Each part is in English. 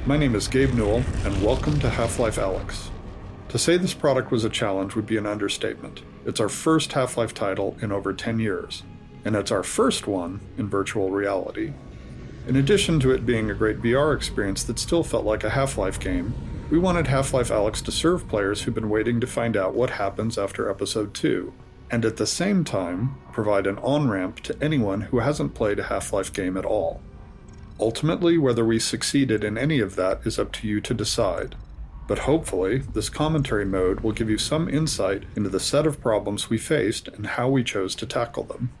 My name is Gabe Newell, and welcome to Half-Life Alyx. To say this product was a challenge would be an understatement. It's our first Half-Life title in over 10 years, and it's our first one in virtual reality. In addition to it being a great VR experience that still felt like a Half-Life game, we wanted Half-Life Alyx to serve players who've been waiting to find out what happens after Episode 2, and at the same time, provide an on-ramp to anyone who hasn't played a Half-Life game at all. Ultimately, whether we succeeded in any of that is up to you to decide. But hopefully, this commentary mode will give you some insight into the set of problems we faced and how we chose to tackle them.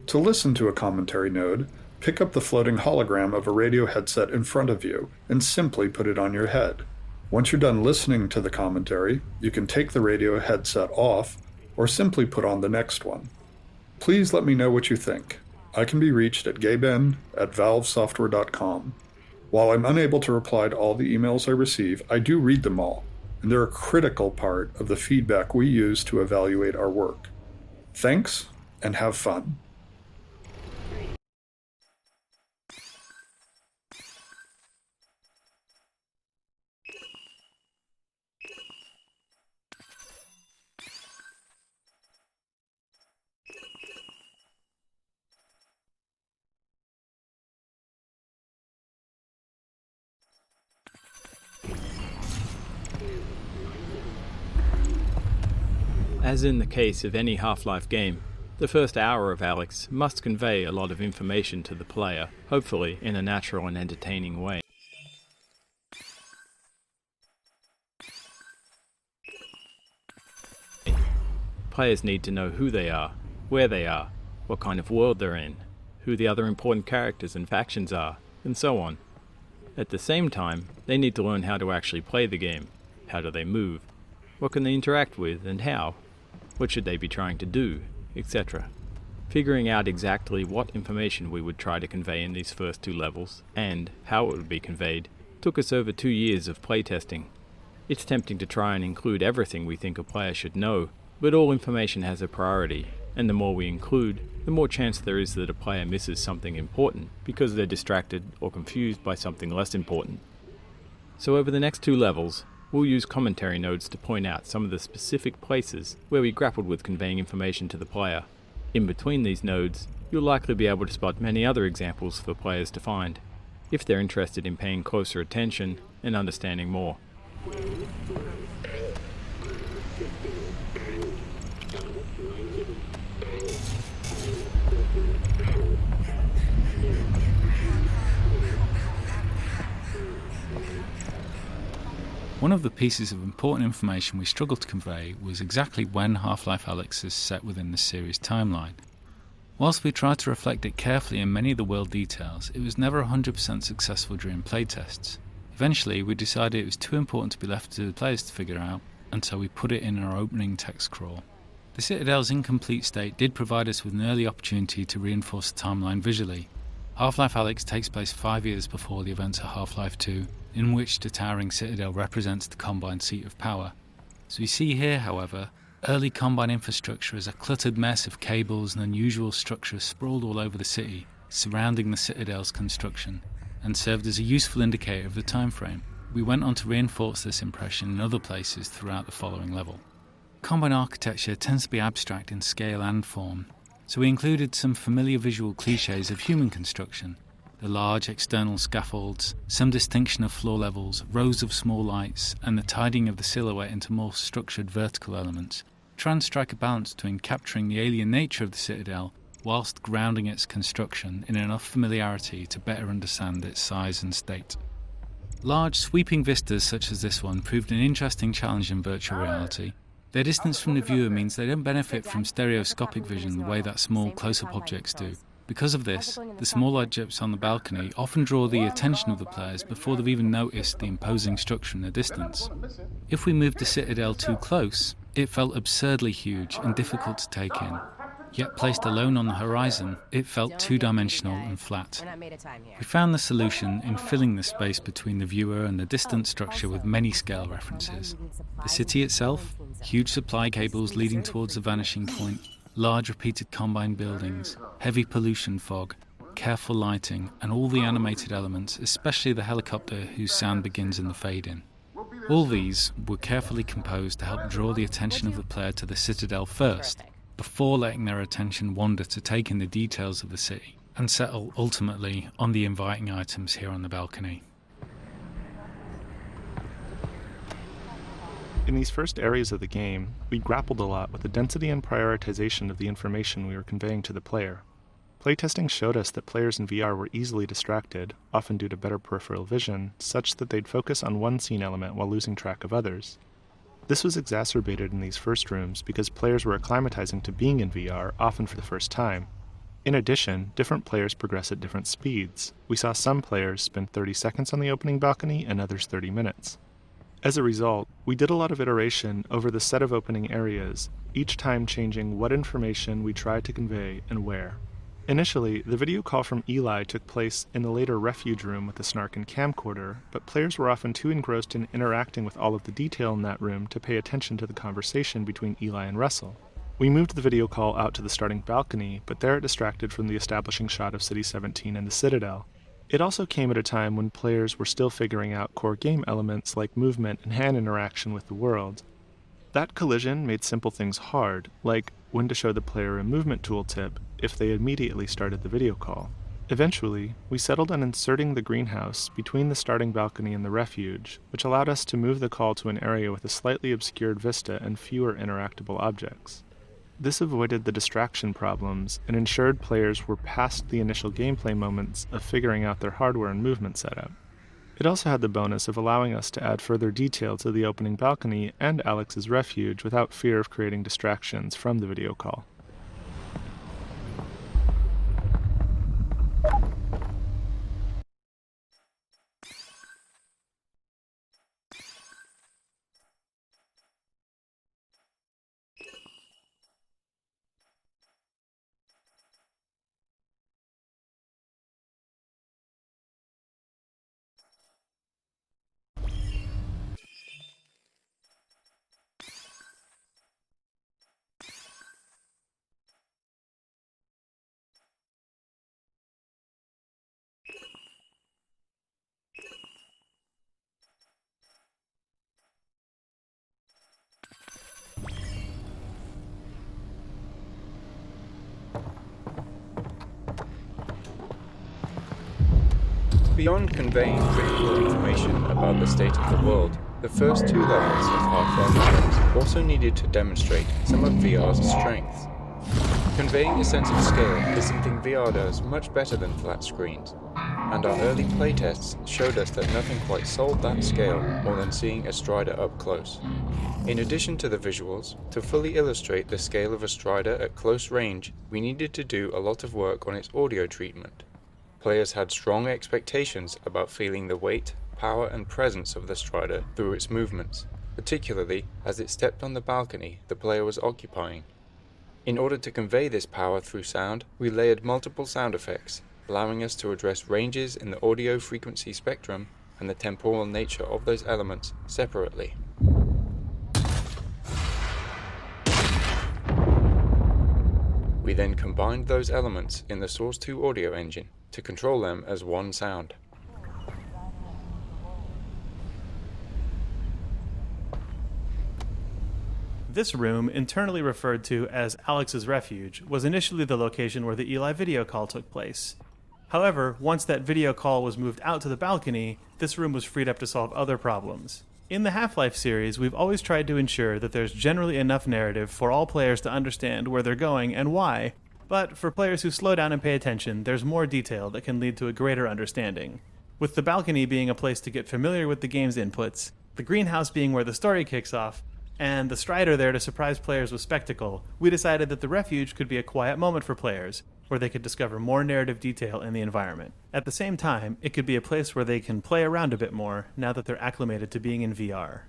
To listen to a commentary node, pick up the floating hologram of a radio headset in front of you and simply put it on your head. Once you're done listening to the commentary, you can take the radio headset off or simply put on the next one. Please let me know what you think. I can be reached at gaben@valvesoftware.com. While I'm unable to reply to all the emails I receive, I do read them all, and they're a critical part of the feedback we use to evaluate our work. Thanks, and have fun. As in the case of any Half-Life game, the first hour of Alyx must convey a lot of information to the player, hopefully in a natural and entertaining way. Players need to know who they are, where they are, what kind of world they're in, who the other important characters and factions are, and so on. At the same time, they need to learn how to actually play the game. How do they move? What can they interact with, and how? What should they be trying to do, etc. Figuring out exactly what information we would try to convey in these first two levels, and how it would be conveyed, took us over 2 years of playtesting. It's tempting to try and include everything we think a player should know, but all information has a priority, and the more we include, the more chance there is that a player misses something important because they're distracted or confused by something less important. So over the next 2 levels, we'll use commentary nodes to point out some of the specific places where we grappled with conveying information to the player. In between these nodes, you'll likely be able to spot many other examples for players to find, if they're interested in paying closer attention and understanding more. One of the pieces of important information we struggled to convey was exactly when Half-Life Alyx is set within the series timeline. Whilst we tried to reflect it carefully in many of the world details, it was never 100% successful during playtests. Eventually, we decided it was too important to be left to the players to figure out, and so we put it in our opening text crawl. The Citadel's incomplete state did provide us with an early opportunity to reinforce the timeline visually. Half-Life Alyx takes place 5 years before the events of Half-Life 2, in which the towering Citadel represents the Combine seat of power. As we see here, however, early Combine infrastructure is a cluttered mess of cables and unusual structures sprawled all over the city, surrounding the Citadel's construction, and served as a useful indicator of the time frame. We went on to reinforce this impression in other places throughout the following level. Combine architecture tends to be abstract in scale and form, so we included some familiar visual cliches of human construction. The large external scaffolds, some distinction of floor levels, rows of small lights, and the tidying of the silhouette into more structured vertical elements, try and strike a balance between capturing the alien nature of the Citadel whilst grounding its construction in enough familiarity to better understand its size and state. Large, sweeping vistas such as this one proved an interesting challenge in virtual reality. Their distance from the viewer means they don't benefit from stereoscopic vision the way that small, close-up objects do. Because of this, the small objects on the balcony often draw the attention of the players before they've even noticed the imposing structure in the distance. If we moved the Citadel too close, it felt absurdly huge and difficult to take in. Yet placed alone on the horizon, it felt two-dimensional and flat. We found the solution in filling the space between the viewer and the distant structure with many scale references. The city itself, huge supply cables leading towards the vanishing point, large repeated Combine buildings, heavy pollution fog, careful lighting, and all the animated elements, especially the helicopter whose sound begins in the fade-in. All these were carefully composed to help draw the attention of the player to the Citadel first, before letting their attention wander to take in the details of the city, and settle ultimately on the inviting items here on the balcony. In these first areas of the game, we grappled a lot with the density and prioritization of the information we were conveying to the player. Playtesting showed us that players in VR were easily distracted, often due to better peripheral vision, such that they'd focus on one scene element while losing track of others. This was exacerbated in these first rooms because players were acclimatizing to being in VR, often for the first time. In addition, different players progress at different speeds. We saw some players spend 30 seconds on the opening balcony and others 30 minutes. As a result, we did a lot of iteration over the set of opening areas, each time changing what information we tried to convey and where. Initially, the video call from Eli took place in the later refuge room with the Snark and camcorder, but players were often too engrossed in interacting with all of the detail in that room to pay attention to the conversation between Eli and Russell. We moved the video call out to the starting balcony, but there it distracted from the establishing shot of City 17 and the Citadel. It also came at a time when players were still figuring out core game elements like movement and hand interaction with the world. That collision made simple things hard, like when to show the player a movement tooltip if they immediately started the video call. Eventually, we settled on inserting the greenhouse between the starting balcony and the refuge, which allowed us to move the call to an area with a slightly obscured vista and fewer interactable objects. This avoided the distraction problems and ensured players were past the initial gameplay moments of figuring out their hardware and movement setup. It also had the bonus of allowing us to add further detail to the opening balcony and Alyx's refuge without fear of creating distractions from the video call. Beyond conveying critical information about the state of the world, the first two levels of Half-Life Alyx also needed to demonstrate some of VR's strengths. Conveying a sense of scale is something VR does much better than flat screens, and our early playtests showed us that nothing quite sold that scale more than seeing a Strider up close. In addition to the visuals, to fully illustrate the scale of a Strider at close range, we needed to do a lot of work on its audio treatment. Players had strong expectations about feeling the weight, power and presence of the Strider through its movements, particularly as it stepped on the balcony the player was occupying. In order to convey this power through sound, we layered multiple sound effects, allowing us to address ranges in the audio frequency spectrum and the temporal nature of those elements separately. We then combined those elements in the Source 2 audio engine to control them as one sound. This room, internally referred to as Alyx's Refuge, was initially the location where the Eli video call took place. However, once that video call was moved out to the balcony, this room was freed up to solve other problems. In the Half-Life series, we've always tried to ensure that there's generally enough narrative for all players to understand where they're going and why, but for players who slow down and pay attention, there's more detail that can lead to a greater understanding. With the balcony being a place to get familiar with the game's inputs, the greenhouse being where the story kicks off, and the Strider there to surprise players with spectacle, we decided that the Refuge could be a quiet moment for players, where they could discover more narrative detail in the environment. At the same time, it could be a place where they can play around a bit more now that they're acclimated to being in VR.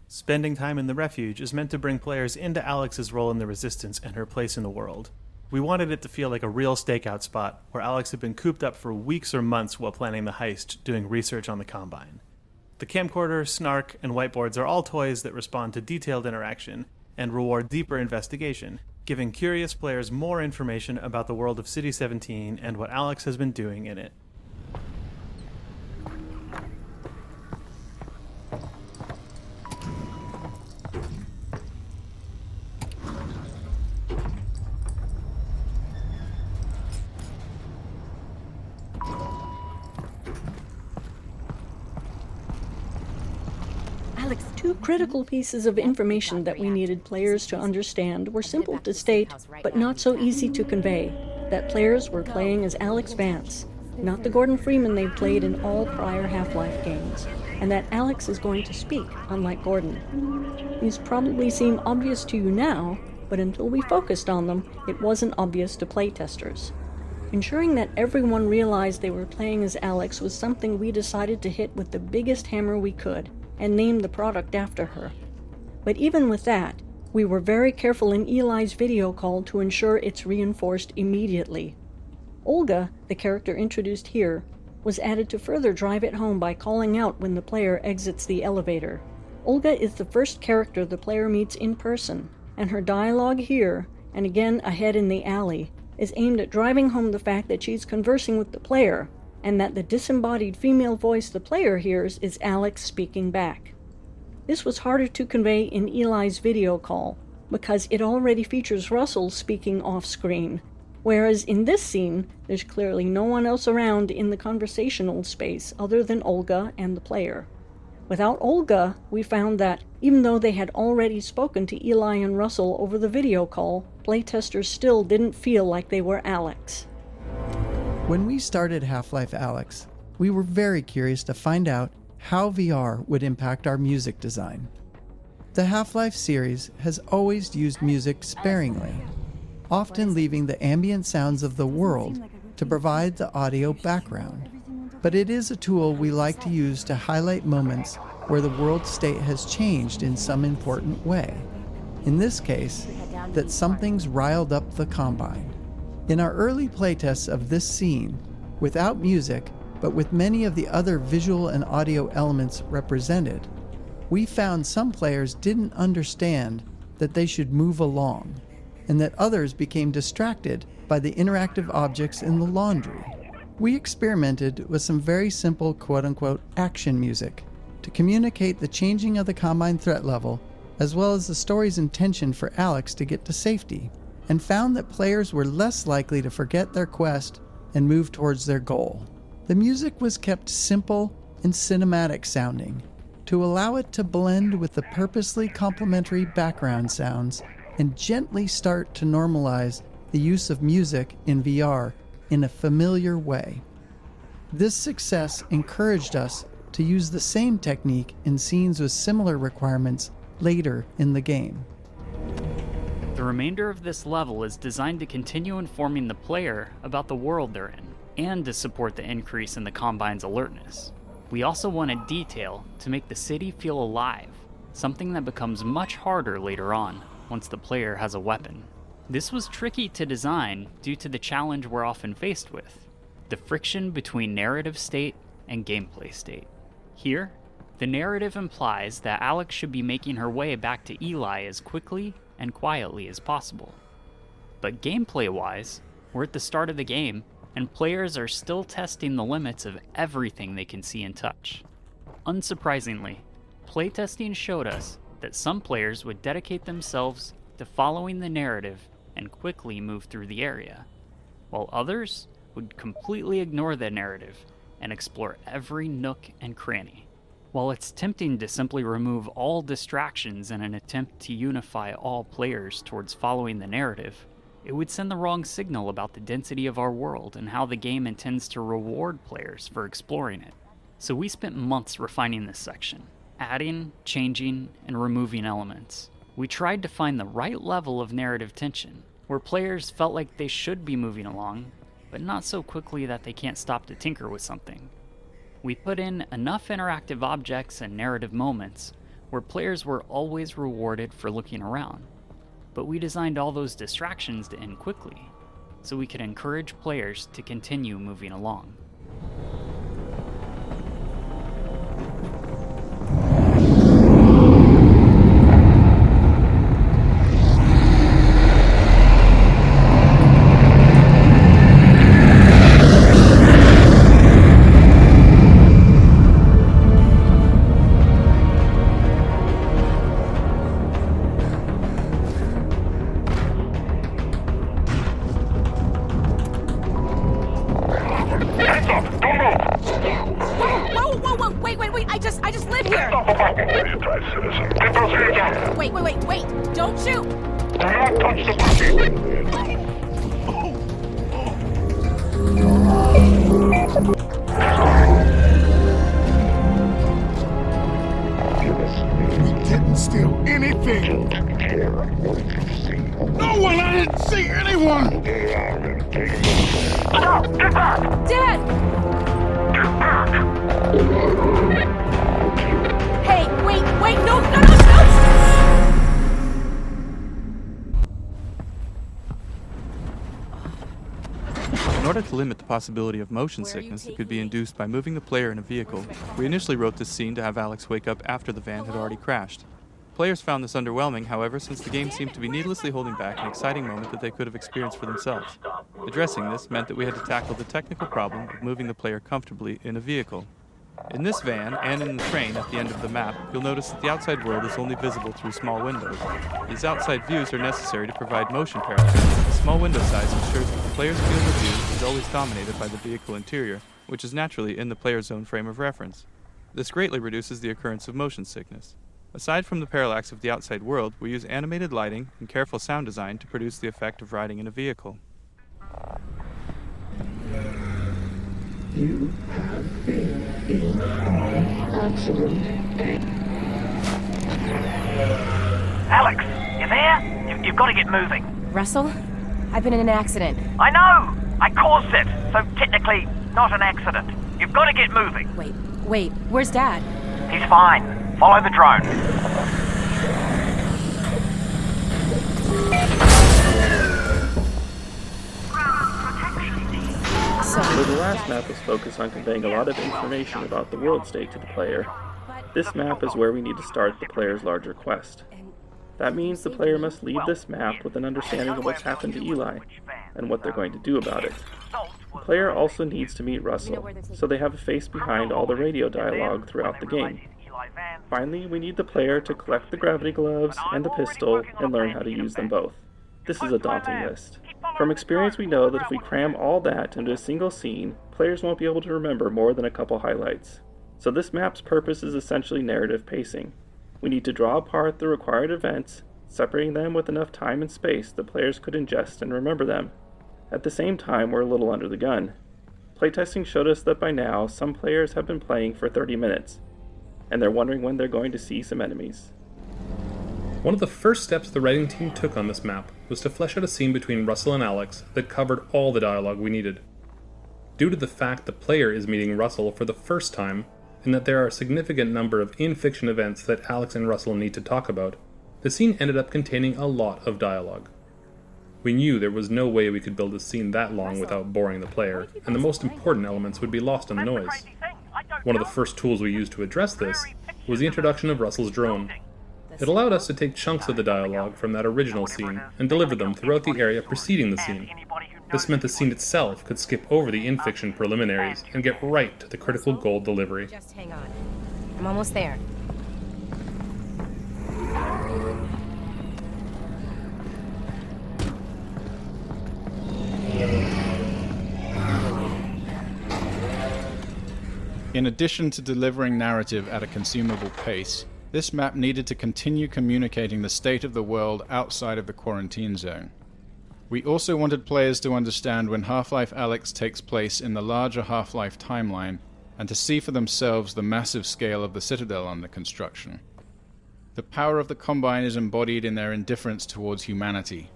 Spending time in the Refuge is meant to bring players into Alyx's role in the Resistance and her place in the world. We wanted it to feel like a real stakeout spot, where Alyx had been cooped up for weeks or months while planning the heist, doing research on the Combine. The camcorder, snark, and whiteboards are all toys that respond to detailed interaction and reward deeper investigation, giving curious players more information about the world of City 17 and what Alyx has been doing in it. Alyx, two critical pieces of information that we needed players to understand were simple to state, but not so easy to convey. That players were playing as Alyx Vance, not the Gordon Freeman they've played in all prior Half-Life games, and that Alyx is going to speak, unlike Gordon. These probably seem obvious to you now, but until we focused on them, it wasn't obvious to playtesters. Ensuring that everyone realized they were playing as Alyx was something we decided to hit with the biggest hammer we could, and named the product after her. But even with that, we were very careful in Eli's video call to ensure it's reinforced immediately. Olga, the character introduced here, was added to further drive it home by calling out when the player exits the elevator. Olga is the first character the player meets in person, and her dialogue here, and again ahead in the alley, is aimed at driving home the fact that she's conversing with the player, and that the disembodied female voice the player hears is Alyx speaking back. This was harder to convey in Eli's video call, because it already features Russell speaking off-screen, whereas in this scene, there's clearly no one else around in the conversational space other than Olga and the player. Without Olga, we found that, even though they had already spoken to Eli and Russell over the video call, playtesters still didn't feel like they were Alyx. When we started Half-Life Alyx, we were very curious to find out how VR would impact our music design. The Half-Life series has always used music sparingly, often leaving the ambient sounds of the world to provide the audio background. But it is a tool we like to use to highlight moments where the world state has changed in some important way. In this case, that something's riled up the Combine. In our early playtests of this scene, without music, but with many of the other visual and audio elements represented, we found some players didn't understand that they should move along, and that others became distracted by the interactive objects in the laundry. We experimented with some very simple quote-unquote action music to communicate the changing of the Combine threat level, as well as the story's intention for Alyx to get to safety, and found that players were less likely to forget their quest and move towards their goal. The music was kept simple and cinematic sounding to allow it to blend with the purposely complementary background sounds and gently start to normalize the use of music in VR in a familiar way. This success encouraged us to use the same technique in scenes with similar requirements later in the game. The remainder of this level is designed to continue informing the player about the world they're in, and to support the increase in the Combine's alertness. We also wanted detail to make the city feel alive, something that becomes much harder later on, once the player has a weapon. This was tricky to design due to the challenge we're often faced with, the friction between narrative state and gameplay state. Here, the narrative implies that Alyx should be making her way back to Eli as quickly and quietly as possible. But gameplay-wise, we're at the start of the game, and players are still testing the limits of everything they can see and touch. Unsurprisingly, playtesting showed us that some players would dedicate themselves to following the narrative and quickly move through the area, while others would completely ignore the narrative and explore every nook and cranny. While it's tempting to simply remove all distractions in an attempt to unify all players towards following the narrative, it would send the wrong signal about the density of our world and how the game intends to reward players for exploring it. So we spent months refining this section, adding, changing, and removing elements. We tried to find the right level of narrative tension, where players felt like they should be moving along, but not so quickly that they can't stop to tinker with something. We put in enough interactive objects and narrative moments where players were always rewarded for looking around, but we designed all those distractions to end quickly, so we could encourage players to continue moving along. Didn't steal anything! No one! I didn't see anyone! Stop! Get back! Dad! Get back! Hey, wait, no! In order to limit the possibility of motion sickness that could be induced by moving the player in a vehicle, we initially wrote this scene to have Alyx wake up after the van had already crashed. Players found this underwhelming, however, since the game seemed to be needlessly holding back an exciting moment that they could have experienced for themselves. Addressing this meant that we had to tackle the technical problem of moving the player comfortably in a vehicle. In this van, and in the train at the end of the map, you'll notice that the outside world is only visible through small windows. These outside views are necessary to provide motion parallax. The small window size ensures that the player's field of view is always dominated by the vehicle interior, which is naturally in the player's own frame of reference. This greatly reduces the occurrence of motion sickness. Aside from the parallax of the outside world, we use animated lighting and careful sound design to produce the effect of riding in a vehicle. You have been in an accident. Alyx, you there? You've got to get moving. Russell? I've been in an accident. I know! I caused it, so technically not an accident. You've got to get moving. Wait, where's Dad? He's fine. Follow the drone. So the last map was focused on conveying a lot of information about the world state to the player. This map is where we need to start the player's larger quest. That means the player must leave this map with an understanding of what's happened to Eli, and what they're going to do about it. The player also needs to meet Russell, so they have a face behind all the radio dialogue throughout the game. Finally, we need the player to collect the gravity gloves and the pistol and learn how to use them both. This is a daunting list. From experience, we know that if we cram all that into a single scene, players won't be able to remember more than a couple highlights. So this map's purpose is essentially narrative pacing. We need to draw apart the required events, separating them with enough time and space that players could ingest and remember them. At the same time, we're a little under the gun. Playtesting showed us that by now, some players have been playing for 30 minutes, and they're wondering when they're going to see some enemies. One of the first steps the writing team took on this map was to flesh out a scene between Russell and Alyx that covered all the dialogue we needed. Due to the fact the player is meeting Russell for the first time, and that there are a significant number of in-fiction events that Alyx and Russell need to talk about, the scene ended up containing a lot of dialogue. We knew there was no way we could build a scene that long without boring the player, and the most important elements would be lost in the noise. One of the first tools we used to address this was the introduction of Russell's drone. It allowed us to take chunks of the dialogue from that original scene and deliver them throughout the area preceding the scene. This meant the scene itself could skip over the in-fiction preliminaries and get right to the critical goal delivery. Just hang on. I'm almost there. In addition to delivering narrative at a consumable pace, this map needed to continue communicating the state of the world outside of the quarantine zone. We also wanted players to understand when Half-Life Alyx takes place in the larger Half-Life timeline, and to see for themselves the massive scale of the Citadel under construction. The power of the Combine is embodied in their indifference towards humanity.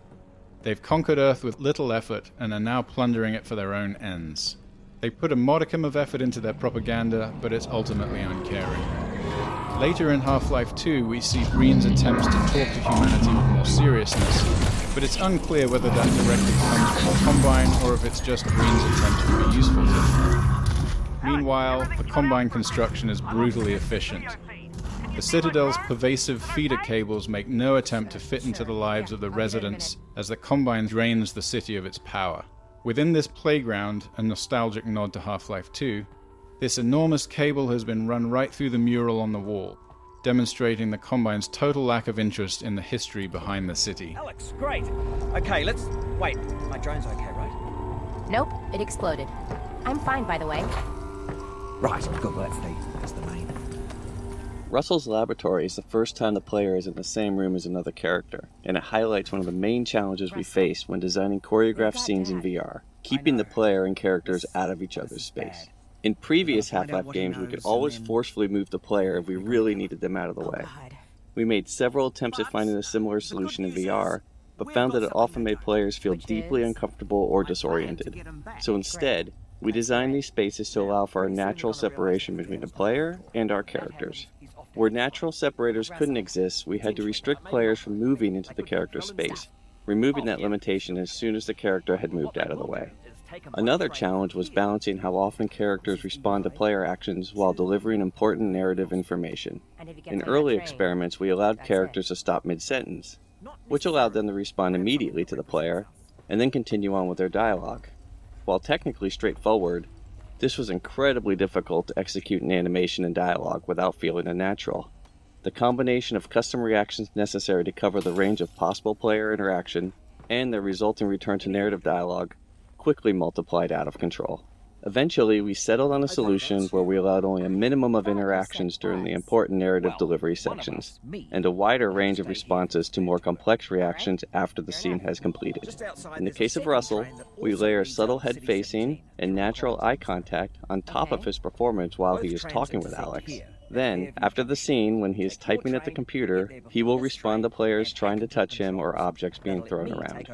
They've conquered Earth with little effort and are now plundering it for their own ends. They put a modicum of effort into their propaganda, but it's ultimately uncaring. Later in Half-Life 2, we see Green's attempts to talk to humanity with more seriousness, but it's unclear whether that directly comes from the Combine or if it's just Green's attempt to be useful to them. Meanwhile, the Combine construction is brutally efficient. The Citadel's pervasive feeder cables make no attempt to fit into the lives of the residents as the Combine drains the city of its power. Within this playground, a nostalgic nod to Half-Life 2, this enormous cable has been run right through the mural on the wall, demonstrating the Combine's total lack of interest in the history behind the city. Alyx, great. Okay, let's... Wait, my drone's okay, right? Nope, it exploded. I'm fine, by the way. Right, good, well, that's the main. Russell's laboratory is the first time the player is in the same room as another character, and it highlights one of the main challenges we face when designing choreographed scenes in VR, keeping the player and characters out of each other's space. In previous Half-Life games, we could always forcefully move the player if we really needed them out of the way. We made several attempts at finding a similar solution in VR, but found that it often made players feel deeply uncomfortable or disoriented. So instead, we designed these spaces to allow for a natural separation between the player and our characters. Where natural separators couldn't exist, we had to restrict players from moving into the character's space, removing that limitation as soon as the character had moved out of the way. Another challenge was balancing how often characters respond to player actions while delivering important narrative information. In early experiments, we allowed characters to stop mid-sentence, which allowed them to respond immediately to the player, and then continue on with their dialogue. While technically straightforward, this was incredibly difficult to execute in animation and dialogue without feeling unnatural. The combination of custom reactions necessary to cover the range of possible player interaction and the resulting return to narrative dialogue quickly multiplied out of control. Eventually, we settled on a solution where we allowed only a minimum of interactions during the important narrative delivery sections, and a wider range of responses to more complex reactions after the scene has completed. In the case of Russell, we layer subtle head facing and natural eye contact on top of his performance while he is talking with Alyx. Then, after the scene, when he is typing at the computer, he will respond to players trying to touch him or objects being thrown around.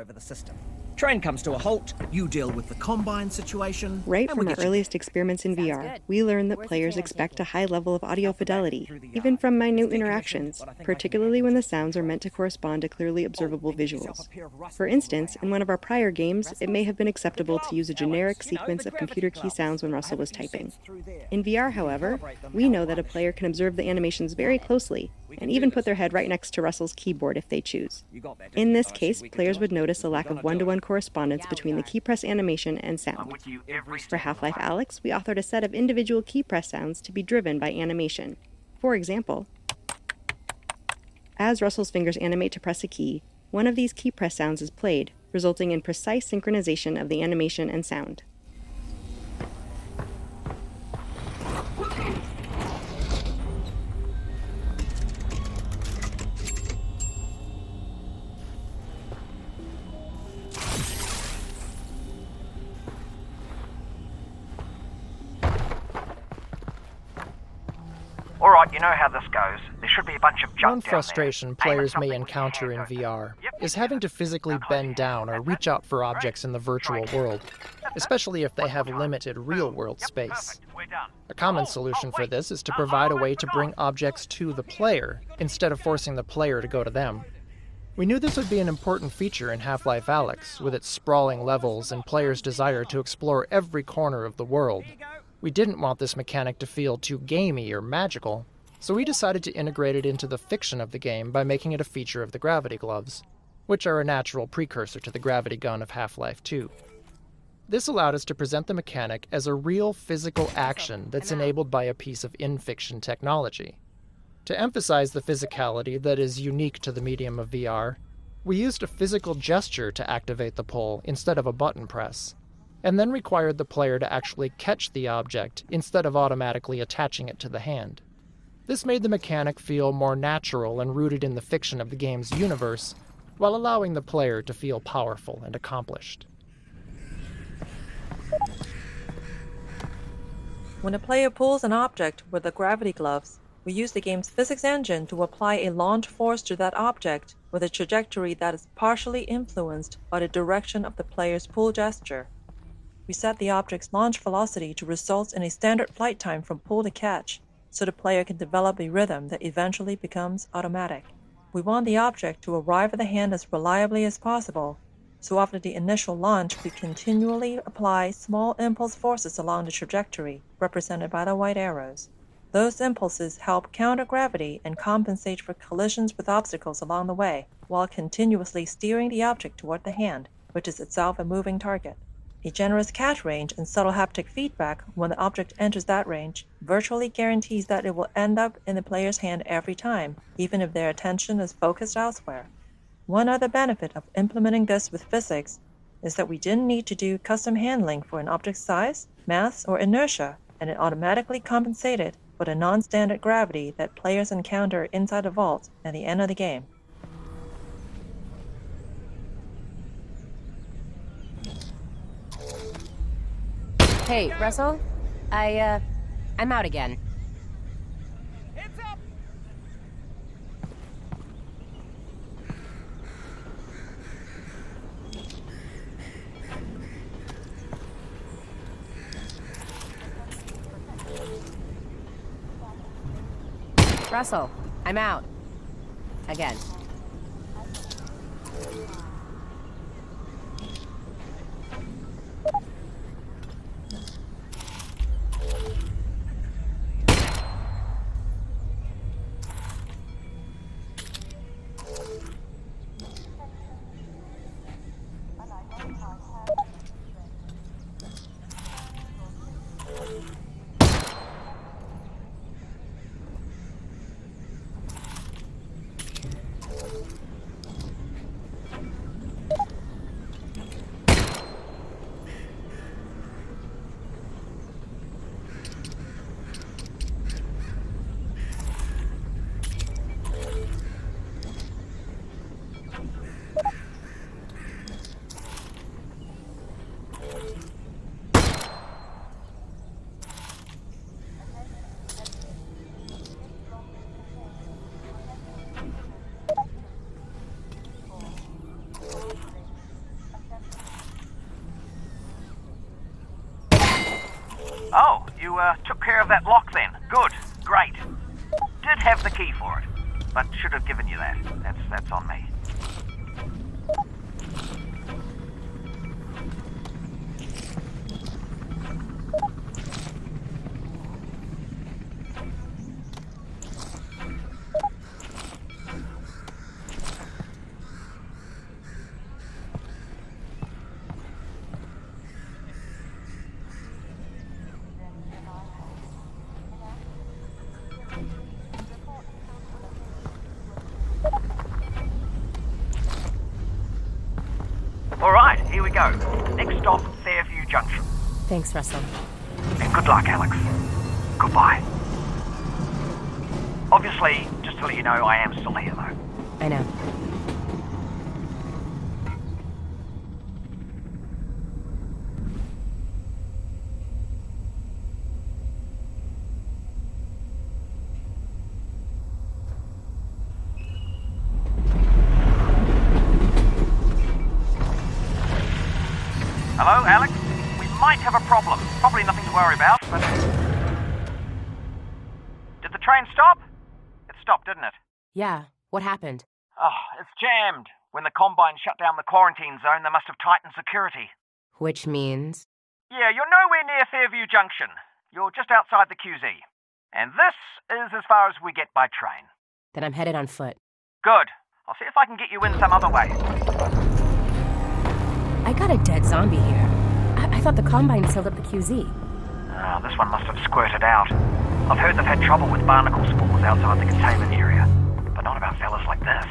Train comes to a halt, you deal with the Combine situation. Right from our earliest experiments in VR, we learned that players expect a high level of audio fidelity, even from minute interactions, particularly when the sounds are meant to correspond to clearly observable visuals. For instance, in one of our prior games, it may have been acceptable to use a generic sequence of computer key sounds when Russell was typing. In VR, however, we know that a player can observe the animations very closely, and even put their head right next to Russell's keyboard if they choose. In this case, players would notice a lack of one-to-one correspondence between the key press animation and sound. For Half-Life Alyx, we authored a set of individual key press sounds to be driven by animation. For example, as Russell's fingers animate to press a key, one of these key press sounds is played, resulting in precise synchronization of the animation and sound. Alright, you know how this goes. There should be a bunch of junk One frustration players may encounter in VR is having to physically bend down or reach out for objects in the virtual world, especially if they have limited real-world space. A common solution for this is to provide a way to bring objects to the player, instead of forcing the player to go to them. We knew this would be an important feature in Half-Life Alyx, with its sprawling levels and players' desire to explore every corner of the world. We didn't want this mechanic to feel too gamey or magical, so we decided to integrate it into the fiction of the game by making it a feature of the gravity gloves, which are a natural precursor to the gravity gun of Half-Life 2. This allowed us to present the mechanic as a real physical action that's enabled by a piece of in-fiction technology. To emphasize the physicality that is unique to the medium of VR, we used a physical gesture to activate the pull instead of a button press, and then required the player to actually catch the object instead of automatically attaching it to the hand. This made the mechanic feel more natural and rooted in the fiction of the game's universe, while allowing the player to feel powerful and accomplished. When a player pulls an object with the gravity gloves, we use the game's physics engine to apply a launch force to that object with a trajectory that is partially influenced by the direction of the player's pull gesture. We set the object's launch velocity to result in a standard flight time from pull to catch, so the player can develop a rhythm that eventually becomes automatic. We want the object to arrive at the hand as reliably as possible, so after the initial launch, we continually apply small impulse forces along the trajectory, represented by the white arrows. Those impulses help counter gravity and compensate for collisions with obstacles along the way, while continuously steering the object toward the hand, which is itself a moving target. A generous catch range and subtle haptic feedback when the object enters that range virtually guarantees that it will end up in the player's hand every time, even if their attention is focused elsewhere. One other benefit of implementing this with physics is that we didn't need to do custom handling for an object's size, mass, or inertia, and it automatically compensated with a non-standard gravity that players encounter inside the vault at the end of the game. Hey, Russell? I'm out again. Russell, I'm out. Again. Oh, you took care of that lock then. Good. Great. Did have the key for it, but should have given you that. That's on me. All right, here we go. Next stop, Fairview Junction. Thanks, Russell. And good luck, Alyx. Goodbye. Obviously, just to let you know, I am still here, though. I know. Hello, Alyx? We might have a problem. Probably nothing to worry about, but... Did the train stop? It stopped, didn't it? Yeah, what happened? Oh, it's jammed. When the Combine shut down the quarantine zone, they must have tightened security. Which means? Yeah, you're nowhere near Fairview Junction. You're just outside the QZ. And this is as far as we get by train. Then I'm headed on foot. Good. I'll see if I can get you in some other way. I got a dead zombie here. I thought the Combine sealed up the QZ. This one must have squirted out. I've heard they've had trouble with barnacle spores outside the containment area, but not about fellas like this.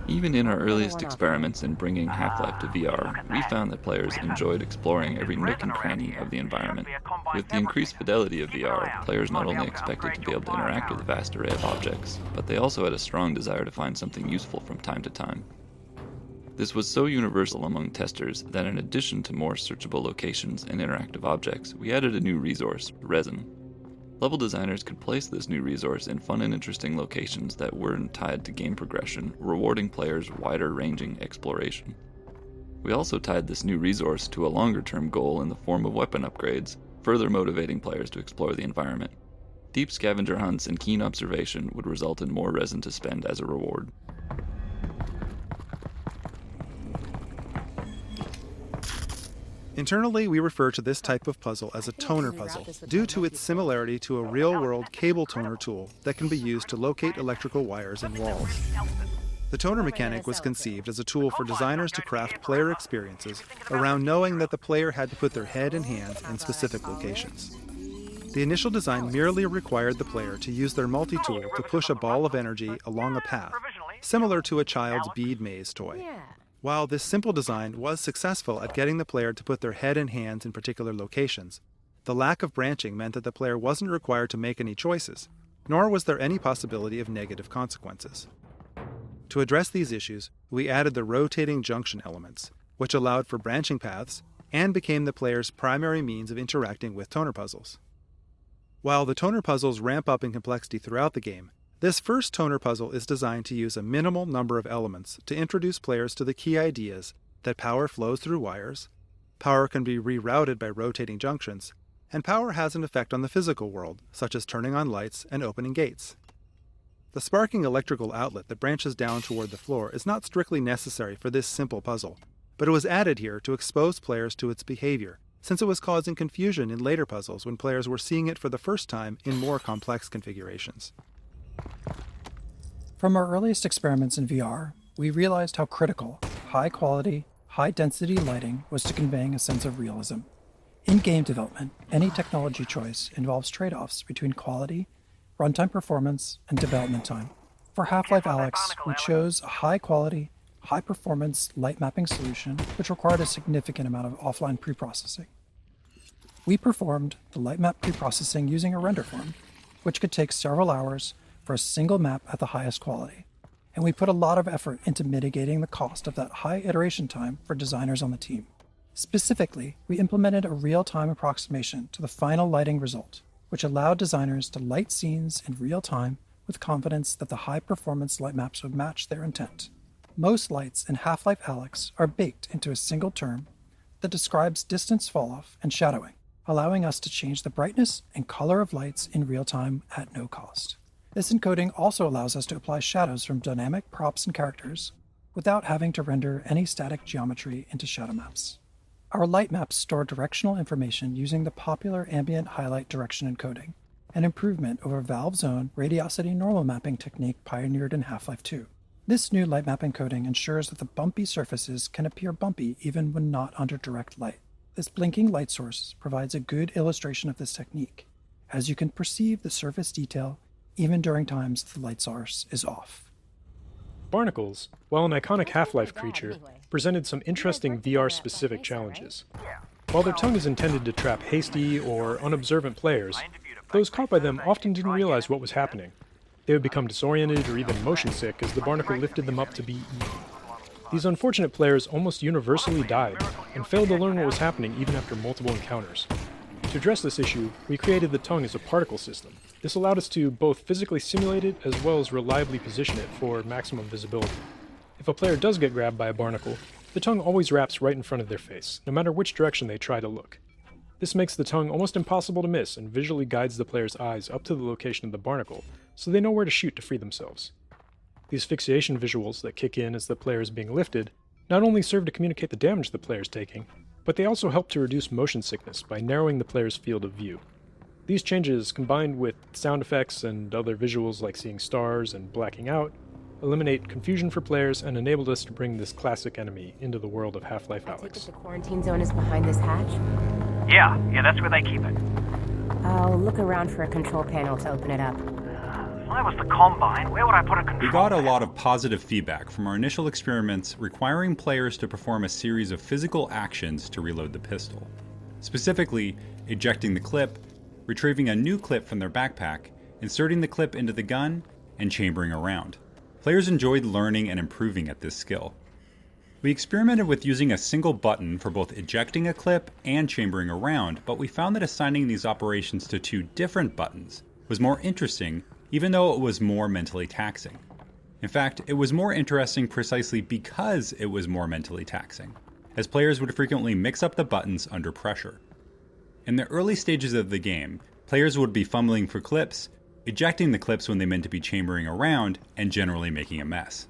Even in our earliest experiments in bringing Half-Life to VR, we found that players enjoyed exploring every nook and cranny of the environment. With the increased fidelity of VR, players not only expected to be able to interact with a vast array of objects, but they also had a strong desire to find something useful from time to time. This was so universal among testers that in addition to more searchable locations and interactive objects, we added a new resource, resin. Level designers could place this new resource in fun and interesting locations that weren't tied to game progression, rewarding players wider-ranging exploration. We also tied this new resource to a longer-term goal in the form of weapon upgrades, further motivating players to explore the environment. Deep scavenger hunts and keen observation would result in more resin to spend as a reward. Internally, we refer to this type of puzzle as a toner puzzle, due to its similarity to a real-world cable toner tool that can be used to locate electrical wires in walls. The toner mechanic was conceived as a tool for designers to craft player experiences around knowing that the player had to put their head and hands in specific locations. The initial design merely required the player to use their multi-tool to push a ball of energy along a path, similar to a child's bead maze toy. While this simple design was successful at getting the player to put their head and hands in particular locations, The lack of branching meant that the player wasn't required to make any choices, nor was there any possibility of negative consequences. To address these issues, we added the rotating junction elements, which allowed for branching paths and became the player's primary means of interacting with toner puzzles. While the toner puzzles ramp up in complexity throughout the game, this first toner puzzle is designed to use a minimal number of elements to introduce players to the key ideas that power flows through wires, power can be rerouted by rotating junctions, and power has an effect on the physical world, such as turning on lights and opening gates. The sparking electrical outlet that branches down toward the floor is not strictly necessary for this simple puzzle, but it was added here to expose players to its behavior, since it was causing confusion in later puzzles when players were seeing it for the first time in more complex configurations. From our earliest experiments in VR, we realized how critical high-quality, high-density lighting was to conveying a sense of realism. In game development, any technology choice involves trade-offs between quality, runtime performance, and development time. For Half-Life Alyx, we chose a high-quality, high-performance light mapping solution which required a significant amount of offline preprocessing. We performed the light map preprocessing using a render farm, which could take several hours for a single map at the highest quality, and we put a lot of effort into mitigating the cost of that high iteration time for designers on the team. Specifically, we implemented a real-time approximation to the final lighting result, which allowed designers to light scenes in real time with confidence that the high-performance light maps would match their intent. Most lights in Half-Life Alyx are baked into a single term that describes distance falloff and shadowing, allowing us to change the brightness and color of lights in real time at no cost. This encoding also allows us to apply shadows from dynamic props and characters without having to render any static geometry into shadow maps. Our light maps store directional information using the popular ambient highlight direction encoding, an improvement over Valve's own radiosity normal mapping technique pioneered in Half-Life 2. This new light map encoding ensures that the bumpy surfaces can appear bumpy even when not under direct light. This blinking light source provides a good illustration of this technique, as you can perceive the surface detail even during times the light source is off. Barnacles, while an iconic Half-Life creature, presented some interesting VR-specific challenges. While their tongue is intended to trap hasty or unobservant players, those caught by them often didn't realize what was happening. They would become disoriented or even motion sick as the barnacle lifted them up to be eaten. These unfortunate players almost universally died and failed to learn what was happening even after multiple encounters. To address this issue, we created the tongue as a particle system. This allowed us to both physically simulate it as well as reliably position it for maximum visibility. If a player does get grabbed by a barnacle, the tongue always wraps right in front of their face, no matter which direction they try to look. This makes the tongue almost impossible to miss and visually guides the player's eyes up to the location of the barnacle, so they know where to shoot to free themselves. These fixation visuals that kick in as the player is being lifted not only serve to communicate the damage the player is taking, but they also help to reduce motion sickness by narrowing the player's field of view. These changes, combined with sound effects and other visuals like seeing stars and blacking out, eliminate confusion for players and enabled us to bring this classic enemy into the world of Half-Life Alyx. The quarantine zone is behind this hatch? Yeah, that's where they keep it. I'll look around for a control panel to open it up. If I was the Combine, where would I put a control? We got a lot of positive feedback from our initial experiments requiring players to perform a series of physical actions to reload the pistol. Specifically, ejecting the clip, retrieving a new clip from their backpack, inserting the clip into the gun, and chambering around. Players enjoyed learning and improving at this skill. We experimented with using a single button for both ejecting a clip and chambering around, but we found that assigning these operations to two different buttons was more interesting, even though it was more mentally taxing. In fact, it was more interesting precisely because it was more mentally taxing, as players would frequently mix up the buttons under pressure. In the early stages of the game, players would be fumbling for clips, ejecting the clips when they meant to be chambering around, and generally making a mess.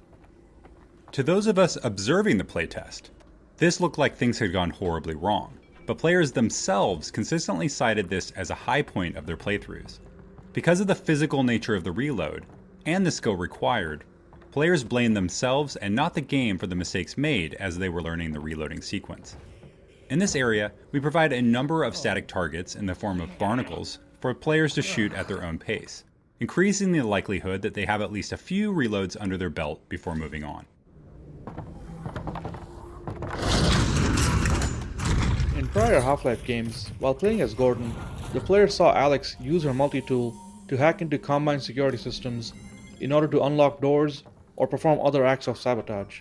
To those of us observing the playtest, this looked like things had gone horribly wrong, but players themselves consistently cited this as a high point of their playthroughs. Because of the physical nature of the reload, and the skill required, players blamed themselves and not the game for the mistakes made as they were learning the reloading sequence. In this area, we provide a number of static targets in the form of barnacles for players to shoot at their own pace, increasing the likelihood that they have at least a few reloads under their belt before moving on. In prior Half-Life games, while playing as Gordon, the player saw Alyx use her multi-tool to hack into Combine security systems in order to unlock doors or perform other acts of sabotage.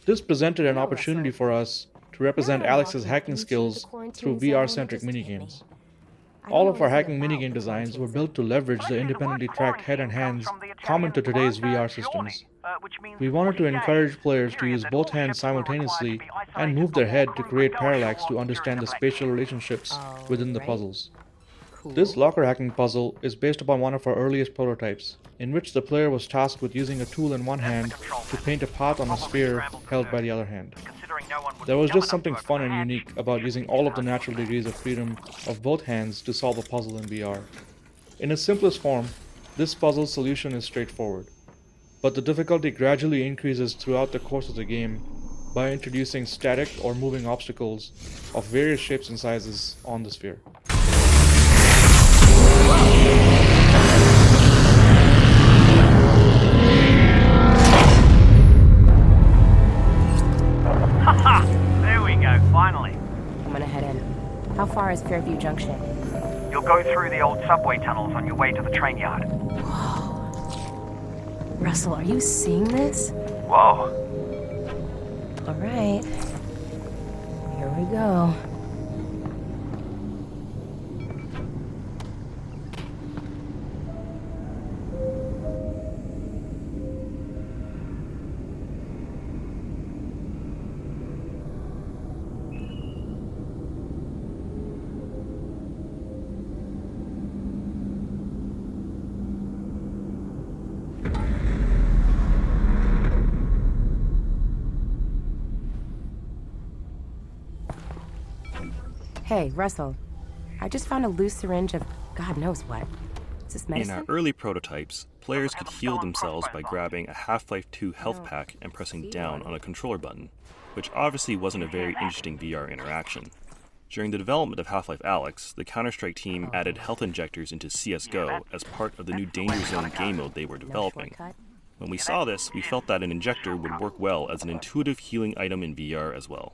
This presented an opportunity for us to represent Alyx's hacking skills through VR-centric minigames. All of our hacking minigame designs were built to leverage the independently tracked head and hands common to today's VR systems. We wanted to encourage players to use both hands simultaneously and move their head to create parallax to understand the spatial relationships within the puzzles. This locker hacking puzzle is based upon one of our earliest prototypes, in which the player was tasked with using a tool in one hand to paint a path on a sphere held by the other hand. There was just something fun and unique about using all of the natural degrees of freedom of both hands to solve a puzzle in VR. In its simplest form, this puzzle's solution is straightforward, but the difficulty gradually increases throughout the course of the game by introducing static or moving obstacles of various shapes and sizes on the sphere. There we go, finally. I'm gonna head in. How far is Fairview Junction? You'll go through the old subway tunnels on your way to the train yard. Whoa. Russell, are you seeing this? Whoa. All right. Here we go. Hey, Russell. I just found a loose syringe of God knows what. Is this medicine? In our early prototypes, players could heal themselves by grabbing a Half-Life 2 health pack and pressing down on a controller button, which obviously wasn't a very interesting VR interaction. During the development of Half-Life Alyx, the Counter-Strike team added health injectors into CSGO as part of the new Danger Zone game mode they were developing. When we saw this, we felt that an injector would work well as an intuitive healing item in VR as well.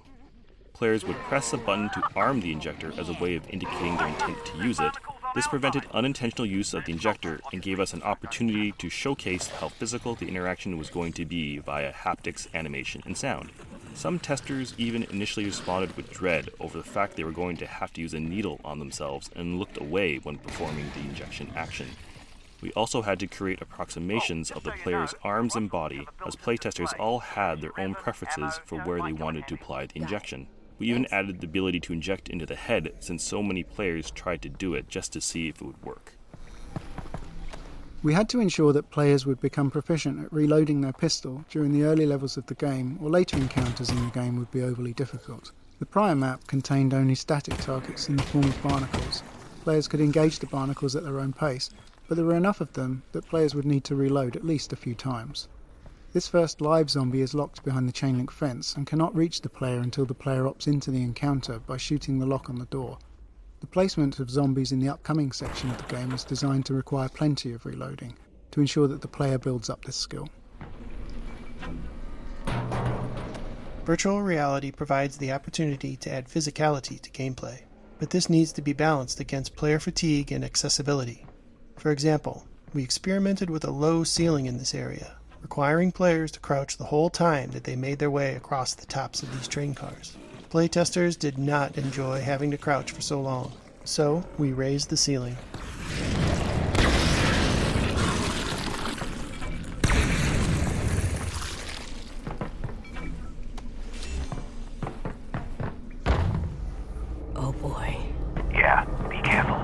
Players would press a button to arm the injector as a way of indicating their intent to use it. This prevented unintentional use of the injector and gave us an opportunity to showcase how physical the interaction was going to be via haptics, animation, and sound. Some testers even initially responded with dread over the fact they were going to have to use a needle on themselves and looked away when performing the injection action. We also had to create approximations of the player's arms and body, as playtesters all had their own preferences for where they wanted to apply the injection. We even added the ability to inject into the head, since so many players tried to do it just to see if it would work. We had to ensure that players would become proficient at reloading their pistol during the early levels of the game, or later encounters in the game would be overly difficult. The prior map contained only static targets in the form of barnacles. Players could engage the barnacles at their own pace, but there were enough of them that players would need to reload at least a few times. This first live zombie is locked behind the chain link fence and cannot reach the player until the player opts into the encounter by shooting the lock on the door. The placement of zombies in the upcoming section of the game is designed to require plenty of reloading to ensure that the player builds up this skill. Virtual reality provides the opportunity to add physicality to gameplay, but this needs to be balanced against player fatigue and accessibility. For example, we experimented with a low ceiling in this area, requiring players to crouch the whole time that they made their way across the tops of these train cars. Playtesters did not enjoy having to crouch for so long, so we raised the ceiling. Oh boy. Yeah, be careful.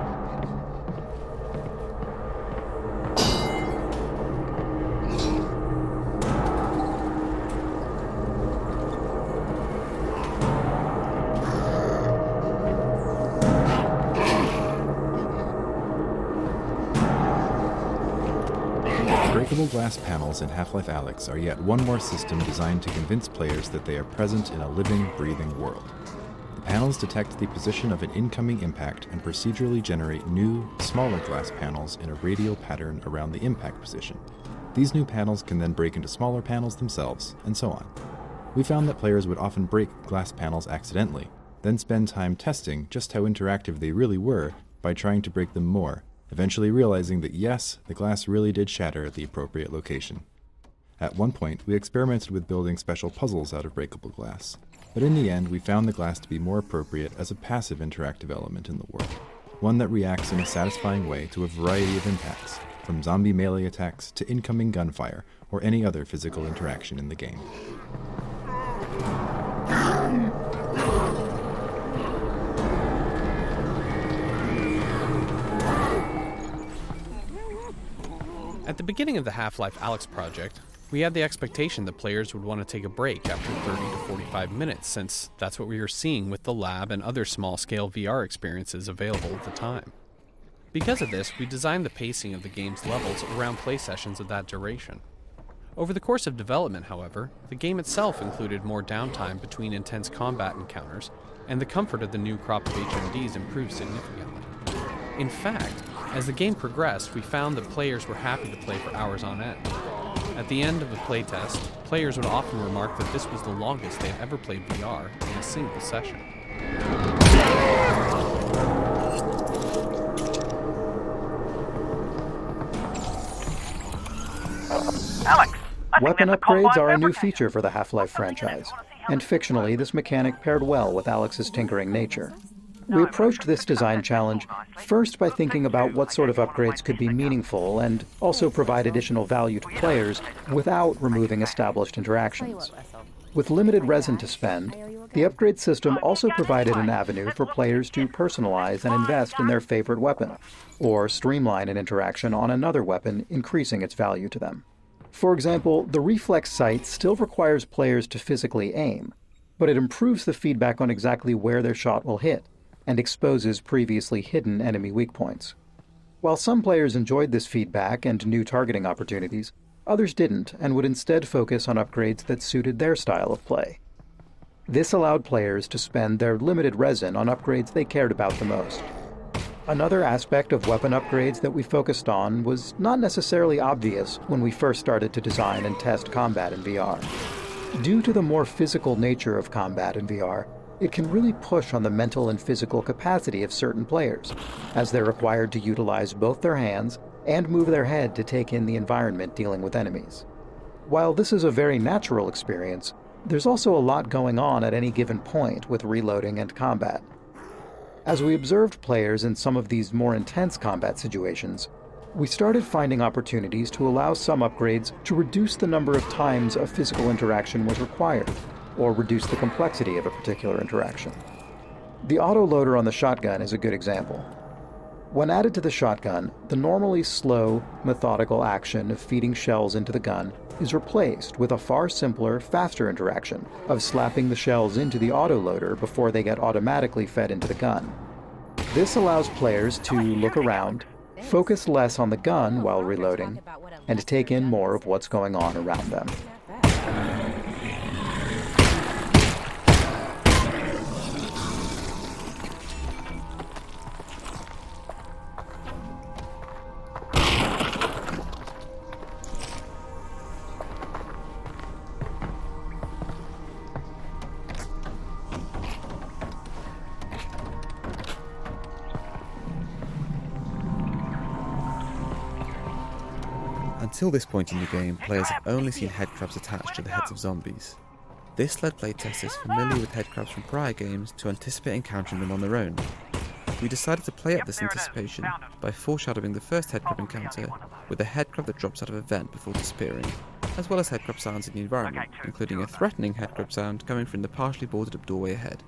Breakable glass panels in Half-Life Alyx are yet one more system designed to convince players that they are present in a living, breathing world. The panels detect the position of an incoming impact and procedurally generate new, smaller glass panels in a radial pattern around the impact position. These new panels can then break into smaller panels themselves, and so on. We found that players would often break glass panels accidentally, then spend time testing just how interactive they really were by trying to break them more, eventually realizing that yes, the glass really did shatter at the appropriate location. At one point, we experimented with building special puzzles out of breakable glass, but in the end we found the glass to be more appropriate as a passive interactive element in the world, one that reacts in a satisfying way to a variety of impacts, from zombie melee attacks to incoming gunfire or any other physical interaction in the game. At the beginning of the Half-Life Alyx project, we had the expectation that players would want to take a break after 30 to 45 minutes, since that's what we were seeing with the lab and other small-scale VR experiences available at the time. Because of this, we designed the pacing of the game's levels around play sessions of that duration. Over the course of development, however, the game itself included more downtime between intense combat encounters, and the comfort of the new crop of HMDs improved significantly. In fact, as the game progressed, we found that players were happy to play for hours on end. At the end of a playtest, players would often remark that this was the longest they'd ever played VR in a single session. Alyx! Weapon upgrades are a new feature for the Half-Life franchise, and fictionally this mechanic paired well with Alyx's tinkering nature. We approached this design challenge first by thinking about what sort of upgrades could be meaningful and also provide additional value to players without removing established interactions. With limited resin to spend, the upgrade system also provided an avenue for players to personalize and invest in their favorite weapon, or streamline an interaction on another weapon, increasing its value to them. For example, the reflex sight still requires players to physically aim, but it improves the feedback on exactly where their shot will hit, and exposes previously hidden enemy weak points. While some players enjoyed this feedback and new targeting opportunities, others didn't and would instead focus on upgrades that suited their style of play. This allowed players to spend their limited resin on upgrades they cared about the most. Another aspect of weapon upgrades that we focused on was not necessarily obvious when we first started to design and test combat in VR. Due to the more physical nature of combat in VR, it can really push on the mental and physical capacity of certain players, as they're required to utilize both their hands and move their head to take in the environment dealing with enemies. While this is a very natural experience, there's also a lot going on at any given point with reloading and combat. As we observed players in some of these more intense combat situations, we started finding opportunities to allow some upgrades to reduce the number of times a physical interaction was required, or reduce the complexity of a particular interaction. The autoloader on the shotgun is a good example. When added to the shotgun, the normally slow, methodical action of feeding shells into the gun is replaced with a far simpler, faster interaction of slapping the shells into the autoloader before they get automatically fed into the gun. This allows players to look around, focus less on the gun while reloading, and take in more of what's going on around them. Until this point in the game, players have only seen headcrabs attached to the heads of zombies. This led playtesters familiar with headcrabs from prior games to anticipate encountering them on their own. We decided to play up this anticipation by foreshadowing the first headcrab encounter with a headcrab that drops out of a vent before disappearing, as well as headcrab sounds in the environment, including a threatening headcrab sound coming from the partially boarded up doorway ahead.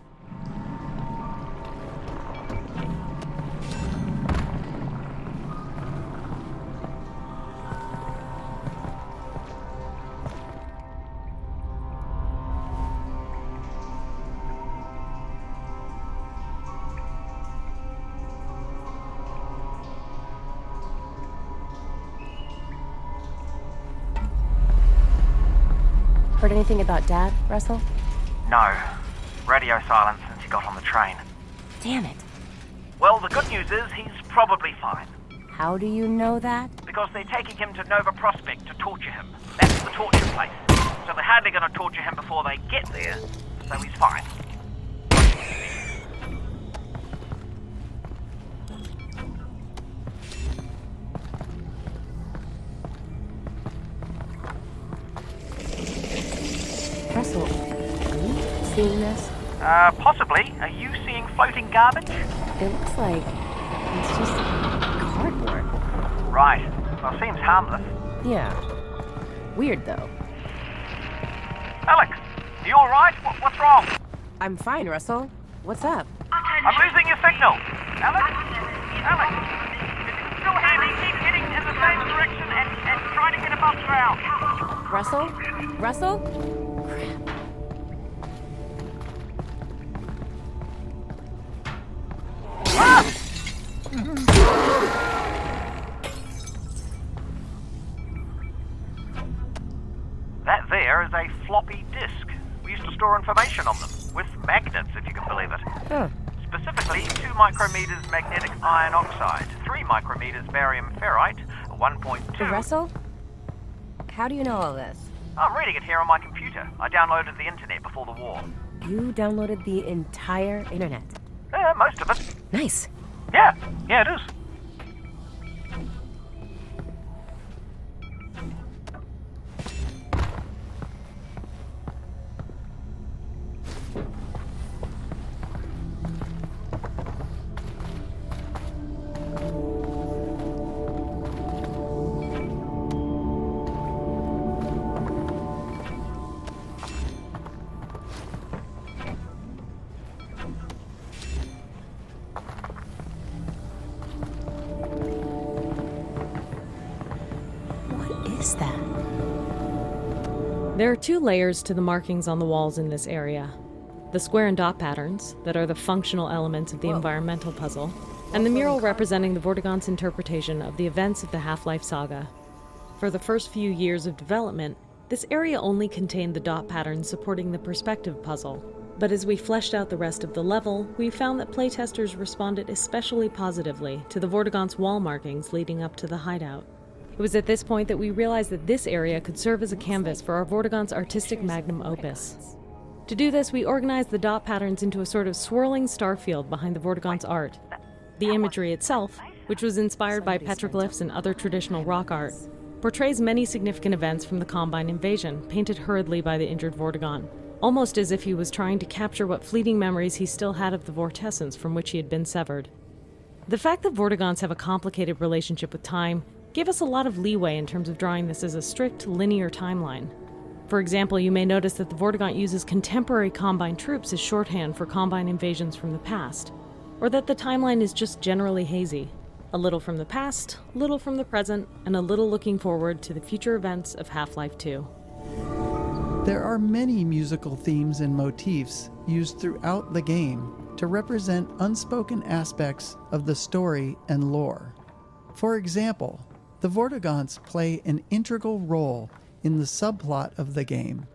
Heard anything about Dad, Russell? No. Radio silence since he got on the train. Damn it. Well, the good news is he's probably fine. How do you know that? Because they're taking him to Nova Prospect to torture him. That's the torture place. So they're hardly going to torture him before they get there, so he's fine. Russell, are you seeing this? Possibly. Are you seeing floating garbage? It looks like it's just cardboard. Right. Well, seems harmless. Yeah. Weird, though. Alyx, you alright? What's wrong? I'm fine, Russell. What's up? I'm losing your signal. Alyx? Alyx? If you can still hear me, keep heading in the same direction and try to get above ground. Russell? Russell? Crap. That there is a floppy disk. We used to store information on them, with magnets, if you can believe it. Huh. Specifically, 2 micrometers magnetic iron oxide, 3 micrometers barium ferrite, 1.2... Russell? How do you know all this? I'm reading it here on my computer. I downloaded the internet before the war. You downloaded the entire internet? Most of it. Nice. Yeah, it is. What is that? There are 2 layers to the markings on the walls in this area. The square and dot patterns, that are the functional elements of the environmental puzzle, and the mural representing the Vortigaunt's interpretation of the events of the Half-Life saga. For the first few years of development, this area only contained the dot patterns supporting the perspective puzzle. But as we fleshed out the rest of the level, we found that playtesters responded especially positively to the Vortigaunt's wall markings leading up to the hideout. It was at this point that we realized that this area could serve as a canvas for our Vortigaunt's artistic magnum opus. To do this, we organized the dot patterns into a sort of swirling star field behind the Vortigaunt's art. The imagery itself, which was inspired by petroglyphs and other traditional rock art, portrays many significant events from the Combine invasion, painted hurriedly by the injured Vortigaunt, almost as if he was trying to capture what fleeting memories he still had of the vortessence from which he had been severed. The fact that Vortigaunts have a complicated relationship with time gave us a lot of leeway in terms of drawing this as a strict, linear timeline. For example, you may notice that the Vortigaunt uses contemporary Combine troops as shorthand for Combine invasions from the past, or that the timeline is just generally hazy. A little from the past, little from the present, and a little looking forward to the future events of Half-Life 2. There are many musical themes and motifs used throughout the game to represent unspoken aspects of the story and lore. For example, the Vortigaunts play an integral role in the subplot of the game,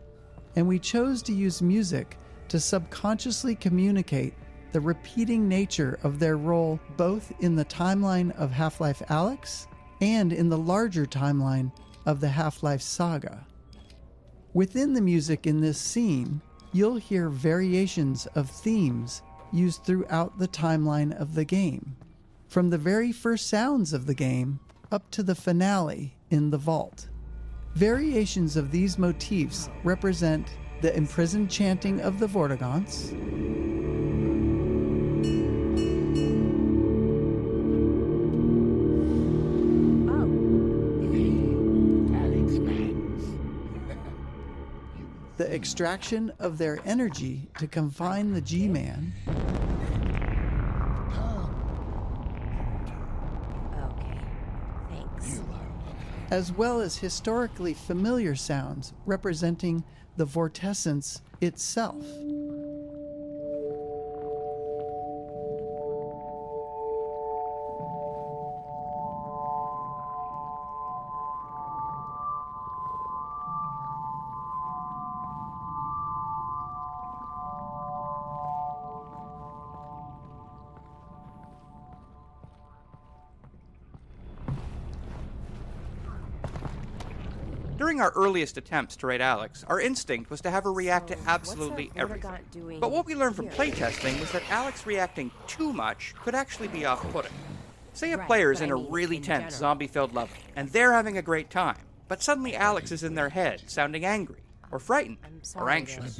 and we chose to use music to subconsciously communicate the repeating nature of their role both in the timeline of Half-Life Alyx and in the larger timeline of the Half-Life saga. Within the music in this scene, you'll hear variations of themes used throughout the timeline of the game, from the very first sounds of the game up to the finale in the vault. Variations of these motifs represent the imprisoned chanting of the Vortigaunts, the extraction of their energy to confine the G-Man, as well as historically familiar sounds representing the vortessence itself. During our earliest attempts to raid Alyx, our instinct was to have her react to absolutely everything. But what we learned from playtesting was that Alyx reacting too much could actually be off-putting. Say a player's in a really tense, zombie-filled level, and they're having a great time, but suddenly Alyx is in their head, sounding angry. or frightened, or anxious.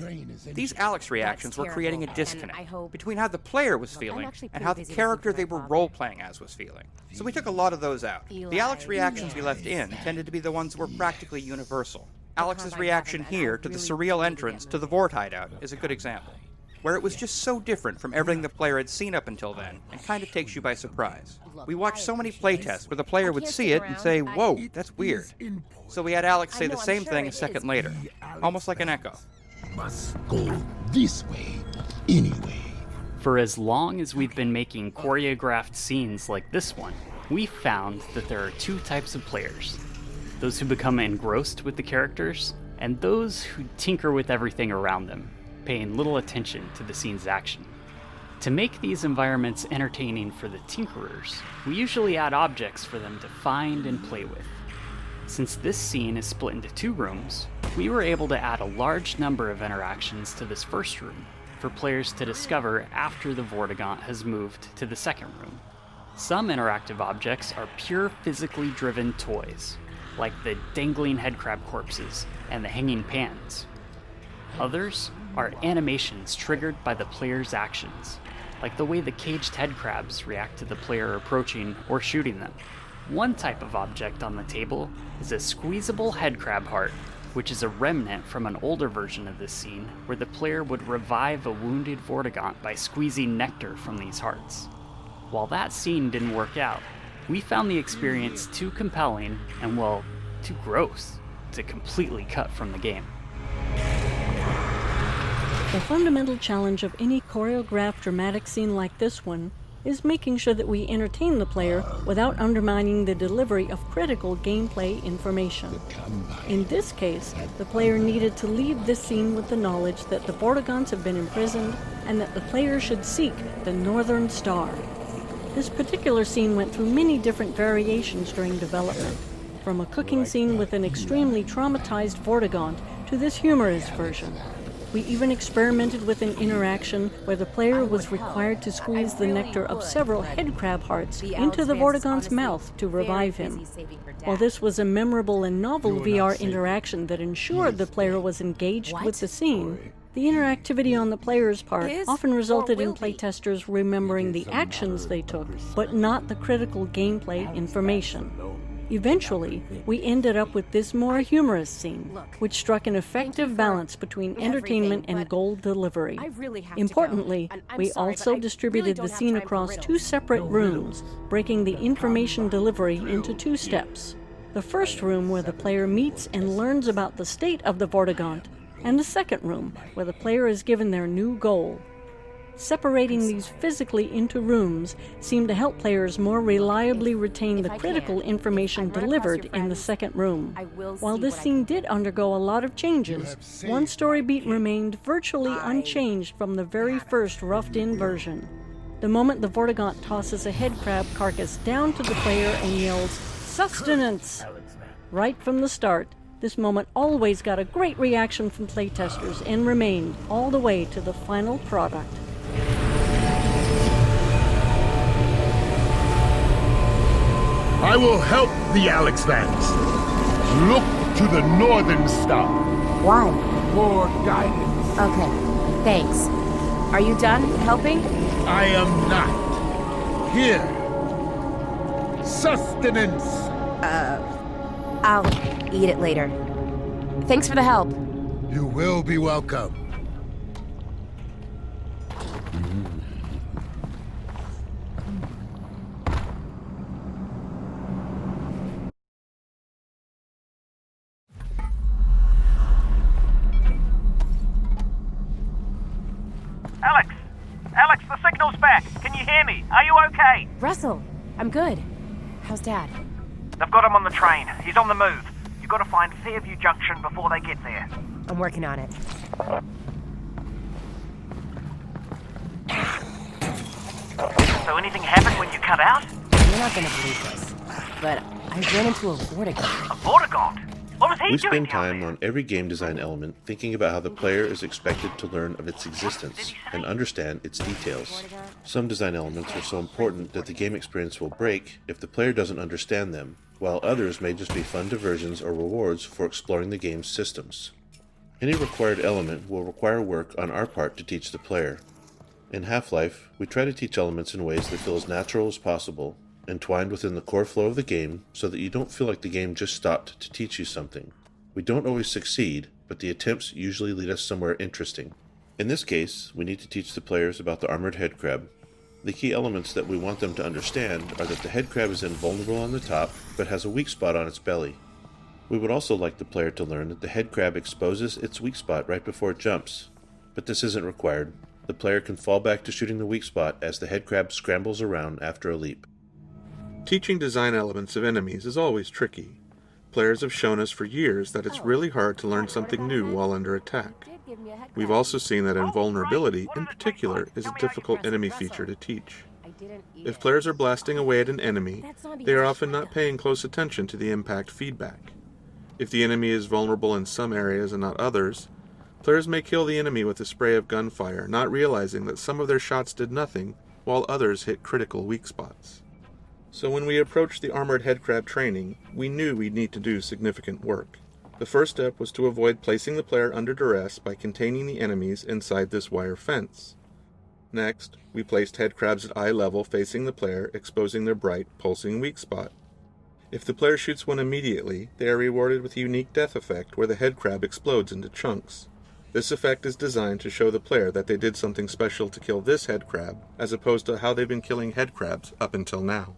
These Alyx reactions were creating a disconnect between how the player was feeling and how the character they were role-playing as was feeling. So we took a lot of those out. The Alyx reactions we left in tended to be the ones that were practically universal. Alyx's reaction here to the surreal entrance to the Vort hideout is a good example, where it was just so different from everything the player had seen up until then, and kind of takes you by surprise. We watched so many playtests where the player would see it and say, "Whoa, that's weird." So we had Alyx say the same thing a second later, almost like an echo. Must go this way, anyway. For as long as we've been making choreographed scenes like this one, we found that there are two types of players. Those who become engrossed with the characters, and those who tinker with everything around them, paying little attention to the scene's action. To make these environments entertaining for the tinkerers, we usually add objects for them to find and play with. Since this scene is split into 2 rooms, we were able to add a large number of interactions to this first room for players to discover after the Vortigaunt has moved to the second room. Some interactive objects are pure physically driven toys, like the dangling headcrab corpses and the hanging pans. Others are animations triggered by the player's actions, like the way the caged headcrabs react to the player approaching or shooting them. One type of object on the table is a squeezable headcrab heart, which is a remnant from an older version of this scene where the player would revive a wounded Vortigaunt by squeezing nectar from these hearts. While that scene didn't work out, we found the experience too compelling and, well, too gross to completely cut from the game. The fundamental challenge of any choreographed dramatic scene like this one is making sure that we entertain the player without undermining the delivery of critical gameplay information. In this case, the player needed to leave this scene with the knowledge that the Vortigaunts have been imprisoned and that the player should seek the Northern Star. This particular scene went through many different variations during development, from a cooking scene with an extremely traumatized Vortigaunt to this humorous version. We even experimented with an interaction where the player was required to squeeze the nectar of several headcrab hearts into the Vortigaunt's mouth to revive him. While this was a memorable and novel VR interaction that ensured the player was engaged with the scene, the interactivity on the player's part often resulted in playtesters remembering the actions they took, but not the critical gameplay information. Eventually, we ended up with this more humorous scene, which struck an effective balance between entertainment and goal delivery. Importantly, we also distributed the scene across 2 separate rooms, breaking the information delivery into 2 steps. The first room where the player meets and learns about the state of the Vortigaunt, and the second room where the player is given their new goal. Separating these physically into rooms seemed to help players more reliably retain the critical information delivered in the second room. While this scene did undergo a lot of changes, one story beat remained virtually unchanged from the very first roughed-in version. The moment the Vortigaunt tosses a headcrab carcass down to the player and yells, "Sustenance!" right from the start, this moment always got a great reaction from playtesters and remained all the way to the final product. I will help the Alyx fans. Look to the Northern Star. Why? For guidance. Okay, thanks. Are you done helping? I am not. Here. Sustenance. I'll eat it later. Thanks for the help. You will be welcome. Alyx, the signal's back. Can you hear me? Are you okay? Russell, I'm good. How's Dad? They've got him on the train. He's on the move. You've got to find Fairview Junction before they get there. I'm working on it. So anything happened when you cut out? You're not gonna believe this, but I ran into a Vortigaunt. A Vortigaunt? What was he We doing? spend time on every game design element thinking about how the player is expected to learn of its existence and understand its details. Some design elements are so important that the game experience will break if the player doesn't understand them, while others may just be fun diversions or rewards for exploring the game's systems. Any required element will require work on our part to teach the player. In Half-Life, we try to teach elements in ways that feel as natural as possible, entwined within the core flow of the game so that you don't feel like the game just stopped to teach you something. We don't always succeed, but the attempts usually lead us somewhere interesting. In this case, we need to teach the players about the armored headcrab. The key elements that we want them to understand are that the headcrab is invulnerable on the top, but has a weak spot on its belly. We would also like the player to learn that the headcrab exposes its weak spot right before it jumps, but this isn't required. The player can fall back to shooting the weak spot as the headcrab scrambles around after a leap. Teaching design elements of enemies is always tricky. Players have shown us for years that it's really hard to learn something new while under attack. We've also seen that invulnerability, in particular, is a difficult enemy feature to teach. If players are blasting away at an enemy, they are often not paying close attention to the impact feedback. If the enemy is vulnerable in some areas and not others, players may kill the enemy with a spray of gunfire, not realizing that some of their shots did nothing, while others hit critical weak spots. So when we approached the armored headcrab training, we knew we'd need to do significant work. The first step was to avoid placing the player under duress by containing the enemies inside this wire fence. Next, we placed headcrabs at eye level facing the player, exposing their bright, pulsing weak spot. If the player shoots one immediately, they are rewarded with a unique death effect where the headcrab explodes into chunks. This effect is designed to show the player that they did something special to kill this headcrab, as opposed to how they've been killing headcrabs up until now.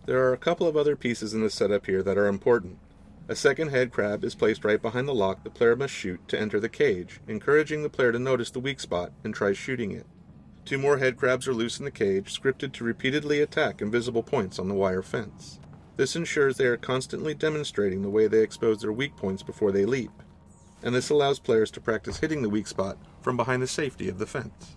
There are a couple of other pieces in the setup here that are important. A second headcrab is placed right behind the lock the player must shoot to enter the cage, encouraging the player to notice the weak spot and try shooting it. 2 more headcrabs are loose in the cage, scripted to repeatedly attack invisible points on the wire fence. This ensures they are constantly demonstrating the way they expose their weak points before they leap, and this allows players to practice hitting the weak spot from behind the safety of the fence.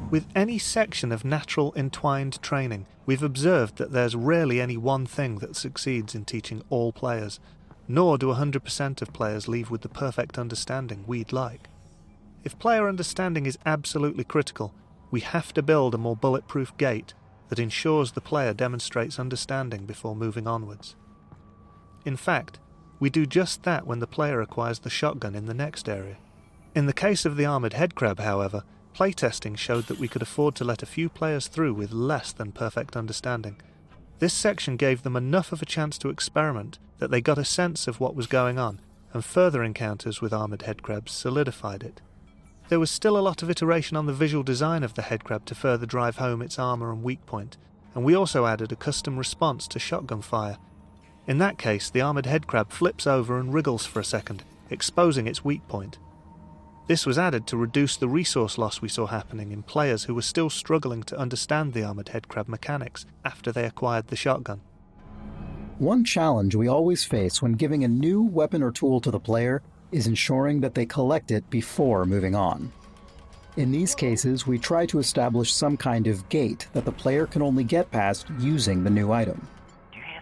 With any section of natural entwined training, we've observed that there's rarely any one thing that succeeds in teaching all players, nor do 100% of players leave with the perfect understanding we'd like. If player understanding is absolutely critical, we have to build a more bulletproof gate that ensures the player demonstrates understanding before moving onwards. In fact, we do just that when the player acquires the shotgun in the next area. In the case of the armoured headcrab, however, playtesting showed that we could afford to let a few players through with less than perfect understanding. This section gave them enough of a chance to experiment that they got a sense of what was going on, and further encounters with armoured headcrabs solidified it. There was still a lot of iteration on the visual design of the headcrab to further drive home its armour and weak point, and we also added a custom response to shotgun fire. In that case, the armoured headcrab flips over and wriggles for a second, exposing its weak point. This was added to reduce the resource loss we saw happening in players who were still struggling to understand the armoured headcrab mechanics after they acquired the shotgun. One challenge we always face when giving a new weapon or tool to the player is ensuring that they collect it before moving on. In these cases, we try to establish some kind of gate that the player can only get past using the new item.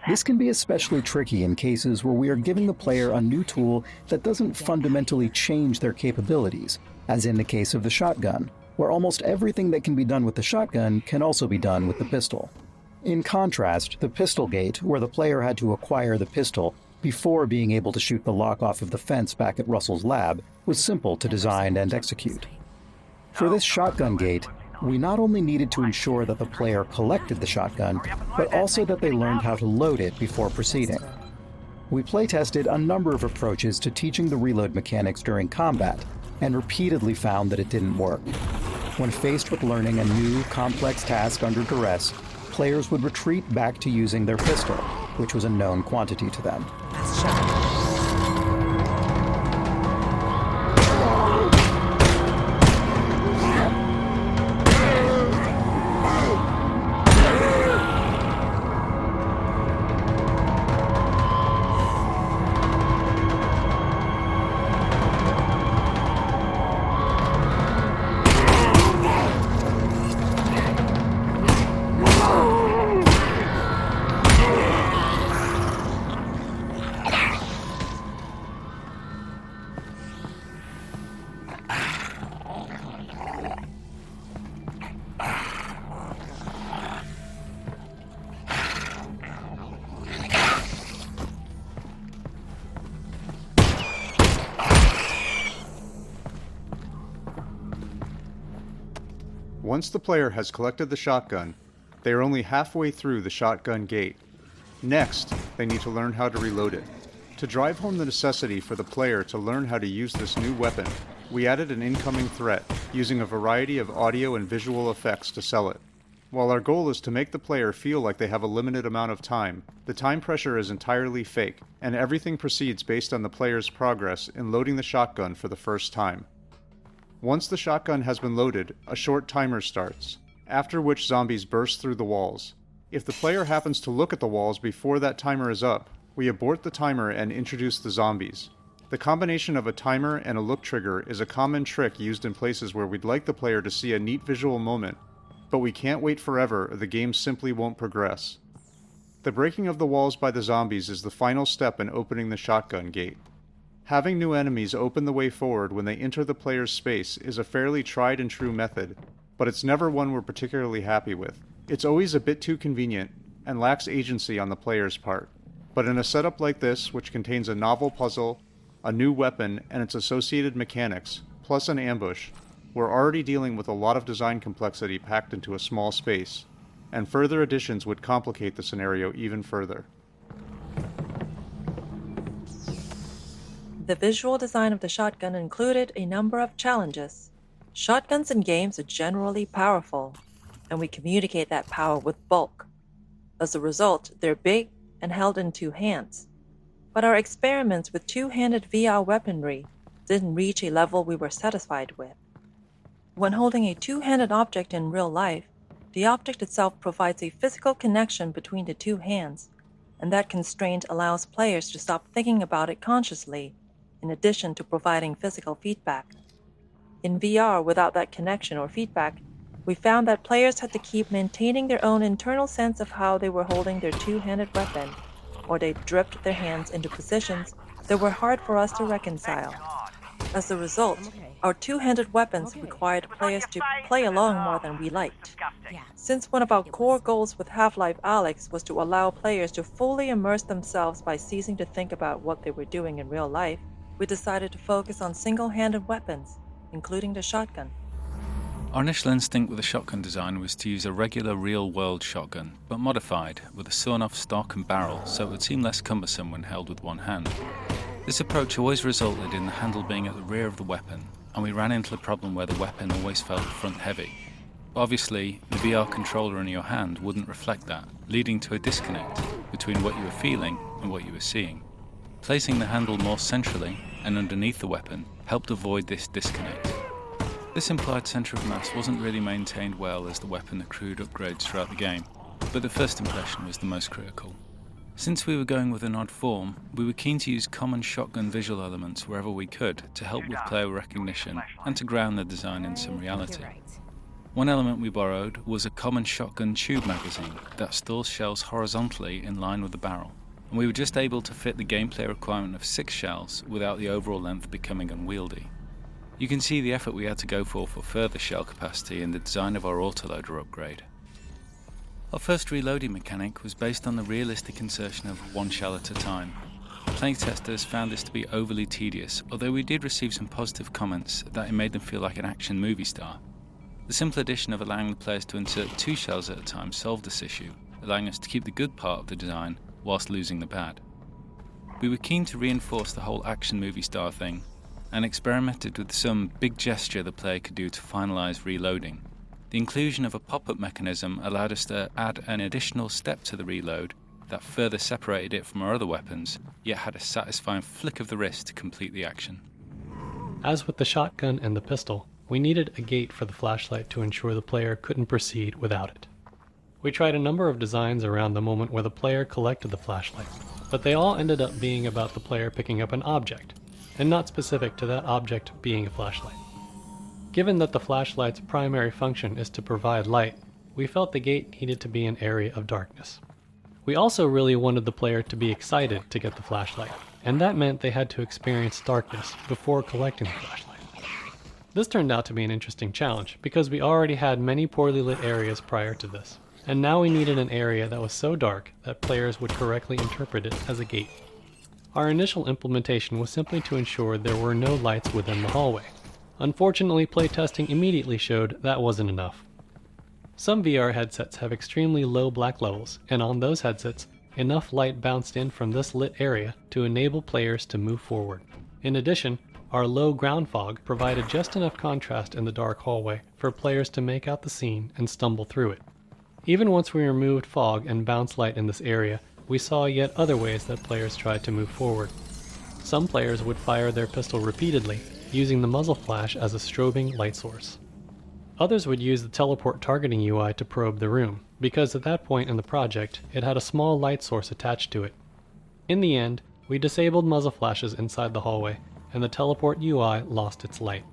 This can be especially tricky in cases where we are giving the player a new tool that doesn't fundamentally change their capabilities, as in the case of the shotgun, where almost everything that can be done with the shotgun can also be done with the pistol. In contrast, the pistol gate, where the player had to acquire the pistol before being able to shoot the lock off of the fence back at Russell's lab, was simple to design and execute. For this shotgun gate, we not only needed to ensure that the player collected the shotgun, but also that they learned how to load it before proceeding. We playtested a number of approaches to teaching the reload mechanics during combat, and repeatedly found that it didn't work. When faced with learning a new, complex task under duress, players would retreat back to using their pistol, which was a known quantity to them. Once the player has collected the shotgun, they are only halfway through the shotgun gate. Next, they need to learn how to reload it. To drive home the necessity for the player to learn how to use this new weapon, we added an incoming threat, using a variety of audio and visual effects to sell it. While our goal is to make the player feel like they have a limited amount of time, the time pressure is entirely fake, and everything proceeds based on the player's progress in loading the shotgun for the first time. Once the shotgun has been loaded, a short timer starts, after which zombies burst through the walls. If the player happens to look at the walls before that timer is up, we abort the timer and introduce the zombies. The combination of a timer and a look trigger is a common trick used in places where we'd like the player to see a neat visual moment, but we can't wait forever or the game simply won't progress. The breaking of the walls by the zombies is the final step in opening the shotgun gate. Having new enemies open the way forward when they enter the player's space is a fairly tried and true method, but it's never one we're particularly happy with. It's always a bit too convenient and lacks agency on the player's part. But in a setup like this, which contains a novel puzzle, a new weapon, and its associated mechanics, plus an ambush, we're already dealing with a lot of design complexity packed into a small space, and further additions would complicate the scenario even further. The visual design of the shotgun included a number of challenges. Shotguns in games are generally powerful, and we communicate that power with bulk. As a result, they're big and held in two hands. But our experiments with two-handed VR weaponry didn't reach a level we were satisfied with. When holding a two-handed object in real life, the object itself provides a physical connection between the two hands, and that constraint allows players to stop thinking about it consciously, in addition to providing physical feedback. In VR, without that connection or feedback, we found that players had to keep maintaining their own internal sense of how they were holding their two-handed weapon, or they dripped their hands into positions that were hard for us to reconcile. As a result, our two-handed weapons required players to play along more than we liked. Since one of our core goals with Half-Life Alyx was to allow players to fully immerse themselves by ceasing to think about what they were doing in real life, we decided to focus on single-handed weapons, including the shotgun. Our initial instinct with the shotgun design was to use a regular real-world shotgun, but modified, with a sawn-off stock and barrel so it would seem less cumbersome when held with one hand. This approach always resulted in the handle being at the rear of the weapon, and we ran into the problem where the weapon always felt front-heavy. Obviously, the VR controller in your hand wouldn't reflect that, leading to a disconnect between what you were feeling and what you were seeing. Placing the handle more centrally and underneath the weapon helped avoid this disconnect. This implied centre of mass wasn't really maintained well as the weapon accrued upgrades throughout the game, but the first impression was the most critical. Since we were going with an odd form, we were keen to use common shotgun visual elements wherever we could to help with player recognition and to ground the design in some reality. One element we borrowed was a common shotgun tube magazine that stores shells horizontally in line with the barrel, and we were just able to fit the gameplay requirement of 6 shells without the overall length becoming unwieldy. You can see the effort we had to go for further shell capacity in the design of our autoloader upgrade. Our first reloading mechanic was based on the realistic insertion of 1 shell at a time. Playtesters found this to be overly tedious, although we did receive some positive comments that it made them feel like an action movie star. The simple addition of allowing the players to insert 2 shells at a time solved this issue, allowing us to keep the good part of the design whilst losing the bad. We were keen to reinforce the whole action movie star thing, and experimented with some big gesture the player could do to finalise reloading. The inclusion of a pop-up mechanism allowed us to add an additional step to the reload that further separated it from our other weapons, yet had a satisfying flick of the wrist to complete the action. As with the shotgun and the pistol, we needed a gate for the flashlight to ensure the player couldn't proceed without it. We tried a number of designs around the moment where the player collected the flashlight, but they all ended up being about the player picking up an object, and not specific to that object being a flashlight. Given that the flashlight's primary function is to provide light, we felt the gate needed to be an area of darkness. We also really wanted the player to be excited to get the flashlight, and that meant they had to experience darkness before collecting the flashlight. This turned out to be an interesting challenge, because we already had many poorly lit areas prior to this, and now we needed an area that was so dark that players would correctly interpret it as a gate. Our initial implementation was simply to ensure there were no lights within the hallway. Unfortunately, playtesting immediately showed that wasn't enough. Some VR headsets have extremely low black levels, and on those headsets, enough light bounced in from this lit area to enable players to move forward. In addition, our low ground fog provided just enough contrast in the dark hallway for players to make out the scene and stumble through it. Even once we removed fog and bounce light in this area, we saw yet other ways that players tried to move forward. Some players would fire their pistol repeatedly, using the muzzle flash as a strobing light source. Others would use the teleport targeting UI to probe the room, because at that point in the project, it had a small light source attached to it. In the end, we disabled muzzle flashes inside the hallway, and the teleport UI lost its light.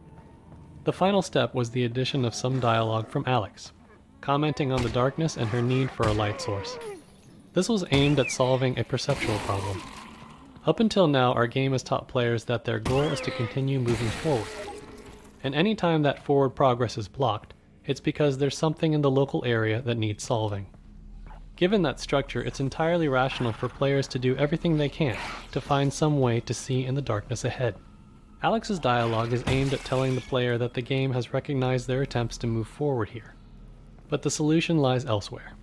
The final step was the addition of some dialogue from Alyx, commenting on the darkness and her need for a light source. This was aimed at solving a perceptual problem. Up until now, our game has taught players that their goal is to continue moving forward. And any time that forward progress is blocked, it's because there's something in the local area that needs solving. Given that structure, it's entirely rational for players to do everything they can to find some way to see in the darkness ahead. Alyx's dialogue is aimed at telling the player that the game has recognized their attempts to move forward here, but the solution lies elsewhere.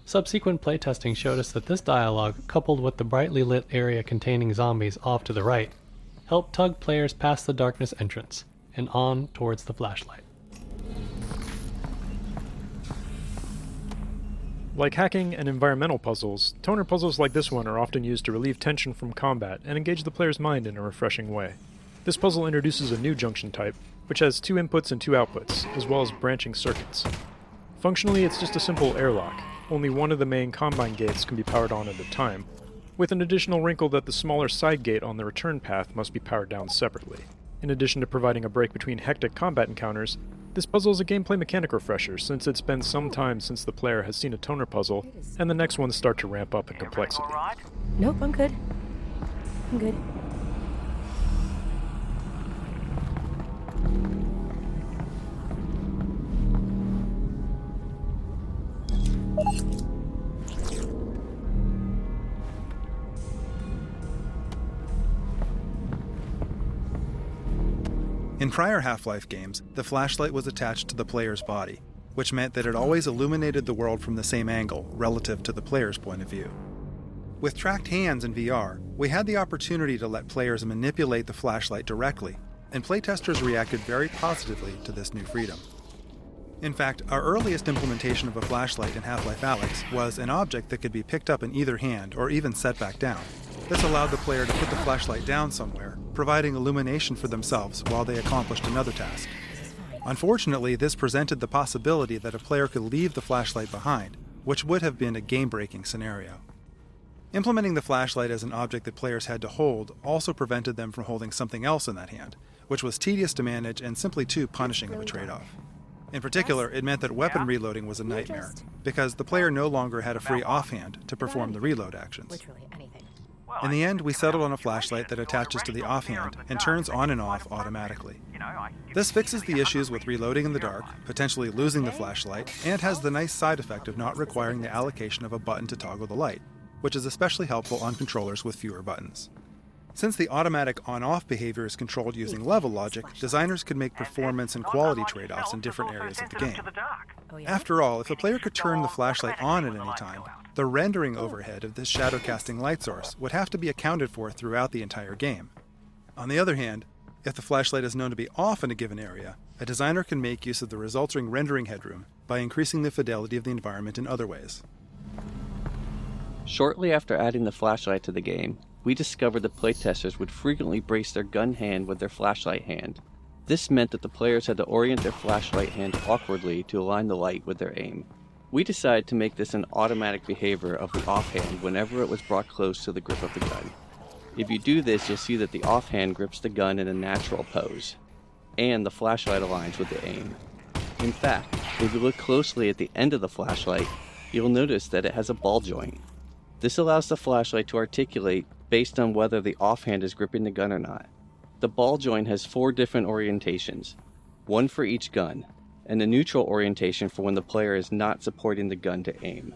Subsequent playtesting showed us that this dialogue, coupled with the brightly lit area containing zombies off to the right, helped tug players past the darkness entrance and on towards the flashlight. Like hacking and environmental puzzles, toner puzzles like this one are often used to relieve tension from combat and engage the player's mind in a refreshing way. This puzzle introduces a new junction type, which has 2 inputs and 2 outputs, as well as branching circuits. Functionally, it's just a simple airlock. Only one of the main combine gates can be powered on at a time, with an additional wrinkle that the smaller side gate on the return path must be powered down separately. In addition to providing a break between hectic combat encounters, this puzzle is a gameplay mechanic refresher, since it's been some time since the player has seen a toner puzzle, and the next ones start to ramp up in complexity. Nope, I'm good. I'm good. In prior Half-Life games, the flashlight was attached to the player's body, which meant that it always illuminated the world from the same angle, relative to the player's point of view. With tracked hands in VR, we had the opportunity to let players manipulate the flashlight directly, and playtesters reacted very positively to this new freedom. In fact, our earliest implementation of a flashlight in Half-Life Alyx was an object that could be picked up in either hand or even set back down. This allowed the player to put the flashlight down somewhere, providing illumination for themselves while they accomplished another task. Unfortunately, this presented the possibility that a player could leave the flashlight behind, which would have been a game-breaking scenario. Implementing the flashlight as an object that players had to hold also prevented them from holding something else in that hand, which was tedious to manage and simply too punishing of a trade-off. In particular, it meant that weapon reloading was a nightmare, because the player no longer had a free offhand to perform the reload actions. In the end, we settled on a flashlight that attaches to the offhand and turns on and off automatically. This fixes the issues with reloading in the dark, potentially losing the flashlight, and has the nice side effect of not requiring the allocation of a button to toggle the light, which is especially helpful on controllers with fewer buttons. Since the automatic on-off behavior is controlled using level logic, designers could make performance and quality trade-offs in different areas of the game. After all, if a player could turn the flashlight on at any time, the rendering overhead of this shadow-casting light source would have to be accounted for throughout the entire game. On the other hand, if the flashlight is known to be off in a given area, a designer can make use of the resulting rendering headroom by increasing the fidelity of the environment in other ways. Shortly after adding the flashlight to the game, we discovered that playtesters would frequently brace their gun hand with their flashlight hand. This meant that the players had to orient their flashlight hand awkwardly to align the light with their aim. We decided to make this an automatic behavior of the offhand whenever it was brought close to the grip of the gun. If you do this, you'll see that the offhand grips the gun in a natural pose, and the flashlight aligns with the aim. In fact, if you look closely at the end of the flashlight, you'll notice that it has a ball joint. This allows the flashlight to articulate based on whether the offhand is gripping the gun or not. The ball joint has 4 different orientations, one for each gun, and a neutral orientation for when the player is not supporting the gun to aim.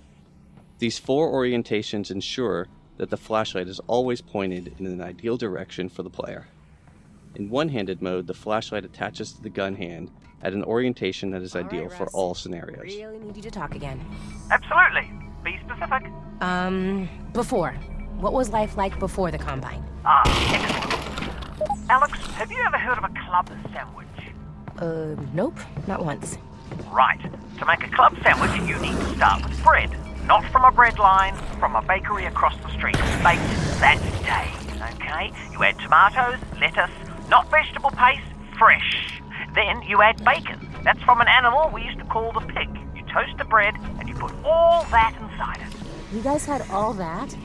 These 4 orientations ensure that the flashlight is always pointed in an ideal direction for the player. In one-handed mode, the flashlight attaches to the gun hand at an orientation that is ideal for all scenarios. Really need you to talk again. Absolutely. Be specific. Before. What was life like before the Combine? Excellent. Alyx, have you ever heard of a club sandwich? Nope, not once. Right. To make a club sandwich, you need to start with bread. Not from a bread line, from a bakery across the street. Baked that day, okay? You add tomatoes, lettuce, not vegetable paste, fresh. Then you add bacon. That's from an animal we used to call the pig. You toast the bread, and you put all that inside it. You guys had all that?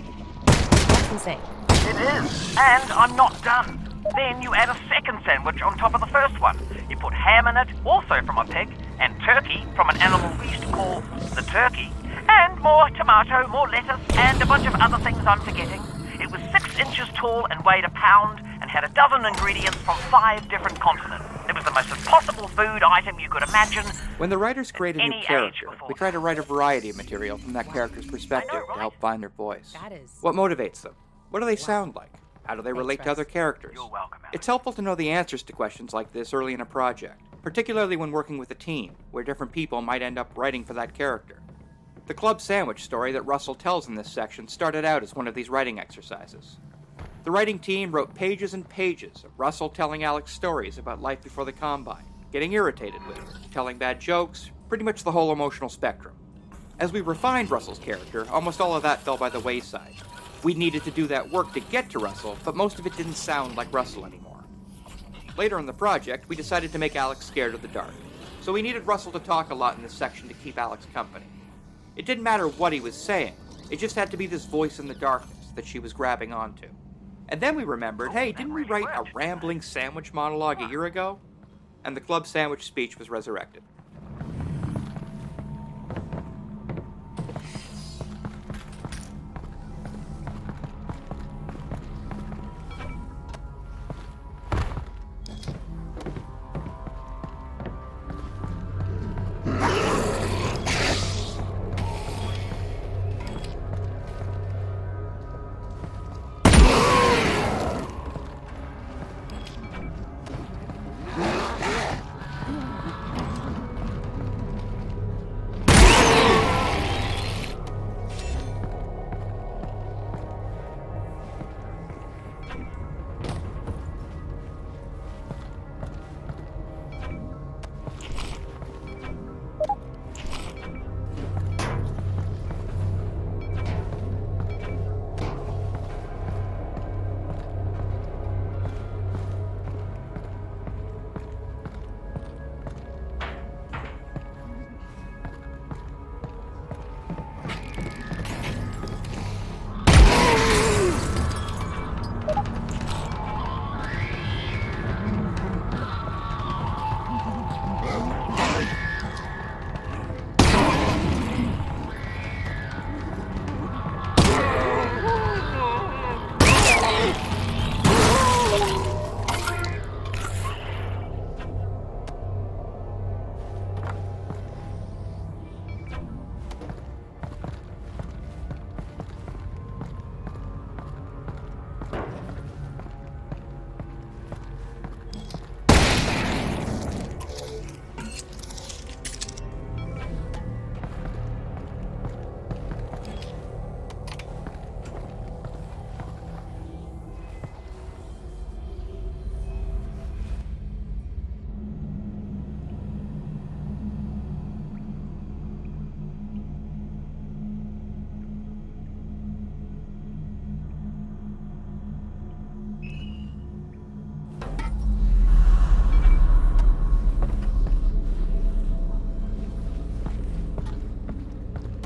That's insane. It is. And I'm not done. Then you add a second sandwich on top of the first one. You put ham in it, also from a pig, and turkey from an animal we used to call the turkey, and more tomato, more lettuce, and a bunch of other things I'm forgetting. It was 6 inches tall and weighed a pound, and had a dozen ingredients from 5 different continents. It was the most impossible food item you could imagine. When the writers create a new Any character, age before. we try to write a variety of material from that character's perspective to help find their voice. What motivates them? What do they sound like? How do they relate to other characters? You're welcome, It's helpful to know the answers to questions like this early in a project, particularly when working with a team, where different people might end up writing for that character. The club sandwich story that Russell tells in this section started out as one of these writing exercises. The writing team wrote pages and pages of Russell telling Alyx stories about life before the Combine, getting irritated with her, telling bad jokes, pretty much the whole emotional spectrum. As we refined Russell's character, almost all of that fell by the wayside. We needed to do that work to get to Russell, but most of it didn't sound like Russell anymore. Later in the project, we decided to make Alyx scared of the dark, so we needed Russell to talk a lot in this section to keep Alyx company. It didn't matter what he was saying, it just had to be this voice in the darkness that she was grabbing onto. And then we remembered, hey, didn't we write a rambling sandwich monologue a year ago? And the club sandwich speech was resurrected.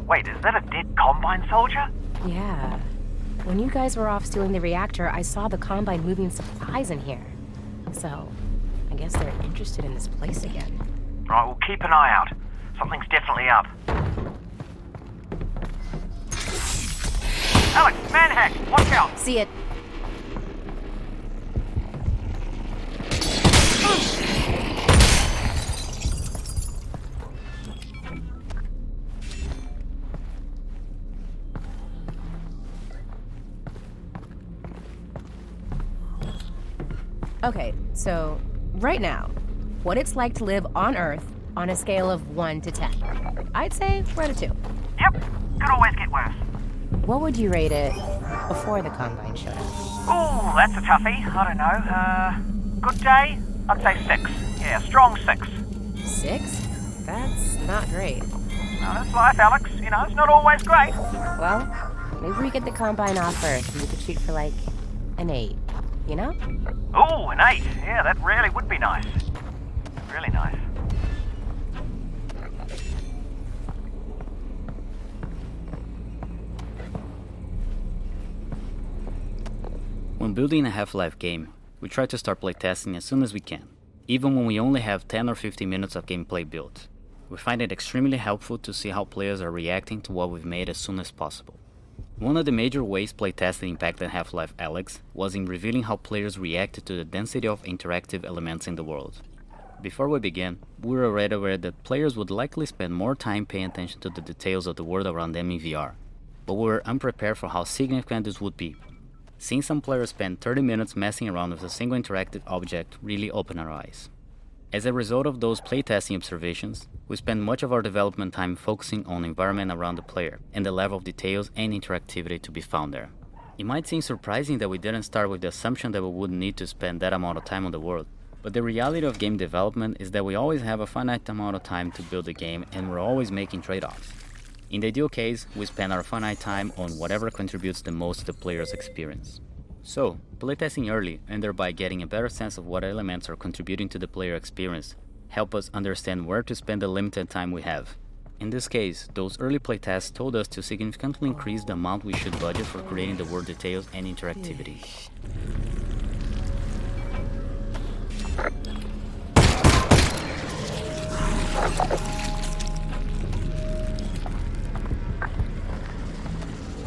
Wait, is that a dead Combine soldier? Yeah. When you guys were off stealing the reactor, I saw the Combine moving supplies in here. So, I guess they're interested in this place again. Right, we'll keep an eye out. Something's definitely up. Alyx, manhack! Watch out! See it. Okay, so right now, what it's like to live on Earth on a scale of 1 to 10. I'd say we're at a 2. Yep, could always get worse. What would you rate it before the Combine showed up? Oh, that's a toughie. I don't know. Good day? I'd say 6. Yeah, strong 6. 6? That's not great. No, that's life, Alyx. You know, it's not always great. Well, maybe we get the Combine off Earth and we could shoot for like an 8, you know? Oh, an 8. Yeah, that really would be nice. Really nice. When building a Half-Life game, we try to start playtesting as soon as we can, even when we only have 10 or 15 minutes of gameplay built. We find it extremely helpful to see how players are reacting to what we've made as soon as possible. One of the major ways playtesting impacted Half-Life Alyx was in revealing how players reacted to the density of interactive elements in the world. Before we began, we were already aware that players would likely spend more time paying attention to the details of the world around them in VR, but we were unprepared for how significant this would be. Seeing some players spend 30 minutes messing around with a single interactive object really opened our eyes. As a result of those playtesting observations, we spent much of our development time focusing on the environment around the player and the level of details and interactivity to be found there. It might seem surprising that we didn't start with the assumption that we wouldn't need to spend that amount of time on the world, but the reality of game development is that we always have a finite amount of time to build a game and we're always making trade-offs. In the ideal case, we spend our finite time on whatever contributes the most to the player's experience. So, playtesting early and thereby getting a better sense of what elements are contributing to the player experience help us understand where to spend the limited time we have. In this case, those early playtests told us to significantly increase the amount we should budget for creating the world details and interactivity.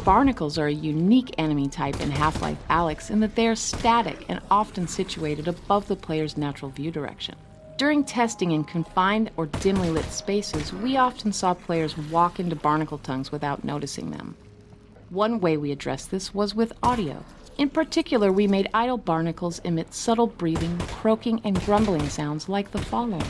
Barnacles are a unique enemy type in Half-Life Alyx in that they are static and often situated above the player's natural view direction. During testing in confined or dimly lit spaces, we often saw players walk into barnacle tongues without noticing them. One way we addressed this was with audio. In particular, we made idle barnacles emit subtle breathing, croaking, and grumbling sounds like the following.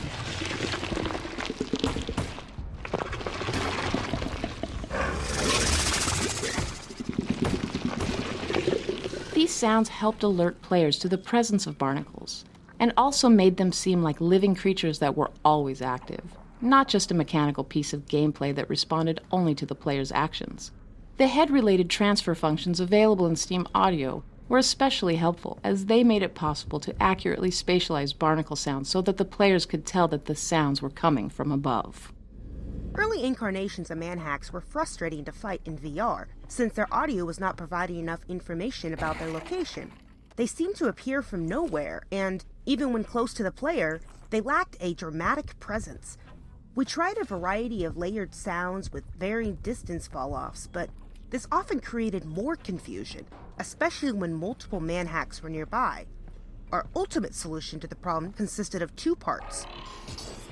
These sounds helped alert players to the presence of barnacles, and also made them seem like living creatures that were always active, not just a mechanical piece of gameplay that responded only to the player's actions. The head-related transfer functions available in Steam Audio were especially helpful, as they made it possible to accurately spatialize barnacle sounds so that the players could tell that the sounds were coming from above. Early incarnations of manhacks were frustrating to fight in VR, since their audio was not providing enough information about their location. They seemed to appear from nowhere, and, even when close to the player, they lacked a dramatic presence. We tried a variety of layered sounds with varying distance fall-offs, but this often created more confusion, especially when multiple manhacks were nearby. Our ultimate solution to the problem consisted of 2 parts.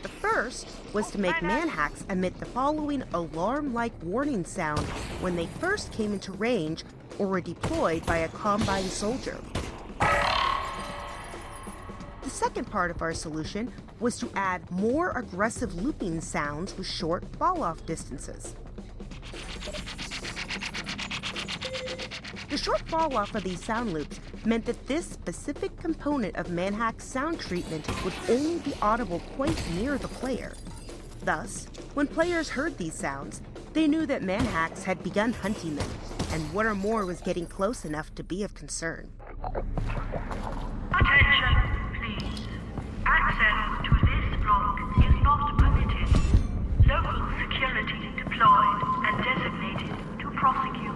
The first was to make manhacks emit the following alarm-like warning sound when they first came into range or were deployed by a Combine soldier. The second part of our solution was to add more aggressive looping sounds with short fall-off distances. The short fall-off of these sound loops meant that this specific component of manhack's sound treatment would only be audible quite near the player. Thus, when players heard these sounds, they knew that manhacks had begun hunting them, and one or more was getting close enough to be of concern. Attention, please. Access to this block is not permitted. Local security deployed and designated to prosecute.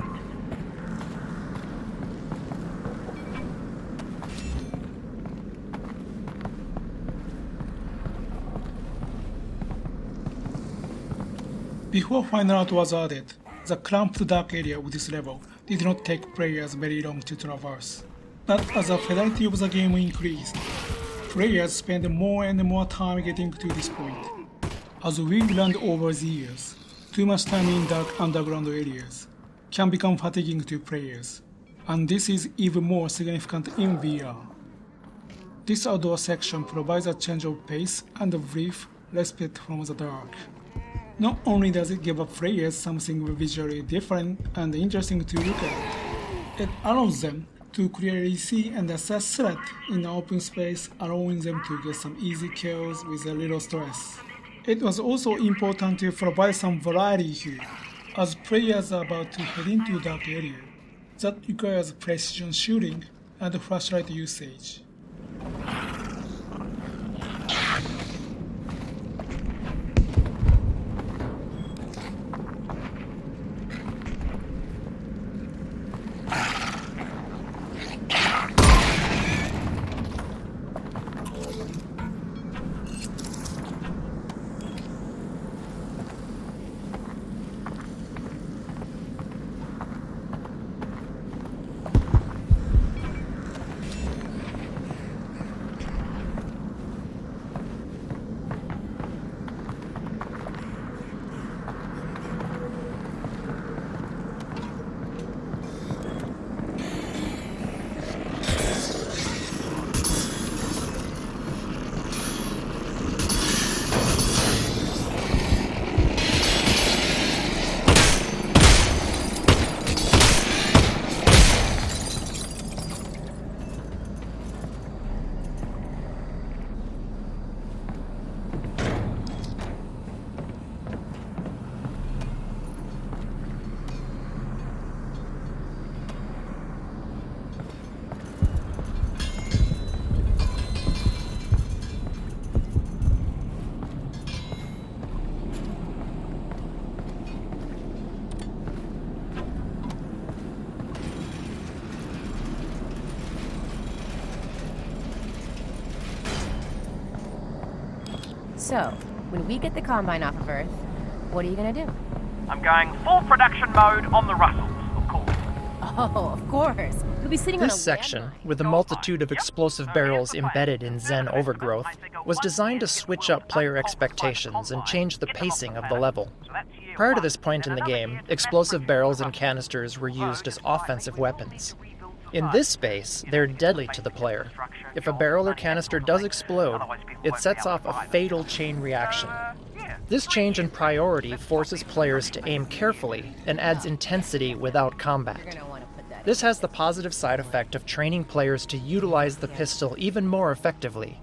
Before Final Out was added, the cramped dark area of this level did not take players very long to traverse. But as the fidelity of the game increased, players spent more and more time getting to this point. As we learned over the years, too much time in dark underground areas can become fatiguing to players, and this is even more significant in VR. This outdoor section provides a change of pace and a brief respite from the dark. Not only does it give players something visually different and interesting to look at, it allows them to clearly see and assess threat in open space, allowing them to get some easy kills with a little stress. It was also important to provide some variety here, as players are about to head into a dark area that requires precision shooting and flashlight usage. So, when we get the Combine off of Earth, what are you gonna do? I'm going full production mode on the Russells, of course. Oh, of course. You'll be sitting on This section, with a multitude of explosive barrels embedded in Zen overgrowth, was designed to switch up player expectations and change the pacing of the level. Prior to this point in the game, explosive barrels and canisters were used as offensive weapons. In this space, they're deadly to the player. If a barrel or canister does explode, it sets off a fatal chain reaction. This change in priority forces players to aim carefully and adds intensity without combat. This has the positive side effect of training players to utilize the pistol even more effectively.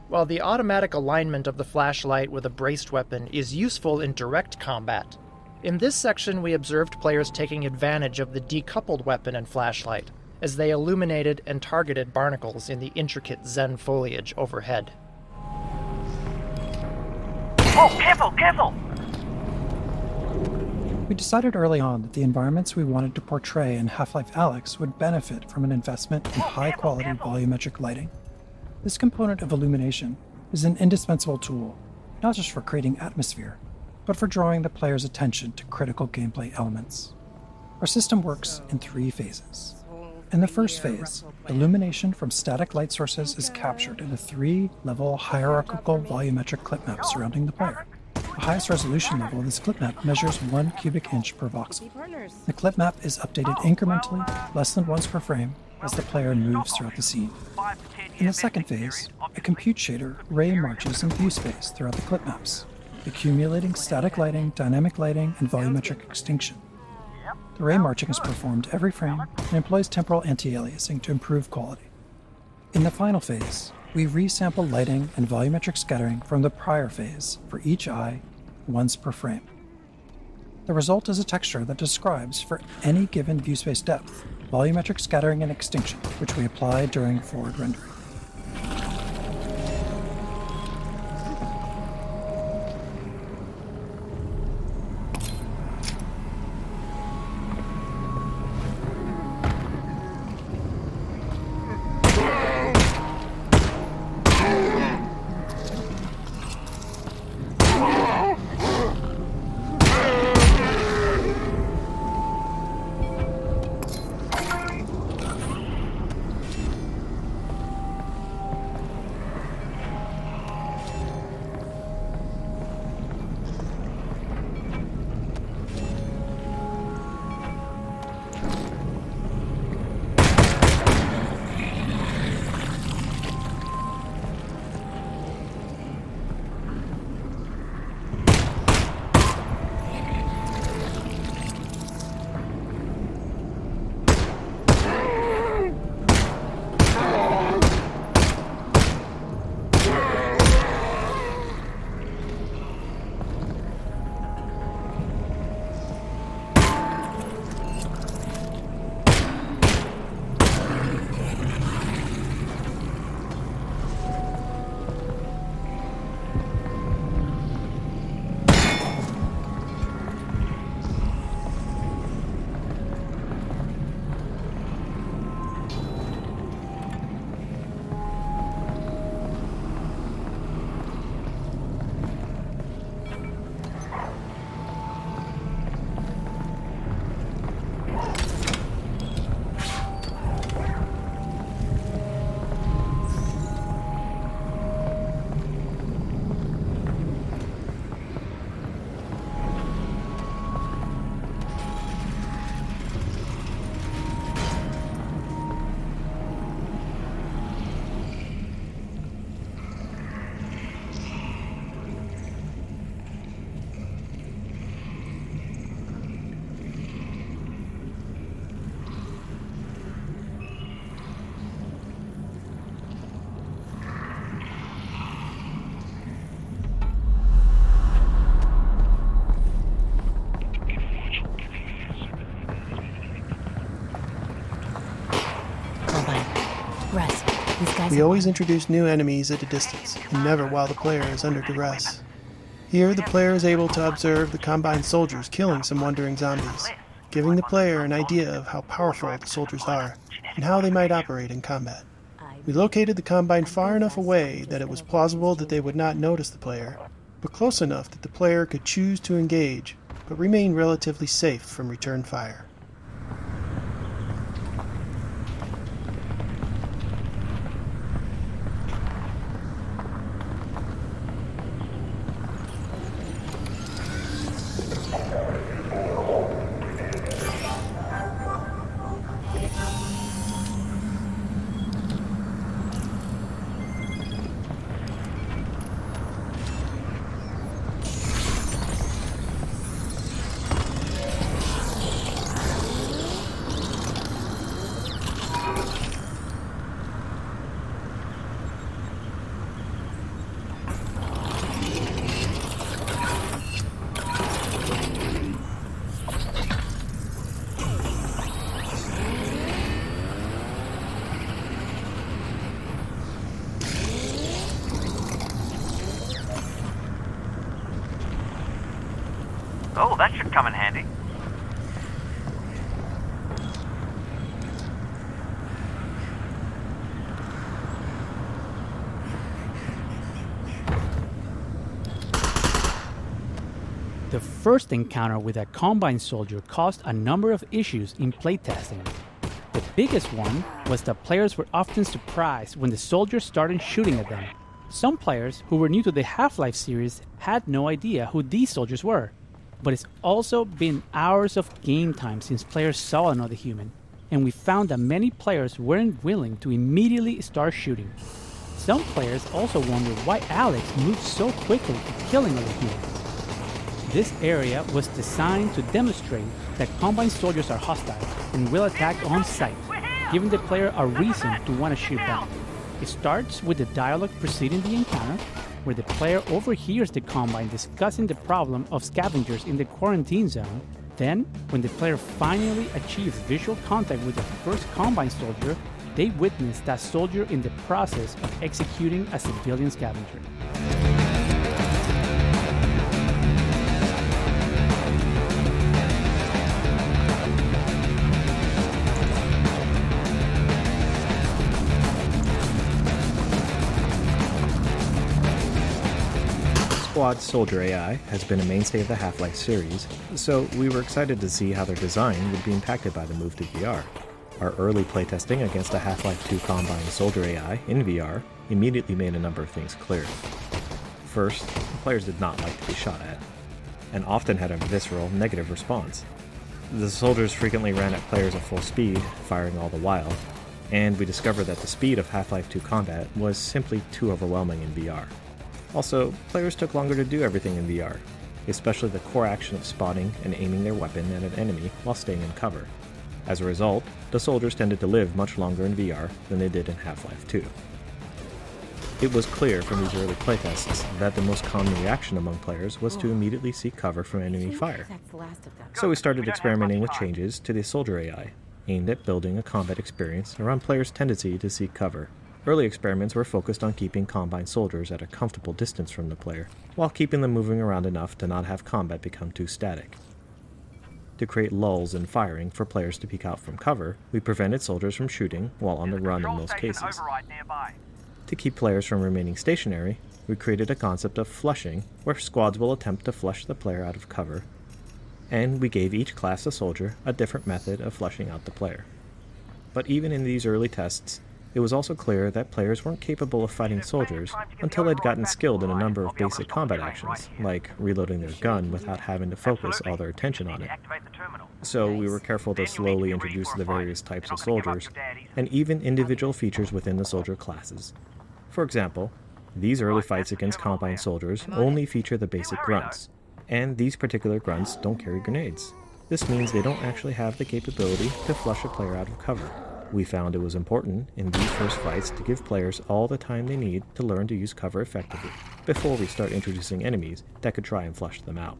While the automatic alignment of the flashlight with a braced weapon is useful in direct combat, in this section we observed players taking advantage of the decoupled weapon and flashlight, as they illuminated and targeted barnacles in the intricate Zen foliage overhead. Oh, careful, careful! We decided early on that the environments we wanted to portray in Half-Life Alyx would benefit from an investment in high-quality volumetric lighting. This component of illumination is an indispensable tool, not just for creating atmosphere, but for drawing the player's attention to critical gameplay elements. Our system works in 3 phases. In the first phase, illumination from static light sources is captured in a 3-level hierarchical volumetric clip map surrounding the player. The highest resolution level of this clip map measures 1 cubic inch per voxel. The clip map is updated incrementally, less than once per frame, as the player moves throughout the scene. In the second phase, a compute shader ray marches in view space throughout the clip maps, accumulating static lighting, dynamic lighting, and volumetric extinction. The ray marching is performed every frame and employs temporal anti-aliasing to improve quality. In the final phase, we resample lighting and volumetric scattering from the prior phase for each eye once per frame. The result is a texture that describes, for any given view space depth, volumetric scattering and extinction, which we apply during forward rendering. These guys We always introduce new enemies at a distance, and never while the player is under duress. Here, the player is able to observe the Combine soldiers killing some wandering zombies, giving the player an idea of how powerful the soldiers are, and how they might operate in combat. We located the Combine far enough away that it was plausible that they would not notice the player, but close enough that the player could choose to engage, but remain relatively safe from return fire. Oh, that should come in handy. The first encounter with a Combine soldier caused a number of issues in playtesting. The biggest one was that players were often surprised when the soldiers started shooting at them. Some players who were new to the Half-Life series had no idea who these soldiers were. But it's also been hours of game time since players saw another human, and we found that many players weren't willing to immediately start shooting. Some players also wondered why Alyx moved so quickly to killing other humans. This area was designed to demonstrate that Combine soldiers are hostile and will attack on sight, giving the player a reason to want to shoot back. It starts with the dialogue preceding the encounter, where the player overhears the Combine discussing the problem of scavengers in the quarantine zone. Then, when the player finally achieves visual contact with the first Combine soldier, they witness that soldier in the process of executing a civilian scavenger. Squad's Soldier AI has been a mainstay of the Half-Life series, so we were excited to see how their design would be impacted by the move to VR. Our early playtesting against the Half-Life 2 Combine Soldier AI in VR immediately made a number of things clear. First, players did not like to be shot at, and often had a visceral negative response. The soldiers frequently ran at players at full speed, firing all the while, and we discovered that the speed of Half-Life 2 combat was simply too overwhelming in VR. Also, players took longer to do everything in VR, especially the core action of spotting and aiming their weapon at an enemy while staying in cover. As a result, the soldiers tended to live much longer in VR than they did in Half-Life 2. It was clear from these early playtests that the most common reaction among players was to immediately seek cover from enemy fire. So we started experimenting with changes to the Soldier AI, aimed at building a combat experience around players' tendency to seek cover. Early experiments were focused on keeping Combine soldiers at a comfortable distance from the player, while keeping them moving around enough to not have combat become too static. To create lulls in firing for players to peek out from cover, we prevented soldiers from shooting while on the run in most cases. To keep players from remaining stationary, we created a concept of flushing, where squads will attempt to flush the player out of cover, and we gave each class of soldier a different method of flushing out the player. But even in these early tests, it was also clear that players weren't capable of fighting soldiers until they'd gotten skilled in a number of basic combat actions, like reloading their gun without having to focus all their attention on it. So we were careful to slowly introduce the various types of soldiers, and even individual features within the soldier classes. For example, these early fights against Combine soldiers only feature the basic grunts, and these particular grunts don't carry grenades. This means they don't actually have the capability to flush a player out of cover. We found it was important in these first fights to give players all the time they need to learn to use cover effectively, before we start introducing enemies that could try and flush them out.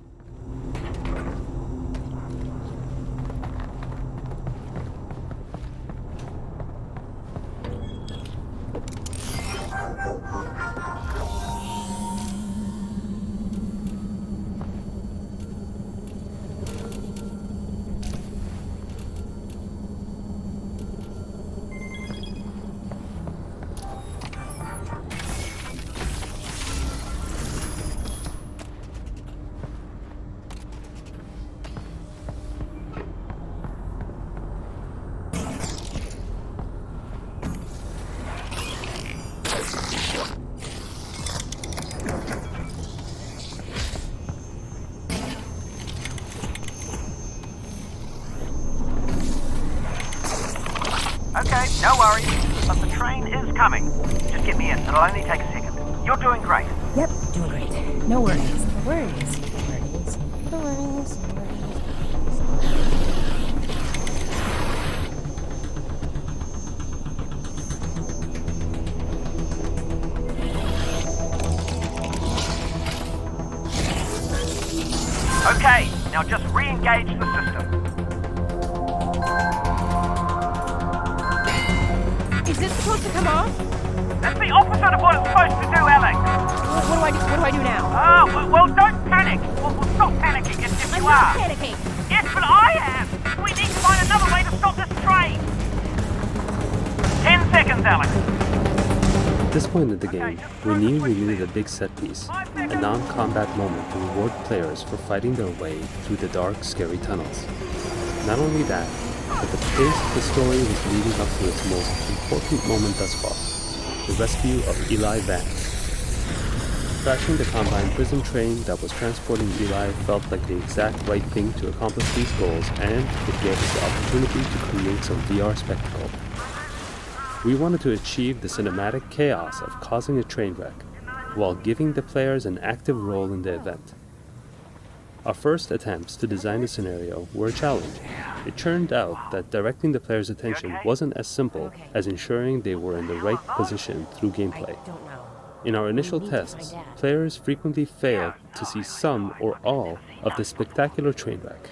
Okay, no worries. But the train is coming. Just get me in. It'll only take a second. You're doing great. Yep, doing great. No worries. No worries. No worries. No worries. Okay, now just re-engage the system. Is this supposed to come off? That's the opposite of what it's supposed to do, Alyx. What do I do now? Oh, well, don't panic. We'll stop panicking if you are. I'm not panicking. Yes, but I am. We need to find another way to stop this train. 10 seconds, Alyx. At this point in the game, we knew we needed a big set piece, a non-combat moment to reward players for fighting their way through the dark, scary tunnels. Not only that, but the pace of the story was leading up to its most important moment thus far, the rescue of Eli Vance. Crashing the Combine prison train that was transporting Eli felt like the exact right thing to accomplish these goals, and it gave us the opportunity to create some VR spectacle. We wanted to achieve the cinematic chaos of causing a train wreck, while giving the players an active role in the event. Our first attempts to design the scenario were a challenge. It turned out that directing the players' attention wasn't as simple as ensuring they were in the right position through gameplay. In our initial tests, players frequently failed to see some or all of the spectacular train wreck.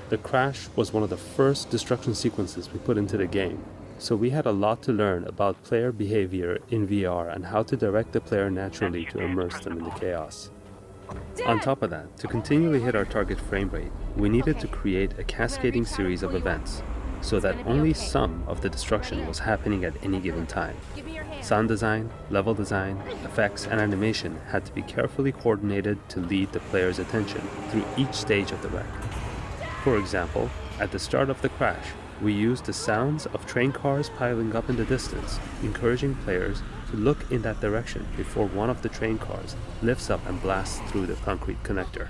The crash was one of the first destruction sequences we put into the game, so we had a lot to learn about player behavior in VR and how to direct the player naturally to immerse them in the chaos. On top of that, to continually hit our target frame rate, we needed to create a cascading series of events, so that only some of the destruction was happening at any given time. Sound design, level design, effects, and animation had to be carefully coordinated to lead the player's attention through each stage of the wreck. For example, at the start of the crash, we used the sounds of train cars piling up in the distance, encouraging players to look in that direction before one of the train cars lifts up and blasts through the concrete connector.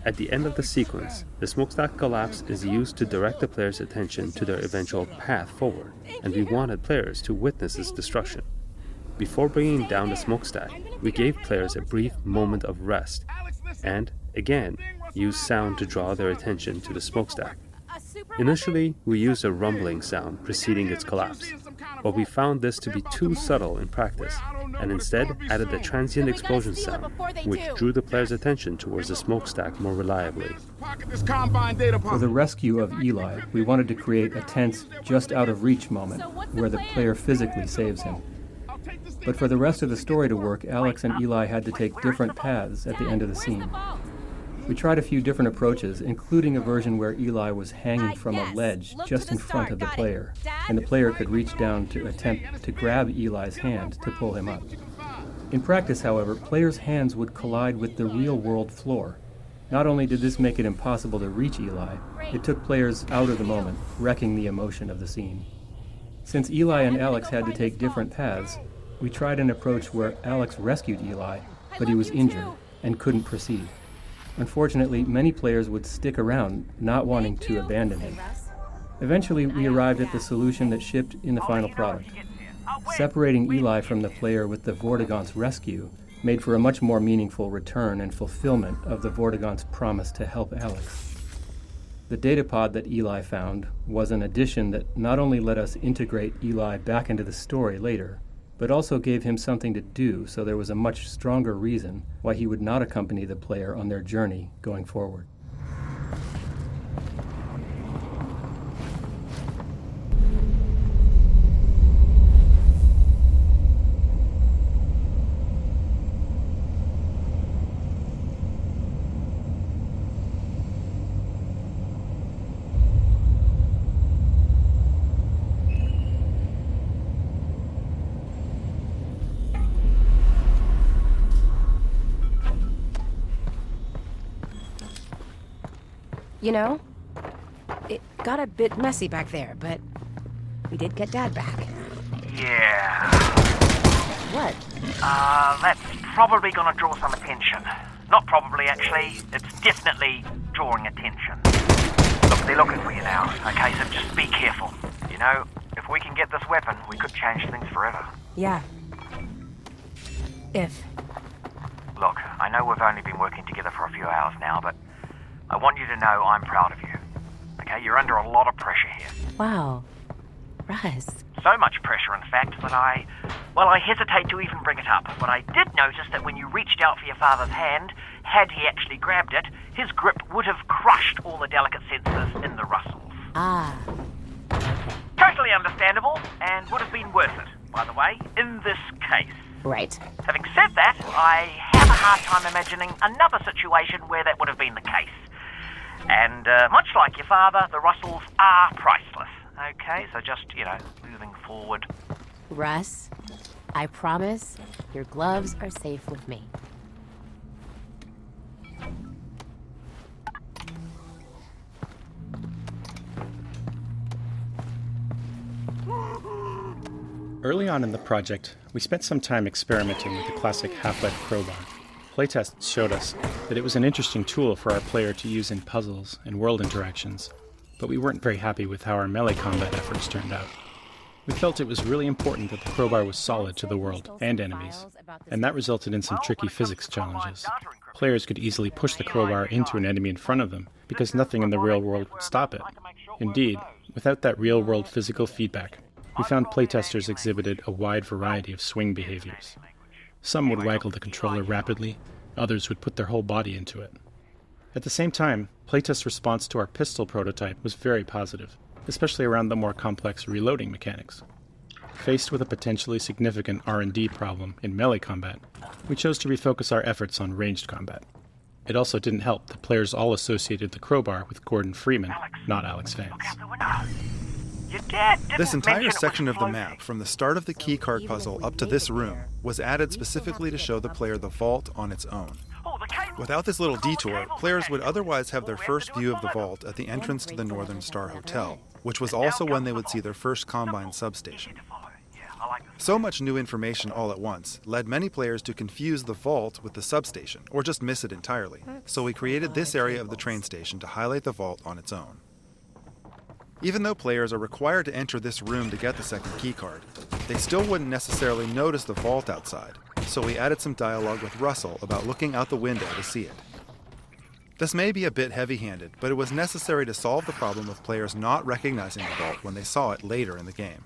At the end of the sequence, the smokestack collapse is used to direct the player's attention to their eventual path forward, and we wanted players to witness its destruction. Before bringing down the smokestack, we gave players a brief moment of rest, and, again, used sound to draw their attention to the smokestack. Initially, we used a rumbling sound preceding its collapse, but we found this to be too subtle in practice, and instead added a transient explosion sound, which drew the player's attention towards the smokestack more reliably. For the rescue of Eli, we wanted to create a tense, just out of reach moment, where the player physically saves him. But for the rest of the story to work, Alyx and Eli had to take different paths at the end of the scene. We tried a few different approaches, including a version where Eli was hanging from a ledge just in front of the player, and the player could reach down to attempt to grab Eli's hand to pull him up. In practice, however, players' hands would collide with the real-world floor. Not only did this make it impossible to reach Eli, it took players out of the moment, wrecking the emotion of the scene. Since Eli and Alyx had to take different paths, we tried an approach where Alyx rescued Eli, but he was injured and couldn't proceed. Unfortunately, many players would stick around, not wanting to abandon him. Eventually, we arrived at the solution that shipped in the final product. Separating Eli from the player with the Vortigaunt's rescue made for a much more meaningful return and fulfillment of the Vortigaunt's promise to help Alyx. The datapod that Eli found was an addition that not only let us integrate Eli back into the story later, but also gave him something to do, so there was a much stronger reason why he would not accompany the player on their journey going forward. You know, it got a bit messy back there, but we did get Dad back. Yeah. What? That's probably gonna draw some attention. Not probably, actually. It's definitely drawing attention. Look, they're looking for you now, okay? So just be careful. You know, if we can get this weapon, we could change things forever. Yeah. If. Look, I know we've only been working together for a few hours now, but I want you to know I'm proud of you. Okay, you're under a lot of pressure here. Wow. Russ. So much pressure, in fact, that I hesitate to even bring it up. But I did notice that when you reached out for your father's hand, had he actually grabbed it, his grip would have crushed all the delicate sensors in the Russells. Ah. Totally understandable, and would have been worth it, by the way, in this case. Right. Having said that, I have a hard time imagining another situation where that would have been the case. And much like your father, the Russells are priceless. Okay, so just, moving forward. Russ, I promise your gloves are safe with me. Early on in the project, we spent some time experimenting with the classic Half-Life crowbar. Playtests showed us that it was an interesting tool for our player to use in puzzles and world interactions, but we weren't very happy with how our melee combat efforts turned out. We felt it was really important that the crowbar was solid to the world and enemies, and that resulted in some tricky physics challenges. Players could easily push the crowbar into an enemy in front of them, because nothing in the real world would stop it. Indeed, without that real-world physical feedback, we found playtesters exhibited a wide variety of swing behaviors. Some would waggle the controller rapidly, others would put their whole body into it. At the same time, playtest response to our pistol prototype was very positive, especially around the more complex reloading mechanics. Faced with a potentially significant R&D problem in melee combat, we chose to refocus our efforts on ranged combat. It also didn't help that players all associated the crowbar with Gordon Freeman, not Alyx fans. This entire section of the map, from the start of the keycard puzzle up to this room, was added specifically to show the player the vault on its own. Without this little detour, players would otherwise have their first view of the vault at the entrance to the Northern Star Hotel, which was also when they would see their first Combine substation. So much new information all at once led many players to confuse the vault with the substation, or just miss it entirely, so we created this area of the train station to highlight the vault on its own. Even though players are required to enter this room to get the second keycard, they still wouldn't necessarily notice the vault outside, so we added some dialogue with Russell about looking out the window to see it. This may be a bit heavy-handed, but it was necessary to solve the problem of players not recognizing the vault when they saw it later in the game.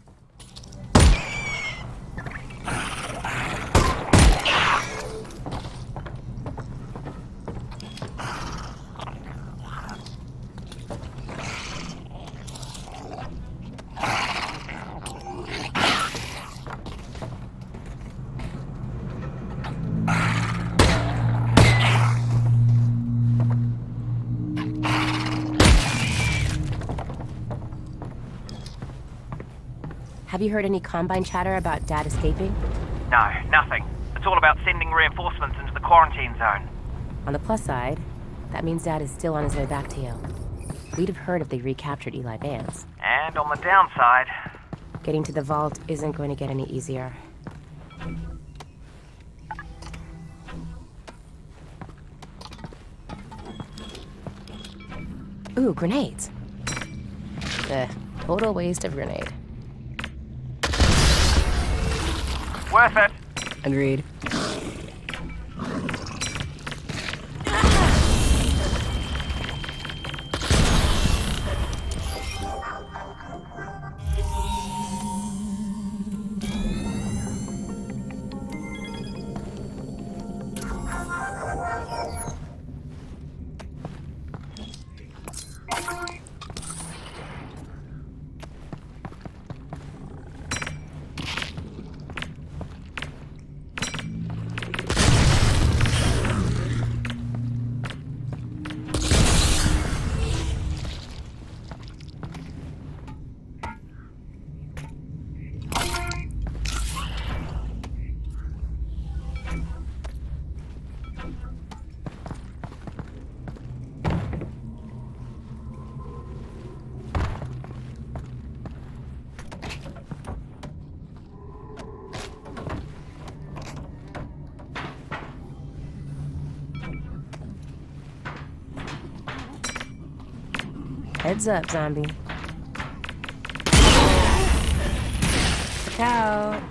Have you heard any Combine chatter about Dad escaping? No, nothing. It's all about sending reinforcements into the quarantine zone. On the plus side, that means Dad is still on his way back to you. We'd have heard if they recaptured Eli Vance. And on the downside, getting to the vault isn't going to get any easier. Ooh, grenades. Total waste of grenade. worth it. Agreed. Heads up, zombie. Look out.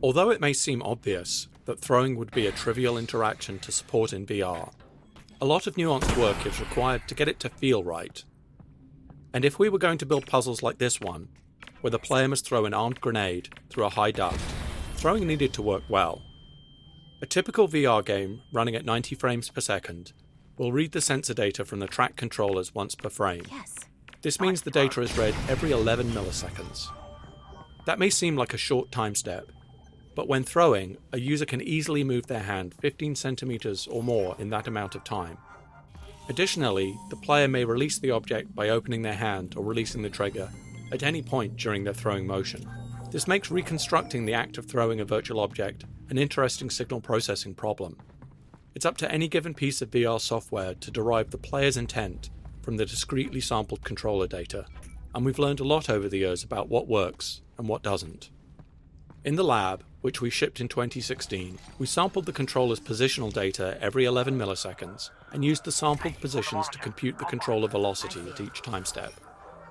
Although it may seem obvious that throwing would be a trivial interaction to support in VR, a lot of nuanced work is required to get it to feel right. And if we were going to build puzzles like this one, where the player must throw an armed grenade through a high duct, throwing needed to work well. A typical VR game running at 90 frames per second will read the sensor data from the track controllers once per frame. This means the data is read every 11 milliseconds. That may seem like a short time step, but when throwing, a user can easily move their hand 15 centimeters or more in that amount of time. Additionally, the player may release the object by opening their hand or releasing the trigger at any point during their throwing motion. This makes reconstructing the act of throwing a virtual object an interesting signal processing problem. It's up to any given piece of VR software to derive the player's intent from the discretely sampled controller data, and we've learned a lot over the years about what works and what doesn't. In the lab, which we shipped in 2016, we sampled the controller's positional data every 11 milliseconds and used the sampled positions to compute the controller velocity at each time step.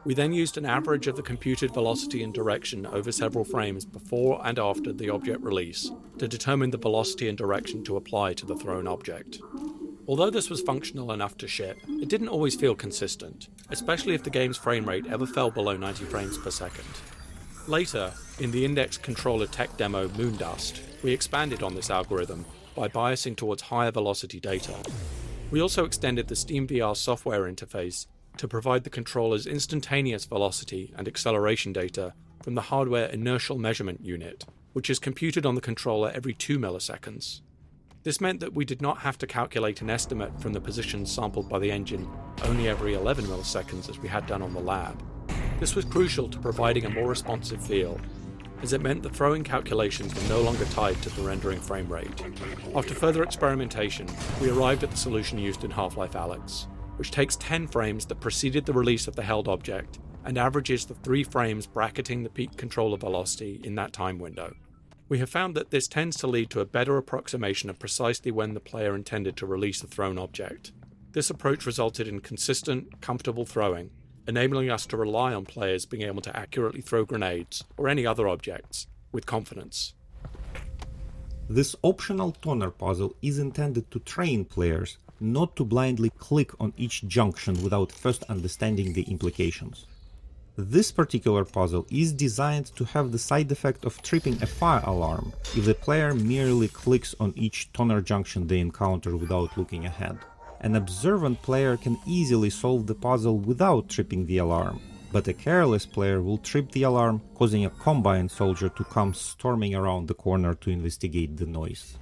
We then used an average of the computed velocity and direction over several frames before and after the object release to determine the velocity and direction to apply to the thrown object. Although this was functional enough to ship, it didn't always feel consistent, especially if the game's frame rate ever fell below 90 frames per second. Later, in the Index controller tech demo Moondust, we expanded on this algorithm by biasing towards higher velocity data. We also extended the SteamVR software interface to provide the controller's instantaneous velocity and acceleration data from the hardware inertial measurement unit, which is computed on the controller every 2 milliseconds. This meant that we did not have to calculate an estimate from the positions sampled by the engine only every 11 milliseconds as we had done on the lab. This was crucial to providing a more responsive feel, as it meant that throwing calculations were no longer tied to the rendering frame rate. After further experimentation, we arrived at the solution used in Half-Life Alyx, which takes 10 frames that preceded the release of the held object and averages the 3 frames bracketing the peak controller velocity in that time window. We have found that this tends to lead to a better approximation of precisely when the player intended to release the thrown object. This approach resulted in consistent, comfortable throwing, enabling us to rely on players being able to accurately throw grenades or any other objects with confidence. This optional toner puzzle is intended to train players not to blindly click on each junction without first understanding the implications. This particular puzzle is designed to have the side effect of tripping a fire alarm if the player merely clicks on each toner junction they encounter without looking ahead. An observant player can easily solve the puzzle without tripping the alarm, but a careless player will trip the alarm, causing a Combine soldier to come storming around the corner to investigate the noise.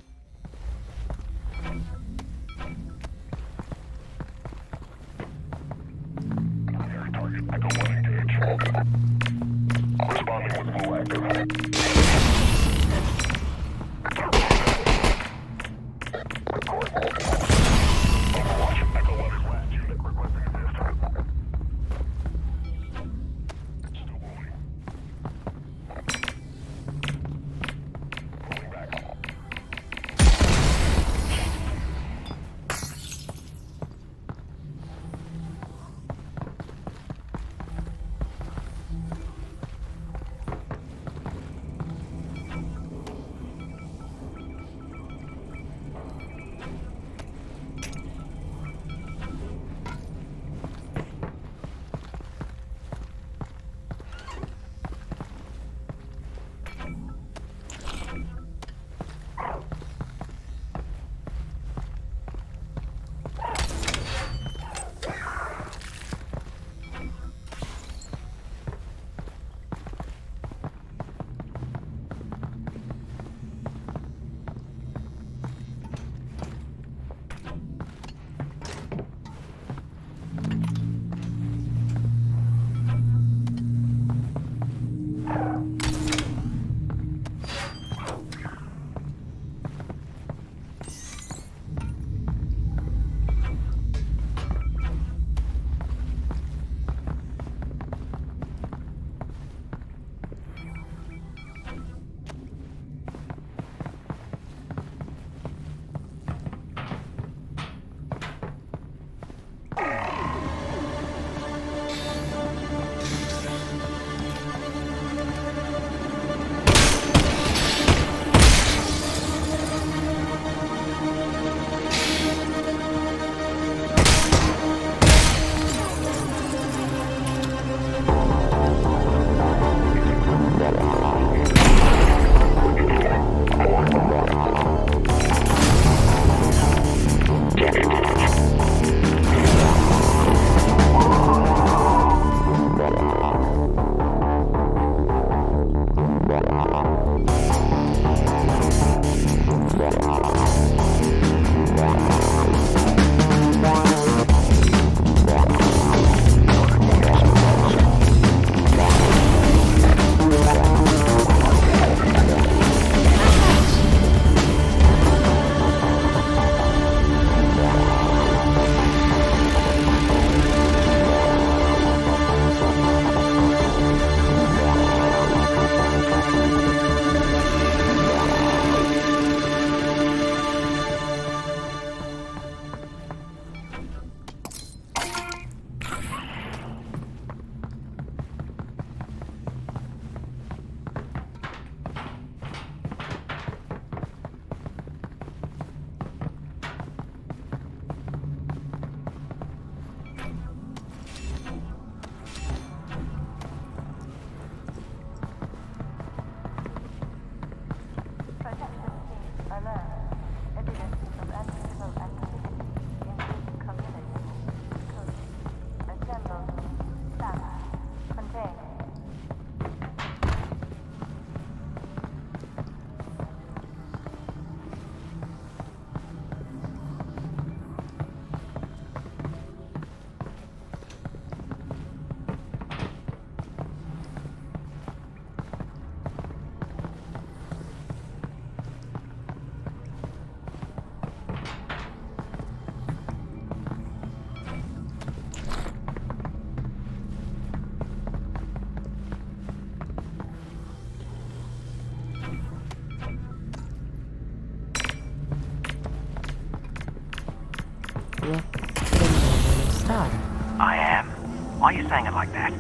like that.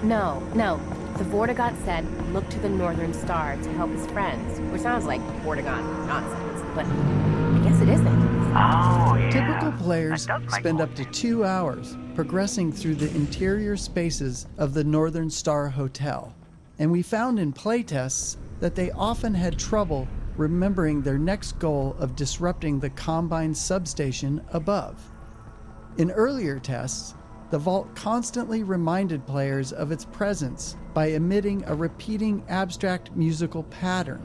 No. The Vortigaunt said, look to the Northern Star to help his friends, which sounds like Vortigaunt nonsense, but I guess it isn't. Oh, yeah. Typical players spend up to 2 hours progressing through the interior spaces of the Northern Star Hotel, and we found in playtests that they often had trouble remembering their next goal of disrupting the Combine substation above. In earlier tests, the vault constantly reminded players of its presence by emitting a repeating abstract musical pattern.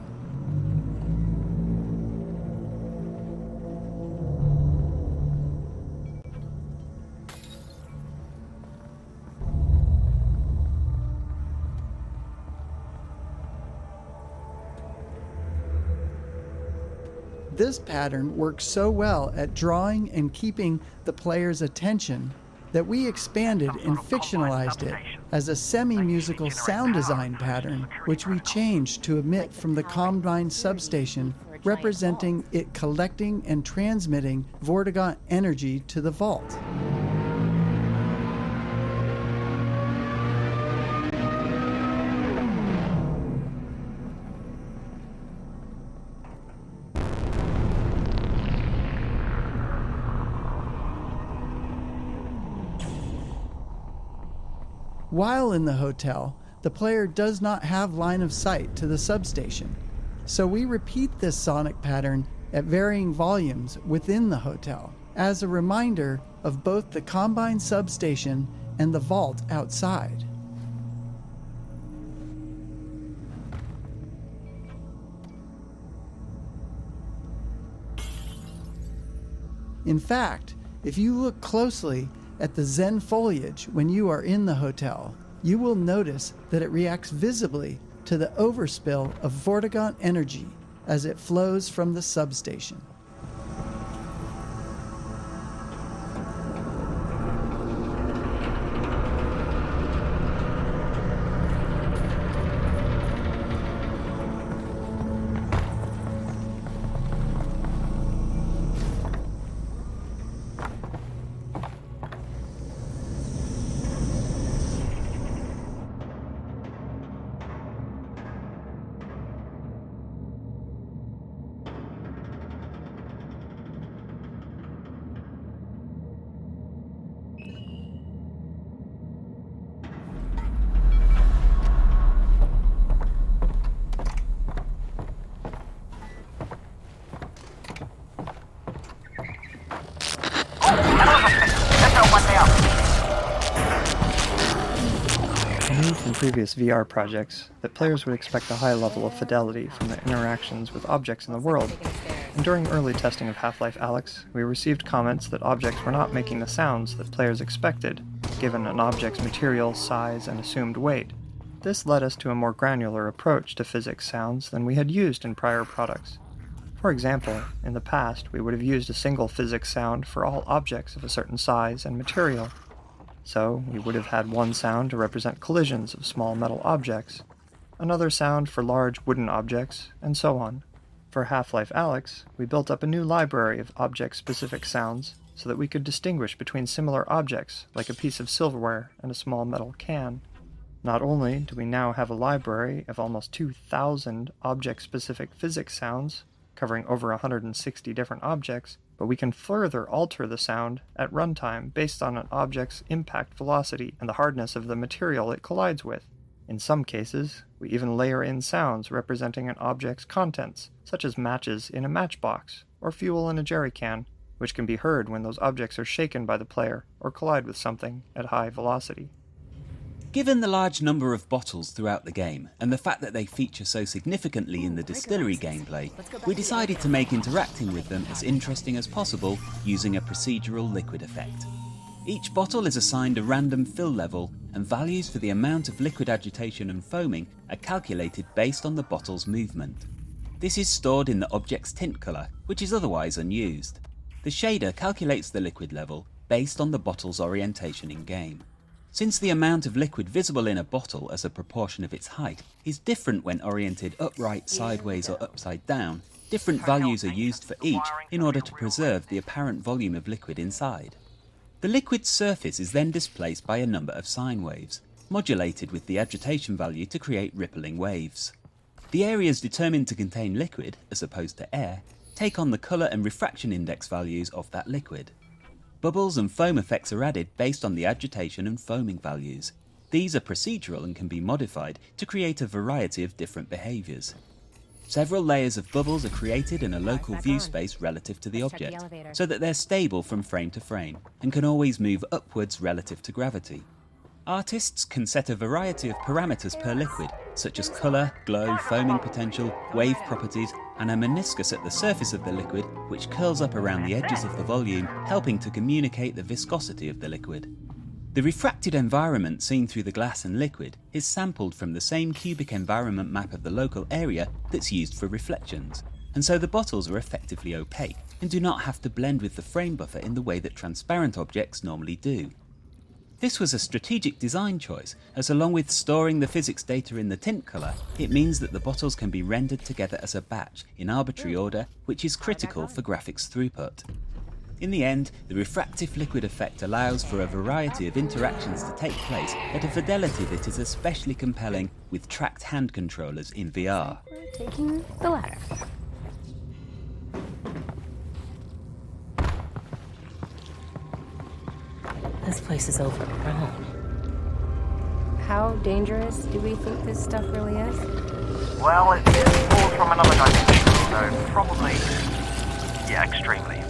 This pattern works so well at drawing and keeping the player's attention that we expanded and fictionalized it as a semi-musical sound design pattern, which we changed to emit from the Combine substation, representing it collecting and transmitting Vortigaunt energy to the vault. While in the hotel, the player does not have line of sight to the substation, so we repeat this sonic pattern at varying volumes within the hotel as a reminder of both the Combine substation and the vault outside. In fact, if you look closely at the Zen foliage when you are in the hotel, you will notice that it reacts visibly to the overspill of Vortigaunt energy as it flows from the substation. I knew from previous VR projects that players would expect a high level of fidelity from their interactions with objects in the world, and during early testing of Half-Life Alyx, we received comments that objects were not making the sounds that players expected, given an object's material, size, and assumed weight. This led us to a more granular approach to physics sounds than we had used in prior products. For example, in the past, we would have used a single physics sound for all objects of a certain size and material. So, we would have had one sound to represent collisions of small metal objects, another sound for large wooden objects, and so on. For Half-Life Alyx, we built up a new library of object-specific sounds so that we could distinguish between similar objects, like a piece of silverware and a small metal can. Not only do we now have a library of almost 2,000 object-specific physics sounds, covering over 160 different objects, but we can further alter the sound at runtime based on an object's impact velocity and the hardness of the material it collides with. In some cases, we even layer in sounds representing an object's contents, such as matches in a matchbox or fuel in a jerry can, which can be heard when those objects are shaken by the player or collide with something at high velocity. Given the large number of bottles throughout the game, and the fact that they feature so significantly in the distillery gameplay, we decided to make interacting with them as interesting as possible using a procedural liquid effect. Each bottle is assigned a random fill level, and values for the amount of liquid agitation and foaming are calculated based on the bottle's movement. This is stored in the object's tint colour, which is otherwise unused. The shader calculates the liquid level based on the bottle's orientation in-game. Since the amount of liquid visible in a bottle as a proportion of its height is different when oriented upright, sideways or upside down, different values are used for each in order to preserve the apparent volume of liquid inside. The liquid's surface is then displaced by a number of sine waves, modulated with the agitation value to create rippling waves. The areas determined to contain liquid, as opposed to air, take on the colour and refraction index values of that liquid. Bubbles and foam effects are added based on the agitation and foaming values. These are procedural and can be modified to create a variety of different behaviours. Several layers of bubbles are created in a local view space relative to the object, so that they're stable from frame to frame, and can always move upwards relative to gravity. Artists can set a variety of parameters per liquid, such as colour, glow, foaming potential, wave properties, and a meniscus at the surface of the liquid which curls up around the edges of the volume, helping to communicate the viscosity of the liquid. The refracted environment seen through the glass and liquid is sampled from the same cubic environment map of the local area that's used for reflections, and so the bottles are effectively opaque and do not have to blend with the frame buffer in the way that transparent objects normally do. This was a strategic design choice, as along with storing the physics data in the tint colour, it means that the bottles can be rendered together as a batch in arbitrary order, which is critical for graphics throughput. In the end, the refractive liquid effect allows for a variety of interactions to take place at a fidelity that is especially compelling with tracked hand controllers in VR. Taking the ladder. This place is overgrown. How dangerous do we think this stuff really is? Well, it's pulled from another dimension, so probably, extremely.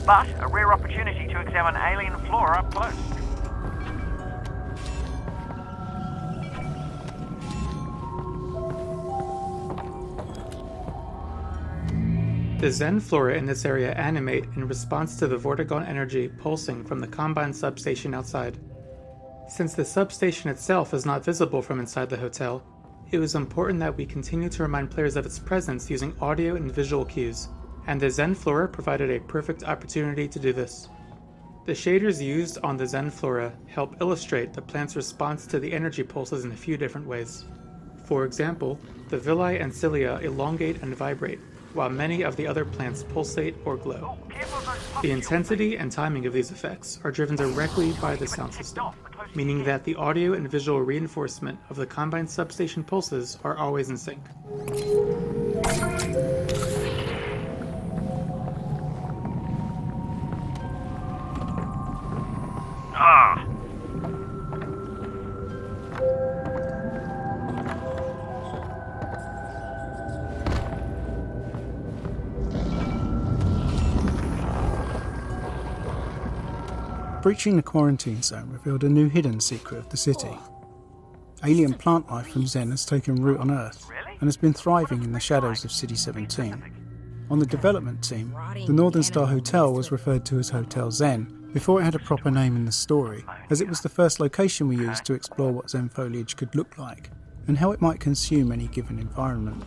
But a rare opportunity to examine alien flora up close. The Zen flora in this area animate in response to the Vortigaunt energy pulsing from the Combine substation outside. Since the substation itself is not visible from inside the hotel, it was important that we continue to remind players of its presence using audio and visual cues, and the Zen flora provided a perfect opportunity to do this. The shaders used on the Zen flora help illustrate the plant's response to the energy pulses in a few different ways. For example, the villi and cilia elongate and vibrate, while many of the other plants pulsate or glow. The intensity and timing of these effects are driven directly by the sound system, meaning that the audio and visual reinforcement of the Combine substation pulses are always in sync. Breaching the quarantine zone revealed a new hidden secret of the city. Alien plant life from Zen has taken root on Earth and has been thriving in the shadows of City 17. On the development team, the Northern Star Hotel was referred to as Hotel Zen before it had a proper name in the story, as it was the first location we used to explore what Zen foliage could look like and how it might consume any given environment.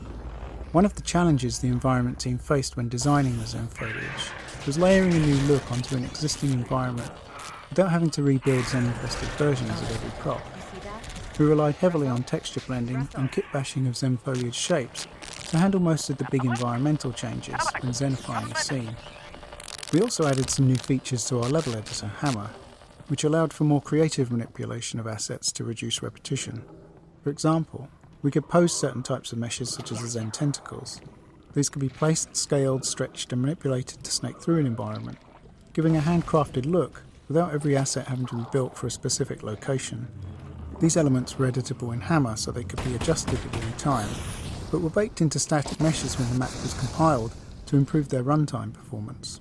One of the challenges the environment team faced when designing the Zen foliage was layering a new look onto an existing environment without having to rebuild Zen-infested versions of every prop. We relied heavily on texture blending and kit bashing of Zen foliage shapes to handle most of the big environmental changes when Zenifying a scene. We also added some new features to our level editor, Hammer, which allowed for more creative manipulation of assets to reduce repetition. For example, we could pose certain types of meshes such as the Zen tentacles. These could be placed, scaled, stretched and manipulated to snake through an environment, giving a handcrafted look without every asset having to be built for a specific location. These elements were editable in Hammer so they could be adjusted at any time, but were baked into static meshes when the map was compiled to improve their runtime performance.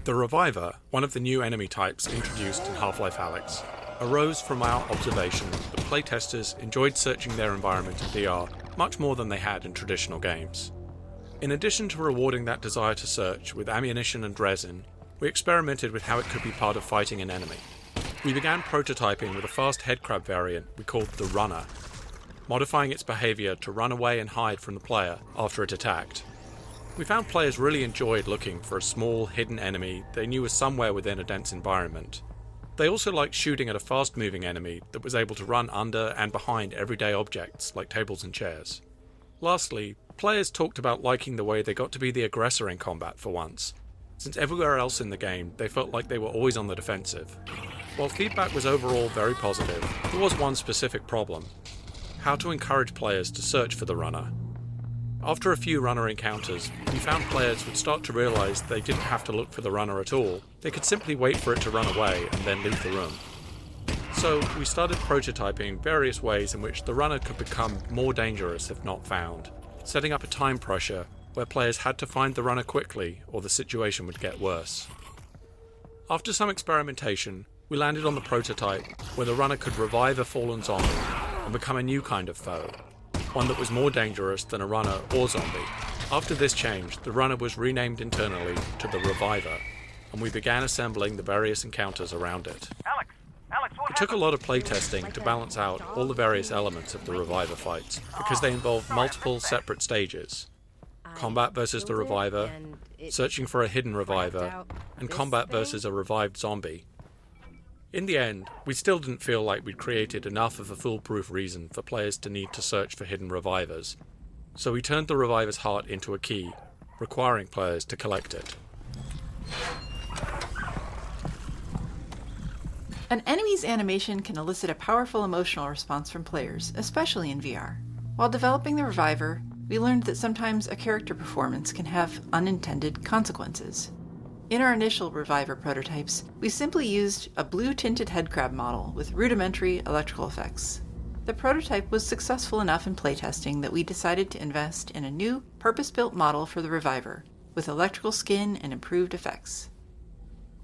The Reviver, one of the new enemy types introduced in Half-Life Alyx, arose from our observation that playtesters enjoyed searching their environment in VR much more than they had in traditional games. In addition to rewarding that desire to search with ammunition and resin, we experimented with how it could be part of fighting an enemy. We began prototyping with a fast headcrab variant we called the Runner, modifying its behaviour to run away and hide from the player after it attacked. We found players really enjoyed looking for a small, hidden enemy they knew was somewhere within a dense environment. They also liked shooting at a fast-moving enemy that was able to run under and behind everyday objects like tables and chairs. Lastly, players talked about liking the way they got to be the aggressor in combat for once, since everywhere else in the game they felt like they were always on the defensive. While feedback was overall very positive, there was one specific problem: how to encourage players to search for the Runner. After a few Runner encounters, we found players would start to realise they didn't have to look for the Runner at all. They could simply wait for it to run away and then leave the room. So we started prototyping various ways in which the Runner could become more dangerous if not found, setting up a time pressure where players had to find the Runner quickly or the situation would get worse. After some experimentation, we landed on the prototype where the Runner could revive a fallen zombie and become a new kind of foe, one that was more dangerous than a Runner or zombie. After this change, the Runner was renamed internally to the Reviver, and we began assembling the various encounters around it. It took a lot of playtesting to balance out all the various elements of the Reviver fights, because they involved multiple separate stages: combat versus the Reviver, searching for a hidden Reviver, and combat versus a revived zombie. In the end, we still didn't feel like we'd created enough of a foolproof reason for players to need to search for hidden revivers, so we turned the Reviver's heart into a key, requiring players to collect it. An enemy's animation can elicit a powerful emotional response from players, especially in VR. While developing the Reviver, we learned that sometimes a character performance can have unintended consequences. In our initial Reviver prototypes, we simply used a blue-tinted headcrab model with rudimentary electrical effects. The prototype was successful enough in playtesting that we decided to invest in a new, purpose-built model for the Reviver, with electrical skin and improved effects.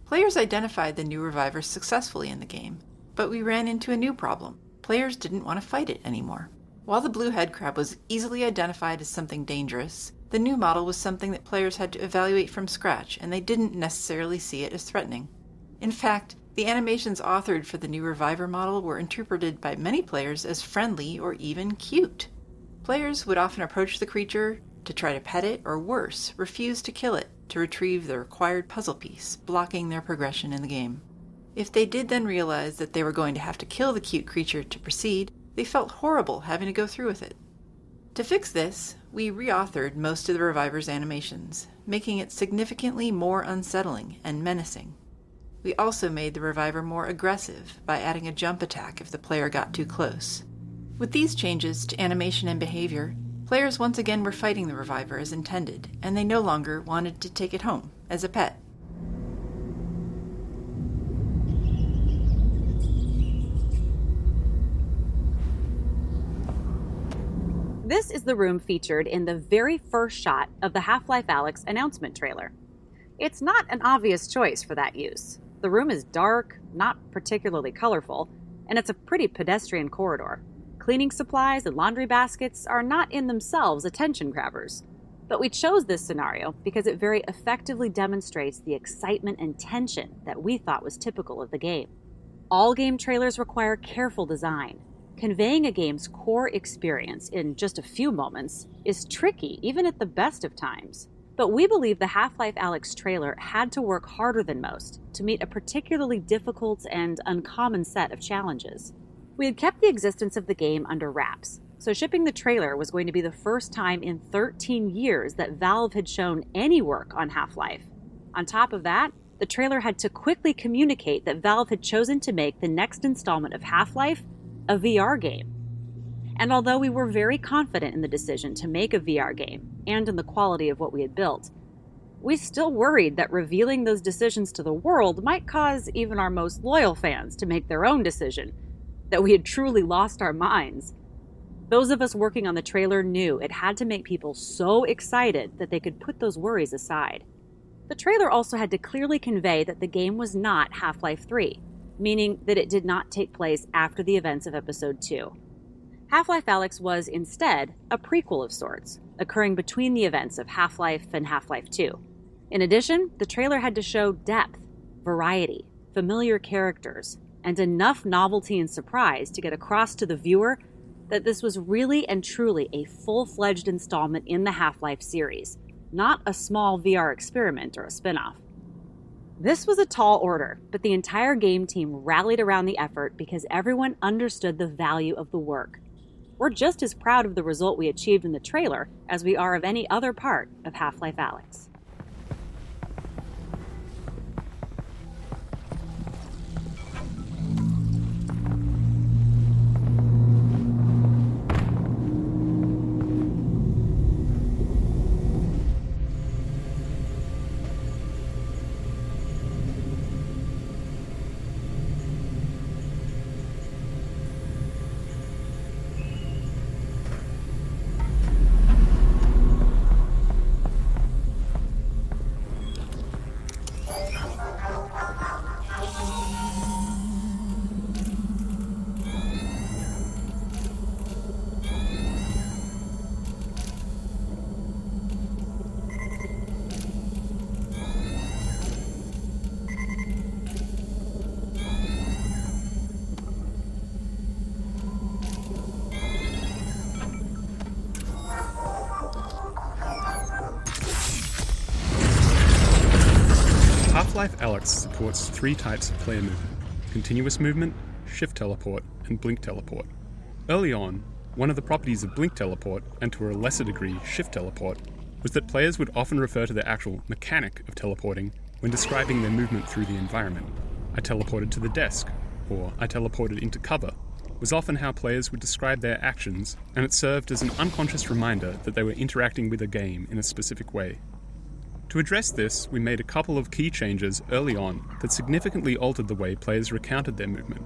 Players identified the new Reviver successfully in the game, but we ran into a new problem. Players didn't want to fight it anymore. While the blue headcrab was easily identified as something dangerous, the new model was something that players had to evaluate from scratch, and they didn't necessarily see it as threatening. In fact, the animations authored for the new Reviver model were interpreted by many players as friendly or even cute. Players would often approach the creature to try to pet it, or worse, refuse to kill it to retrieve the required puzzle piece, blocking their progression in the game. If they did then realize that they were going to have to kill the cute creature to proceed, they felt horrible having to go through with it. To fix this, we reauthored most of the Reviver's animations, making it significantly more unsettling and menacing. We also made the Reviver more aggressive by adding a jump attack if the player got too close. With these changes to animation and behavior, players once again were fighting the Reviver as intended, and they no longer wanted to take it home as a pet. This is the room featured in the very first shot of the Half-Life Alyx announcement trailer. It's not an obvious choice for that use. The room is dark, not particularly colorful, and it's a pretty pedestrian corridor. Cleaning supplies and laundry baskets are not in themselves attention grabbers. But we chose this scenario because it very effectively demonstrates the excitement and tension that we thought was typical of the game. All game trailers require careful design. Conveying a game's core experience in just a few moments is tricky, even at the best of times. But we believe the Half-Life Alyx trailer had to work harder than most to meet a particularly difficult and uncommon set of challenges. We had kept the existence of the game under wraps, so shipping the trailer was going to be the first time in 13 years that Valve had shown any work on Half-Life. On top of that, the trailer had to quickly communicate that Valve had chosen to make the next installment of Half-Life a VR game. And although we were very confident in the decision to make a VR game and in the quality of what we had built, we still worried that revealing those decisions to the world might cause even our most loyal fans to make their own decision, that we had truly lost our minds. Those of us working on the trailer knew it had to make people so excited that they could put those worries aside. The trailer also had to clearly convey that the game was not Half-Life 3, meaning that it did not take place after the events of Episode 2. Half-Life Alyx was instead a prequel of sorts, occurring between the events of Half-Life and Half-Life 2. In addition, the trailer had to show depth, variety, familiar characters, and enough novelty and surprise to get across to the viewer that this was really and truly a full-fledged installment in the Half-Life series, not a small VR experiment or a spin-off. This was a tall order, but the entire game team rallied around the effort because everyone understood the value of the work. We're just as proud of the result we achieved in the trailer as we are of any other part of Half-Life Alyx. Half-Life Alyx supports 3 types of player movement: continuous movement, shift teleport, and blink teleport. Early on, one of the properties of blink teleport, and to a lesser degree shift teleport, was that players would often refer to the actual mechanic of teleporting when describing their movement through the environment. I teleported to the desk, or I teleported into cover, was often how players would describe their actions, and it served as an unconscious reminder that they were interacting with a game in a specific way. To address this, we made a couple of key changes early on that significantly altered the way players recounted their movement,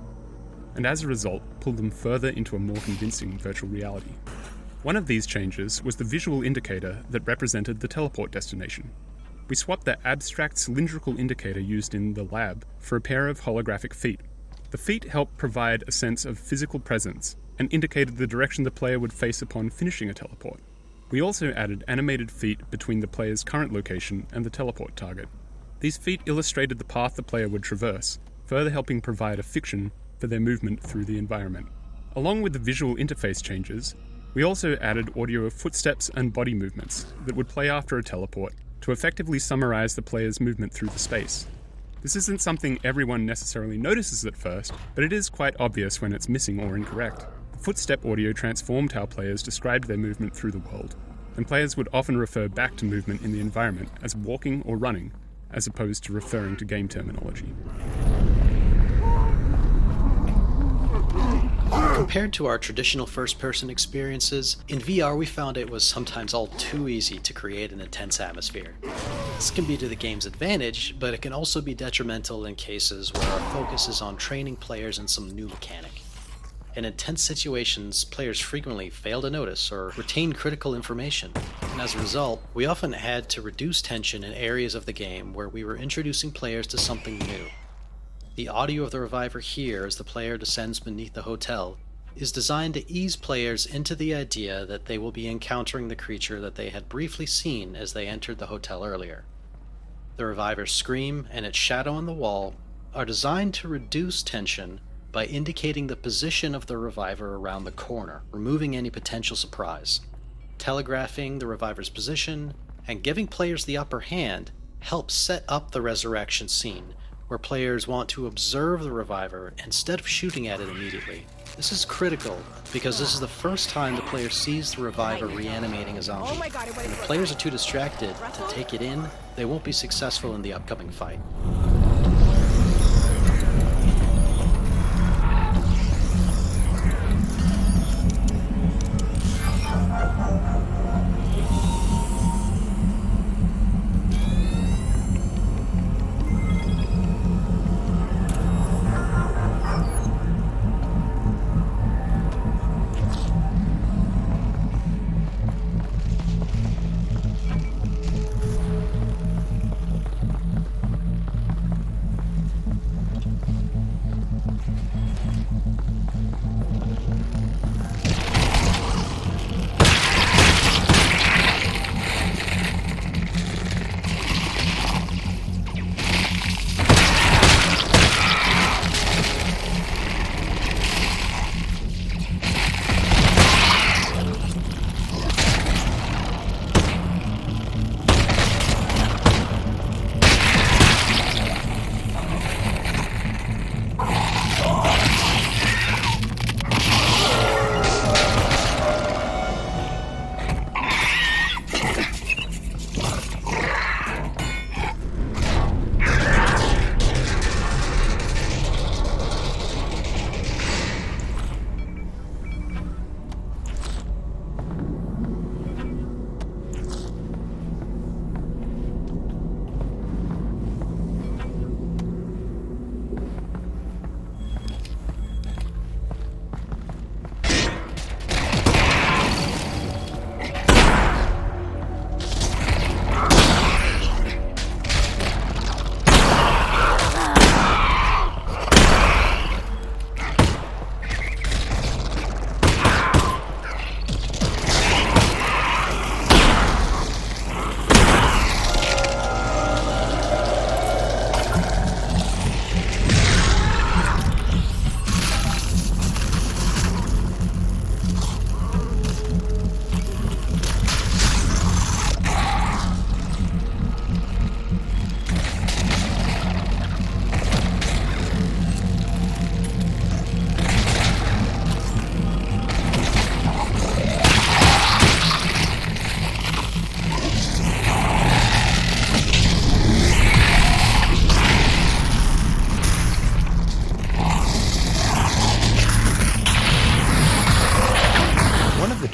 and as a result, pulled them further into a more convincing virtual reality. One of these changes was the visual indicator that represented the teleport destination. We swapped the abstract cylindrical indicator used in the lab for a pair of holographic feet. The feet helped provide a sense of physical presence and indicated the direction the player would face upon finishing a teleport. We also added animated feet between the player's current location and the teleport target. These feet illustrated the path the player would traverse, further helping provide a fiction for their movement through the environment. Along with the visual interface changes, we also added audio of footsteps and body movements that would play after a teleport to effectively summarize the player's movement through the space. This isn't something everyone necessarily notices at first, but it is quite obvious when it's missing or incorrect. Footstep audio transformed how players described their movement through the world, and players would often refer back to movement in the environment as walking or running, as opposed to referring to game terminology. Compared to our traditional first-person experiences, in VR we found it was sometimes all too easy to create an intense atmosphere. This can be to the game's advantage, but it can also be detrimental in cases where our focus is on training players in some new mechanic. In intense situations, players frequently fail to notice or retain critical information, and as a result, we often had to reduce tension in areas of the game where we were introducing players to something new. The audio of the reviver here as the player descends beneath the hotel is designed to ease players into the idea that they will be encountering the creature that they had briefly seen as they entered the hotel earlier. The reviver's scream and its shadow on the wall are designed to reduce tension by indicating the position of the reviver around the corner, removing any potential surprise. Telegraphing the reviver's position and giving players the upper hand helps set up the resurrection scene, where players want to observe the reviver instead of shooting at it immediately. This is critical because this is the first time the player sees the reviver reanimating a zombie. When the players are too distracted to take it in, they won't be successful in the upcoming fight.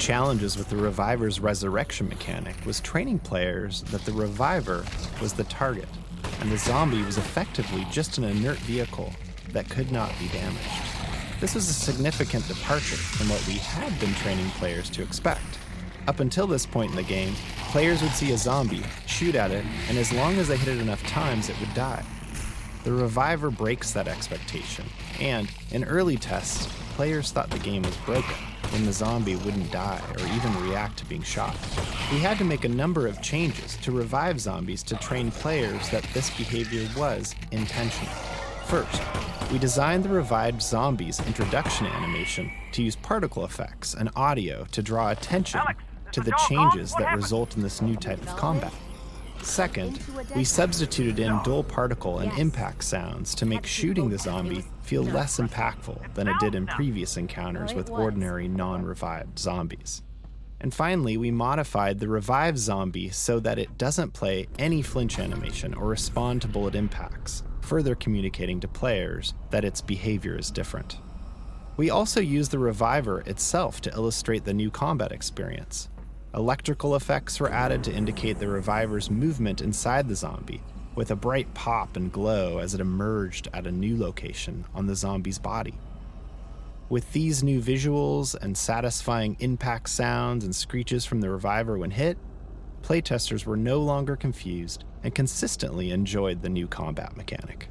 challenges with the Reviver's resurrection mechanic was training players that the Reviver was the target, and the zombie was effectively just an inert vehicle that could not be damaged. This was a significant departure from what we had been training players to expect. Up until this point in the game, players would see a zombie, shoot at it, and as long as they hit it enough times, it would die. The Reviver breaks that expectation, and in early tests, players thought the game was broken when the zombie wouldn't die or even react to being shot. We had to make a number of changes to revive zombies to train players that this behavior was intentional. First, we designed the revived zombies' introduction animation to use particle effects and audio to draw attention to the changes that result in this new type of combat. Second, we substituted in dull particle and impact sounds to make shooting the zombie feel less impactful than it did in previous encounters with ordinary non-revived zombies. And finally, we modified the revived zombie so that it doesn't play any flinch animation or respond to bullet impacts, further communicating to players that its behavior is different. We also used the Reviver itself to illustrate the new combat experience. Electrical effects were added to indicate the Reviver's movement inside the zombie, with a bright pop and glow as it emerged at a new location on the zombie's body. With these new visuals and satisfying impact sounds and screeches from the Reviver when hit, playtesters were no longer confused and consistently enjoyed the new combat mechanic.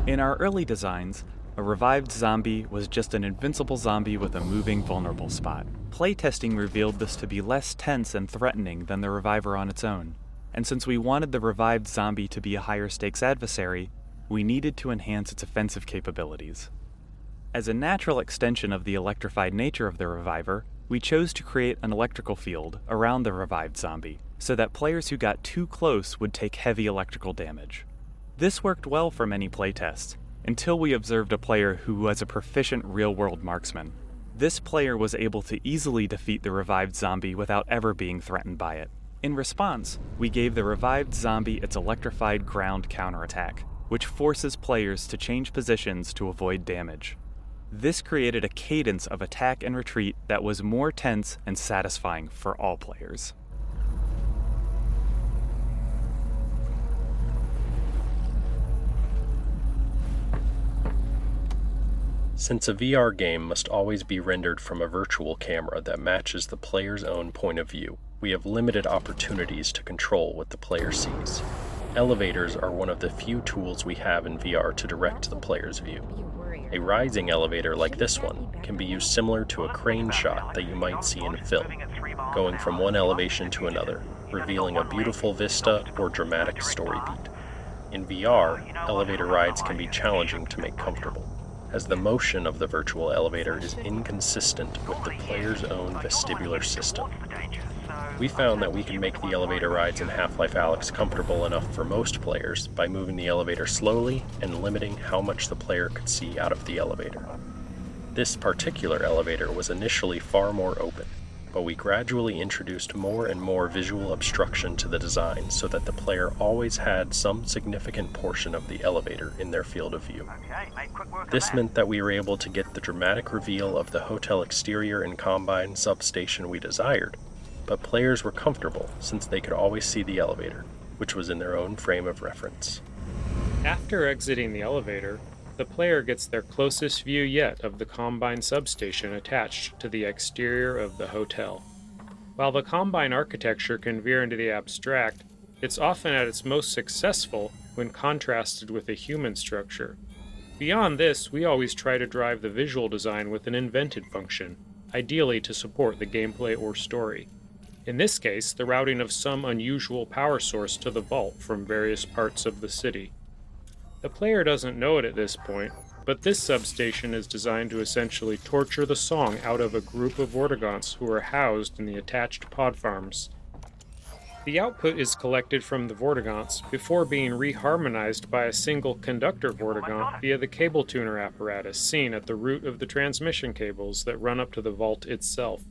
In our early designs, a revived zombie was just an invincible zombie with a moving vulnerable spot. Playtesting revealed this to be less tense and threatening than the Reviver on its own, and since we wanted the revived zombie to be a higher stakes adversary, we needed to enhance its offensive capabilities. As a natural extension of the electrified nature of the Reviver, we chose to create an electrical field around the revived zombie, so that players who got too close would take heavy electrical damage. This worked well for many playtests, until we observed a player who was a proficient real-world marksman. This player was able to easily defeat the revived zombie without ever being threatened by it. In response, we gave the revived zombie its electrified ground counterattack, which forces players to change positions to avoid damage. This created a cadence of attack and retreat that was more tense and satisfying for all players. Since a VR game must always be rendered from a virtual camera that matches the player's own point of view, we have limited opportunities to control what the player sees. Elevators are one of the few tools we have in VR to direct the player's view. A rising elevator like this one can be used similar to a crane shot that you might see in film, going from one elevation to another, revealing a beautiful vista or dramatic story beat. In VR, elevator rides can be challenging to make comfortable, as the motion of the virtual elevator is inconsistent with the player's own vestibular system. We found that we can make the elevator rides in Half-Life Alyx comfortable enough for most players by moving the elevator slowly and limiting how much the player could see out of the elevator. This particular elevator was initially far more open, but we gradually introduced more and more visual obstruction to the design so that the player always had some significant portion of the elevator in their field of view. This meant that we were able to get the dramatic reveal of the hotel exterior and Combine substation we desired, but players were comfortable since they could always see the elevator, which was in their own frame of reference. After exiting the elevator, the player gets their closest view yet of the Combine substation attached to the exterior of the hotel. While the Combine architecture can veer into the abstract, it's often at its most successful when contrasted with a human structure. Beyond this, we always try to drive the visual design with an invented function, ideally to support the gameplay or story. In this case, the routing of some unusual power source to the vault from various parts of the city. The player doesn't know it at this point, but this substation is designed to essentially torture the song out of a group of Vortigaunts who are housed in the attached pod farms. The output is collected from the Vortigaunts before being reharmonized by a single conductor Vortigaunt via the cable tuner apparatus seen at the root of the transmission cables that run up to the vault itself.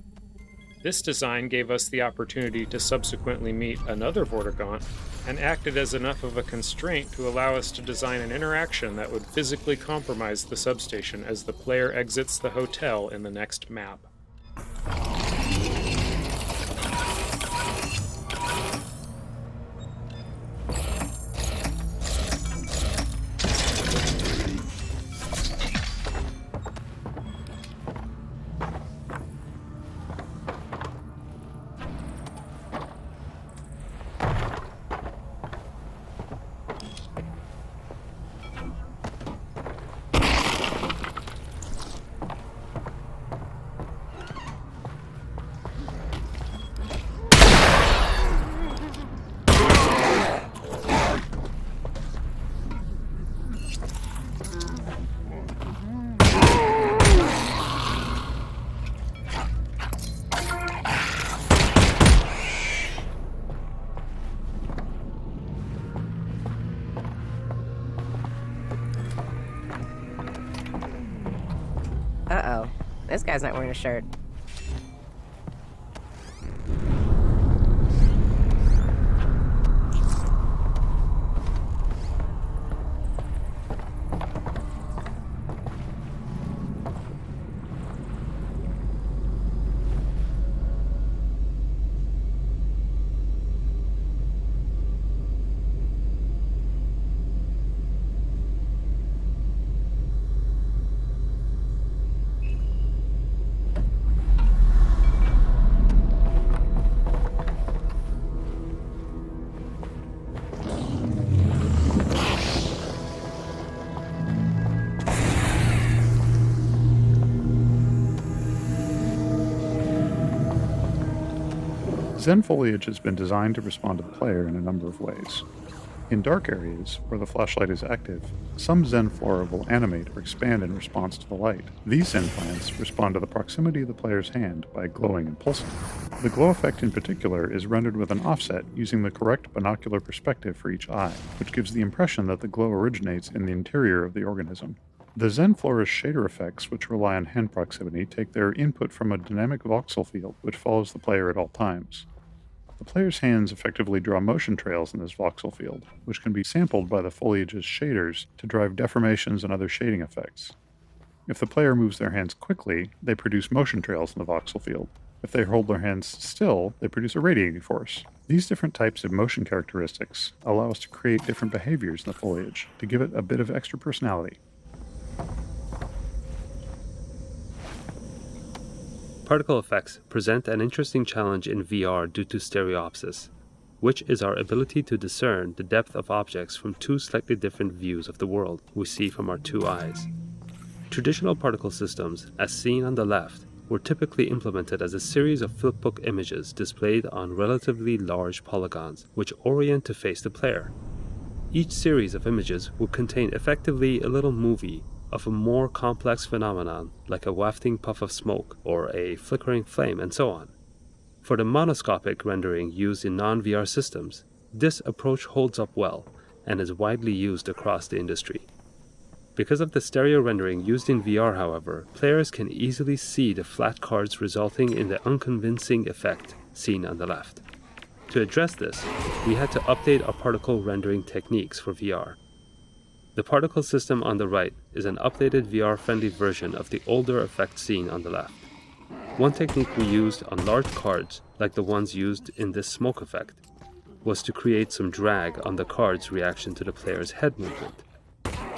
This design gave us the opportunity to subsequently meet another Vortigaunt and acted as enough of a constraint to allow us to design an interaction that would physically compromise the substation as the player exits the hotel in the next map. Uh-oh. This guy's not wearing a shirt. Zen foliage has been designed to respond to the player in a number of ways. In dark areas, where the flashlight is active, some Zen flora will animate or expand in response to the light. These Zen plants respond to the proximity of the player's hand by glowing and pulsing. The glow effect in particular is rendered with an offset using the correct binocular perspective for each eye, which gives the impression that the glow originates in the interior of the organism. The Zen flora's shader effects, which rely on hand proximity, take their input from a dynamic voxel field, which follows the player at all times. The player's hands effectively draw motion trails in this voxel field, which can be sampled by the foliage's shaders to drive deformations and other shading effects. If the player moves their hands quickly, they produce motion trails in the voxel field. If they hold their hands still, they produce a radiating force. These different types of motion characteristics allow us to create different behaviors in the foliage to give it a bit of extra personality. Particle effects present an interesting challenge in VR due to stereopsis, which is our ability to discern the depth of objects from two slightly different views of the world we see from our two eyes. Traditional particle systems, as seen on the left, were typically implemented as a series of flipbook images displayed on relatively large polygons, which orient to face the player. Each series of images would contain effectively a little movie of a more complex phenomenon like a wafting puff of smoke or a flickering flame and so on. For the monoscopic rendering used in non-VR systems, this approach holds up well and is widely used across the industry. Because of the stereo rendering used in VR, however, players can easily see the flat cards resulting in the unconvincing effect seen on the left. To address this, we had to update our particle rendering techniques for VR. The particle system on the right is an updated VR-friendly version of the older effect seen on the left. One technique we used on large cards, like the ones used in this smoke effect, was to create some drag on the card's reaction to the player's head movement.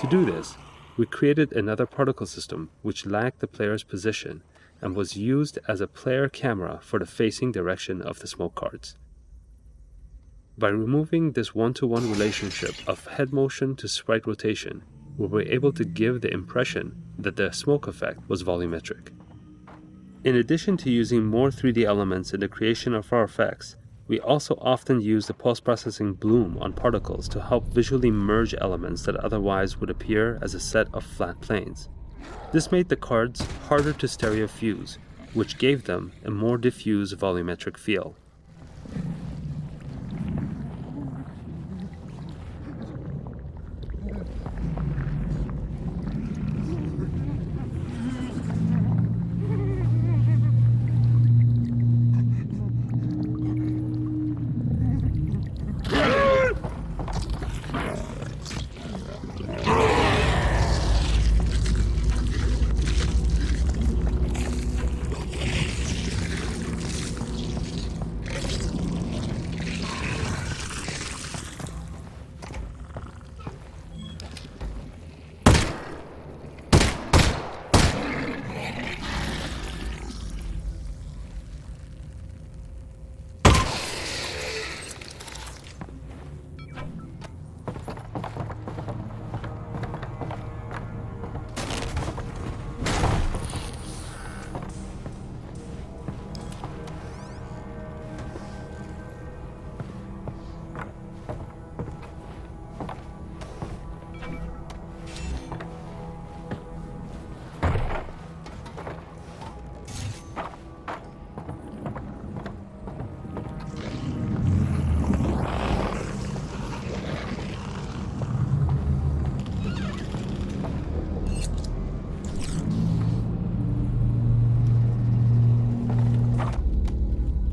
To do this, we created another particle system which lagged the player's position and was used as a player camera for the facing direction of the smoke cards. By removing this one-to-one relationship of head motion to sprite rotation, we were able to give the impression that the smoke effect was volumetric. In addition to using more 3D elements in the creation of our effects, we also often use the post-processing bloom on particles to help visually merge elements that otherwise would appear as a set of flat planes. This made the cards harder to stereofuse, which gave them a more diffuse volumetric feel.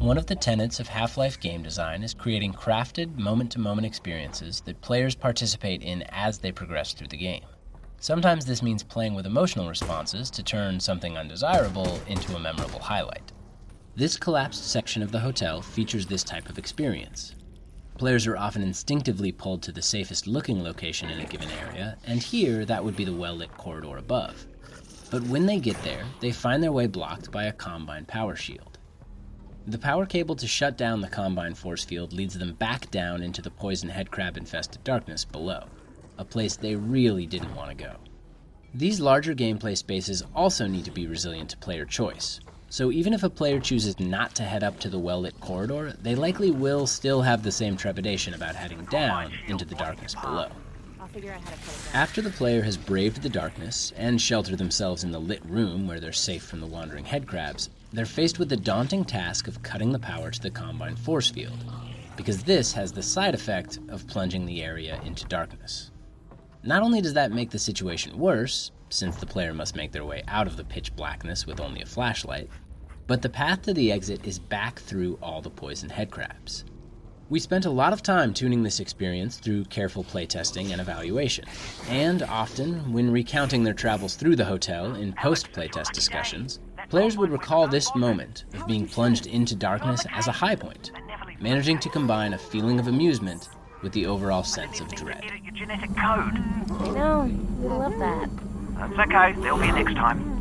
One of the tenets of Half-Life game design is creating crafted, moment-to-moment experiences that players participate in as they progress through the game. Sometimes this means playing with emotional responses to turn something undesirable into a memorable highlight. This collapsed section of the hotel features this type of experience. Players are often instinctively pulled to the safest looking location in a given area, and here that would be the well-lit corridor above. But when they get there, they find their way blocked by a Combine power shield. The power cable to shut down the Combine force field leads them back down into the poison headcrab-infested darkness below, a place they really didn't want to go. These larger gameplay spaces also need to be resilient to player choice. So even if a player chooses not to head up to the well-lit corridor, they likely will still have the same trepidation about heading down into the darkness below. After the player has braved the darkness and sheltered themselves in the lit room where they're safe from the wandering headcrabs, they're faced with the daunting task of cutting the power to the Combine force field, because this has the side effect of plunging the area into darkness. Not only does that make the situation worse, since the player must make their way out of the pitch blackness with only a flashlight, but the path to the exit is back through all the poison headcrabs. We spent a lot of time tuning this experience through careful playtesting and evaluation, and often, when recounting their travels through the hotel in post-playtest discussions, players would recall this moment of being plunged into darkness as a high point, managing to combine a feeling of amusement with the overall sense of dread. Your genetic code. I know, we love that. That's okay, there'll be a next time.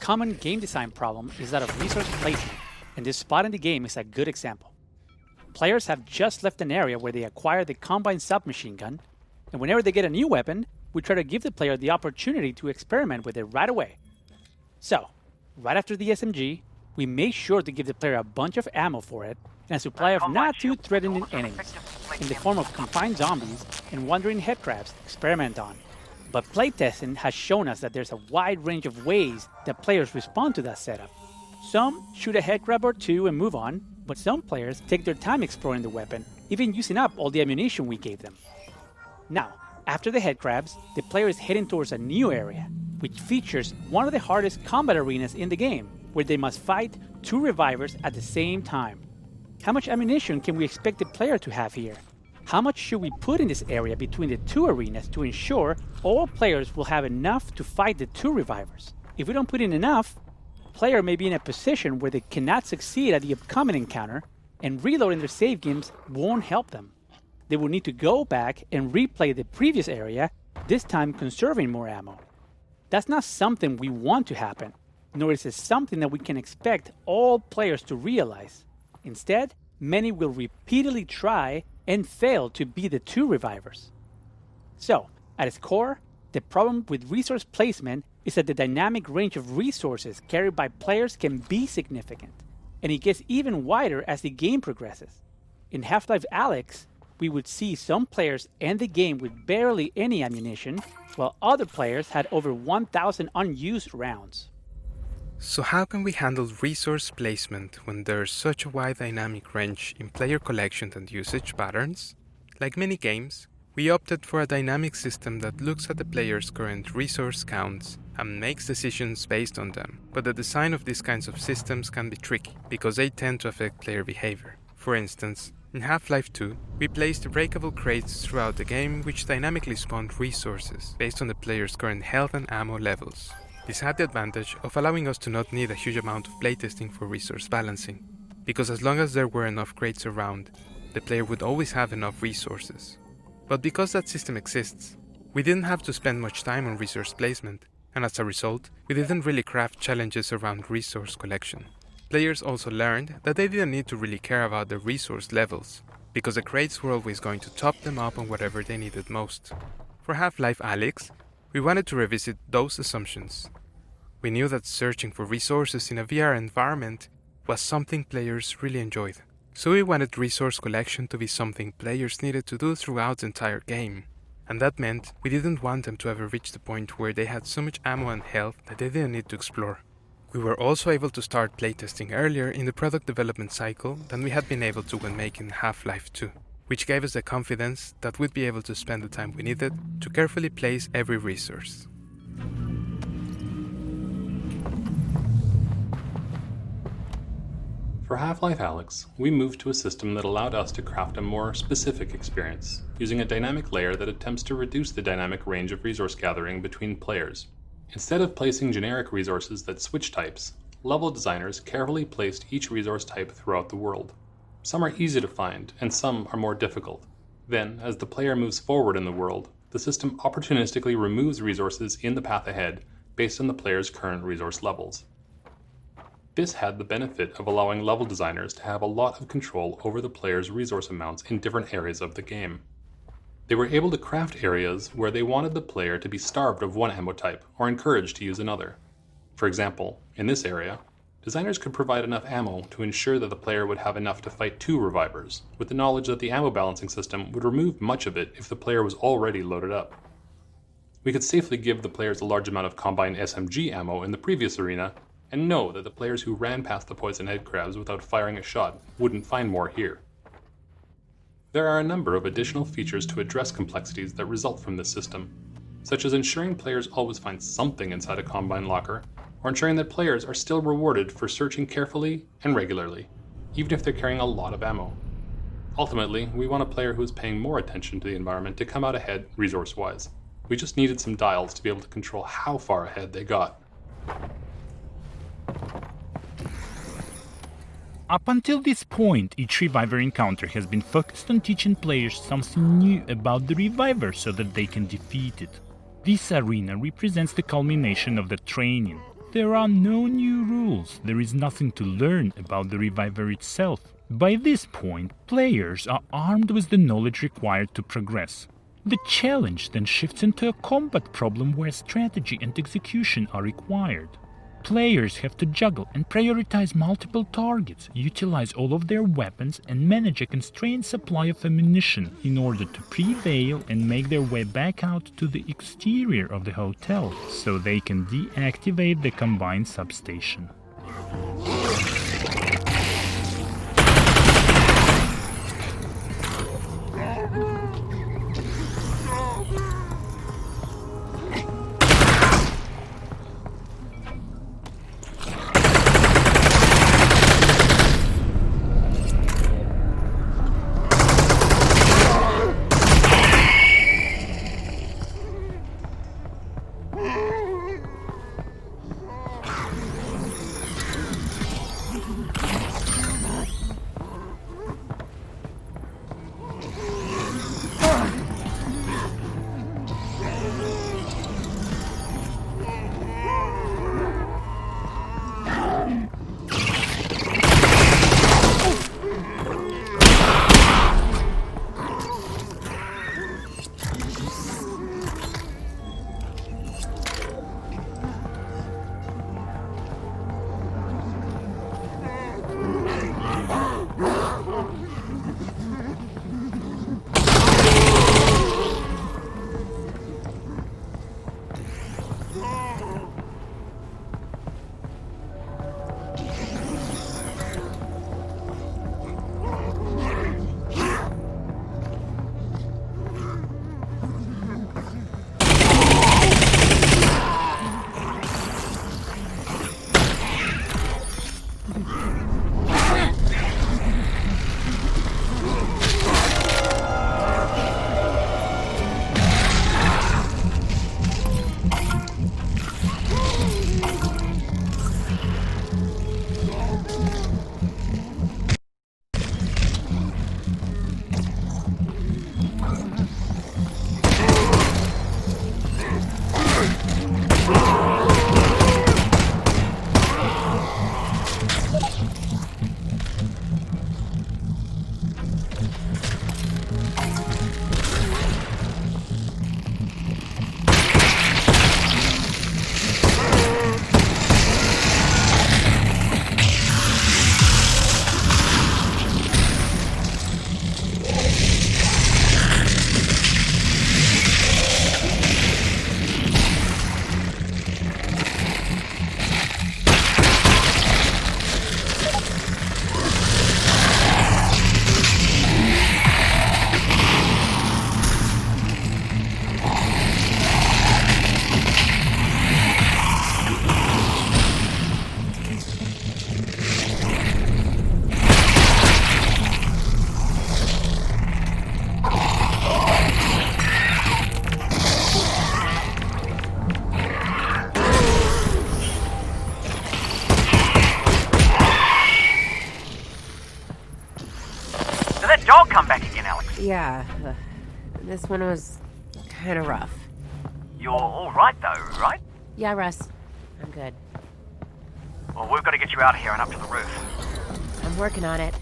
common game design problem is that of resource placement, and this spot in the game is a good example. Players have just left an area where they acquire the combined submachine gun, and whenever they get a new weapon, we try to give the player the opportunity to experiment with it right away. So, right after the SMG, we make sure to give the player a bunch of ammo for it and a supply of not too threatening enemies, in the form of confined zombies and wandering headcrabs to experiment on. But playtesting has shown us that there's a wide range of ways that players respond to that setup. Some shoot a headcrab or two and move on, but some players take their time exploring the weapon, even using up all the ammunition we gave them. Now, after the headcrabs, the player is heading towards a new area, which features one of the hardest combat arenas in the game, where they must fight 2 revivers at the same time. How much ammunition can we expect the player to have here? How much should we put in this area between the 2 arenas to ensure all players will have enough to fight the 2 revivers? If we don't put in enough, the player may be in a position where they cannot succeed at the upcoming encounter, and reloading their save games won't help them. They will need to go back and replay the previous area, this time conserving more ammo. That's not something we want to happen, nor is it something that we can expect all players to realize. Instead, many will repeatedly try and fail to be the 2 revivers. So, at its core, the problem with resource placement is that the dynamic range of resources carried by players can be significant, and it gets even wider as the game progresses. In Half-Life Alyx, we would see some players end the game with barely any ammunition, while other players had over 1,000 unused rounds. So how can we handle resource placement when there's such a wide dynamic range in player collection and usage patterns? Like many games, we opted for a dynamic system that looks at the player's current resource counts and makes decisions based on them. But the design of these kinds of systems can be tricky, because they tend to affect player behavior. For instance, in Half-Life 2, we placed breakable crates throughout the game which dynamically spawned resources based on the player's current health and ammo levels. This had the advantage of allowing us to not need a huge amount of playtesting for resource balancing, because as long as there were enough crates around, the player would always have enough resources. But because that system exists, we didn't have to spend much time on resource placement, and as a result, we didn't really craft challenges around resource collection. Players also learned that they didn't need to really care about the resource levels, because the crates were always going to top them up on whatever they needed most. For Half-Life Alyx, we wanted to revisit those assumptions. We knew that searching for resources in a VR environment was something players really enjoyed. So we wanted resource collection to be something players needed to do throughout the entire game. And that meant we didn't want them to ever reach the point where they had so much ammo and health that they didn't need to explore. We were also able to start playtesting earlier in the product development cycle than we had been able to when making Half-Life 2, which gave us the confidence that we'd be able to spend the time we needed to carefully place every resource. For Half-Life Alyx, we moved to a system that allowed us to craft a more specific experience, using a dynamic layer that attempts to reduce the dynamic range of resource gathering between players. Instead of placing generic resources that switch types, level designers carefully placed each resource type throughout the world. Some are easy to find, and some are more difficult. Then, as the player moves forward in the world, the system opportunistically removes resources in the path ahead based on the player's current resource levels. This had the benefit of allowing level designers to have a lot of control over the player's resource amounts in different areas of the game. They were able to craft areas where they wanted the player to be starved of one ammo type or encouraged to use another. For example, in this area, designers could provide enough ammo to ensure that the player would have enough to fight 2 revivers, with the knowledge that the ammo balancing system would remove much of it if the player was already loaded up. We could safely give the players a large amount of combined SMG ammo in the previous arena, and know that the players who ran past the poison headcrabs without firing a shot wouldn't find more here. There are a number of additional features to address complexities that result from this system, such as ensuring players always find something inside a Combine locker, or ensuring that players are still rewarded for searching carefully and regularly, even if they're carrying a lot of ammo. Ultimately, we want a player who is paying more attention to the environment to come out ahead resource-wise. We just needed some dials to be able to control how far ahead they got. Up until this point, each Reviver encounter has been focused on teaching players something new about the Reviver so that they can defeat it. This arena represents the culmination of the training. There are no new rules. There is nothing to learn about the Reviver itself. By this point, players are armed with the knowledge required to progress. The challenge then shifts into a combat problem where strategy and execution are required. Players have to juggle and prioritize multiple targets, utilize all of their weapons, and manage a constrained supply of ammunition in order to prevail and make their way back out to the exterior of the hotel so they can deactivate the combined substation. dog come back again, Alyx? Yeah, this one was kind of rough. You're all right, though, right? Yeah, Russ. I'm good. Well, we've got to get you out of here and up to the roof. I'm working on it.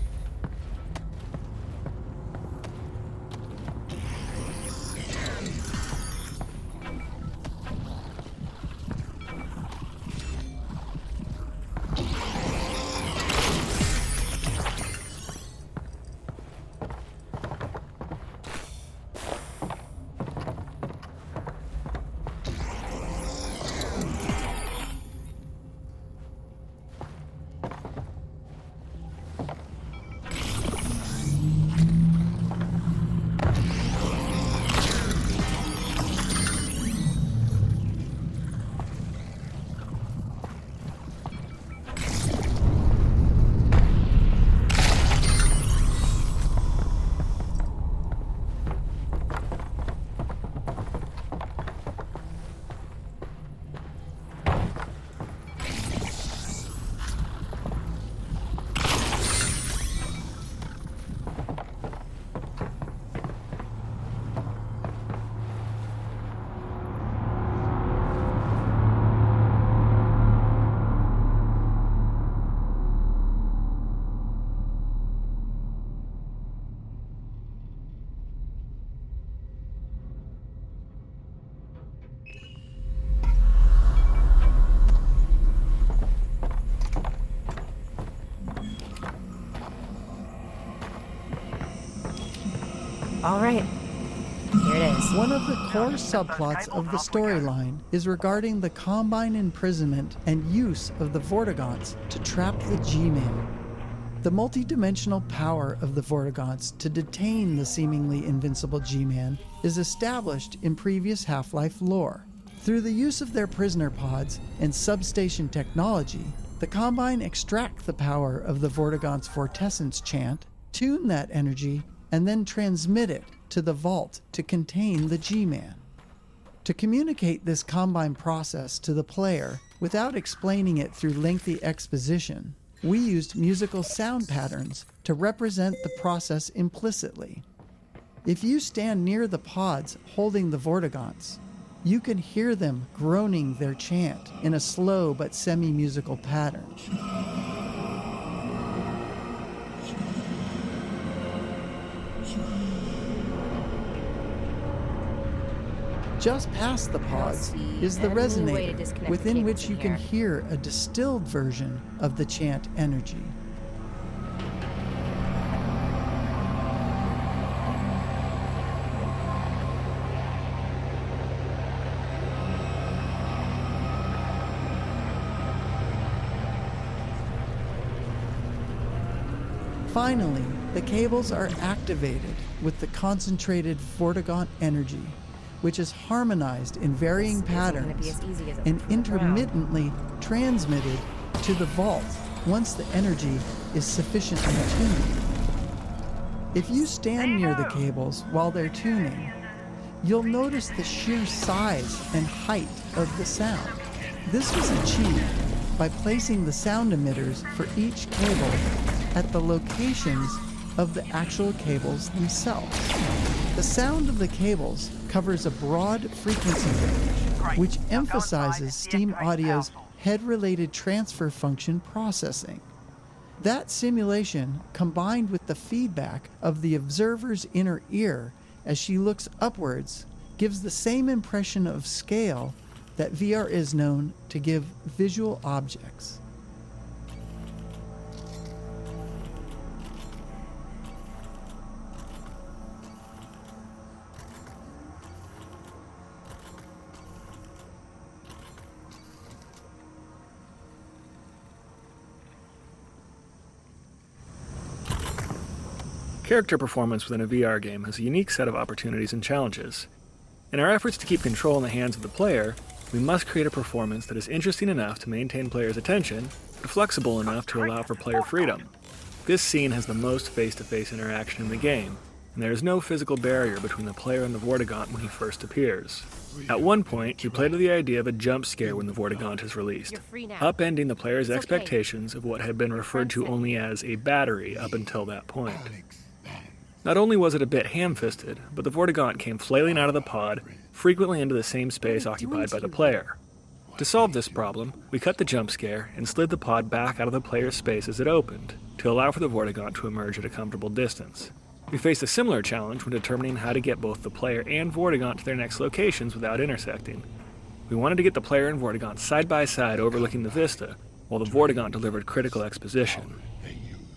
All right. Here it is. One of the core subplots of the storyline is regarding the Combine imprisonment and use of the Vortigaunts to trap the G-Man. The multidimensional power of the Vortigaunts to detain the seemingly invincible G-Man is established in previous Half-Life lore. Through the use of their prisoner pods and substation technology, the Combine extract the power of the Vortigaunts' Vortessence chant, tune that energy, and then transmit it to the vault to contain the G-Man. To communicate this Combine process to the player without explaining it through lengthy exposition, we used musical sound patterns to represent the process implicitly. If you stand near the pods holding the Vortigaunts, you can hear them groaning their chant in a slow but semi-musical pattern. Just past the pods is the resonator, within which you can hear a distilled version of the chant energy. Finally, the cables are activated with the concentrated Vortigaunt energy, which is harmonized in varying patterns and intermittently transmitted to the vault once the energy is sufficiently tuned. If you stand near the cables while they're tuning, you'll notice the sheer size and height of the sound. This was achieved by placing the sound emitters for each cable at the locations of the actual cables themselves. The sound of the cables covers a broad frequency range, which emphasizes Steam Audio's head-related transfer function processing. That simulation, combined with the feedback of the observer's inner ear as she looks upwards, gives the same impression of scale that VR is known to give visual objects. Character performance within a VR game has a unique set of opportunities and challenges. In our efforts to keep control in the hands of the player, we must create a performance that is interesting enough to maintain players' attention, but flexible enough to allow for player freedom. This scene has the most face-to-face interaction in the game, and there is no physical barrier between the player and the Vortigaunt when he first appears. At one point, we play to the idea of a jump scare when the Vortigaunt is released, upending the player's expectations of what had been referred to only as a battery up until that point. Not only was it a bit ham-fisted, but the Vortigaunt came flailing out of the pod, frequently into the same space occupied by the player. To solve this problem, we cut the jump scare and slid the pod back out of the player's space as it opened, to allow for the Vortigaunt to emerge at a comfortable distance. We faced a similar challenge when determining how to get both the player and Vortigaunt to their next locations without intersecting. We wanted to get the player and Vortigaunt side by side overlooking the vista, while the Vortigaunt delivered critical exposition.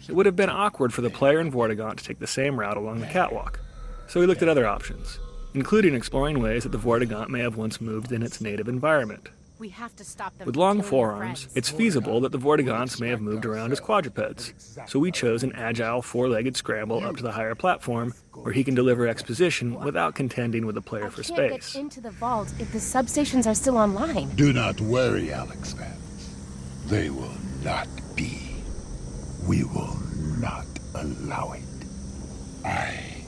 It would have been awkward for the player and Vortigaunt to take the same route along the catwalk, so we looked at other options, including exploring ways that the Vortigaunt may have once moved in its native environment. We have to stop them. With long forearms, it's feasible that the Vortigaunts may have moved around as quadrupeds, so we chose an agile four-legged scramble up to the higher platform, where he can deliver exposition without contending with the player for Can't space. get into the vault if the substations are still online. Do not worry, Alyx fans. They will not be. We will not allow it. I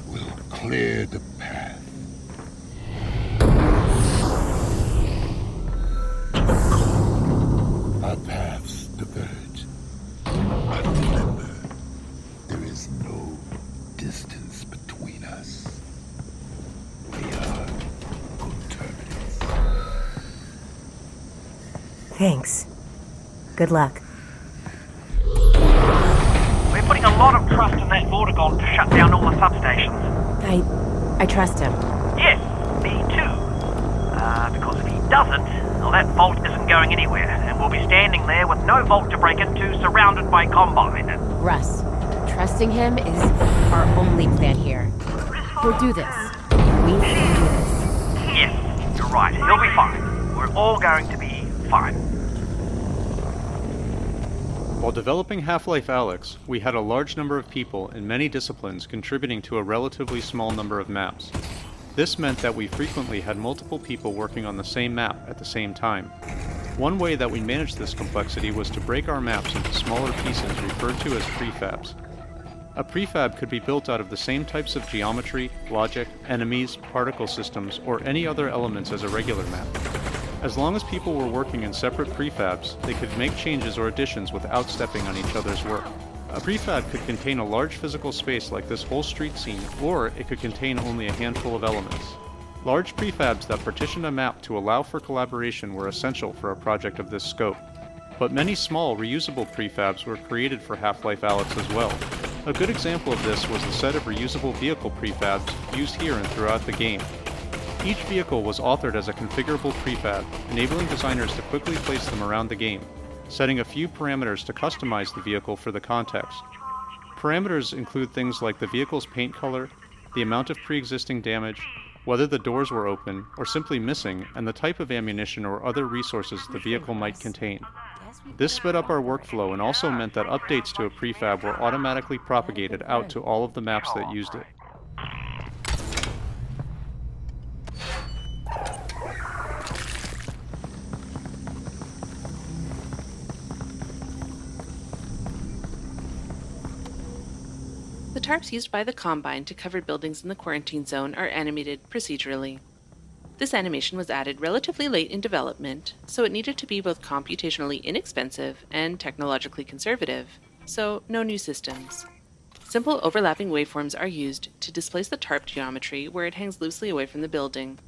will clear the path. Our paths diverge. But remember, there is no distance between us. We are coterminous. Thanks. Good luck. We're putting a lot of trust in that Vortigaunt to shut down all the substations. I trust him. Yes, me too. Because if he doesn't, well, that vault isn't going anywhere, and we'll be standing there with no vault to break into, surrounded by Combine. Russ, trusting him is our only plan here. We'll do this. We can do this. Yes, you're right. He'll be fine. We're all going to be fine. While developing Half-Life Alyx, we had a large number of people in many disciplines contributing to a relatively small number of maps. This meant that we frequently had multiple people working on the same map at the same time. One way that we managed this complexity was to break our maps into smaller pieces referred to as prefabs. A prefab could be built out of the same types of geometry, logic, enemies, particle systems, or any other elements as a regular map. As long as people were working in separate prefabs, they could make changes or additions without stepping on each other's work. A prefab could contain a large physical space like this whole street scene, or it could contain only a handful of elements. Large prefabs that partitioned a map to allow for collaboration were essential for a project of this scope. But many small, reusable prefabs were created for Half-Life Alyx as well. A good example of this was the set of reusable vehicle prefabs used here and throughout the game. Each vehicle was authored as a configurable prefab, enabling designers to quickly place them around the game, setting a few parameters to customize the vehicle for the context. Parameters include things like the vehicle's paint color, the amount of pre-existing damage, whether the doors were open or simply missing, and the type of ammunition or other resources the vehicle might contain. This sped up our workflow and also meant that updates to a prefab were automatically propagated out to all of the maps that used it. The tarps used by the Combine to cover buildings in the quarantine zone are animated procedurally. This animation was added relatively late in development, so it needed to be both computationally inexpensive and technologically conservative, so no new systems. Simple overlapping waveforms are used to displace the tarp geometry where it hangs loosely away from the building.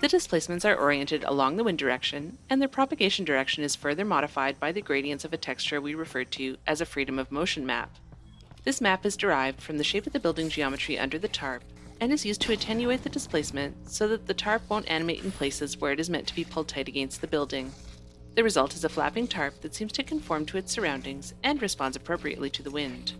The displacements are oriented along the wind direction, and their propagation direction is further modified by the gradients of a texture we refer to as a freedom of motion map. This map is derived from the shape of the building geometry under the tarp, and is used to attenuate the displacement so that the tarp won't animate in places where it is meant to be pulled tight against the building. The result is a flapping tarp that seems to conform to its surroundings and responds appropriately to the wind.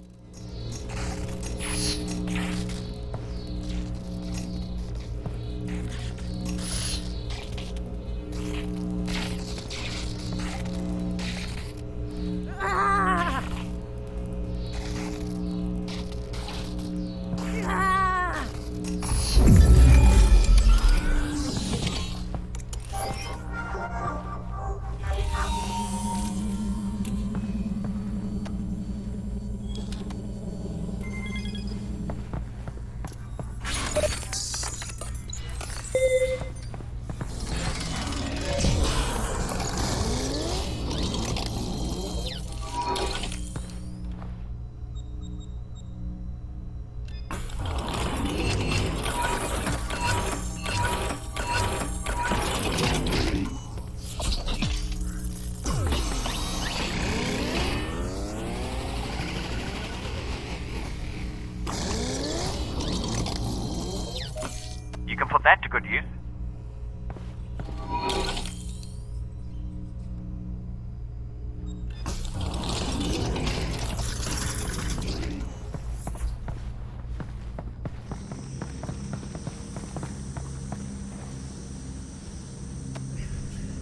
You can put that to good use.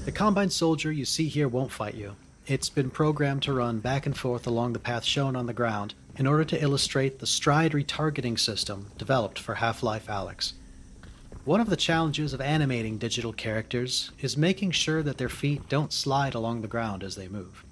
The Combine soldier you see here won't fight you. It's been programmed to run back and forth along the path shown on the ground in order to illustrate the stride retargeting system developed for Half-Life Alyx. One of the challenges of animating digital characters is making sure that their feet don't slide along the ground as they move.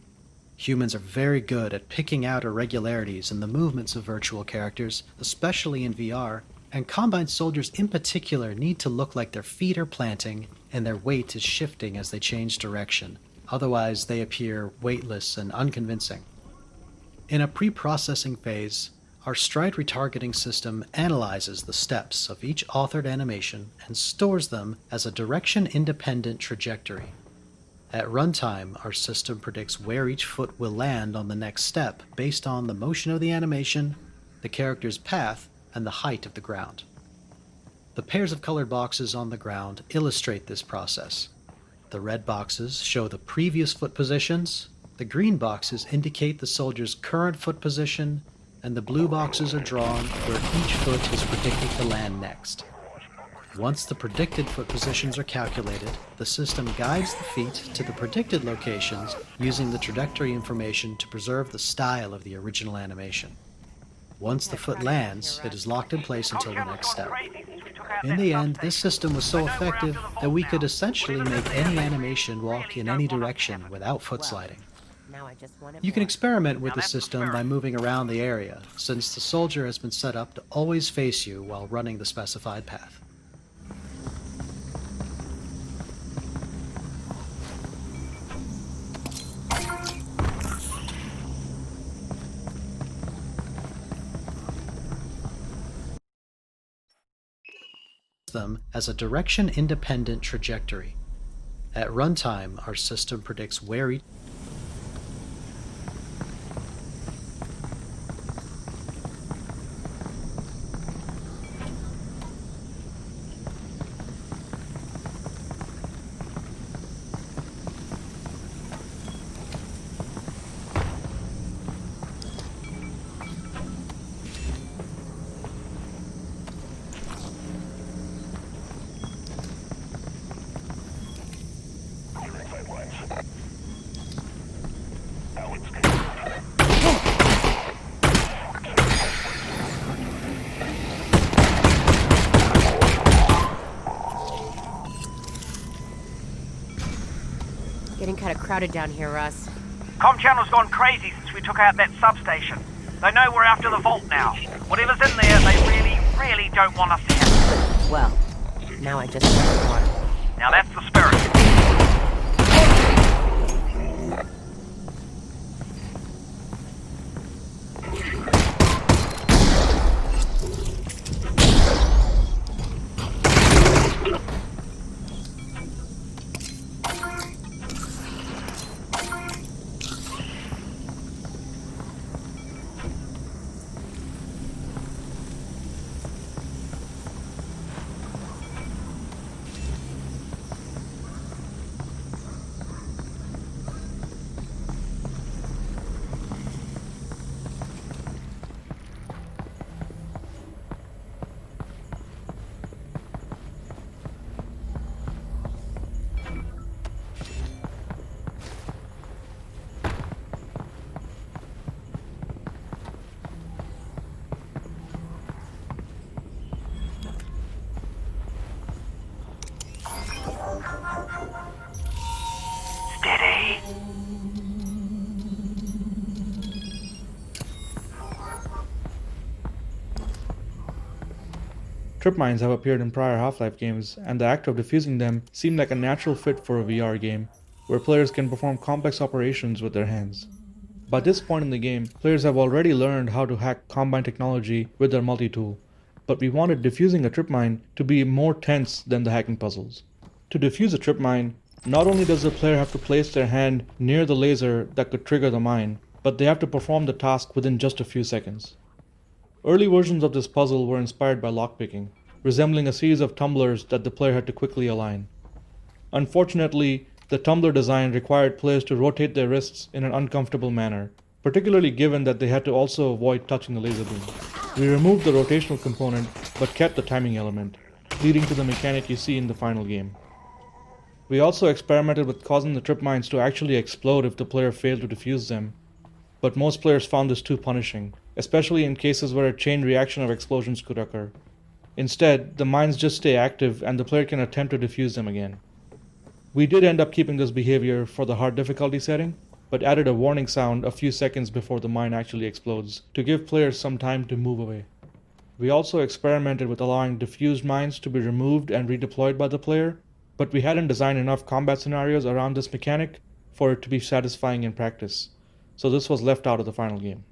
Humans are very good at picking out irregularities in the movements of virtual characters, especially in VR, and Combine soldiers in particular need to look like their feet are planting and their weight is shifting as they change direction. Otherwise, they appear weightless and unconvincing. In a pre-processing phase, our stride retargeting system analyzes the steps of each authored animation and stores them as a direction-independent trajectory. At runtime, our system predicts where each foot will land on the next step based on the motion of the animation, the character's path, and the height of the ground. The pairs of colored boxes on the ground illustrate this process. The red boxes show the previous foot positions, the green boxes indicate the soldier's current foot position, and the blue boxes are drawn where each foot is predicted to land next. Once the predicted foot positions are calculated, the system guides the feet to the predicted locations using the trajectory information to preserve the style of the original animation. Once the foot lands, it is locked in place until the next step. In the end, this system was so effective that we could essentially make any animation walk in any direction without foot sliding. You can experiment with the system by moving around the area, since the soldier has been set up to always face you while running the specified path. Them as a direction-independent trajectory. At runtime, our system predicts where each Getting kind of crowded down here, Russ. Comm channel's gone crazy since we took out that substation. They know we're after the vault now. Whatever's in there, they really don't want us here. Well, now I just want to. Now that's the spirit. Trip mines have appeared in prior Half-Life games, and the act of defusing them seemed like a natural fit for a VR game, where players can perform complex operations with their hands. By this point in the game, players have already learned how to hack Combine technology with their multi-tool, but we wanted defusing a trip mine to be more tense than the hacking puzzles. To defuse a trip mine, not only does the player have to place their hand near the laser that could trigger the mine, but they have to perform the task within just a few seconds. Early versions of this puzzle were inspired by lockpicking, resembling a series of tumblers that the player had to quickly align. Unfortunately, the tumbler design required players to rotate their wrists in an uncomfortable manner, particularly given that they had to also avoid touching the laser beam. We removed the rotational component, but kept the timing element, leading to the mechanic you see in the final game. We also experimented with causing the trip mines to actually explode if the player failed to defuse them, but most players found this too punishing, especially in cases where a chain reaction of explosions could occur. Instead, the mines just stay active and the player can attempt to defuse them again. We did end up keeping this behavior for the hard difficulty setting, but added a warning sound a few seconds before the mine actually explodes, to give players some time to move away. We also experimented with allowing defused mines to be removed and redeployed by the player, but we hadn't designed enough combat scenarios around this mechanic for it to be satisfying in practice, so this was left out of the final game.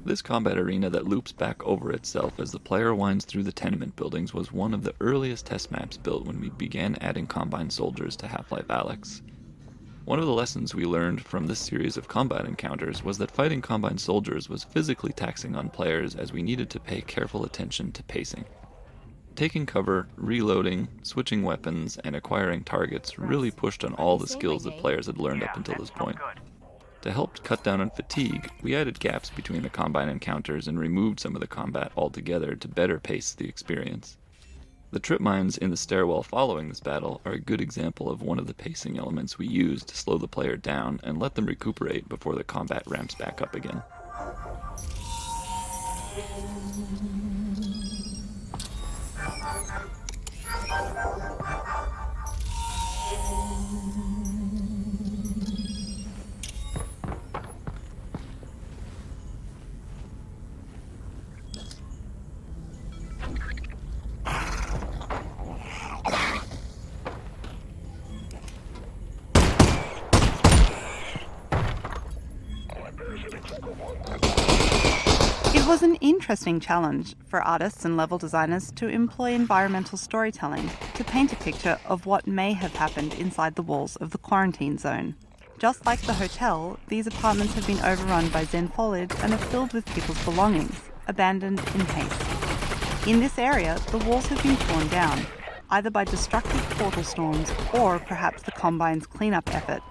This combat arena that loops back over itself as the player winds through the tenement buildings was one of the earliest test maps built when we began adding Combine soldiers to Half-Life Alyx. One of the lessons we learned from this series of combat encounters was that fighting Combine soldiers was physically taxing on players, as we needed to pay careful attention to pacing. Taking cover, reloading, switching weapons, and acquiring targets really pushed on all the skills that players had learned up until this point. To help cut down on fatigue, we added gaps between the Combine encounters and removed some of the combat altogether to better pace the experience. The trip mines in the stairwell following this battle are a good example of one of the pacing elements we used to slow the player down and let them recuperate before the combat ramps back up again. It was an interesting challenge for artists and level designers to employ environmental storytelling to paint a picture of what may have happened inside the walls of the quarantine zone. Just like the hotel, these apartments have been overrun by Zen foliage and are filled with people's belongings, abandoned in haste. In this area, the walls have been torn down, either by destructive portal storms or perhaps the Combine's cleanup effort.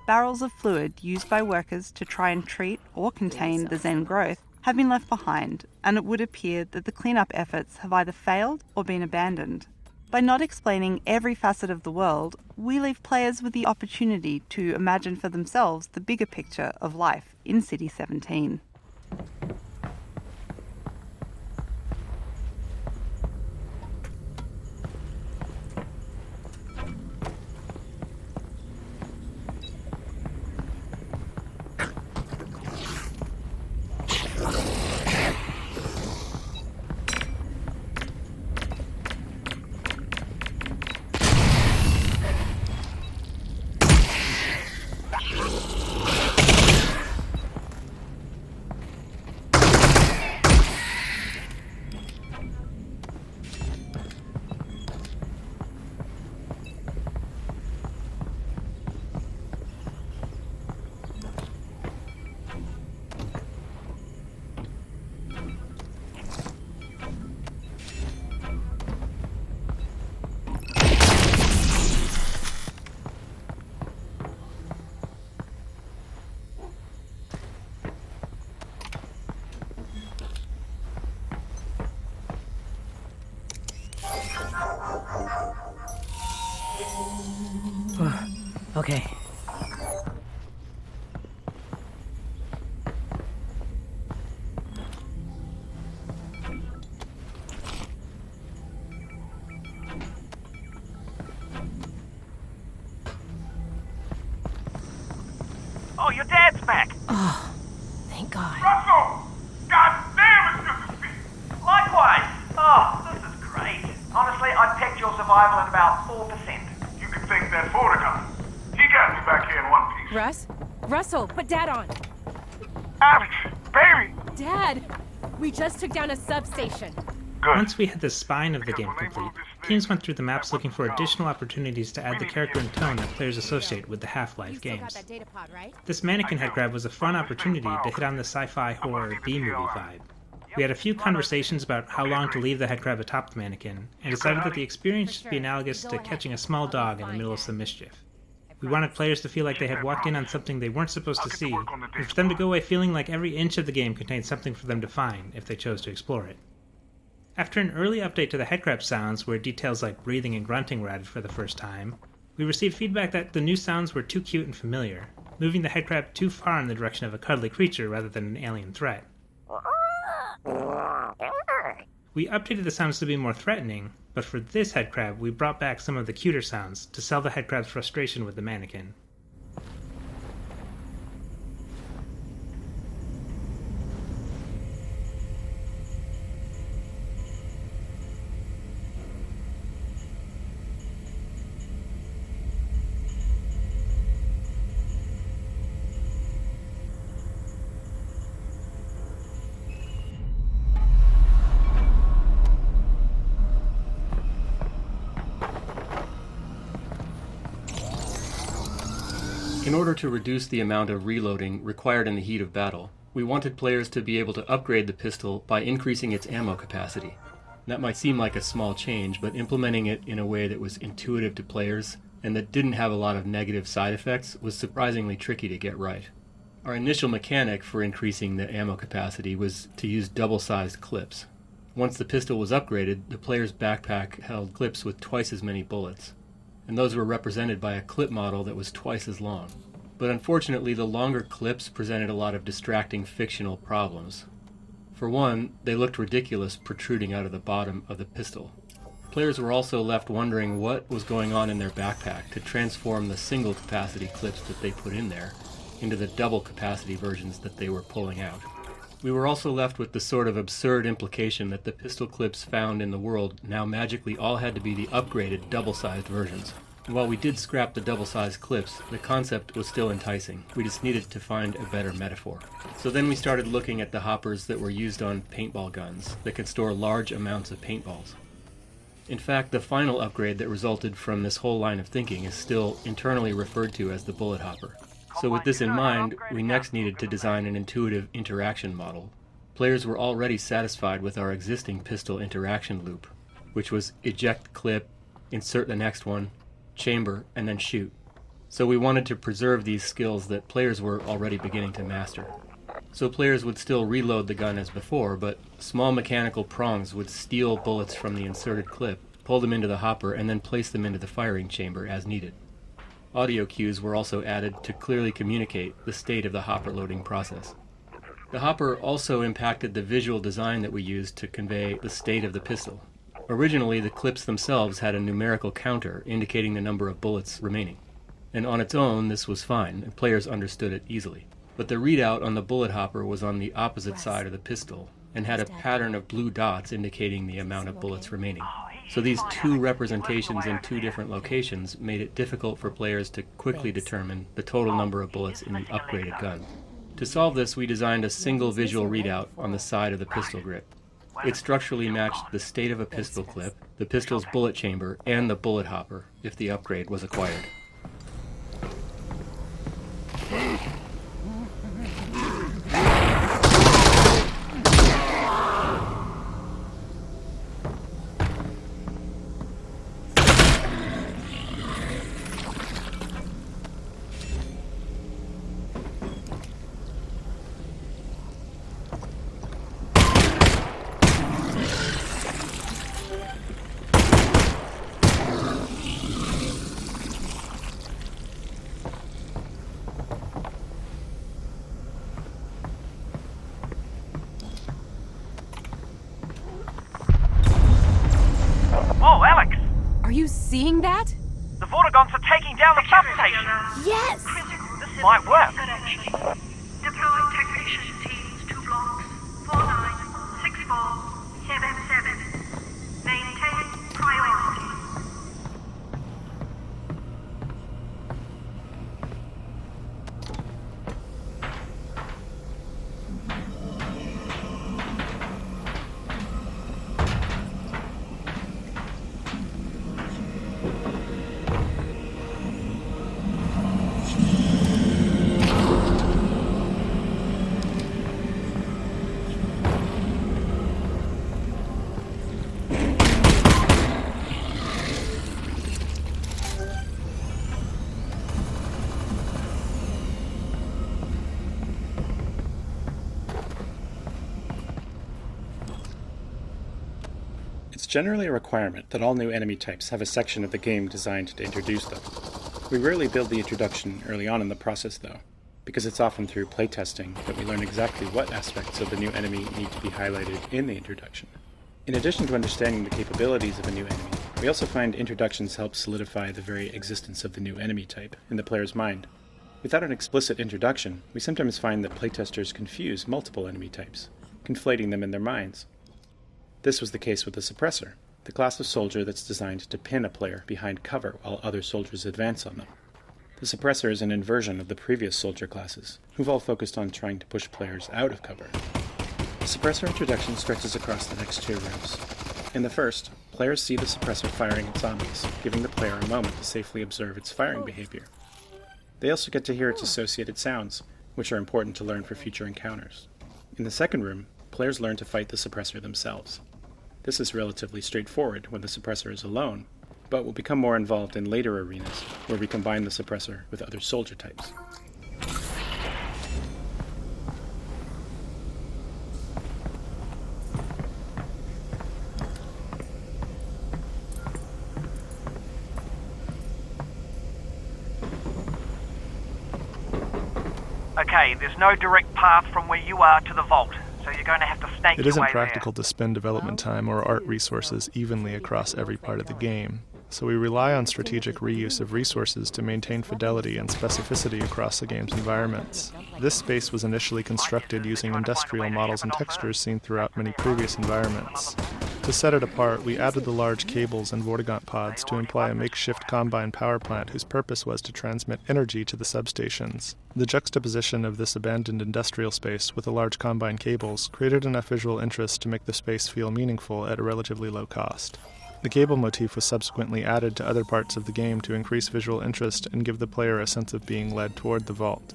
Barrels of fluid used by workers to try and treat or contain the Zen growth have been left behind, and it would appear that the cleanup efforts have either failed or been abandoned. By not explaining every facet of the world, we leave players with the opportunity to imagine for themselves the bigger picture of life in City 17. Okay. Oh, your dad's back! Oh, thank God. Russell! God damn, it's good to speak! Likewise! Oh, this is great. Honestly, I'd pegged your survival at about 4%. You can thank that Fortigon. He got me back here in one piece. Russell, put Dad on. Alyx, baby! Dad, we just took down a substation. Once we had the spine of the game complete, teams went through the maps looking for additional opportunities to add the character and tone that players associate with the Half-Life games. This mannequin head grab was a fun opportunity to hit on the sci-fi horror B-movie vibe. We had a few conversations about how long to leave the head crab atop the mannequin, and decided that the experience should be analogous to catching a small dog in the middle of some mischief. We wanted players to feel like they had walked in on something they weren't supposed to see, and for them to go away feeling like every inch of the game contained something for them to find if they chose to explore it. After an early update to the headcrab sounds, where details like breathing and grunting were added for the first time, we received feedback that the new sounds were too cute and familiar, moving the headcrab too far in the direction of a cuddly creature rather than an alien threat. We updated the sounds to be more threatening, but for this headcrab we brought back some of the cuter sounds to sell the headcrab's frustration with the mannequin. In order to reduce the amount of reloading required in the heat of battle, we wanted players to be able to upgrade the pistol by increasing its ammo capacity. That might seem like a small change, but implementing it in a way that was intuitive to players and that didn't have a lot of negative side effects was surprisingly tricky to get right. Our initial mechanic for increasing the ammo capacity was to use double-sized clips. Once the pistol was upgraded, the player's backpack held clips with twice as many bullets, and those were represented by a clip model that was twice as long. But unfortunately, the longer clips presented a lot of distracting fictional problems. For one, they looked ridiculous protruding out of the bottom of the pistol. Players were also left wondering what was going on in their backpack to transform the single capacity clips that they put in there into the double capacity versions that they were pulling out. We were also left with the sort of absurd implication that the pistol clips found in the world now magically all had to be the upgraded double-sized versions. And while we did scrap the double-sized clips, the concept was still enticing. We just needed to find a better metaphor. So then we started looking at the hoppers that were used on paintball guns that could store large amounts of paintballs. In fact, the final upgrade that resulted from this whole line of thinking is still internally referred to as the bullet hopper. So with this in mind, we next needed to design an intuitive interaction model. Players were already satisfied with our existing pistol interaction loop, which was eject clip, insert the next one, chamber, and then shoot. So we wanted to preserve these skills that players were already beginning to master. So players would still reload the gun as before, but small mechanical prongs would steal bullets from the inserted clip, pull them into the hopper, and then place them into the firing chamber as needed. Audio cues were also added to clearly communicate the state of the hopper loading process. The hopper also impacted the visual design that we used to convey the state of the pistol. Originally, the clips themselves had a numerical counter indicating the number of bullets remaining. And on its own, this was fine, and players understood it easily. But the readout on the bullet hopper was on the opposite side of the pistol, and had a pattern of blue dots indicating the amount of bullets remaining. So these two representations in two different locations made it difficult for players to quickly determine the total number of bullets in the upgraded gun. To solve this, we designed a single visual readout on the side of the pistol grip. It structurally matched the state of a pistol clip, the pistol's bullet chamber, and the bullet hopper, if the upgrade was acquired. Whoa, Alyx! Are you seeing that? The Vortigons are taking down the substation! Yes! This might work. Deploy technician teams to blocks 496477. Maintain priority. It's generally a requirement that all new enemy types have a section of the game designed to introduce them. We rarely build the introduction early on in the process, though, because it's often through playtesting that we learn exactly what aspects of the new enemy need to be highlighted in the introduction. In addition to understanding the capabilities of a new enemy, we also find introductions help solidify the very existence of the new enemy type in the player's mind. Without an explicit introduction, we sometimes find that playtesters confuse multiple enemy types, conflating them in their minds. This was the case with the Suppressor, the class of soldier that's designed to pin a player behind cover while other soldiers advance on them. The Suppressor is an inversion of the previous soldier classes, who've all focused on trying to push players out of cover. The Suppressor introduction stretches across the next two rooms. In the first, players see the Suppressor firing at zombies, giving the player a moment to safely observe its firing behavior. They also get to hear its associated sounds, which are important to learn for future encounters. In the second room, players learn to fight the Suppressor themselves. This is relatively straightforward when the Suppressor is alone, but will become more involved in later arenas where we combine the Suppressor with other soldier types. Okay, there's no direct path from where you are to the vault, so you're going to have to snake It your isn't way practical to spend development time or art resources evenly across every part of the game, so we rely on strategic reuse of resources to maintain fidelity and specificity across the game's environments. This space was initially constructed using industrial models and textures seen throughout many previous environments. To set it apart, we added the large cables and Vortigaunt pods to imply a makeshift combine power plant whose purpose was to transmit energy to the substations. The juxtaposition of this abandoned industrial space with the large combine cables created enough visual interest to make the space feel meaningful at a relatively low cost. The cable motif was subsequently added to other parts of the game to increase visual interest and give the player a sense of being led toward the vault.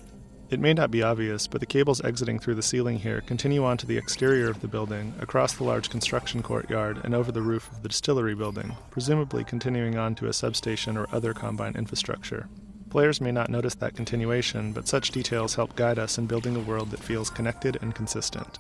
It may not be obvious, but the cables exiting through the ceiling here continue onto the exterior of the building, across the large construction courtyard, and over the roof of the distillery building, presumably continuing on to a substation or other combine infrastructure. Players may not notice that continuation, but such details help guide us in building a world that feels connected and consistent.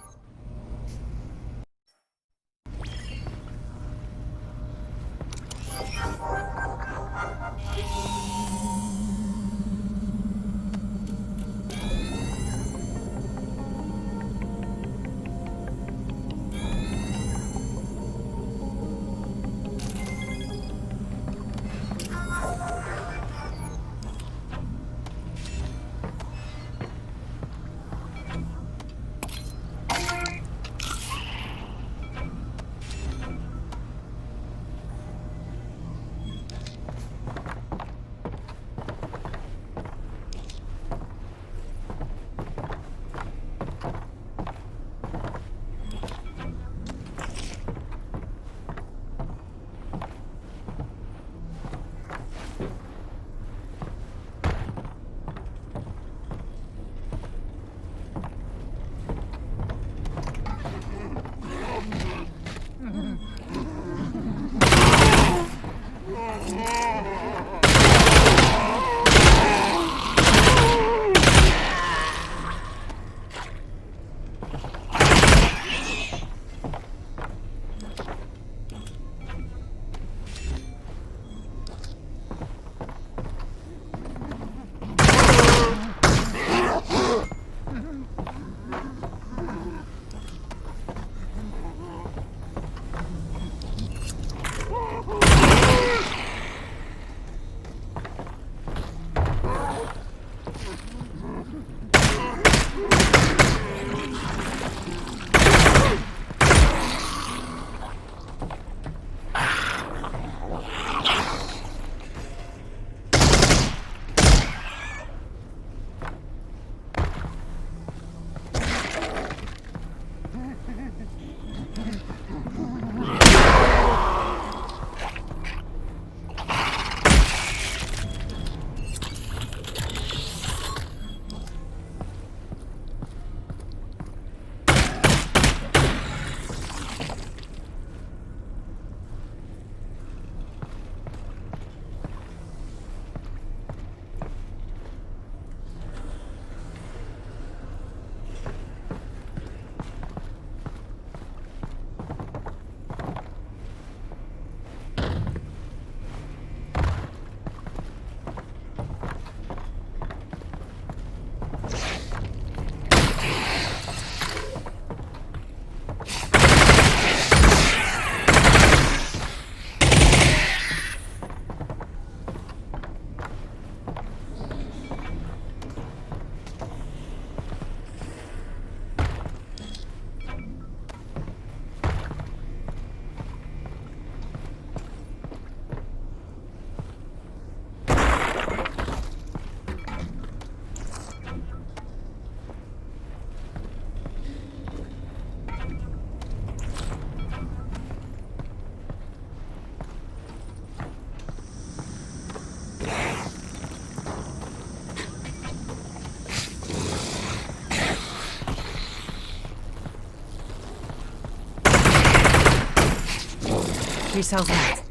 Three cells left.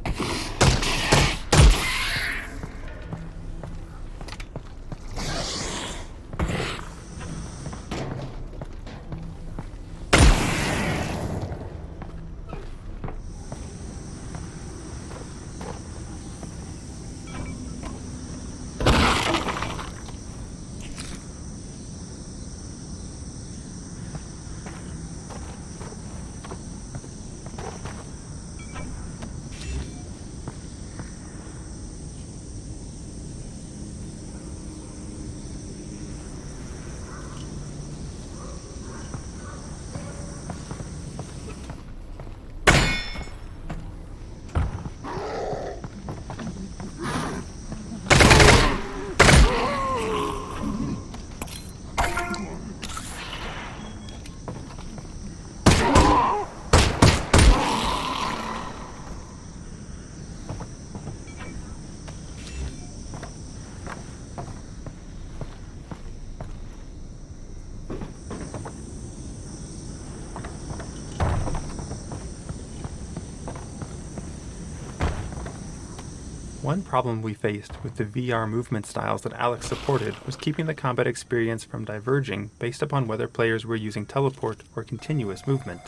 One problem we faced with the VR movement styles that Alyx supported was keeping the combat experience from diverging based upon whether players were using teleport or continuous movement.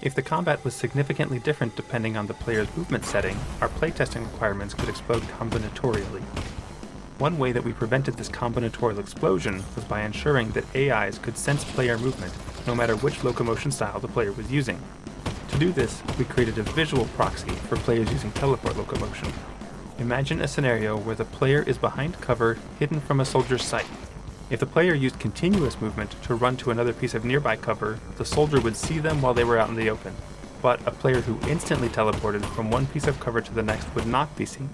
If the combat was significantly different depending on the player's movement setting, our playtesting requirements could explode combinatorially. One way that we prevented this combinatorial explosion was by ensuring that AIs could sense player movement no matter which locomotion style the player was using. To do this, we created a visual proxy for players using teleport locomotion. Imagine a scenario where the player is behind cover, hidden from a soldier's sight. If the player used continuous movement to run to another piece of nearby cover, the soldier would see them while they were out in the open. But a player who instantly teleported from one piece of cover to the next would not be seen.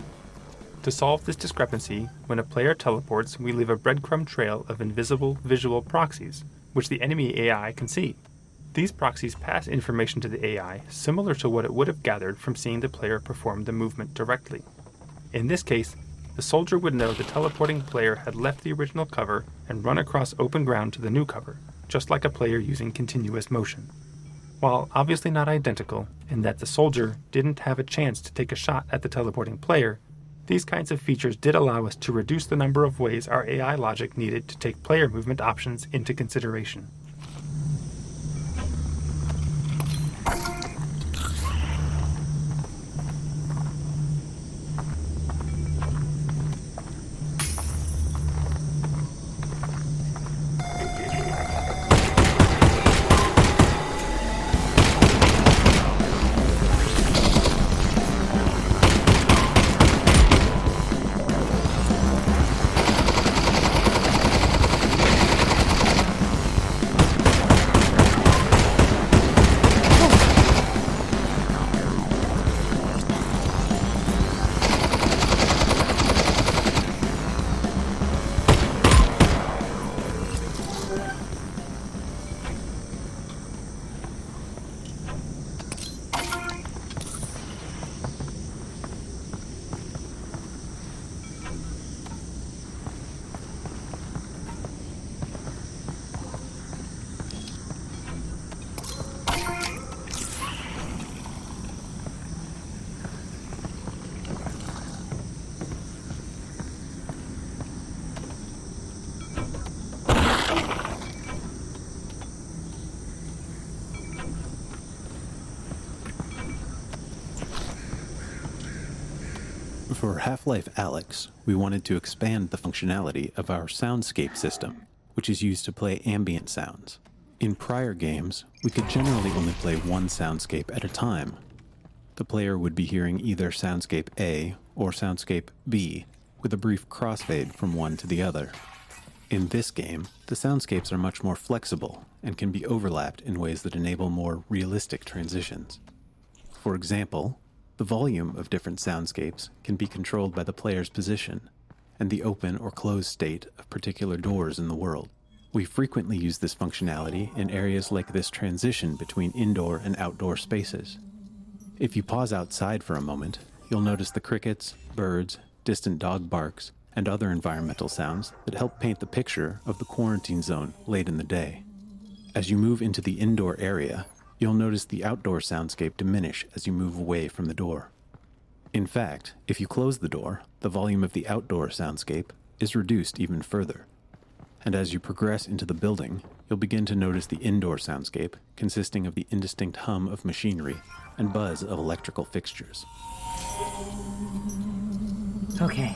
To solve this discrepancy, when a player teleports, we leave a breadcrumb trail of invisible visual proxies, which the enemy AI can see. These proxies pass information to the AI similar to what it would have gathered from seeing the player perform the movement directly. In this case, the soldier would know the teleporting player had left the original cover and run across open ground to the new cover, just like a player using continuous motion. While obviously not identical, in that the soldier didn't have a chance to take a shot at the teleporting player, these kinds of features did allow us to reduce the number of ways our AI logic needed to take player movement options into consideration. For Half-Life Alyx, we wanted to expand the functionality of our soundscape system, which is used to play ambient sounds. In prior games, we could generally only play one soundscape at a time. The player would be hearing either soundscape A or soundscape B, with a brief crossfade from one to the other. In this game, the soundscapes are much more flexible and can be overlapped in ways that enable more realistic transitions. For example, the volume of different soundscapes can be controlled by the player's position and the open or closed state of particular doors in the world. We frequently use this functionality in areas like this transition between indoor and outdoor spaces. If you pause outside for a moment, you'll notice the crickets, birds, distant dog barks, and other environmental sounds that help paint the picture of the quarantine zone late in the day. As you move into the indoor area, you'll notice the outdoor soundscape diminish as you move away from the door. In fact, if you close the door, the volume of the outdoor soundscape is reduced even further. And as you progress into the building, you'll begin to notice the indoor soundscape consisting of the indistinct hum of machinery and buzz of electrical fixtures. Okay.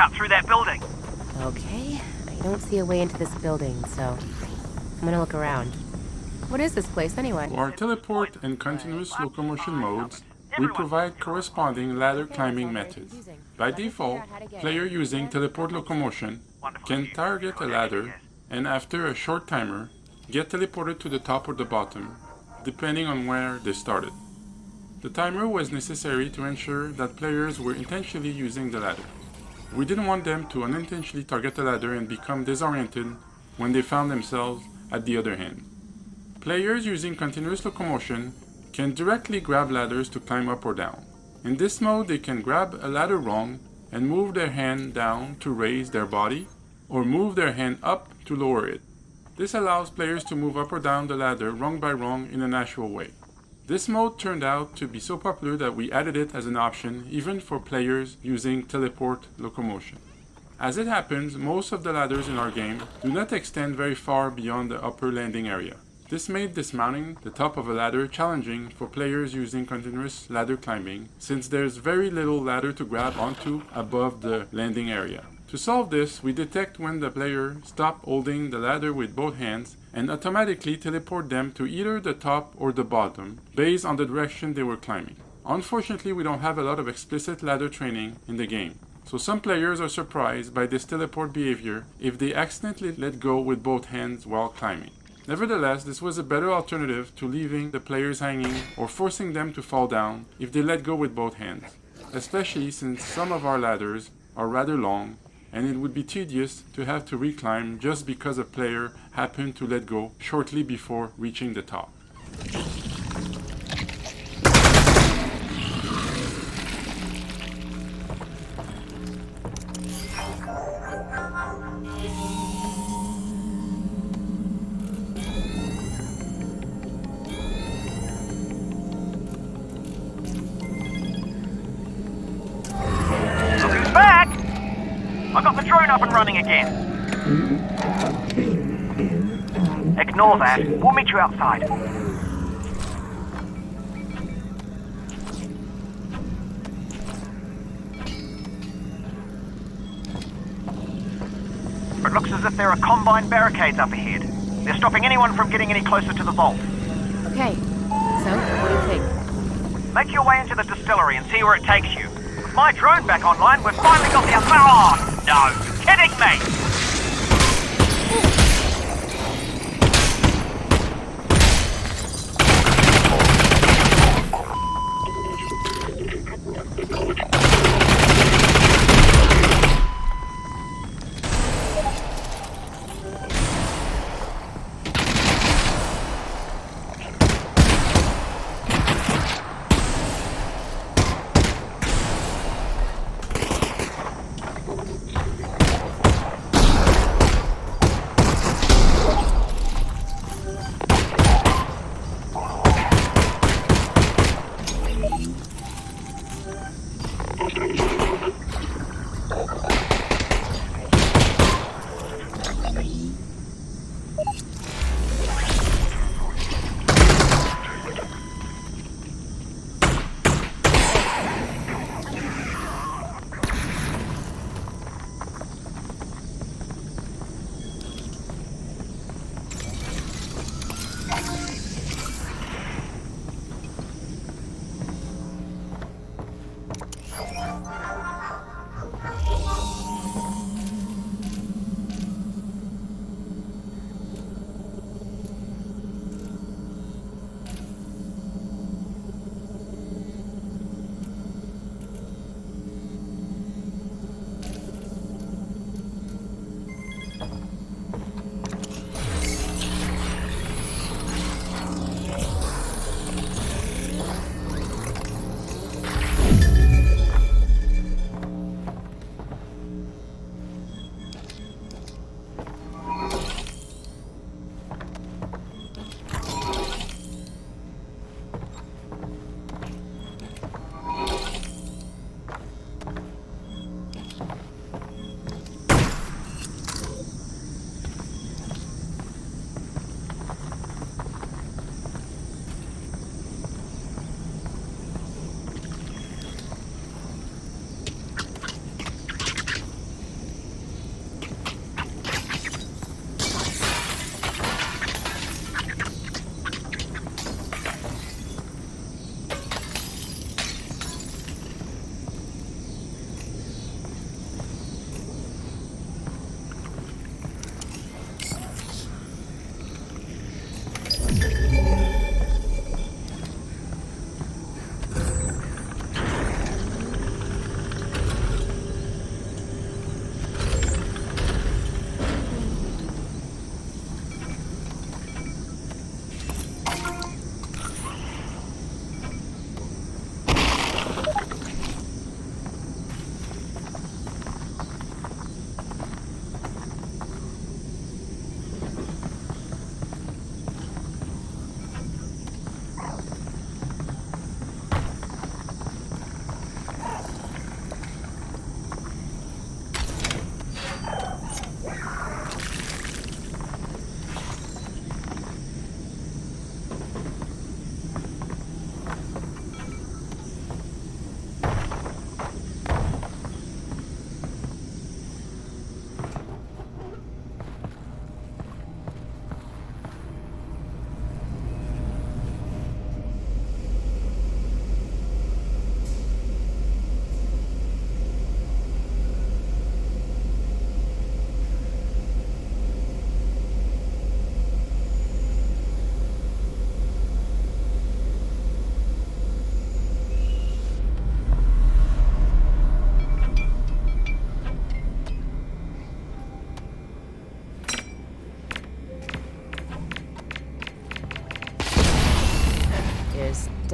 shortcut through that building. Okay, I don't see a way into this building, so I'm gonna look around. What is this place anyway? For our teleport and continuous locomotion modes, we provide corresponding ladder climbing methods. By default, player using teleport locomotion can target a ladder and after a short timer, get teleported to the top or the bottom, depending on where they started. The timer was necessary to ensure that players were intentionally using the ladder. We didn't want them to unintentionally target the ladder and become disoriented when they found themselves at the other end. Players using continuous locomotion can directly grab ladders to climb up or down. In this mode, they can grab a ladder rung and move their hand down to raise their body, or move their hand up to lower it. This allows players to move up or down the ladder rung by rung in a natural way. This mode turned out to be so popular that we added it as an option even for players using teleport locomotion. As it happens, most of the ladders in our game do not extend very far beyond the upper landing area. This made dismounting the top of a ladder challenging for players using continuous ladder climbing, since there's very little ladder to grab onto above the landing area. To solve this, we detect when the player stops holding the ladder with both hands and automatically teleport them to either the top or the bottom, based on the direction they were climbing. Unfortunately, we don't have a lot of explicit ladder training in the game, so some players are surprised by this teleport behavior if they accidentally let go with both hands while climbing. Nevertheless, this was a better alternative to leaving the players hanging or forcing them to fall down if they let go with both hands, especially since some of our ladders are rather long and it would be tedious to have to reclimb just because a player happened to let go shortly before reaching the top. I got the drone up and running again. Ignore that. We'll meet you outside. It looks as if there are combine barricades up ahead. They're stopping anyone from getting any closer to the vault. Okay, so what do you think? Make your way into the distillery and see where it takes you. With my drone back online, we've finally got the... Oh, no! Kidding me!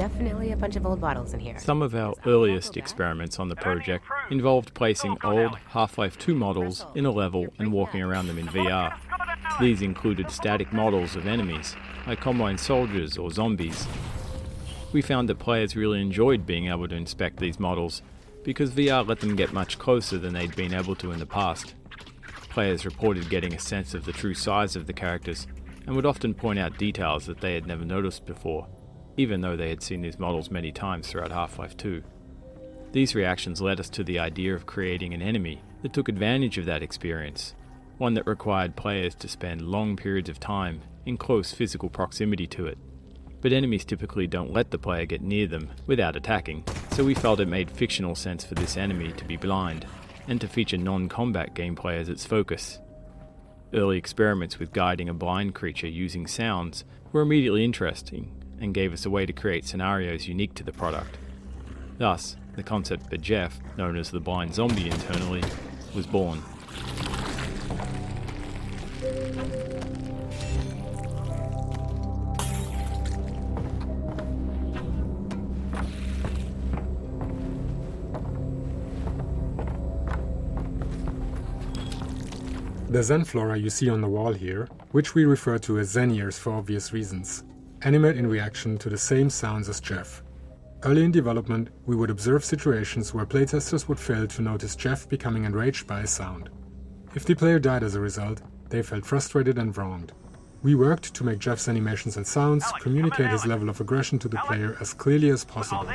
definitely a bunch of old bottles in here. Some of our earliest experiments on the project involved placing old Half-Life 2 models in a level and walking around them in VR. These included static models of enemies, like Combine soldiers or zombies. We found that players really enjoyed being able to inspect these models because VR let them get much closer than they'd been able to in the past. Players reported getting a sense of the true size of the characters and would often point out details that they had never noticed before, even though they had seen these models many times throughout Half-Life 2. These reactions led us to the idea of creating an enemy that took advantage of that experience, one that required players to spend long periods of time in close physical proximity to it. But enemies typically don't let the player get near them without attacking, so we felt it made fictional sense for this enemy to be blind, and to feature non-combat gameplay as its focus. Early experiments with guiding a blind creature using sounds were immediately interesting, and gave us a way to create scenarios unique to the product. Thus, the concept for Jeff, known as the blind zombie internally, was born. The Zen flora you see on the wall here, which we refer to as Zen ears for obvious reasons, animate in reaction to the same sounds as Jeff. Early in development, we would observe situations where playtesters would fail to notice Jeff becoming enraged by a sound. If the player died as a result, they felt frustrated and wronged. We worked to make Jeff's animations and sounds communicate his level of aggression to the player as clearly as possible.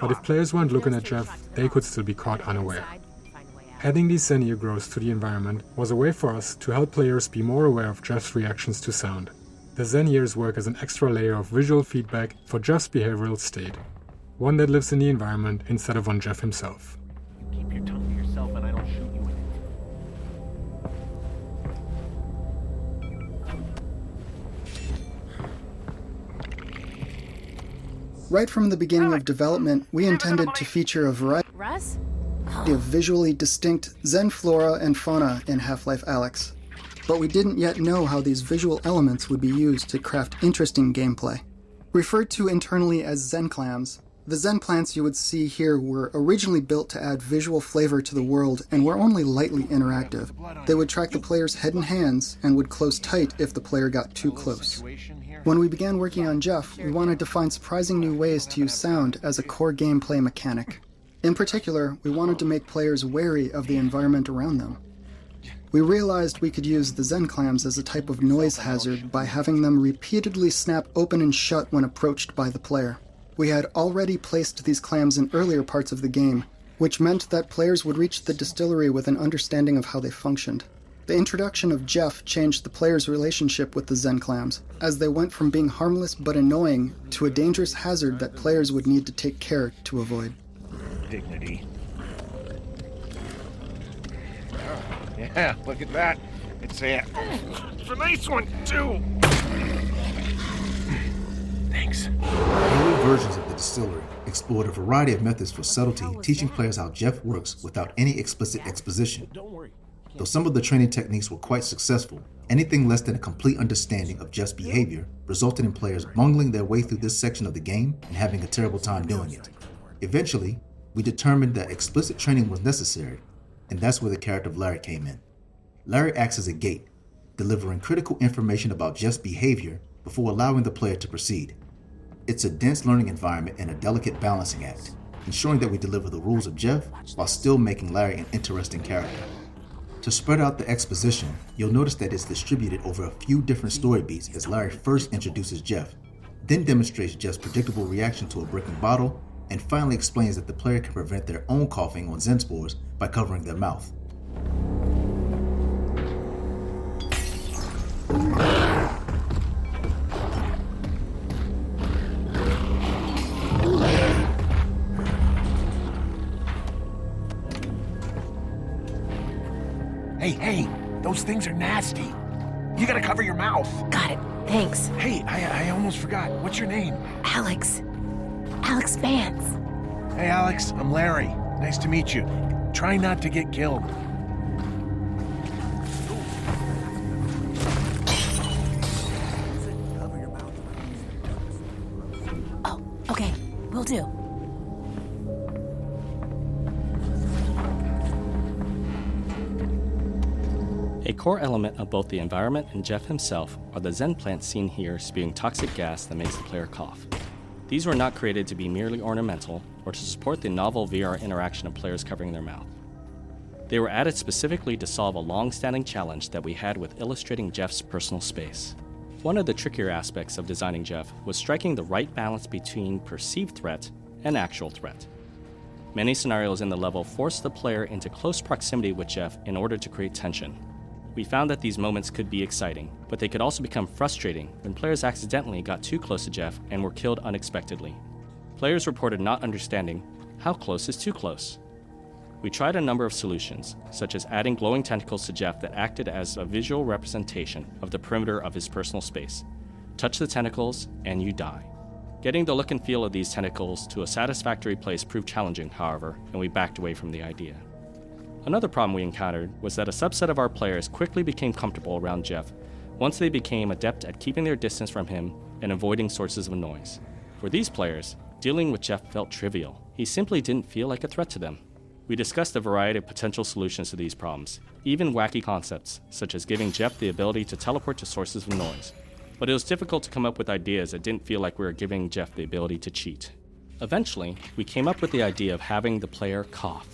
But if players weren't looking at Jeff, they could still be caught unaware. Adding these Zen ear growths to the environment was a way for us to help players be more aware of Jeff's reactions to sound. The Zen ears work as an extra layer of visual feedback for Jeff's behavioral state, one that lives in the environment instead of on Jeff himself. Keep your tongue to yourself and I don't shoot you in it. Right from the beginning of development, we intended to feature a variety Russ? of visually distinct Zen flora and fauna in Half-Life Alyx. But we didn't yet know how these visual elements would be used to craft interesting gameplay. Referred to internally as Zen clams, the Zen plants you would see here were originally built to add visual flavor to the world and were only lightly interactive. They would track the player's head and hands and would close tight if the player got too close. When we began working on Jeff, we wanted to find surprising new ways to use sound as a core gameplay mechanic. In particular, we wanted to make players wary of the environment around them. We realized we could use the Zen clams as a type of noise hazard by having them repeatedly snap open and shut when approached by the player. We had already placed these clams in earlier parts of the game, which meant that players would reach the distillery with an understanding of how they functioned. The introduction of Jeff changed the player's relationship with the Zen clams, as they went from being harmless but annoying to a dangerous hazard that players would need to take care to avoid. Dignity. Yeah, look at that. It's a nice one, too. Thanks. Early versions of the distillery explored a variety of methods for subtlety, teaching players how Jeff works without any explicit exposition. Though some of the training techniques were quite successful, anything less than a complete understanding of Jeff's behavior resulted in players bungling their way through this section of the game and having a terrible time doing it. Eventually, we determined that explicit training was necessary, and that's where the character of Larry came in. Larry acts as a gate, delivering critical information about Jeff's behavior before allowing the player to proceed. It's a dense learning environment and a delicate balancing act, ensuring that we deliver the rules of Jeff while still making Larry an interesting character. To spread out the exposition, you'll notice that it's distributed over a few different story beats as Larry first introduces Jeff, then demonstrates Jeff's predictable reaction to a breaking bottle, and finally explains that the player can prevent their own coughing on Zen spores by covering their mouth. Hey, those things are nasty. You gotta cover your mouth. Got it. Thanks. Hey, I almost forgot. What's your name? Alyx. Alyx Vance. Hey, Alyx, I'm Larry. Nice to meet you. Try not to get killed. Oh, okay. will do. A core element of both the environment and Jeff himself are the Zen plants seen here spewing toxic gas that makes the player cough. These were not created to be merely ornamental or to support the novel VR interaction of players covering their mouth. They were added specifically to solve a long-standing challenge that we had with illustrating Jeff's personal space. One of the trickier aspects of designing Jeff was striking the right balance between perceived threat and actual threat. Many scenarios in the level forced the player into close proximity with Jeff in order to create tension. We found that these moments could be exciting, but they could also become frustrating when players accidentally got too close to Jeff and were killed unexpectedly. Players reported not understanding how close is too close. We tried a number of solutions, such as adding glowing tentacles to Jeff that acted as a visual representation of the perimeter of his personal space. Touch the tentacles, and you die. Getting the look and feel of these tentacles to a satisfactory place proved challenging, however, and we backed away from the idea. Another problem we encountered was that a subset of our players quickly became comfortable around Jeff once they became adept at keeping their distance from him and avoiding sources of noise. For these players, dealing with Jeff felt trivial. He simply didn't feel like a threat to them. We discussed a variety of potential solutions to these problems, even wacky concepts, such as giving Jeff the ability to teleport to sources of noise. But it was difficult to come up with ideas that didn't feel like we were giving Jeff the ability to cheat. Eventually, we came up with the idea of having the player cough.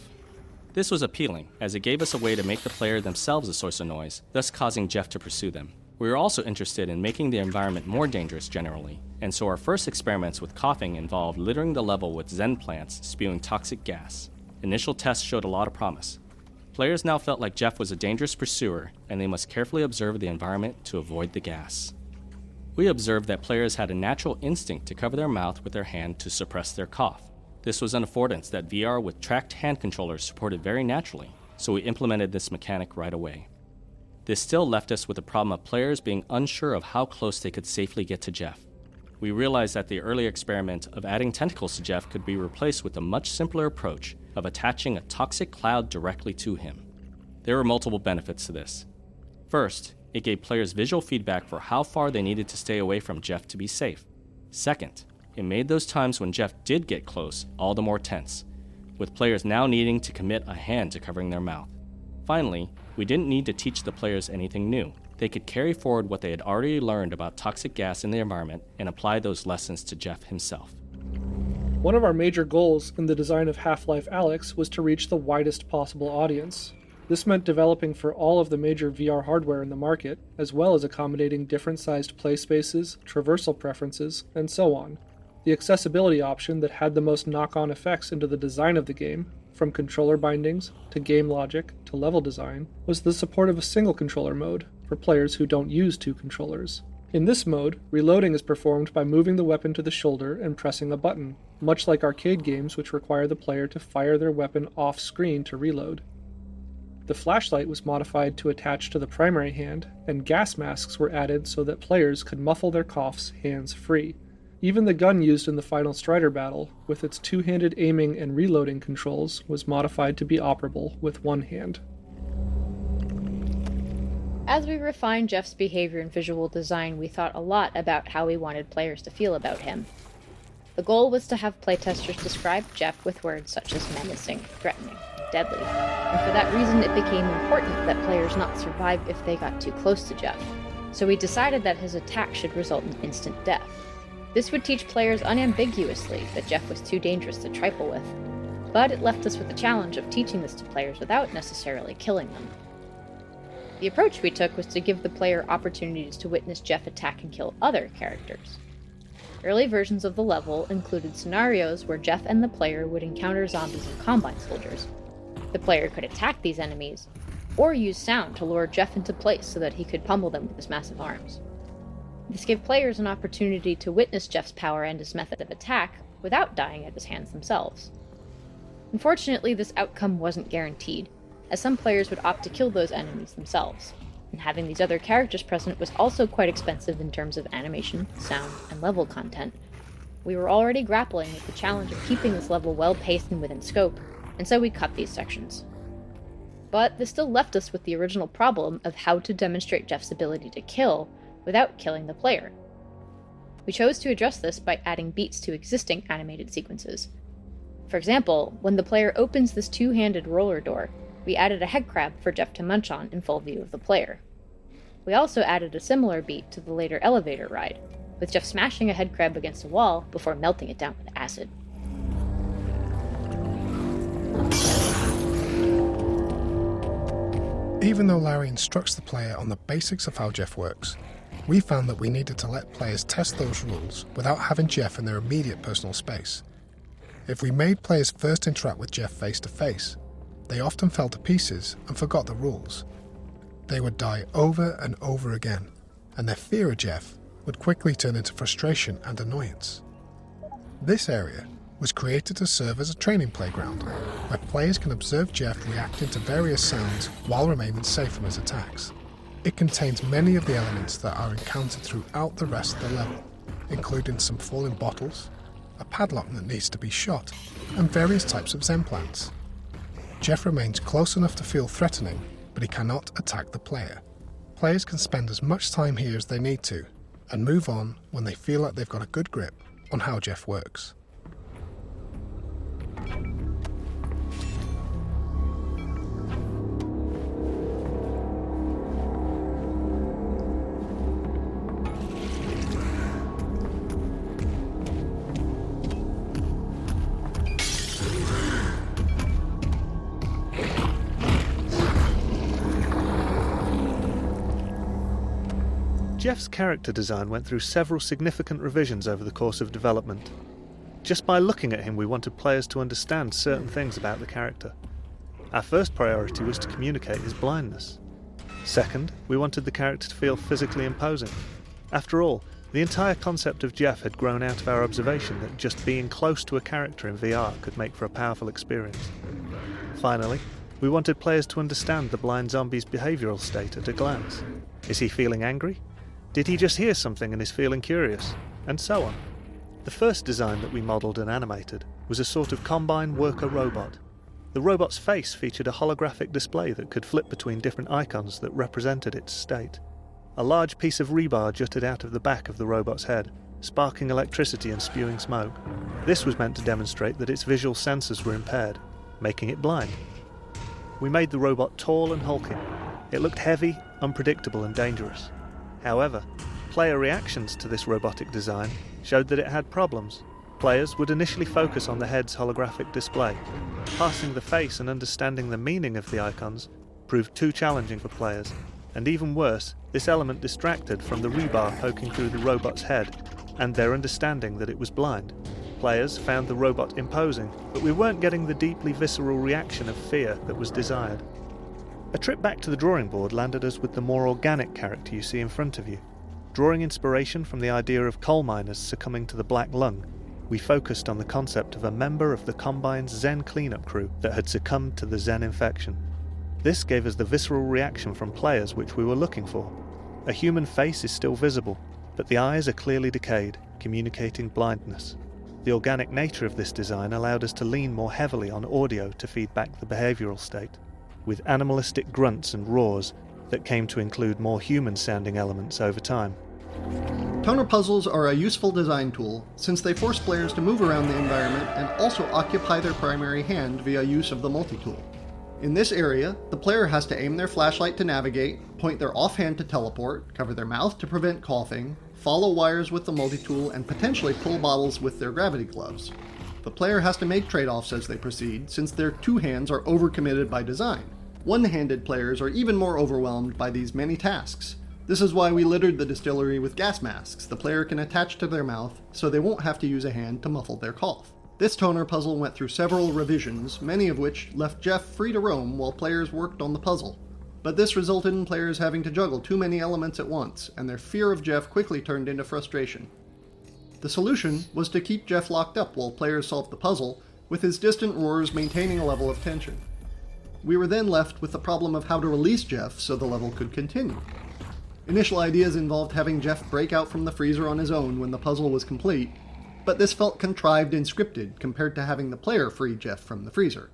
This was appealing, as it gave us a way to make the player themselves a source of noise, thus causing Jeff to pursue them. We were also interested in making the environment more dangerous generally, and so our first experiments with coughing involved littering the level with Zen plants spewing toxic gas. Initial tests showed a lot of promise. Players now felt like Jeff was a dangerous pursuer, and they must carefully observe the environment to avoid the gas. We observed that players had a natural instinct to cover their mouth with their hand to suppress their cough. This was an affordance that VR with tracked hand controllers supported very naturally, so we implemented this mechanic right away. This still left us with the problem of players being unsure of how close they could safely get to Jeff. We realized that the earlier experiment of adding tentacles to Jeff could be replaced with a much simpler approach of attaching a toxic cloud directly to him. There were multiple benefits to this. First, it gave players visual feedback for how far they needed to stay away from Jeff to be safe. Second, it made those times when Jeff did get close all the more tense, with players now needing to commit a hand to covering their mouth. Finally, we didn't need to teach the players anything new. They could carry forward what they had already learned about toxic gas in the environment and apply those lessons to Jeff himself. One of our major goals in the design of Half-Life Alyx was to reach the widest possible audience. This meant developing for all of the major VR hardware in the market, as well as accommodating different-sized play spaces, traversal preferences, and so on. The accessibility option that had the most knock-on effects into the design of the game, from controller bindings, to game logic, to level design, was the support of a single controller mode, for players who don't use two controllers. In this mode, reloading is performed by moving the weapon to the shoulder and pressing a button, much like arcade games which require the player to fire their weapon off-screen to reload. The flashlight was modified to attach to the primary hand, and gas masks were added so that players could muffle their coughs hands-free. Even the gun used in the final Strider battle, with its two-handed aiming and reloading controls, was modified to be operable with one hand. As we refined Jeff's behavior in visual design, we thought a lot about how we wanted players to feel about him. The goal was to have playtesters describe Jeff with words such as menacing, threatening, deadly, and for that reason it became important that players not survive if they got too close to Jeff. So we decided that his attack should result in instant death. This would teach players unambiguously that Jeff was too dangerous to trifle with, but it left us with the challenge of teaching this to players without necessarily killing them. The approach we took was to give the player opportunities to witness Jeff attack and kill other characters. Early versions of the level included scenarios where Jeff and the player would encounter zombies and Combine soldiers. The player could attack these enemies, or use sound to lure Jeff into place so that he could pummel them with his massive arms. This gave players an opportunity to witness Jeff's power and his method of attack without dying at his hands themselves. Unfortunately, this outcome wasn't guaranteed, as some players would opt to kill those enemies themselves, and having these other characters present was also quite expensive in terms of animation, sound, and level content. We were already grappling with the challenge of keeping this level well-paced and within scope, and so we cut these sections. But this still left us with the original problem of how to demonstrate Jeff's ability to kill without killing the player. We chose to address this by adding beats to existing animated sequences. For example, when the player opens this two-handed roller door, we added a head crab for Jeff to munch on in full view of the player. We also added a similar beat to the later elevator ride, with Jeff smashing a head crab against a wall before melting it down with acid. Even though Larry instructs the player on the basics of how Jeff works, we found that we needed to let players test those rules without having Jeff in their immediate personal space. If we made players first interact with Jeff face to face, they often fell to pieces and forgot the rules. They would die over and over again, and their fear of Jeff would quickly turn into frustration and annoyance. This area was created to serve as a training playground, where players can observe Jeff reacting to various sounds while remaining safe from his attacks. It contains many of the elements that are encountered throughout the rest of the level, including some falling bottles, a padlock that needs to be shot, and various types of Zen plants. Jeff remains close enough to feel threatening, but he cannot attack the player. Players can spend as much time here as they need to, and move on when they feel like they've got a good grip on how Jeff works. Jeff's character design went through several significant revisions over the course of development. Just by looking at him, we wanted players to understand certain things about the character. Our first priority was to communicate his blindness. Second, we wanted the character to feel physically imposing. After all, the entire concept of Jeff had grown out of our observation that just being close to a character in VR could make for a powerful experience. Finally, we wanted players to understand the blind zombie's behavioural state at a glance. Is he feeling angry? Did he just hear something and is feeling curious? And so on. The first design that we modelled and animated was a sort of combine worker robot. The robot's face featured a holographic display that could flip between different icons that represented its state. A large piece of rebar jutted out of the back of the robot's head, sparking electricity and spewing smoke. This was meant to demonstrate that its visual sensors were impaired, making it blind. We made the robot tall and hulking. It looked heavy, unpredictable and dangerous. However, player reactions to this robotic design showed that it had problems. Players would initially focus on the head's holographic display. Parsing the face and understanding the meaning of the icons proved too challenging for players, and even worse, this element distracted from the rebar poking through the robot's head and their understanding that it was blind. Players found the robot imposing, but we weren't getting the deeply visceral reaction of fear that was desired. A trip back to the drawing board landed us with the more organic character you see in front of you. Drawing inspiration from the idea of coal miners succumbing to the black lung, we focused on the concept of a member of the Combine's Zen cleanup crew that had succumbed to the Zen infection. This gave us the visceral reaction from players which we were looking for. A human face is still visible, but the eyes are clearly decayed, communicating blindness. The organic nature of this design allowed us to lean more heavily on audio to feed back the behavioural state, with animalistic grunts and roars that came to include more human-sounding elements over time. Toner puzzles are a useful design tool, since they force players to move around the environment and also occupy their primary hand via use of the multi-tool. In this area, the player has to aim their flashlight to navigate, point their offhand to teleport, cover their mouth to prevent coughing, follow wires with the multi-tool, and potentially pull bottles with their gravity gloves. The player has to make trade-offs as they proceed, since their two hands are overcommitted by design. One-handed players are even more overwhelmed by these many tasks. This is why we littered the distillery with gas masks the player can attach to their mouth so they won't have to use a hand to muffle their cough. This toner puzzle went through several revisions, many of which left Jeff free to roam while players worked on the puzzle. But this resulted in players having to juggle too many elements at once, and their fear of Jeff quickly turned into frustration. The solution was to keep Jeff locked up while players solved the puzzle, with his distant roars maintaining a level of tension. We were then left with the problem of how to release Jeff so the level could continue. Initial ideas involved having Jeff break out from the freezer on his own when the puzzle was complete, but this felt contrived and scripted compared to having the player free Jeff from the freezer.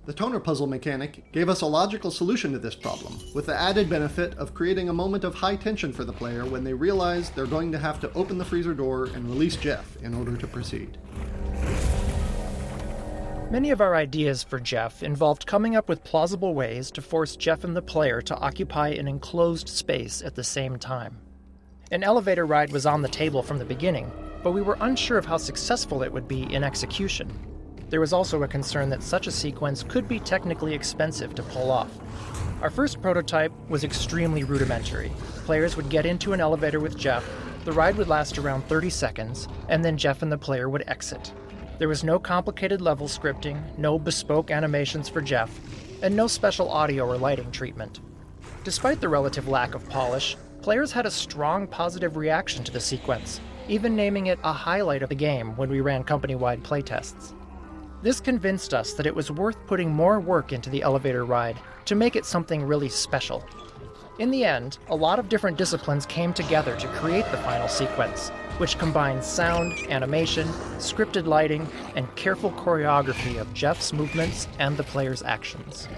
The toner puzzle mechanic gave us a logical solution to this problem, with the added benefit of creating a moment of high tension for the player when they realize they're going to have to open the freezer door and release Jeff in order to proceed. Many of our ideas for Jeff involved coming up with plausible ways to force Jeff and the player to occupy an enclosed space at the same time. An elevator ride was on the table from the beginning, but we were unsure of how successful it would be in execution. There was also a concern that such a sequence could be technically expensive to pull off. Our first prototype was extremely rudimentary. Players would get into an elevator with Jeff, the ride would last around 30 seconds, and then Jeff and the player would exit. There was no complicated level scripting, no bespoke animations for Jeff, and no special audio or lighting treatment. Despite the relative lack of polish, players had a strong positive reaction to the sequence, even naming it a highlight of the game when we ran company-wide playtests. This convinced us that it was worth putting more work into the elevator ride to make it something really special. In the end, a lot of different disciplines came together to create the final sequence, which combines sound, animation, scripted lighting, and careful choreography of Jeff's movements and the player's actions.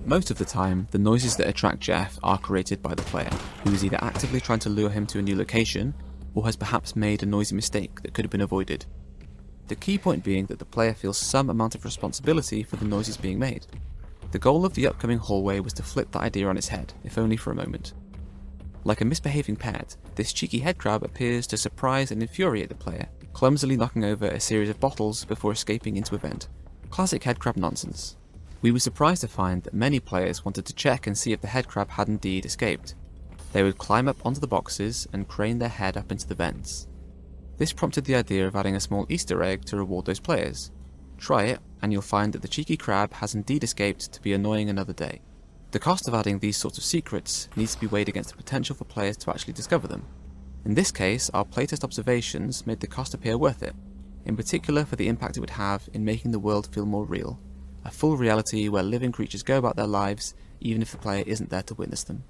Most of the time, the noises that attract Jeff are created by the player, who is either actively trying to lure him to a new location, or has perhaps made a noisy mistake that could have been avoided. The key point being that the player feels some amount of responsibility for the noises being made. The goal of the upcoming hallway was to flip that idea on its head, if only for a moment. Like a misbehaving pet, this cheeky headcrab appears to surprise and infuriate the player, clumsily knocking over a series of bottles before escaping into a vent. Classic headcrab nonsense. We were surprised to find that many players wanted to check and see if the headcrab had indeed escaped. They would climb up onto the boxes and crane their head up into the vents. This prompted the idea of adding a small Easter egg to reward those players. Try it, and you'll find that the cheeky crab has indeed escaped to be annoying another day. The cost of adding these sorts of secrets needs to be weighed against the potential for players to actually discover them. In this case, our playtest observations made the cost appear worth it, in particular for the impact it would have in making the world feel more real. A full reality where living creatures go about their lives even if the player isn't there to witness them.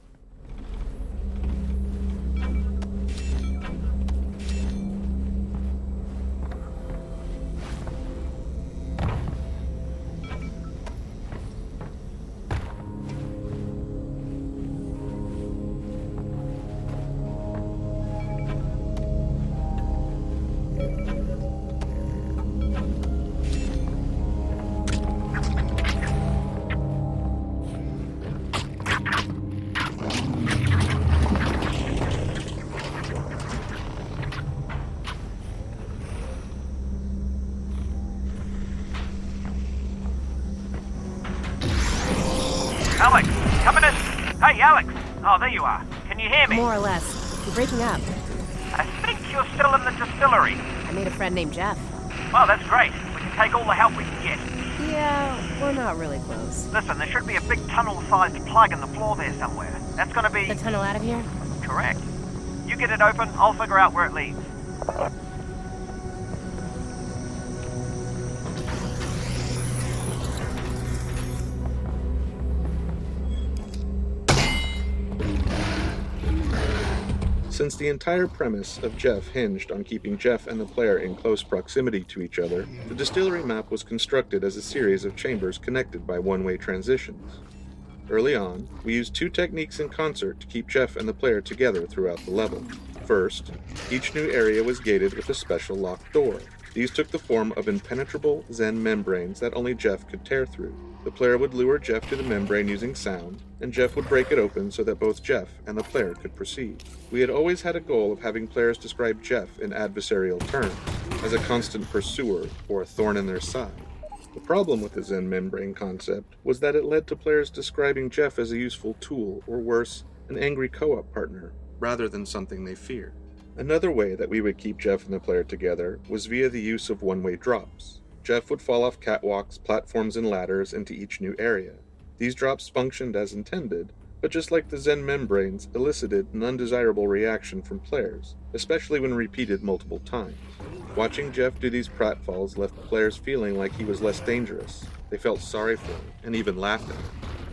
Alyx, coming in. Hey, Alyx. Oh, there you are. Can you hear me? More or less. You're breaking up. I think you're still in the distillery. I made a friend named Jeff. Oh, that's great. We can take all the help we can get. Yeah, we're not really close. Listen, there should be a big tunnel-sized plug in the floor there somewhere. That's gonna be... The tunnel out of here? Correct. You get it open, I'll figure out where it leads. Since the entire premise of Jeff hinged on keeping Jeff and the player in close proximity to each other, the distillery map was constructed as a series of chambers connected by one-way transitions. Early on, we used two techniques in concert to keep Jeff and the player together throughout the level. First, each new area was gated with a special locked door. These took the form of impenetrable Zen membranes that only Jeff could tear through. The player would lure Jeff to the membrane using sound, and Jeff would break it open so that both Jeff and the player could proceed. We had always had a goal of having players describe Jeff in adversarial terms, as a constant pursuer or a thorn in their side. The problem with the Zen membrane concept was that it led to players describing Jeff as a useful tool, or worse, an angry co-op partner, rather than something they feared. Another way that we would keep Jeff and the player together was via the use of one-way drops. Jeff would fall off catwalks, platforms, and ladders into each new area. These drops functioned as intended, but just like the Zen membranes, elicited an undesirable reaction from players, especially when repeated multiple times. Watching Jeff do these pratfalls left players feeling like he was less dangerous. They felt sorry for him, and even laughed at him.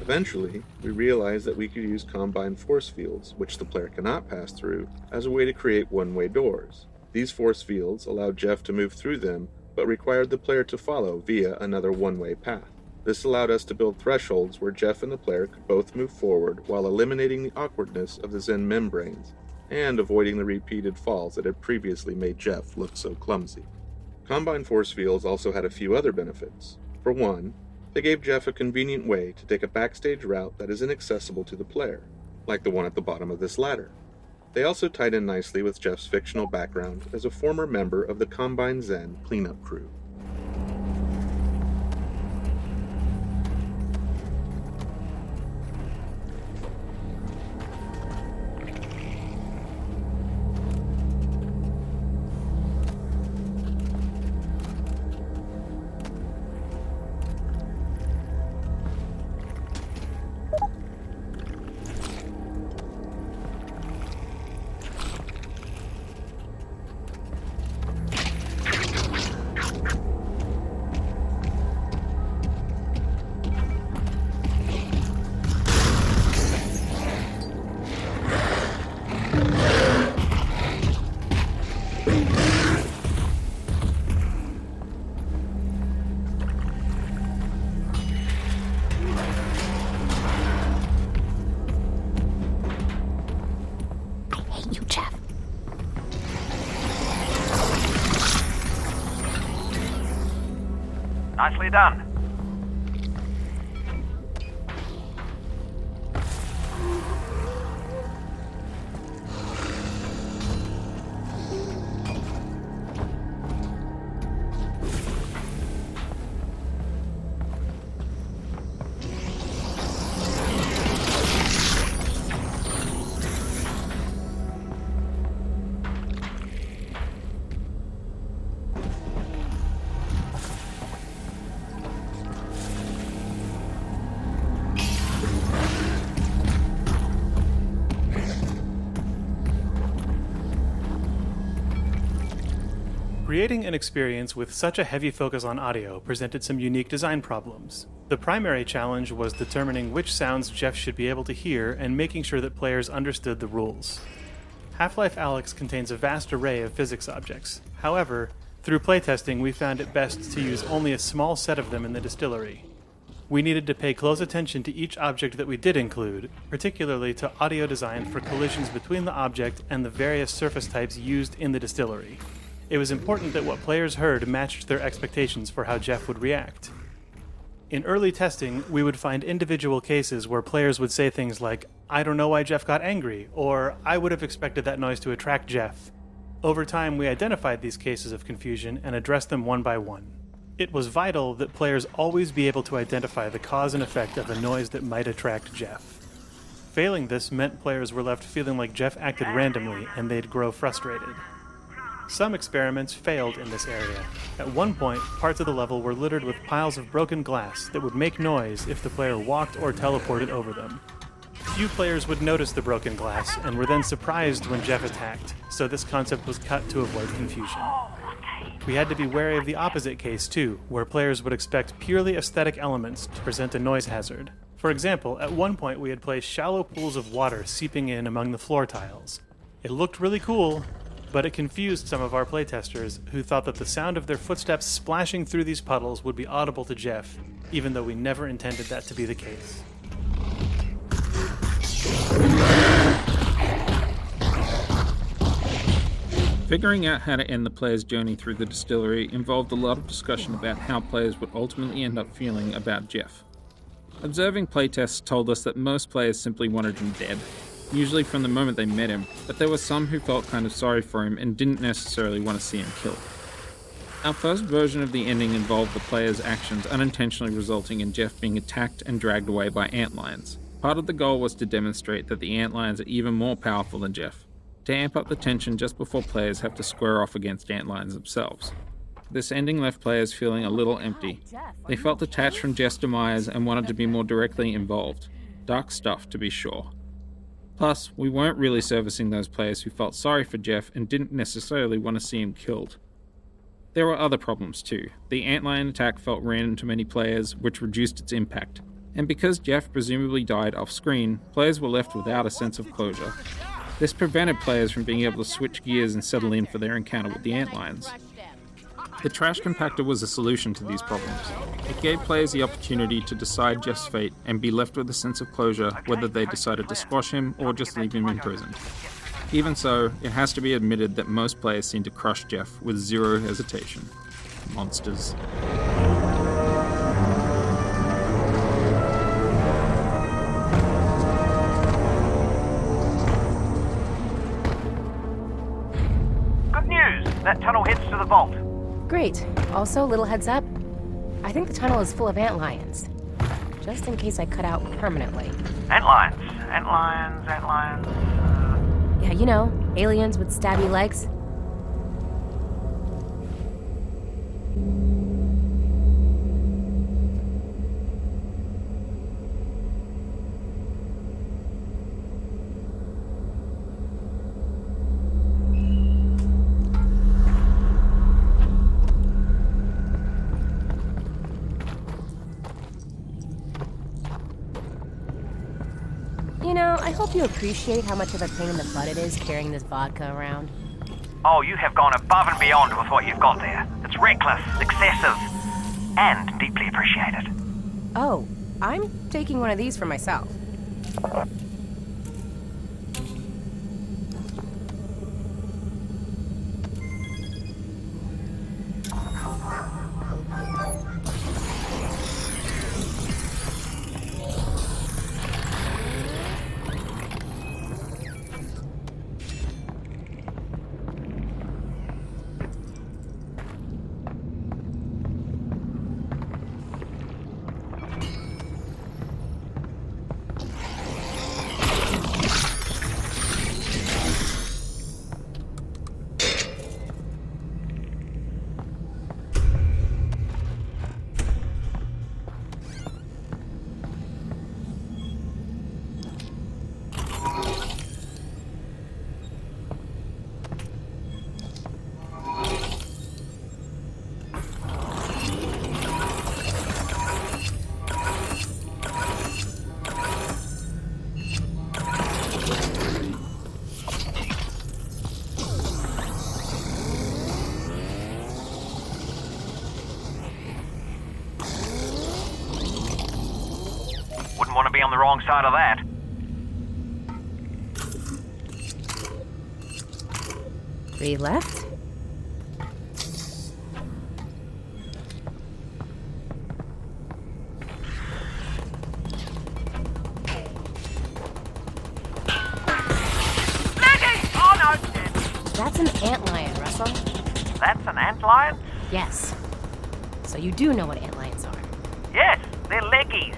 Eventually, we realized that we could use combined force fields, which the player cannot pass through, as a way to create one-way doors. These force fields allowed Jeff to move through them, but required the player to follow via another one-way path. This allowed us to build thresholds where Jeff and the player could both move forward while eliminating the awkwardness of the Zen membranes and avoiding the repeated falls that had previously made Jeff look so clumsy. Combined force fields also had a few other benefits. For one, they gave Jeff a convenient way to take a backstage route that is inaccessible to the player, like the one at the bottom of this ladder. They also tied in nicely with Jeff's fictional background as a former member of the Combine Zen cleanup crew. Nicely done. Creating an experience with such a heavy focus on audio presented some unique design problems. The primary challenge was determining which sounds Jeff should be able to hear and making sure that players understood the rules. Half-Life Alyx contains a vast array of physics objects. However, through playtesting we found it best to use only a small set of them in the distillery. We needed to pay close attention to each object that we did include, particularly to audio design for collisions between the object and the various surface types used in the distillery. It was important that what players heard matched their expectations for how Jeff would react. In early testing, we would find individual cases where players would say things like, "I don't know why Jeff got angry," or "I would have expected that noise to attract Jeff." Over time, we identified these cases of confusion and addressed them one by one. It was vital that players always be able to identify the cause and effect of a noise that might attract Jeff. Failing this meant players were left feeling like Jeff acted randomly and they'd grow frustrated. Some experiments failed in this area. At one point, parts of the level were littered with piles of broken glass that would make noise if the player walked or teleported over them. Few players would notice the broken glass and were then surprised when Jeff attacked, so this concept was cut to avoid confusion. We had to be wary of the opposite case too, where players would expect purely aesthetic elements to present a noise hazard. For example, at one point we had placed shallow pools of water seeping in among the floor tiles. It looked really cool, but it confused some of our playtesters who thought that the sound of their footsteps splashing through these puddles would be audible to Jeff, even though we never intended that to be the case. Figuring out how to end the player's journey through the distillery involved a lot of discussion about how players would ultimately end up feeling about Jeff. Observing playtests told us that most players simply wanted him dead, usually from the moment they met him, but there were some who felt kind of sorry for him and didn't necessarily want to see him killed. Our first version of the ending involved the player's actions unintentionally resulting in Jeff being attacked and dragged away by antlions. Part of the goal was to demonstrate that the antlions are even more powerful than Jeff, to amp up the tension just before players have to square off against antlions themselves. This ending left players feeling a little empty. They felt detached from Jeff's demise and wanted to be more directly involved. Dark stuff, to be sure. Plus, we weren't really servicing those players who felt sorry for Jeff and didn't necessarily want to see him killed. There were other problems too. The antlion attack felt random to many players, which reduced its impact. And because Jeff presumably died off-screen, players were left without a sense of closure. This prevented players from being able to switch gears and settle in for their encounter with the antlions. The trash compactor was a solution to these problems. It gave players the opportunity to decide Jeff's fate and be left with a sense of closure whether they decided to squash him or just leave him in prison. Even so, it has to be admitted that most players seem to crush Jeff with zero hesitation. Monsters. Good news! That tunnel heads to the vault. Great. Also, little heads up. I think the tunnel is full of antlions. Just in case I cut out permanently. Antlions. Yeah, you know, aliens with stabby legs. You know, I hope you appreciate how much of a pain in the butt it is carrying this vodka around. Oh, you have gone above and beyond with what you've got there. It's reckless, excessive, and deeply appreciated. Oh, I'm taking one of these for myself. Wouldn't want to be on the wrong side of that. Three left. That's an antlion, Russell. That's an antlion? Yes. So you do know what antlions are. Yes, they're leggies.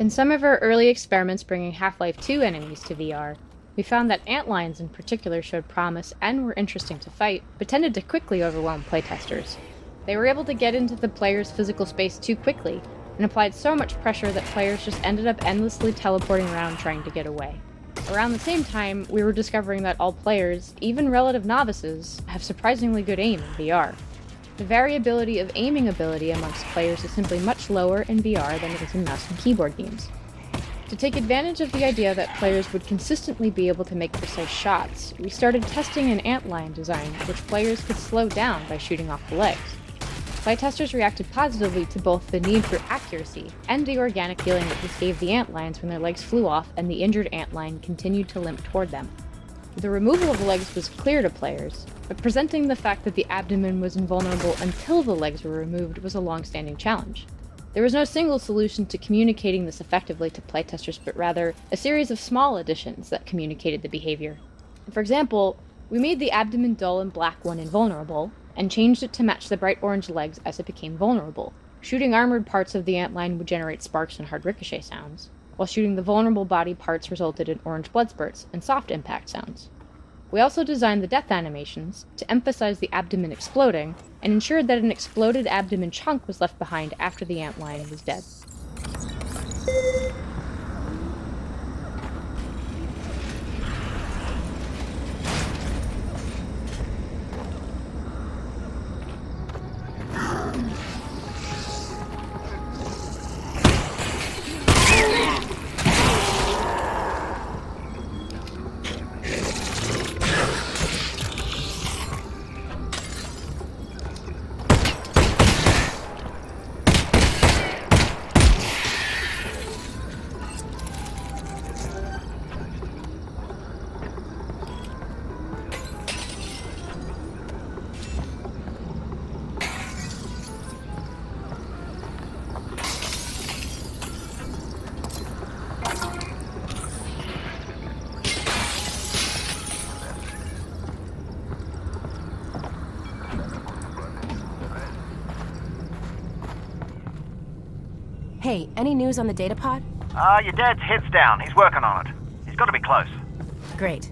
In some of our early experiments bringing Half-Life 2 enemies to VR, we found that antlions in particular showed promise and were interesting to fight, but tended to quickly overwhelm playtesters. They were able to get into the player's physical space too quickly, and applied so much pressure that players just ended up endlessly teleporting around trying to get away. Around the same time, we were discovering that all players, even relative novices, have surprisingly good aim in VR. The variability of aiming ability amongst players is simply much lower in VR than it is in mouse and keyboard games. To take advantage of the idea that players would consistently be able to make precise shots, we started testing an antlion design which players could slow down by shooting off the legs. Playtesters reacted positively to both the need for accuracy and the organic feeling that this gave the antlions when their legs flew off and the injured antlion continued to limp toward them. The removal of the legs was clear to players, but presenting the fact that the abdomen was invulnerable until the legs were removed was a long-standing challenge. There was no single solution to communicating this effectively to playtesters, but rather a series of small additions that communicated the behavior. For example, we made the abdomen dull and black when invulnerable, and changed it to match the bright orange legs as it became vulnerable. Shooting armored parts of the antlion would generate sparks and hard ricochet sounds, while shooting the vulnerable body parts resulted in orange blood spurts and soft impact sounds. We also designed the death animations to emphasize the abdomen exploding, and ensured that an exploded abdomen chunk was left behind after the antlion was dead. Hey, any news on the data pod? Your dad's head's down. He's working on it. He's got to be close. Great.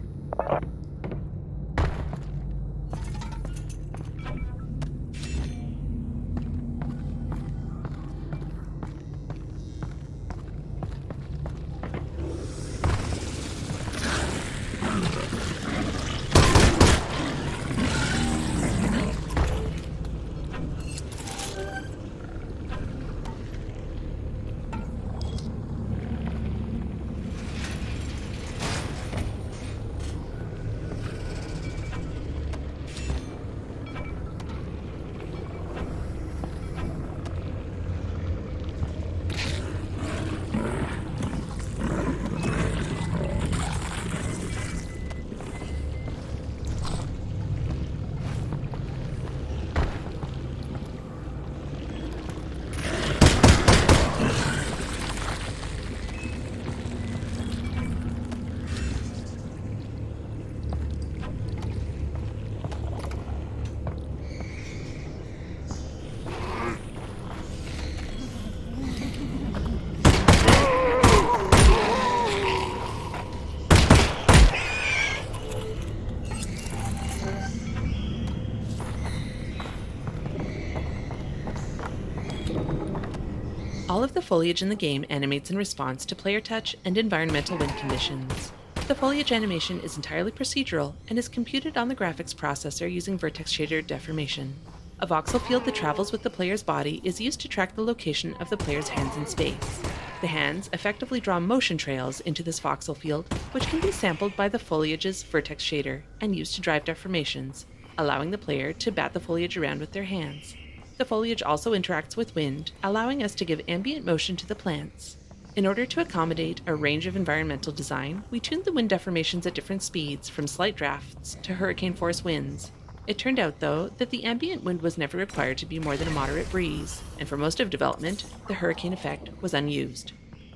All of the foliage in the game animates in response to player touch and environmental wind conditions. The foliage animation is entirely procedural and is computed on the graphics processor using vertex shader deformation. A voxel field that travels with the player's body is used to track the location of the player's hands in space. The hands effectively draw motion trails into this voxel field, which can be sampled by the foliage's vertex shader and used to drive deformations, allowing the player to bat the foliage around with their hands. The foliage also interacts with wind, allowing us to give ambient motion to the plants. In order to accommodate a range of environmental design, we tuned the wind deformations at different speeds, from slight drafts to hurricane force winds. It turned out, though, that the ambient wind was never required to be more than a moderate breeze, and for most of development, the hurricane effect was unused.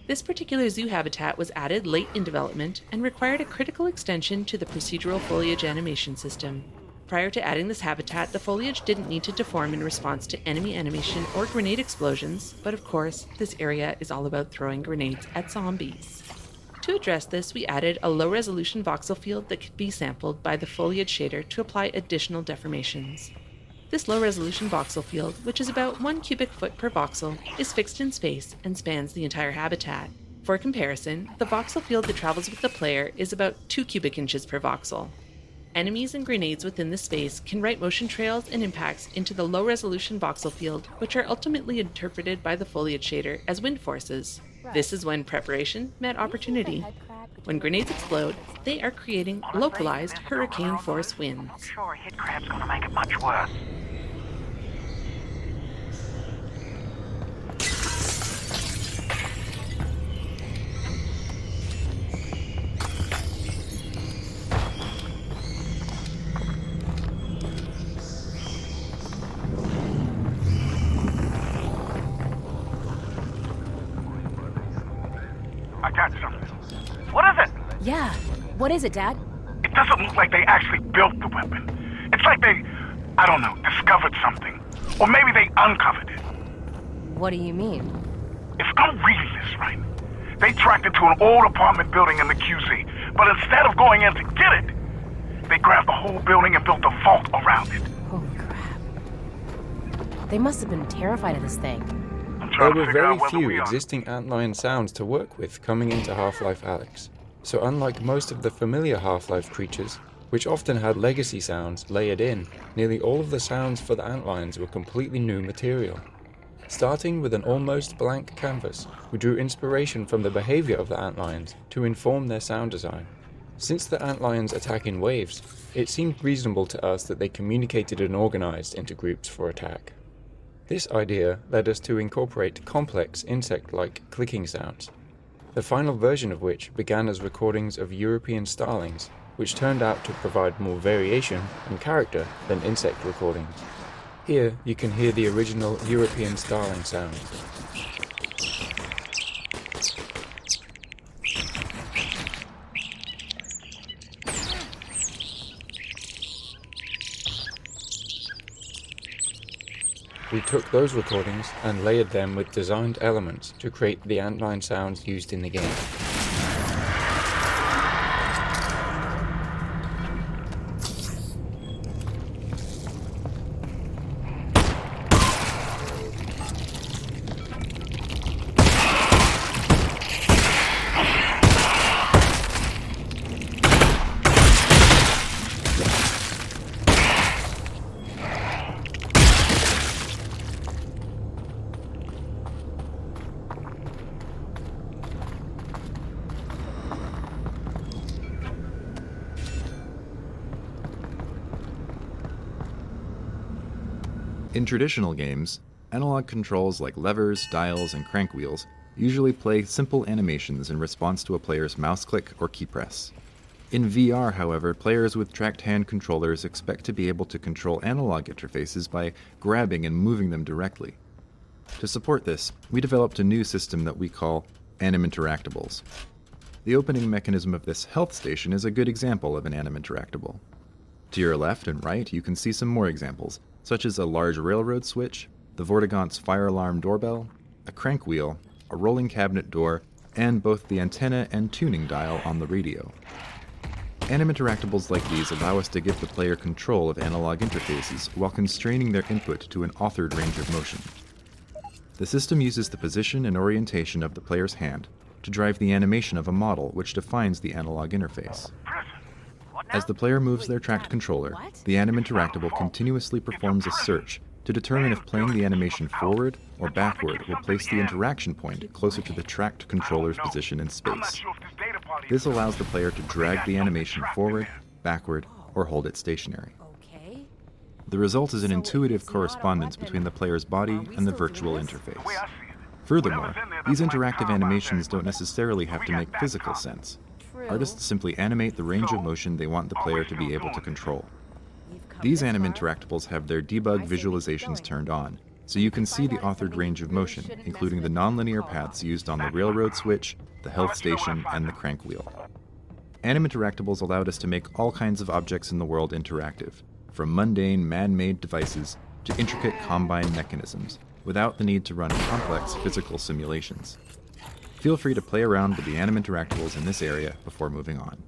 This particular zoo habitat was added late in development and required a critical extension to the procedural foliage animation system. Prior to adding this habitat, the foliage didn't need to deform in response to enemy animation or grenade explosions, but of course, this area is all about throwing grenades at zombies. To address this, we added a low-resolution voxel field that could be sampled by the foliage shader to apply additional deformations. This low-resolution voxel field, which is about 1 cubic foot per voxel, is fixed in space and spans the entire habitat. For comparison, the voxel field that travels with the player is about 2 cubic inches per voxel. Enemies and grenades within this space can write motion trails and impacts into the low-resolution voxel field, which are ultimately interpreted by the foliage shader as wind forces. This is when preparation met opportunity. When grenades explode, they are creating localized hurricane force winds. I'm sure a hit crab's gonna make it much worse. I got something. What is it? Yeah. What is it, Dad? It doesn't look like they actually built the weapon. It's like they, I don't know, discovered something. Or maybe they uncovered it. What do you mean? If I'm reading this right, they tracked it to an old apartment building in the QZ, but instead of going in to get it, they grabbed the whole building and built a vault around it. Holy crap. They must have been terrified of this thing. There were very few existing antlion sounds to work with coming into Half-Life Alyx, so unlike most of the familiar Half-Life creatures, which often had legacy sounds layered in, nearly all of the sounds for the antlions were completely new material. Starting with an almost blank canvas, we drew inspiration from the behavior of the antlions to inform their sound design. Since the antlions attack in waves, it seemed reasonable to us that they communicated and organized into groups for attack. This idea led us to incorporate complex insect-like clicking sounds, the final version of which began as recordings of European starlings, which turned out to provide more variation and character than insect recordings. Here you can hear the original European starling sound. We took those recordings and layered them with designed elements to create the antlion sounds used in the game. In traditional games, analog controls like levers, dials, and crank wheels usually play simple animations in response to a player's mouse click or key press. In VR, however, players with tracked hand controllers expect to be able to control analog interfaces by grabbing and moving them directly. To support this, we developed a new system that we call Anim Interactables. The opening mechanism of this health station is a good example of an Anim Interactable. To your left and right, you can see some more examples, such as a large railroad switch, the Vortigaunt's fire alarm doorbell, a crank wheel, a rolling cabinet door, and both the antenna and tuning dial on the radio. Anim Interactables like these allow us to give the player control of analog interfaces while constraining their input to an authored range of motion. The system uses the position and orientation of the player's hand to drive the animation of a model which defines the analog interface. As the player moves their tracked controller, the Anim Interactable continuously performs a search to determine if playing the animation forward or backward will place the interaction point closer to the tracked controller's position in space. This allows the player to drag the animation forward, backward, or hold it stationary. The result is an intuitive correspondence between the player's body and the virtual interface. Furthermore, these interactive animations don't necessarily have to make physical sense. Artists simply animate the range of motion they want the player to be able to control. These Anim Interactables have their debug visualizations turned on, so you can see the authored range of motion, including the nonlinear paths used on the railroad switch, the health station, and the crank wheel. Anim Interactables allowed us to make all kinds of objects in the world interactive, from mundane man-made devices to intricate combine mechanisms, without the need to run complex physical simulations. Feel free to play around with the Anim Interactables in this area before moving on.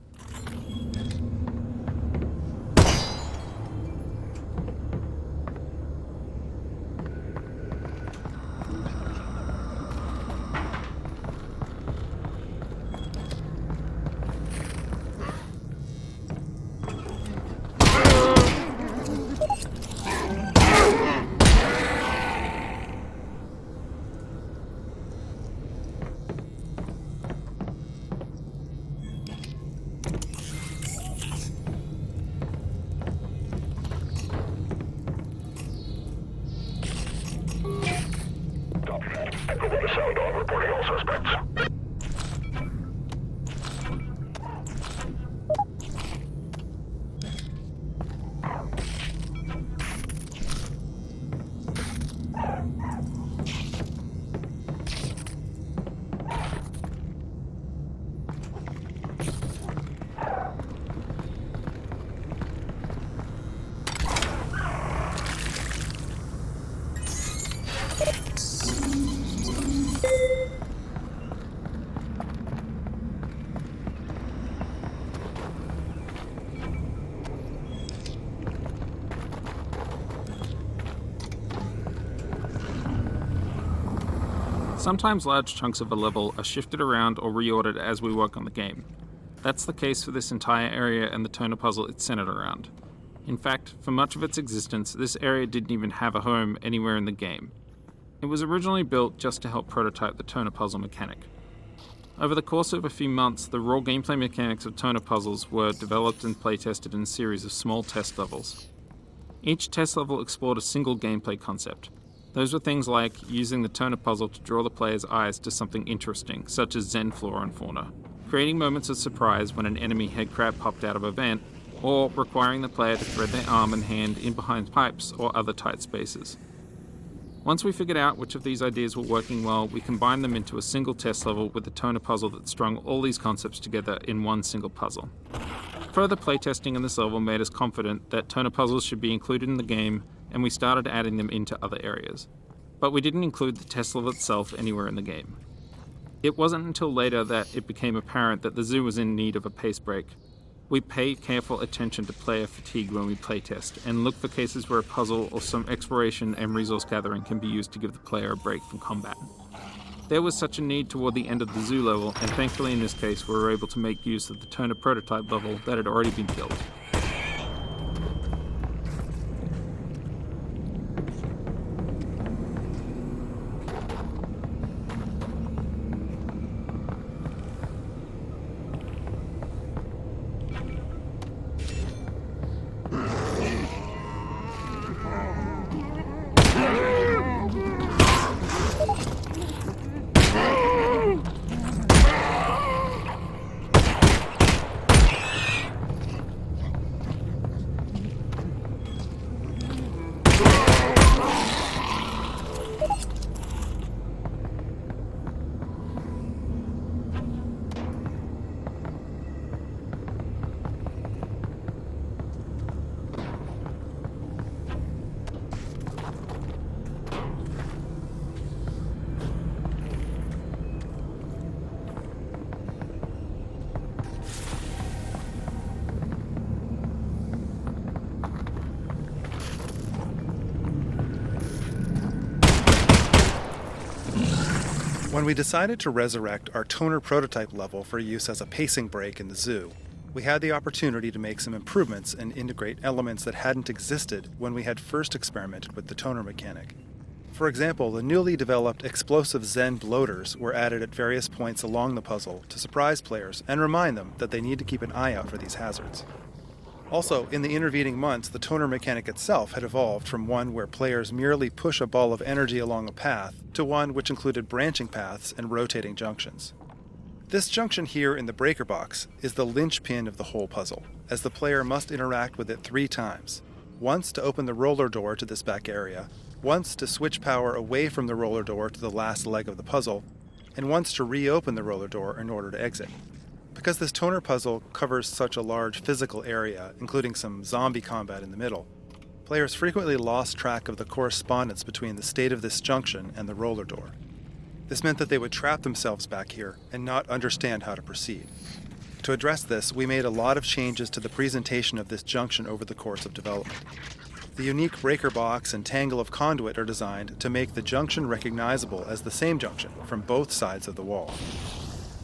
Sometimes large chunks of a level are shifted around or reordered as we work on the game. That's the case for this entire area and the toner puzzle it's centered around. In fact, for much of its existence, this area didn't even have a home anywhere in the game. It was originally built just to help prototype the toner puzzle mechanic. Over the course of a few months, the raw gameplay mechanics of toner puzzles were developed and playtested in a series of small test levels. Each test level explored a single gameplay concept. Those were things like using the toner puzzle to draw the player's eyes to something interesting, such as Zen flora and fauna, creating moments of surprise when an enemy head crab popped out of a vent, or requiring the player to thread their arm and hand in behind pipes or other tight spaces. Once we figured out which of these ideas were working well, we combined them into a single test level with the toner puzzle that strung all these concepts together in one single puzzle. Further playtesting in this level made us confident that toner puzzles should be included in the game, and we started adding them into other areas. But we didn't include the test level itself anywhere in the game. It wasn't until later that it became apparent that the zoo was in need of a pace break. We pay careful attention to player fatigue when we playtest, and look for cases where a puzzle or some exploration and resource gathering can be used to give the player a break from combat. There was such a need toward the end of the zoo level, and thankfully in this case we were able to make use of the toner prototype level that had already been built. When we decided to resurrect our toner prototype level for use as a pacing break in the zoo, we had the opportunity to make some improvements and integrate elements that hadn't existed when we had first experimented with the toner mechanic. For example, the newly developed explosive Zen bloaters were added at various points along the puzzle to surprise players and remind them that they need to keep an eye out for these hazards. Also, in the intervening months, the toner mechanic itself had evolved from one where players merely push a ball of energy along a path to one which included branching paths and rotating junctions. This junction here in the breaker box is the linchpin of the whole puzzle, as the player must interact with it 3 times. Once to open the roller door to this back area, once to switch power away from the roller door to the last leg of the puzzle, and once to reopen the roller door in order to exit. Because this toner puzzle covers such a large physical area, including some zombie combat in the middle, players frequently lost track of the correspondence between the state of this junction and the roller door. This meant that they would trap themselves back here and not understand how to proceed. To address this, we made a lot of changes to the presentation of this junction over the course of development. The unique breaker box and tangle of conduit are designed to make the junction recognizable as the same junction from both sides of the wall.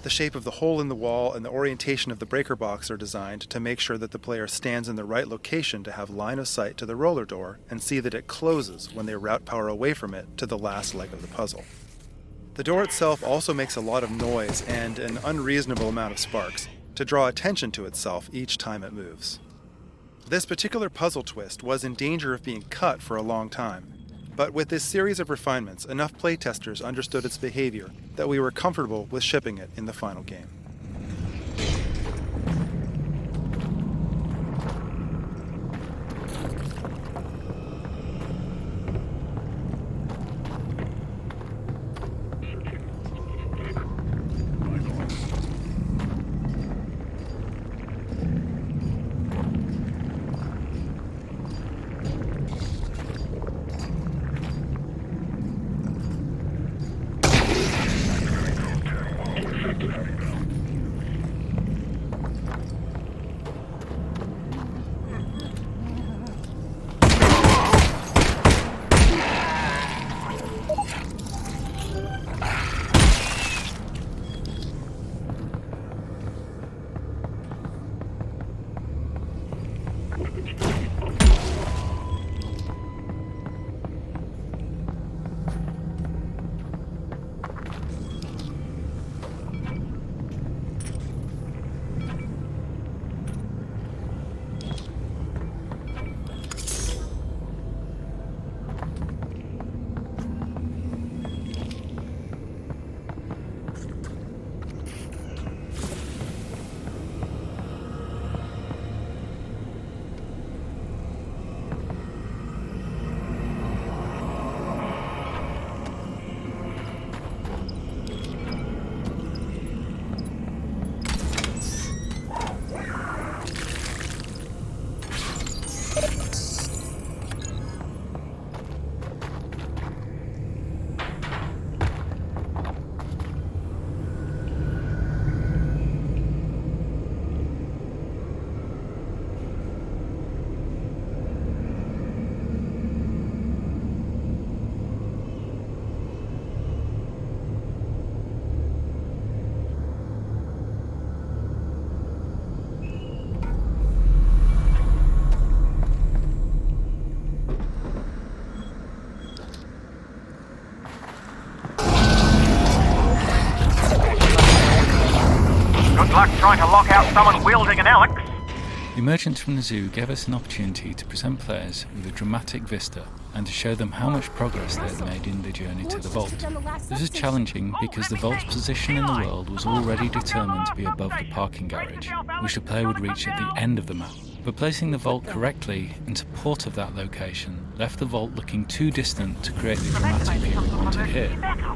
The shape of the hole in the wall and the orientation of the breaker box are designed to make sure that the player stands in the right location to have line of sight to the roller door and see that it closes when they route power away from it to the last leg of the puzzle. The door itself also makes a lot of noise and an unreasonable amount of sparks to draw attention to itself each time it moves. This particular puzzle twist was in danger of being cut for a long time, but with this series of refinements, enough playtesters understood its behavior that we were comfortable with shipping it in the final game. Trying to lock out someone wielding an Alyx. The emergence from the zoo gave us an opportunity to present players with a dramatic vista and to show them how much progress they had made in the journey to the vault. This was challenging because the vault's position in the world was already determined to be above the parking garage, which the player would reach at the end of the map. But placing the vault correctly in support of that location left the vault looking too distant to create the dramatic view we wanted here.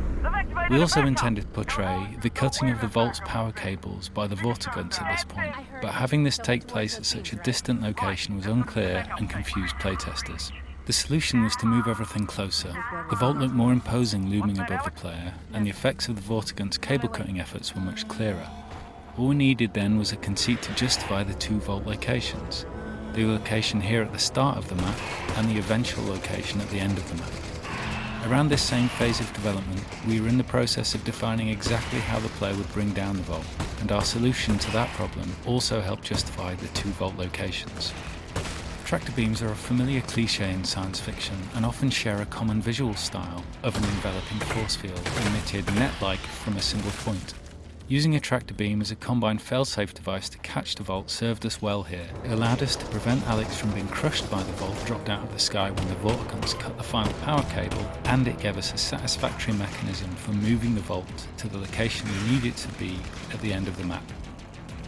We also intended to portray the cutting of the vault's power cables by the Vortigunts at this point, but having this take place at such a distant location was unclear and confused playtesters. The solution was to move everything closer. The vault looked more imposing looming above the player, and the effects of the Vortigunts' cable cutting efforts were much clearer. All we needed then was a conceit to justify the two vault locations, the location here at the start of the map and the eventual location at the end of the map. Around this same phase of development, we were in the process of defining exactly how the player would bring down the vault, and our solution to that problem also helped justify the two vault locations. Tractor beams are a familiar cliché in science fiction and often share a common visual style of an enveloping force field emitted net-like from a single point. Using a tractor beam as a combined failsafe device to catch the vault served us well here. It allowed us to prevent Alyx from being crushed by the vault dropped out of the sky when the Vortigunts cut the final power cable, and it gave us a satisfactory mechanism for moving the vault to the location we need it to be at the end of the map.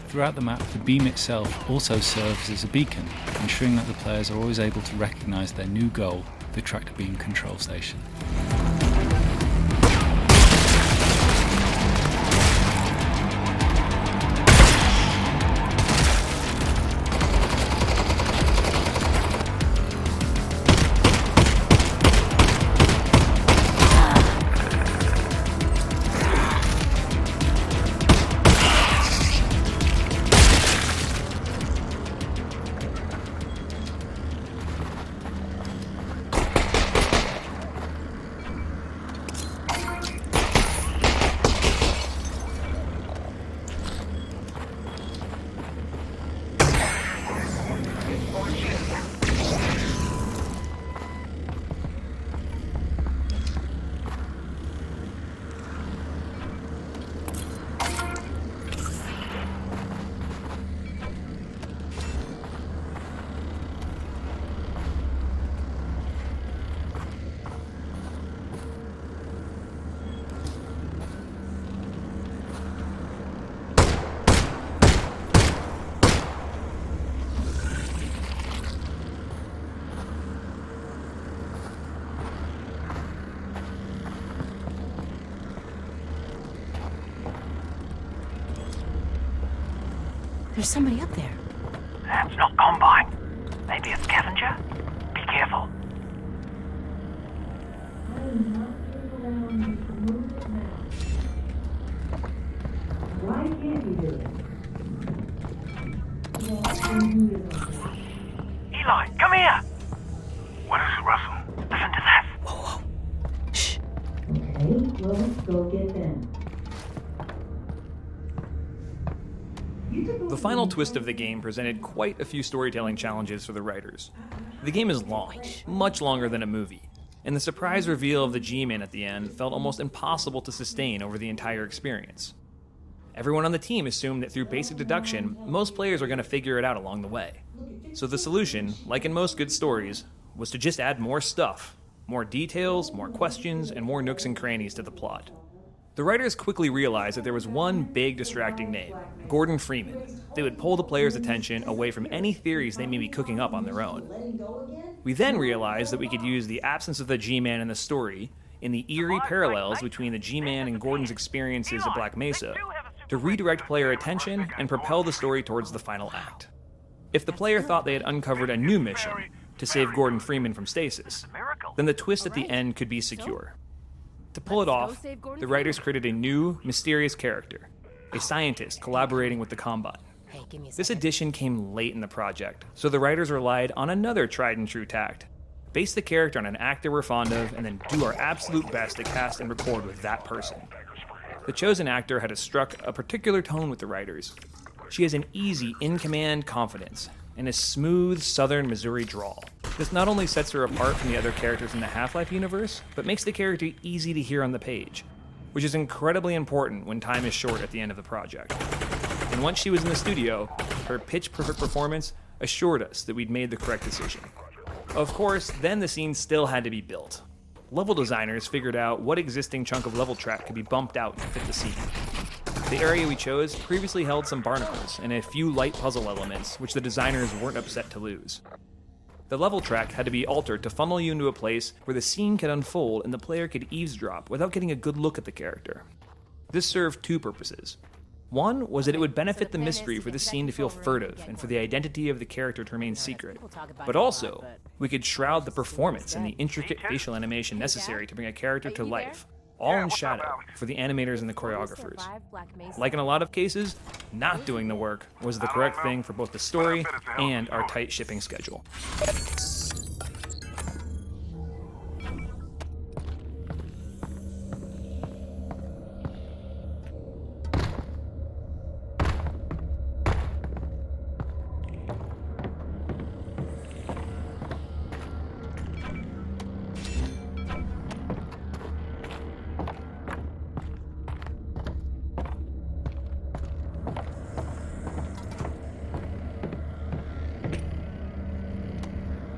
Throughout the map, the beam itself also serves as a beacon, ensuring that the players are always able to recognise their new goal, the tractor beam control station. There's somebody up there. That's not Combine. Maybe a scavenger? Be careful. Why can't you do it? Eli, come here! What is it, Russell? Listen to this. Okay, well, let's go get them. The final twist of the game presented quite a few storytelling challenges for the writers. The game is long, much longer than a movie, and the surprise reveal of the G-Man at the end felt almost impossible to sustain over the entire experience. Everyone on the team assumed that through basic deduction, most players are going to figure it out along the way. So the solution, like in most good stories, was to just add more stuff, more details, more questions, and more nooks and crannies to the plot. The writers quickly realized that there was one big distracting name, Gordon Freeman, that would pull the players' attention away from any theories they may be cooking up on their own. We then realized that we could use the absence of the G-Man in the story, in the eerie parallels between the G-Man and Gordon's experiences at Black Mesa, to redirect player attention and propel the story towards the final act. If the player thought they had uncovered a new mission, to save Gordon Freeman from stasis, then the twist at the end could be secure. To pull it off, the writers created a new, mysterious character, a scientist collaborating with the Combine. This addition came late in the project, so the writers relied on another tried-and-true tact. Base the character on an actor we're fond of, and then do our absolute best to cast and record with that person. The chosen actor had struck a particular tone with the writers. She has an easy, in-command confidence, and a smooth southern Missouri drawl. This not only sets her apart from the other characters in the Half-Life universe, but makes the character easy to hear on the page, which is incredibly important when time is short at the end of the project. And once she was in the studio, her pitch-perfect performance assured us that we'd made the correct decision. Of course, then the scene still had to be built. Level designers figured out what existing chunk of level track could be bumped out to fit the scene. The area we chose previously held some barnacles and a few light puzzle elements, which the designers weren't upset to lose. The level track had to be altered to funnel you into a place where the scene could unfold and the player could eavesdrop without getting a good look at the character. This served two purposes. One was that it would benefit the mystery for the scene to feel furtive and for the identity of the character to remain secret. But also, we could shroud the performance and the intricate facial animation necessary to bring a character to life, all in shadow, for the animators and the choreographers. Like in a lot of cases, not doing the work was the correct thing for both the story and our tight shipping schedule.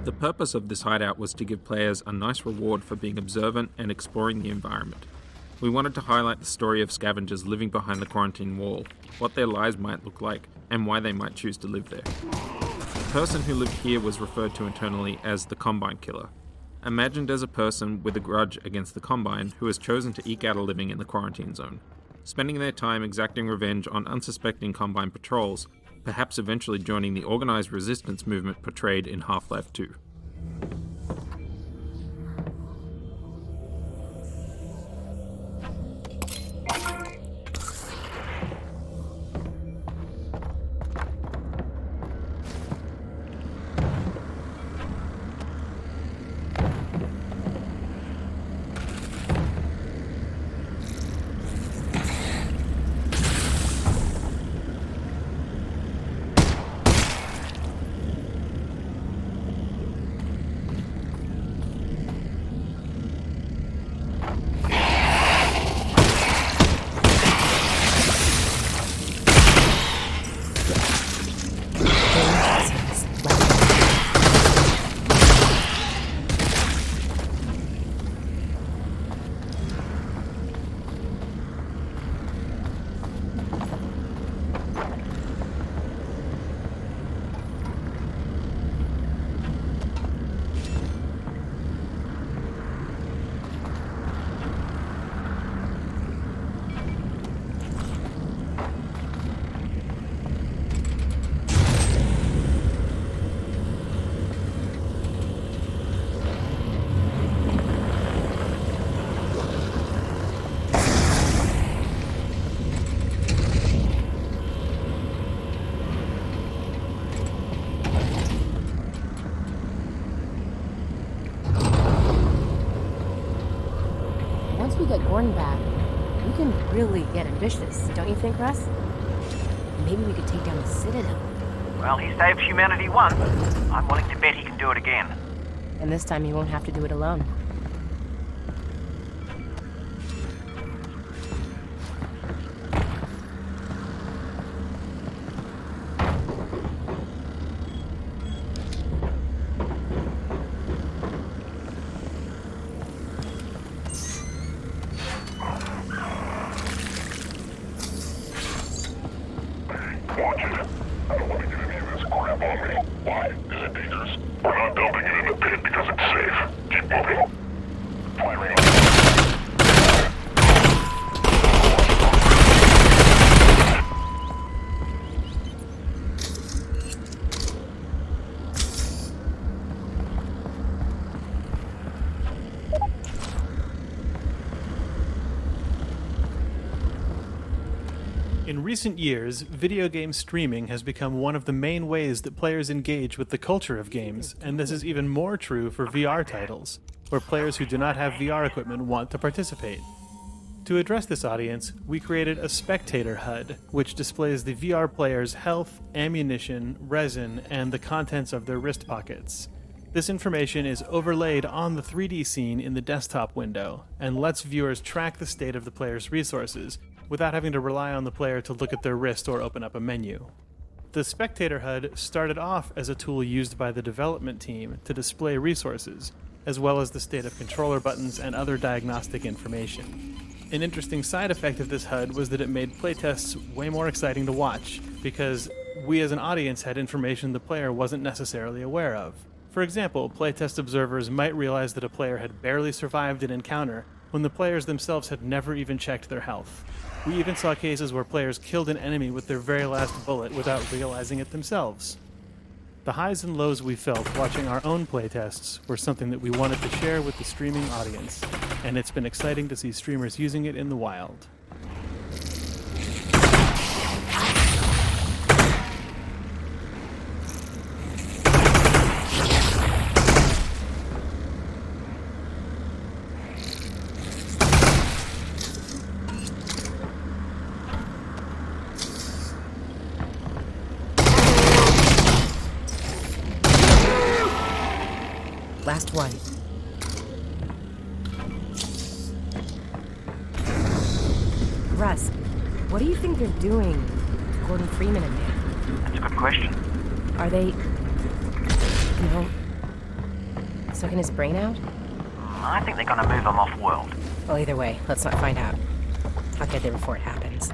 The purpose of this hideout was to give players a nice reward for being observant and exploring the environment. We wanted to highlight the story of scavengers living behind the quarantine wall, what their lives might look like, and why they might choose to live there. The person who lived here was referred to internally as the Combine Killer, imagined as a person with a grudge against the Combine who has chosen to eke out a living in the quarantine zone, spending their time exacting revenge on unsuspecting Combine patrols, perhaps eventually joining the organized resistance movement portrayed in Half-Life 2. Gordon back, we can really get ambitious, don't you think, Russ? Maybe we could take down the Citadel. Well, he saved humanity once. I'm willing to bet he can do it again. And this time he won't have to do it alone. Watch it. I don't want to get any of this crap on me. Why? Is it dangerous? We're not dumping it in the pit because it's safe. Keep moving. Firing on. In recent years, video game streaming has become one of the main ways that players engage with the culture of games, and this is even more true for VR titles, where players who do not have VR equipment want to participate. To address this audience, we created a spectator HUD, which displays the VR player's health, ammunition, resin, and the contents of their wrist pockets. This information is overlaid on the 3D scene in the desktop window, and lets viewers track the state of the player's resources, without having to rely on the player to look at their wrist or open up a menu. The Spectator HUD started off as a tool used by the development team to display resources, as well as the state of controller buttons and other diagnostic information. An interesting side effect of this HUD was that it made playtests way more exciting to watch, because we as an audience had information the player wasn't necessarily aware of. For example, playtest observers might realize that a player had barely survived an encounter when the players themselves had never even checked their health. We even saw cases where players killed an enemy with their very last bullet without realizing it themselves. The highs and lows we felt watching our own playtests were something that we wanted to share with the streaming audience, and it's been exciting to see streamers using it in the wild. Last one. Russ, what do you think they're doing to Gordon Freeman in there? That's a good question. Are they, sucking his brain out? I think they're gonna move him off-world. Well, either way, let's not find out. I'll get there before it happens.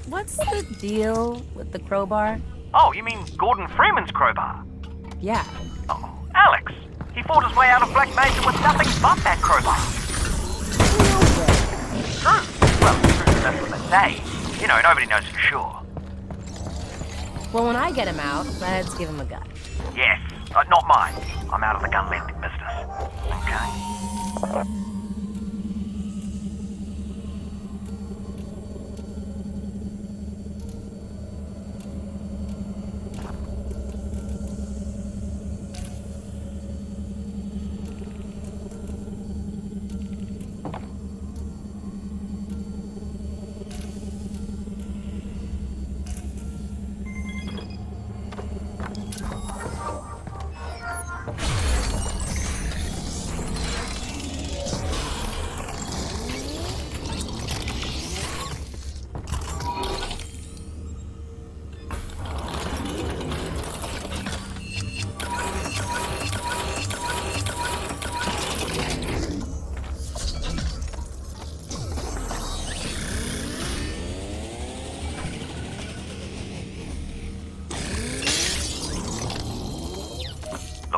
What's the deal with the crowbar? Oh, you mean Gordon Freeman's crowbar? Yeah. Oh, Alyx. He fought his way out of Black Mesa with nothing but that crowbar. True. Well, true, that's what they say. You know, nobody knows for sure. Well, when I get him out, let's give him a gun. Yes, not mine. I'm out of the gun lending business. Okay?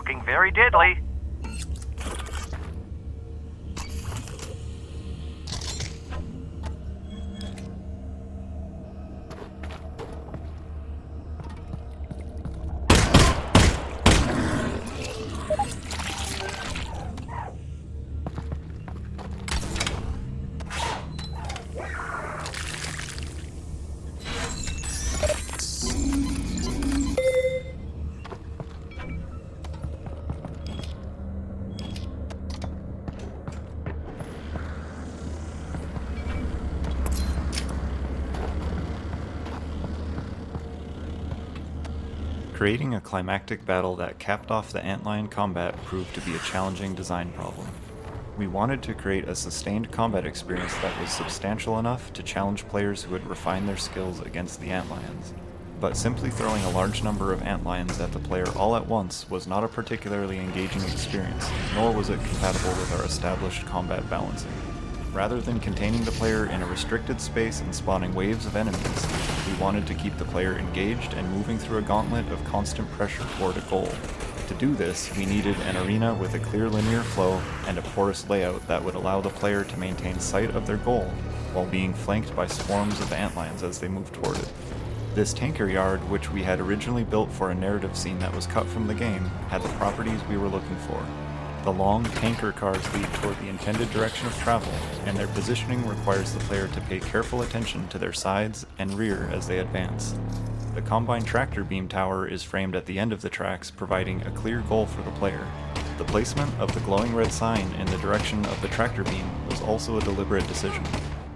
looking very deadly. Creating a climactic battle that capped off the antlion combat proved to be a challenging design problem. We wanted to create a sustained combat experience that was substantial enough to challenge players who had refined their skills against the antlions. But simply throwing a large number of antlions at the player all at once was not a particularly engaging experience, nor was it compatible with our established combat balancing. Rather than containing the player in a restricted space and spawning waves of enemies, we wanted to keep the player engaged and moving through a gauntlet of constant pressure toward a goal. To do this, we needed an arena with a clear linear flow and a porous layout that would allow the player to maintain sight of their goal while being flanked by swarms of antlions as they move toward it. This tanker yard, which we had originally built for a narrative scene that was cut from the game, had the properties we were looking for. The long tanker cars lead toward the intended direction of travel, and their positioning requires the player to pay careful attention to their sides and rear as they advance. The combine tractor beam tower is framed at the end of the tracks, providing a clear goal for the player. The placement of the glowing red sign in the direction of the tractor beam was also a deliberate decision,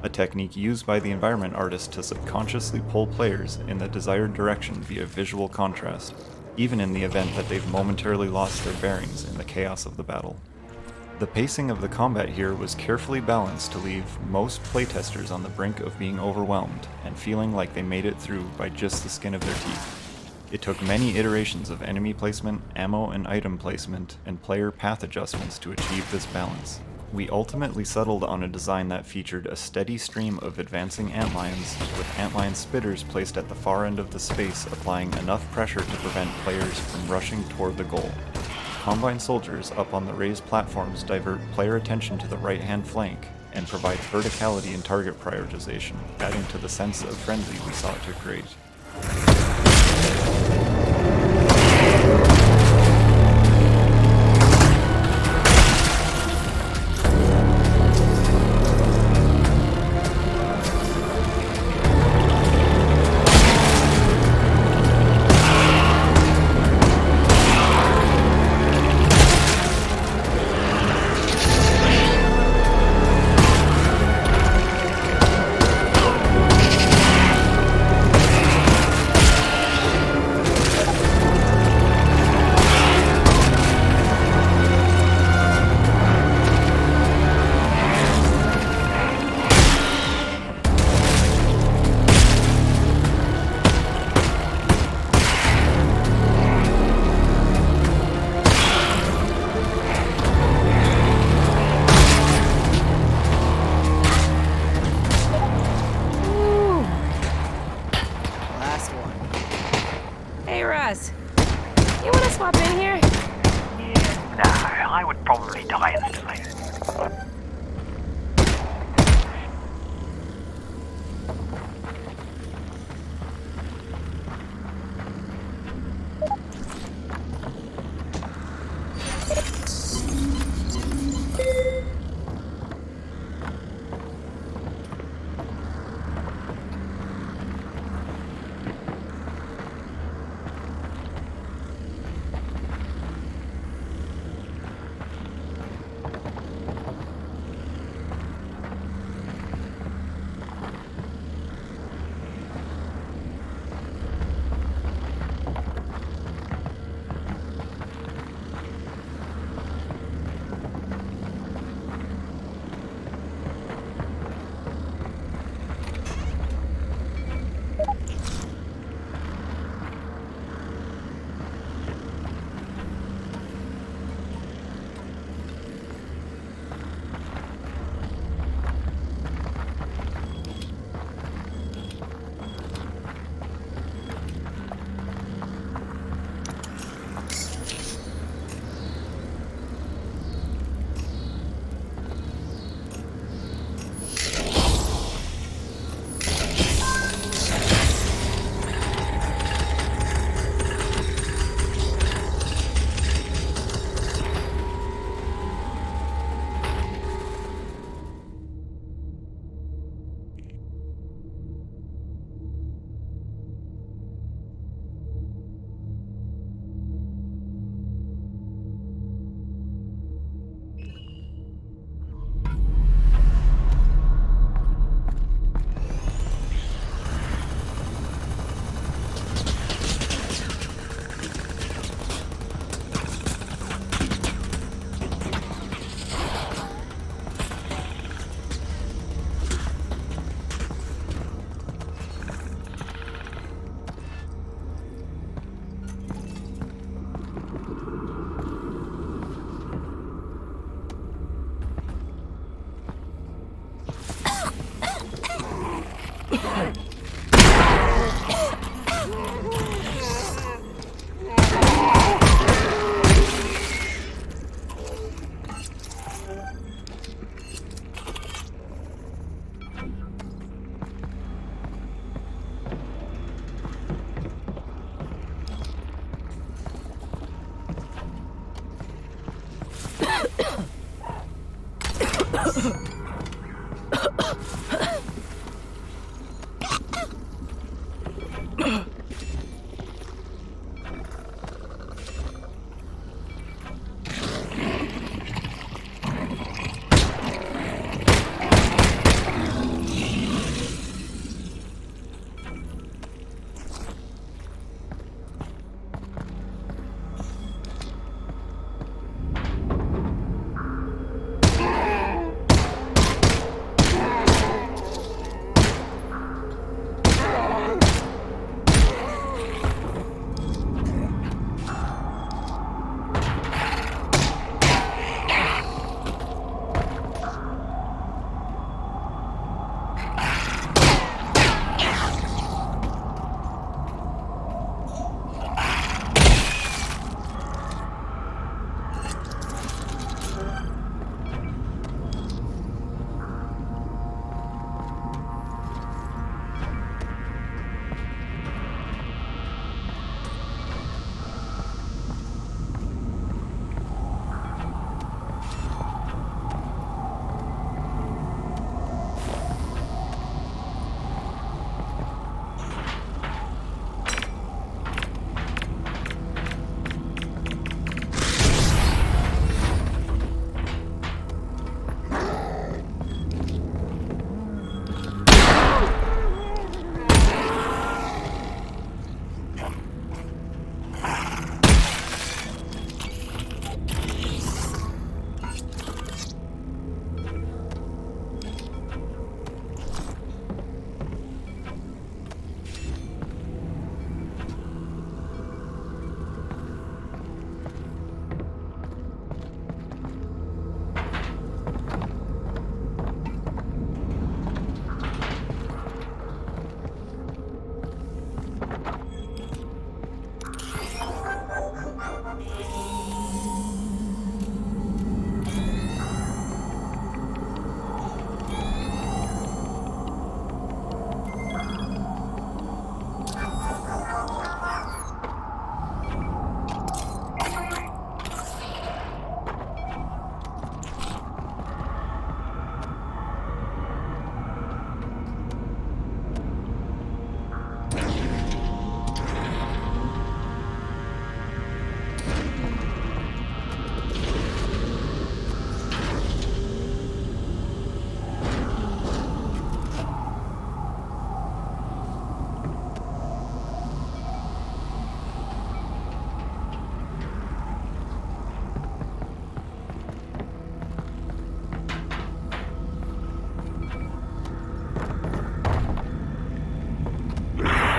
a technique used by the environment artist to subconsciously pull players in the desired direction via visual contrast, even in the event that they've momentarily lost their bearings in the chaos of the battle. The pacing of the combat here was carefully balanced to leave most playtesters on the brink of being overwhelmed and feeling like they made it through by just the skin of their teeth. It took many iterations of enemy placement, ammo and item placement, and player path adjustments to achieve this balance. We ultimately settled on a design that featured a steady stream of advancing antlions, with antlion spitters placed at the far end of the space, applying enough pressure to prevent players from rushing toward the goal. Combine soldiers up on the raised platforms divert player attention to the right-hand flank and provide verticality in target prioritization, adding to the sense of frenzy we sought to create.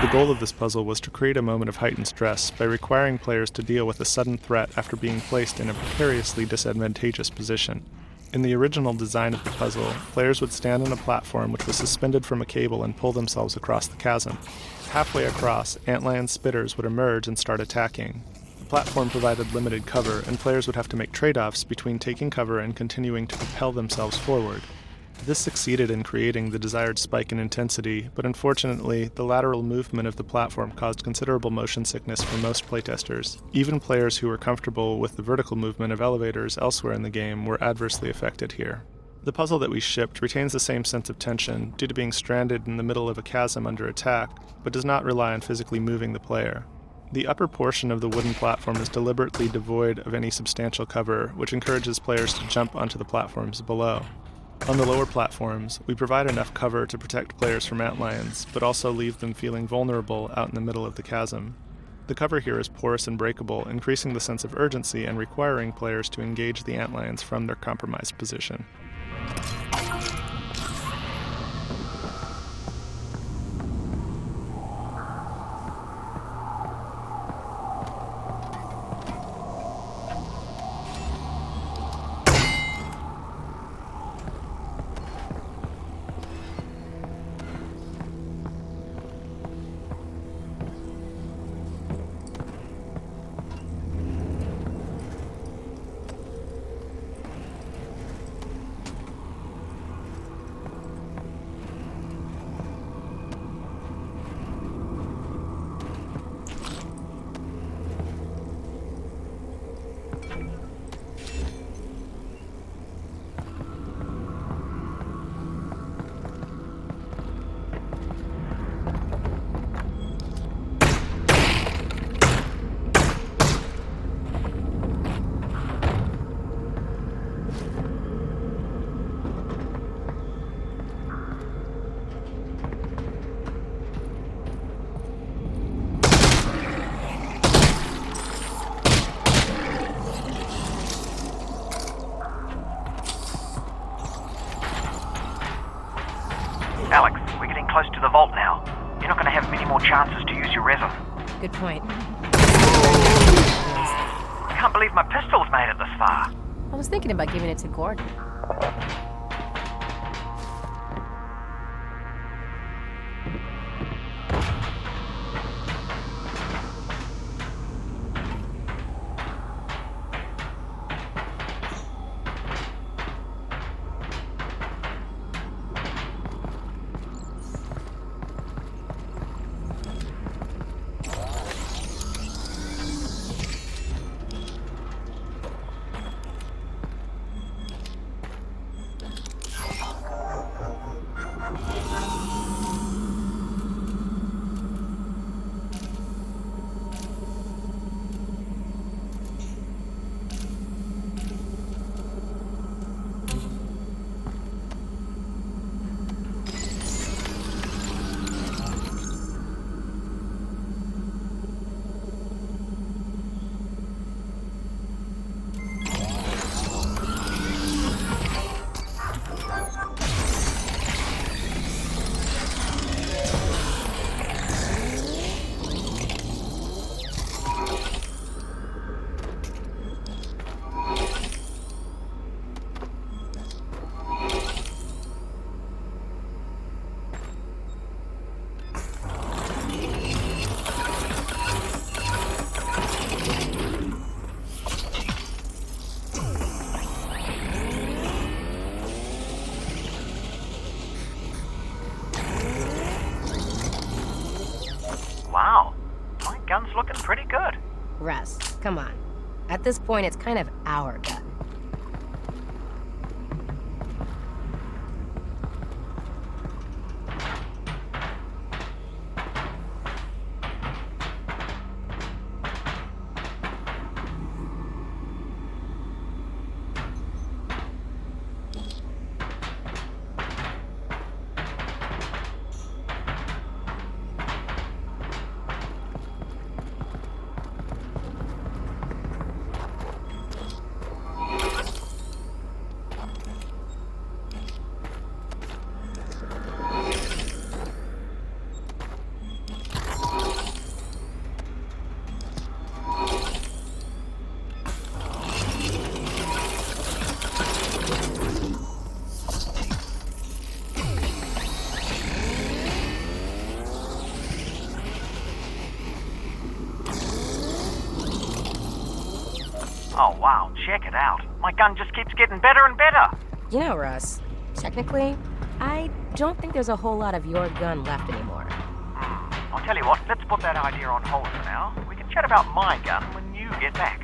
The goal of this puzzle was to create a moment of heightened stress by requiring players to deal with a sudden threat after being placed in a precariously disadvantageous position. In the original design of the puzzle, players would stand on a platform which was suspended from a cable and pull themselves across the chasm. Halfway across, antlion spitters would emerge and start attacking. The platform provided limited cover, and players would have to make trade-offs between taking cover and continuing to propel themselves forward. This succeeded in creating the desired spike in intensity, but unfortunately, the lateral movement of the platform caused considerable motion sickness for most playtesters. Even players who were comfortable with the vertical movement of elevators elsewhere in the game were adversely affected here. The puzzle that we shipped retains the same sense of tension due to being stranded in the middle of a chasm under attack, but does not rely on physically moving the player. The upper portion of the wooden platform is deliberately devoid of any substantial cover, which encourages players to jump onto the platforms below. On the lower platforms, we provide enough cover to protect players from antlions, but also leave them feeling vulnerable out in the middle of the chasm. The cover here is porous and breakable, increasing the sense of urgency and requiring players to engage the antlions from their compromised position. Good point. I can't believe my pistol's made it this far. I was thinking about giving it to Gordon. Wow, my gun's looking pretty good. Russ, come on. At this point, it's kind of our gun. Oh wow, check it out. My gun just keeps getting better and better. You know, Russ, technically, I don't think there's a whole lot of your gun left anymore. I'll tell you what, let's put that idea on hold for now. We can chat about my gun when you get back.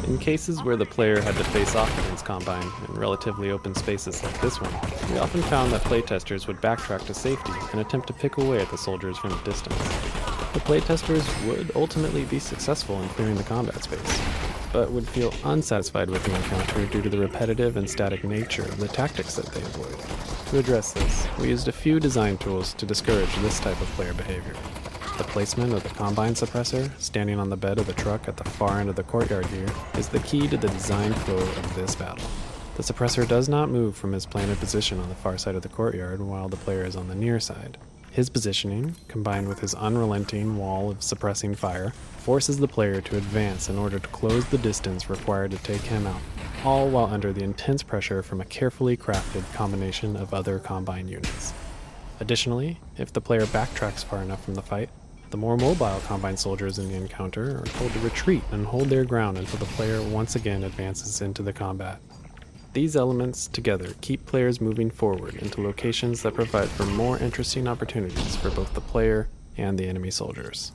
In cases where the player had to face off against Combine in relatively open spaces like this one, we often found that playtesters would backtrack to safety and attempt to pick away at the soldiers from a distance. The playtesters would ultimately be successful in clearing the combat space, but would feel unsatisfied with the encounter due to the repetitive and static nature of the tactics that they employed. To address this, we used a few design tools to discourage this type of player behavior. The placement of the Combine suppressor, standing on the bed of the truck at the far end of the courtyard here, is the key to the design flow of this battle. The suppressor does not move from his planted position on the far side of the courtyard while the player is on the near side. His positioning, combined with his unrelenting wall of suppressing fire, forces the player to advance in order to close the distance required to take him out, all while under the intense pressure from a carefully crafted combination of other Combine units. Additionally, if the player backtracks far enough from the fight, the more mobile Combine soldiers in the encounter are told to retreat and hold their ground until the player once again advances into the combat. These elements together keep players moving forward into locations that provide for more interesting opportunities for both the player and the enemy soldiers.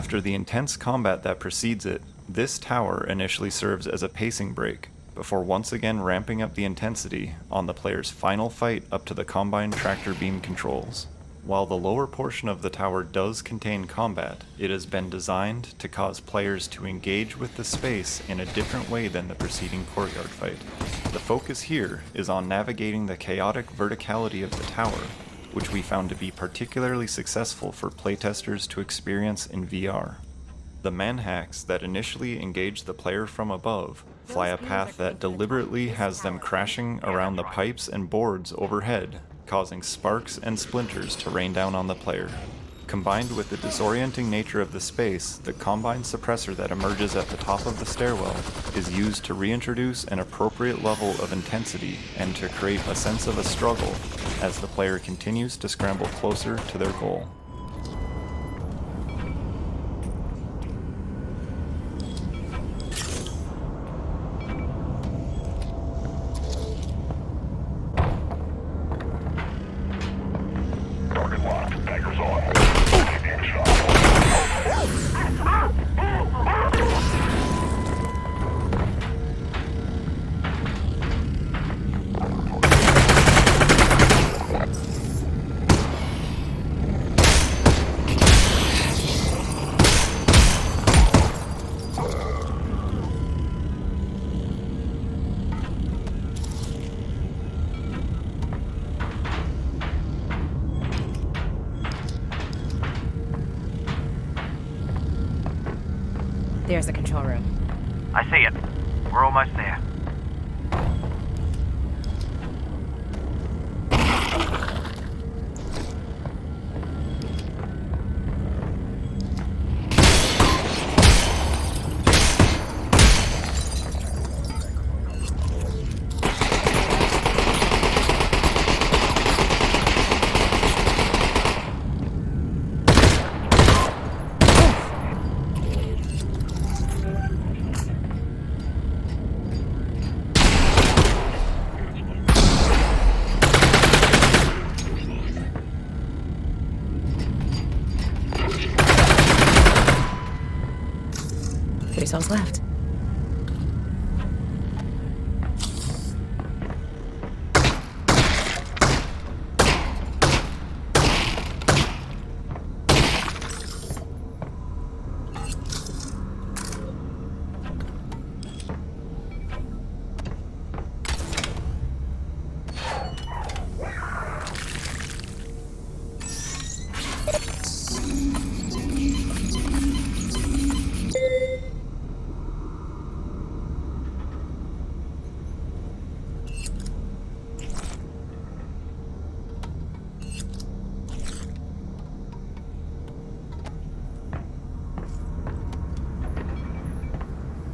After the intense combat that precedes it, this tower initially serves as a pacing break, before once again ramping up the intensity on the player's final fight up to the Combine tractor beam controls. While the lower portion of the tower does contain combat, it has been designed to cause players to engage with the space in a different way than the preceding courtyard fight. The focus here is on navigating the chaotic verticality of the tower, which we found to be particularly successful for playtesters to experience in VR. The manhacks that initially engage the player from above fly a path that deliberately has them crashing around the pipes and boards overhead, causing sparks and splinters to rain down on the player. Combined with the disorienting nature of the space, the Combine suppressor that emerges at the top of the stairwell is used to reintroduce an appropriate level of intensity and to create a sense of a struggle as the player continues to scramble closer to their goal. There's the control room. I see it. We're almost there. Cells left.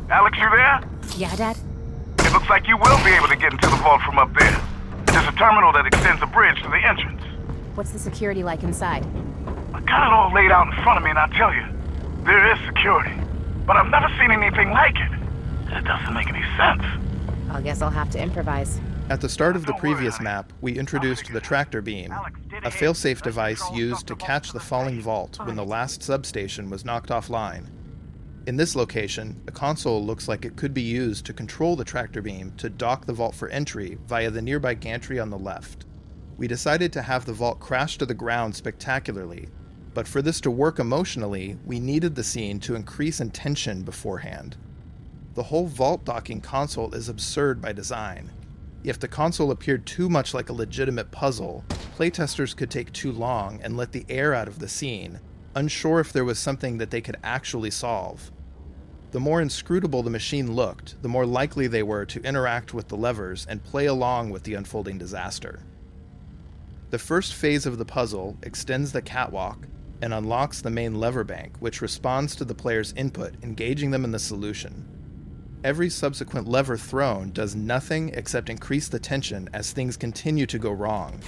Alyx, you there? Yeah, Dad? It looks like you will be able to get into the vault from up there. There's a terminal that extends a bridge to the entrance. What's the security like inside? I got it all laid out in front of me, and I tell you, there is security. But I've never seen anything like it. It doesn't make any sense. I guess I'll have to improvise. At the start of the previous map, we introduced the tractor beam, a failsafe device used to catch the falling vault when the last substation was knocked offline. In this location, the console looks like it could be used to control the tractor beam to dock the vault for entry via the nearby gantry on the left. We decided to have the vault crash to the ground spectacularly, but for this to work emotionally, we needed the scene to increase in tension beforehand. The whole vault docking console is absurd by design. If the console appeared too much like a legitimate puzzle, playtesters could take too long and let the air out of the scene, unsure if there was something that they could actually solve. The more inscrutable the machine looked, the more likely they were to interact with the levers and play along with the unfolding disaster. The first phase of the puzzle extends the catwalk and unlocks the main lever bank, which responds to the player's input, engaging them in the solution. Every subsequent lever thrown does nothing except increase the tension as things continue to go wrong.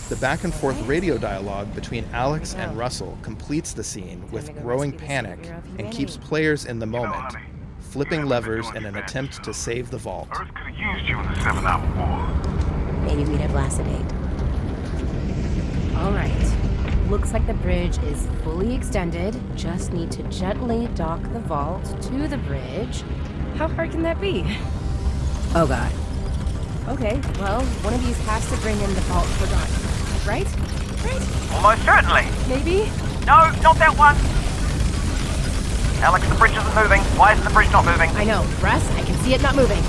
The back-and-forth radio dialogue between Alyx and Russell completes the scene with growing panic and keeps players in the moment, flipping levers in an attempt to save the vault. Earth could have used you in the 7-hour war. Maybe we'd have lasted 8. All right. Looks like the bridge is fully extended. Just need to gently dock the vault to the bridge. How hard can that be? Oh god. Okay, well, one of these has to bring in the vault forgotten. Right? Right? Almost certainly. Maybe? No, not that one. Alyx, the bridge isn't moving. Why isn't the bridge not moving? I know. Russ, I can see it not moving.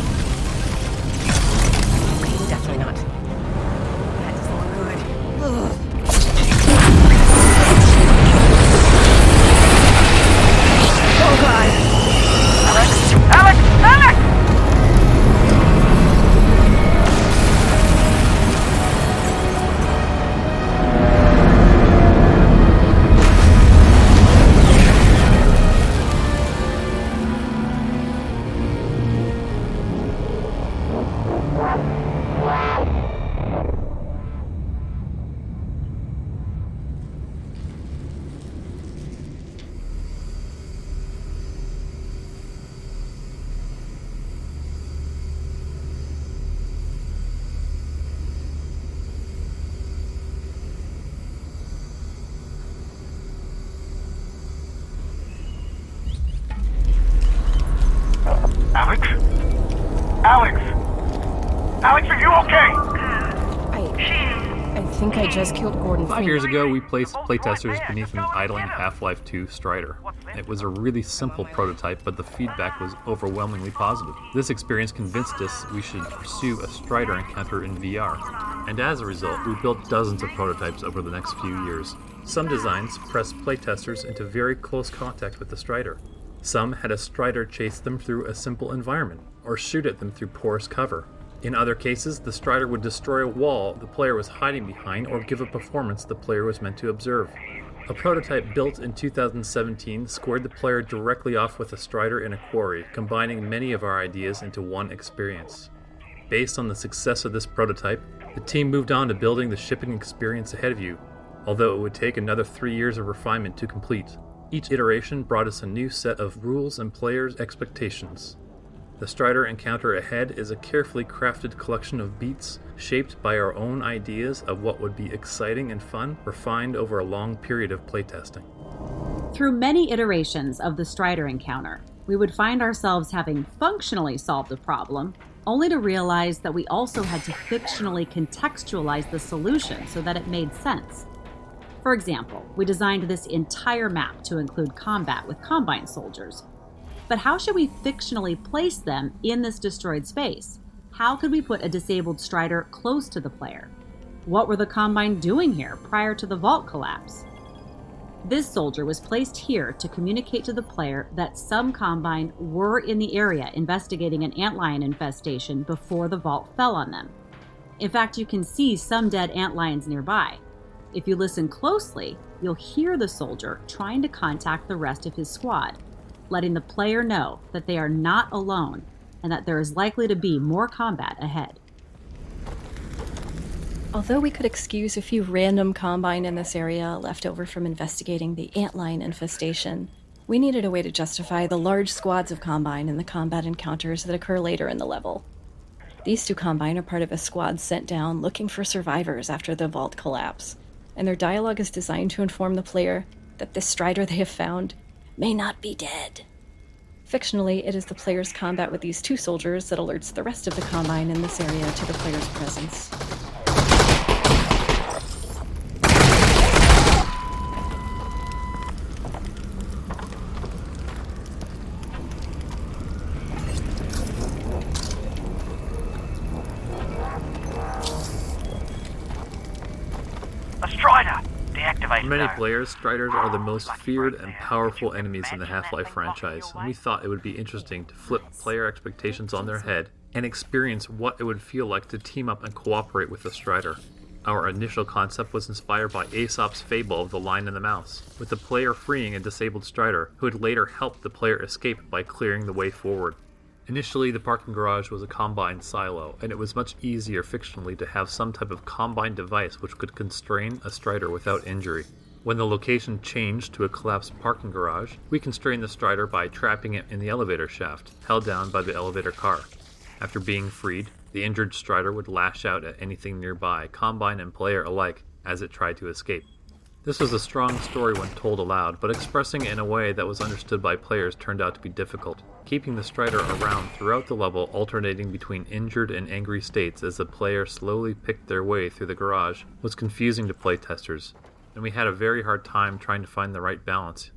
Okay, definitely not. That doesn't look good. Ugh. Oh god! Alyx! Alyx! Alyx? Alyx? Alyx, are you okay? I think I just killed Gordon. 5 years ago, we placed playtesters beneath an idling Half-Life 2 Strider. It was a really simple prototype, but the feedback was overwhelmingly positive. This experience convinced us we should pursue a Strider encounter in VR. And as a result, we built dozens of prototypes over the next few years. Some designs pressed playtesters into very close contact with the Strider. Some had a Strider chase them through a simple environment, or shoot at them through porous cover. In other cases, the Strider would destroy a wall the player was hiding behind or give a performance the player was meant to observe. A prototype built in 2017 squared the player directly off with a Strider in a quarry, combining many of our ideas into one experience. Based on the success of this prototype, the team moved on to building the shipping experience ahead of you, although it would take another 3 years of refinement to complete. Each iteration brought us a new set of rules and players' expectations. The Strider encounter ahead is a carefully crafted collection of beats shaped by our own ideas of what would be exciting and fun, refined over a long period of playtesting. Through many iterations of the Strider encounter, we would find ourselves having functionally solved a problem, only to realize that we also had to fictionally contextualize the solution so that it made sense. For example, we designed this entire map to include combat with Combine soldiers. But how should we fictionally place them in this destroyed space? How could we put a disabled Strider close to the player? What were the Combine doing here prior to the vault collapse? This soldier was placed here to communicate to the player that some Combine were in the area investigating an antlion infestation before the vault fell on them. In fact, you can see some dead antlions nearby. If you listen closely, you'll hear the soldier trying to contact the rest of his squad, letting the player know that they are not alone and that there is likely to be more combat ahead. Although we could excuse a few random Combine in this area left over from investigating the antlion infestation, we needed a way to justify the large squads of Combine and the combat encounters that occur later in the level. These two Combine are part of a squad sent down looking for survivors after the vault collapse, and their dialogue is designed to inform the player that this Strider they have found may not be dead. Fictionally, it is the player's combat with these two soldiers that alerts the rest of the Combine in this area to the player's presence. A Strider! Deactivate For many now. players, Striders are the most feared and powerful enemies in the Half-Life franchise, and we thought it would be interesting to flip player expectations on their head and experience what it would feel like to team up and cooperate with the Strider. Our initial concept was inspired by Aesop's fable of the Lion and the Mouse, with the player freeing a disabled Strider who would later help the player escape by clearing the way forward. Initially, the parking garage was a Combine silo, and it was much easier fictionally to have some type of Combine device which could constrain a Strider without injury. When the location changed to a collapsed parking garage, we constrained the Strider by trapping it in the elevator shaft, held down by the elevator car. After being freed, the injured Strider would lash out at anything nearby, Combine and player alike, as it tried to escape. This was a strong story when told aloud, but expressing it in a way that was understood by players turned out to be difficult. Keeping the Strider around throughout the level, alternating between injured and angry states as the player slowly picked their way through the garage, was confusing to playtesters, and we had a very hard time trying to find the right balance.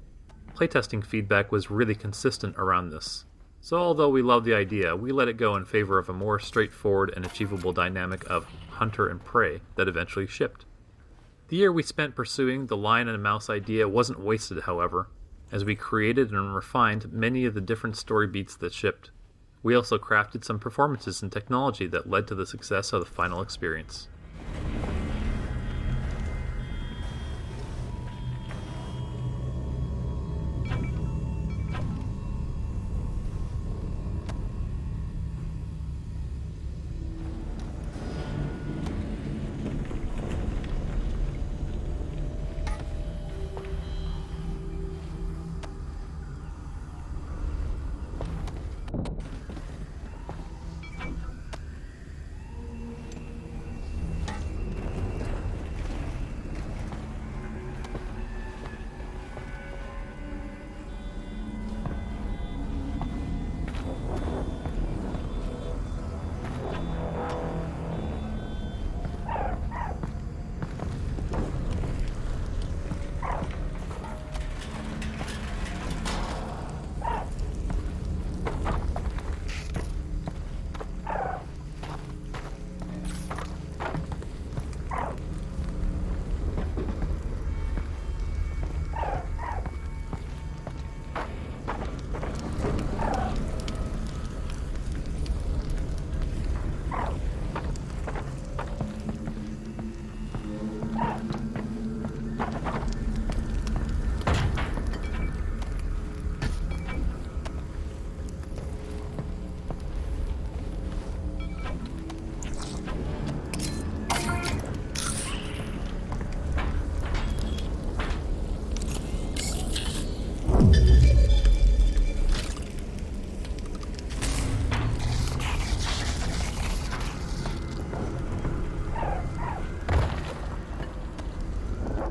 Playtesting feedback was really consistent around this. So although we loved the idea, we let it go in favor of a more straightforward and achievable dynamic of hunter and prey that eventually shipped. The year we spent pursuing the lion and mouse idea wasn't wasted, however, as we created and refined many of the different story beats that shipped. We also crafted some performances and technology that led to the success of the final experience.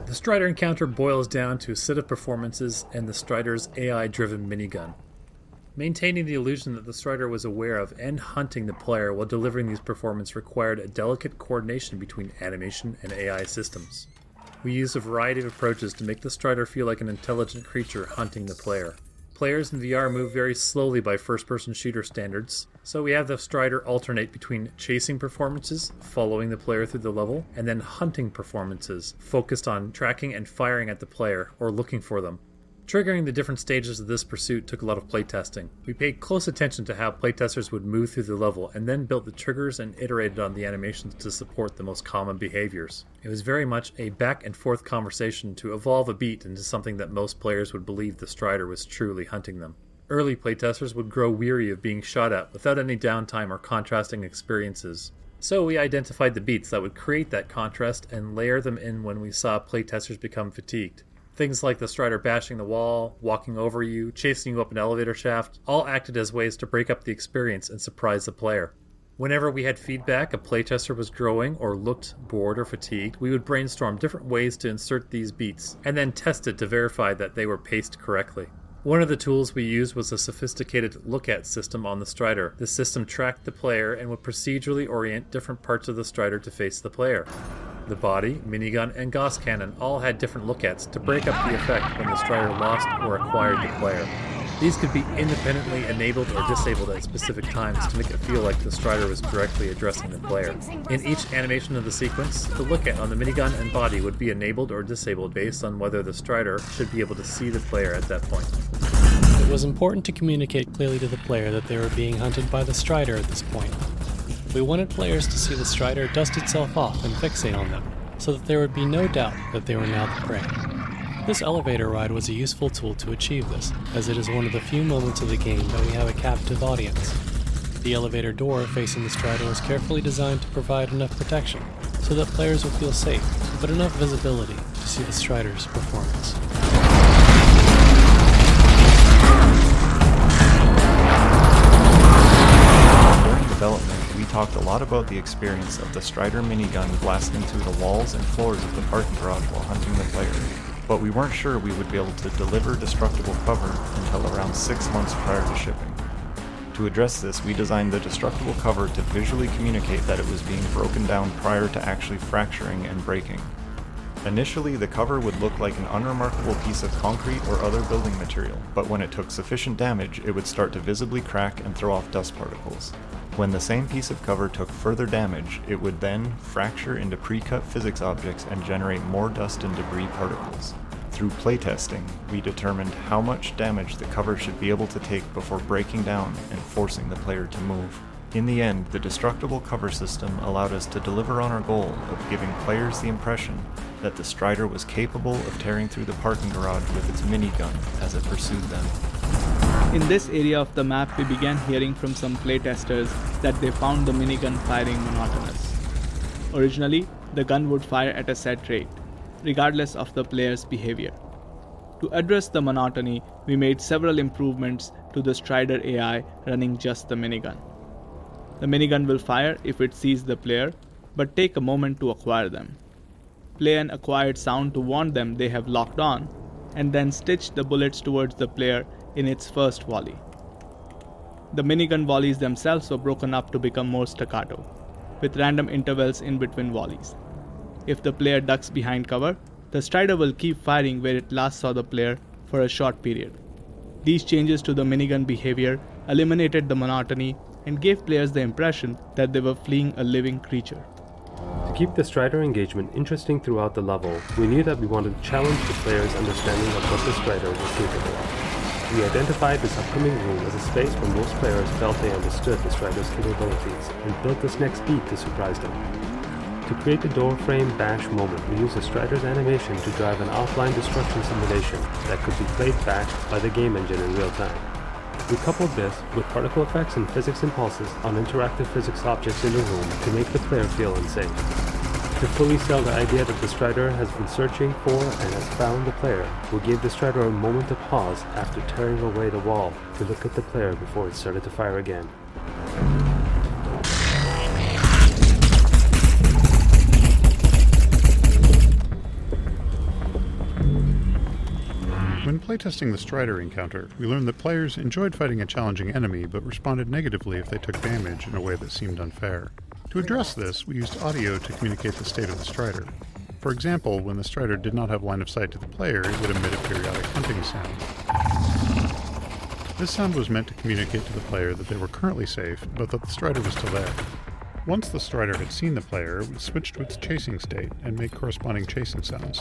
The Strider encounter boils down to a set of performances and the Strider's AI-driven minigun. Maintaining the illusion that the Strider was aware of and hunting the player while delivering these performances required a delicate coordination between animation and AI systems. We used a variety of approaches to make the Strider feel like an intelligent creature hunting the player. Players in VR move very slowly by first-person shooter standards, so we have the Strider alternate between chasing performances, following the player through the level, and then hunting performances, focused on tracking and firing at the player, or looking for them. Triggering the different stages of this pursuit took a lot of playtesting. We paid close attention to how playtesters would move through the level, and then built the triggers and iterated on the animations to support the most common behaviors. It was very much a back and forth conversation to evolve a beat into something that most players would believe the Strider was truly hunting them. Early playtesters would grow weary of being shot at without any downtime or contrasting experiences. So we identified the beats that would create that contrast and layer them in when we saw playtesters become fatigued. Things like the Strider bashing the wall, walking over you, chasing you up an elevator shaft, all acted as ways to break up the experience and surprise the player. Whenever we had feedback a playtester was growing or looked bored or fatigued, we would brainstorm different ways to insert these beats, and then test it to verify that they were paced correctly. One of the tools we used was a sophisticated look-at system on the Strider. The system tracked the player and would procedurally orient different parts of the Strider to face the player. The body, minigun, and Gauss cannon all had different look-ats to break up the effect when the Strider lost or acquired the player. These could be independently enabled or disabled at specific times to make it feel like the Strider was directly addressing the player. In each animation of the sequence, the look-at on the minigun and body would be enabled or disabled based on whether the Strider should be able to see the player at that point. It was important to communicate clearly to the player that they were being hunted by the Strider at this point. We wanted players to see the Strider dust itself off and fixate on them, so that there would be no doubt that they were now the prey. This elevator ride was a useful tool to achieve this, as it is one of the few moments of the game that we have a captive audience. The elevator door facing the Strider was carefully designed to provide enough protection, so that players would feel safe, but enough visibility to see the Strider's performance. During development, we talked a lot about the experience of the Strider minigun blasting through the walls and floors of the parking garage while hunting the player, but we weren't sure we would be able to deliver destructible cover until around 6 months prior to shipping. To address this, we designed the destructible cover to visually communicate that it was being broken down prior to actually fracturing and breaking. Initially, the cover would look like an unremarkable piece of concrete or other building material, but when it took sufficient damage, it would start to visibly crack and throw off dust particles. When the same piece of cover took further damage, it would then fracture into pre-cut physics objects and generate more dust and debris particles. Through playtesting, we determined how much damage the cover should be able to take before breaking down and forcing the player to move. In the end, the destructible cover system allowed us to deliver on our goal of giving players the impression that the Strider was capable of tearing through the parking garage with its minigun as it pursued them. In this area of the map, we began hearing from some playtesters that they found the minigun firing monotonous. Originally, the gun would fire at a set rate, regardless of the player's behavior. To address the monotony, we made several improvements to the Strider AI running just the minigun. The minigun will fire if it sees the player, but take a moment to acquire them. Play an acquired sound to warn them they have locked on, and then stitch the bullets towards the player in its first volley. The minigun volleys themselves were broken up to become more staccato, with random intervals in between volleys. If the player ducks behind cover, the Strider will keep firing where it last saw the player for a short period. These changes to the minigun behavior eliminated the monotony and gave players the impression that they were fleeing a living creature. To keep the Strider engagement interesting throughout the level, we knew that we wanted to challenge the player's understanding of what the Strider was capable of. We identified this upcoming room as a space where most players felt they understood the Strider's capabilities and built this next beat to surprise them. To create the doorframe bash moment, we used the Strider's animation to drive an offline destruction simulation that could be played back by the game engine in real time. We coupled this with particle effects and physics impulses on interactive physics objects in the room to make the player feel unsafe. To fully sell the idea that the Strider has been searching for and has found the player, we gave the Strider a moment of pause after tearing away the wall to look at the player before it started to fire again. When playtesting the Strider encounter, we learned that players enjoyed fighting a challenging enemy but responded negatively if they took damage in a way that seemed unfair. To address this, we used audio to communicate the state of the Strider. For example, when the Strider did not have line of sight to the player, it would emit a periodic hunting sound. This sound was meant to communicate to the player that they were currently safe, but that the Strider was still there. Once the Strider had seen the player, it would switch to its chasing state and make corresponding chasing sounds.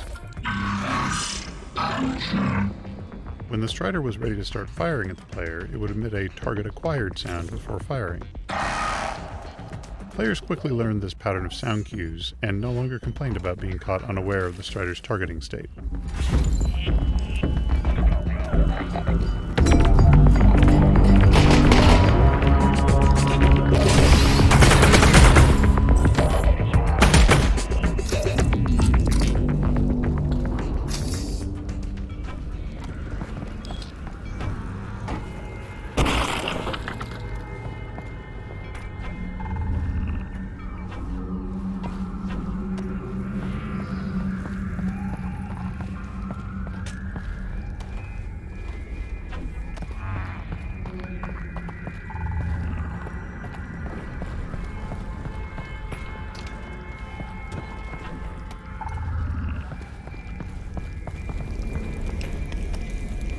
When the Strider was ready to start firing at the player, it would emit a target-acquired sound before firing. Players quickly learned this pattern of sound cues and no longer complained about being caught unaware of the Strider's targeting state.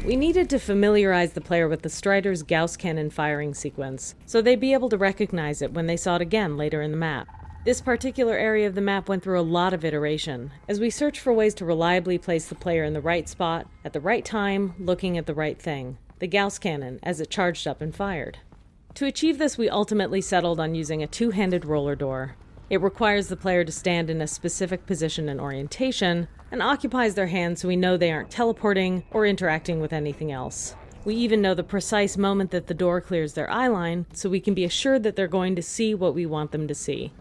We needed to familiarize the player with the Strider's Gauss cannon firing sequence, so they'd be able to recognize it when they saw it again later in the map. This particular area of the map went through a lot of iteration, as we searched for ways to reliably place the player in the right spot, at the right time, looking at the right thing, the Gauss cannon, as it charged up and fired. To achieve this, we ultimately settled on using a two-handed roller door. It requires the player to stand in a specific position and orientation, and occupies their hands so we know they aren't teleporting or interacting with anything else. We even know the precise moment that the door clears their eye line, so we can be assured that they're going to see what we want them to see.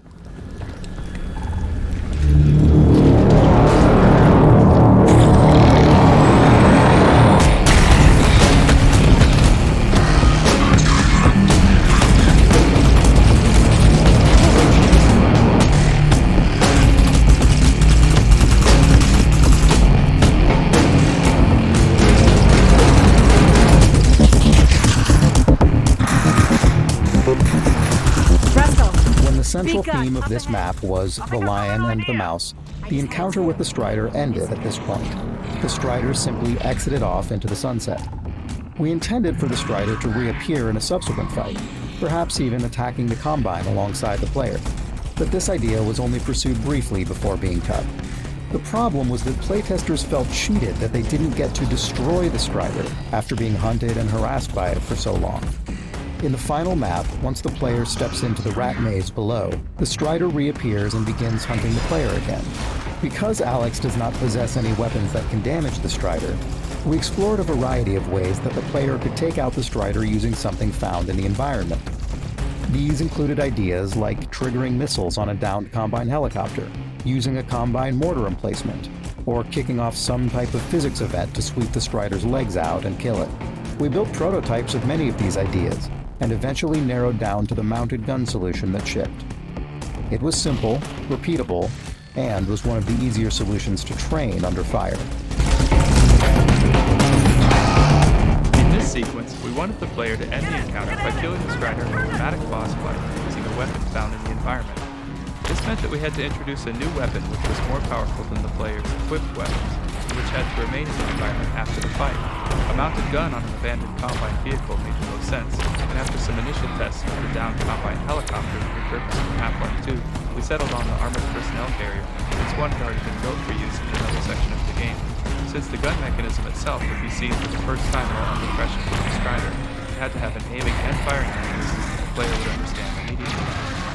central theme of this map was the lion and the mouse. The encounter with the Strider ended at this point. The Strider simply exited off into the sunset. We intended for the Strider to reappear in a subsequent fight, perhaps even attacking the Combine alongside the player. But this idea was only pursued briefly before being cut. The problem was that playtesters felt cheated that they didn't get to destroy the Strider after being hunted and harassed by it for so long. In the final map, once the player steps into the rat maze below, the Strider reappears and begins hunting the player again. Because Alyx does not possess any weapons that can damage the Strider, we explored a variety of ways that the player could take out the Strider using something found in the environment. These included ideas like triggering missiles on a downed Combine helicopter, using a Combine mortar emplacement, or kicking off some type of physics event to sweep the Strider's legs out and kill it. We built prototypes of many of these ideas, and eventually narrowed down to the mounted gun solution that shipped. It was simple, repeatable, and was one of the easier solutions to train under fire. In this sequence, we wanted the player to end the encounter by killing the Strider in a dramatic boss fight using a weapon found in the environment. This meant that we had to introduce a new weapon which was more powerful than the player's equipped weapons, and which had to remain in the environment after the fight. A mounted gun on an abandoned Combine vehicle made the most sense, and after some initial tests of the downed Combine helicopter repurposed from Half-Life 2, we settled on the armored personnel carrier, since one had already been built for use in another section of the game. Since the gun mechanism itself would be seen for the first time while under pressure from the Strider, it had to have an aiming and firing mechanism that the player would understand immediately.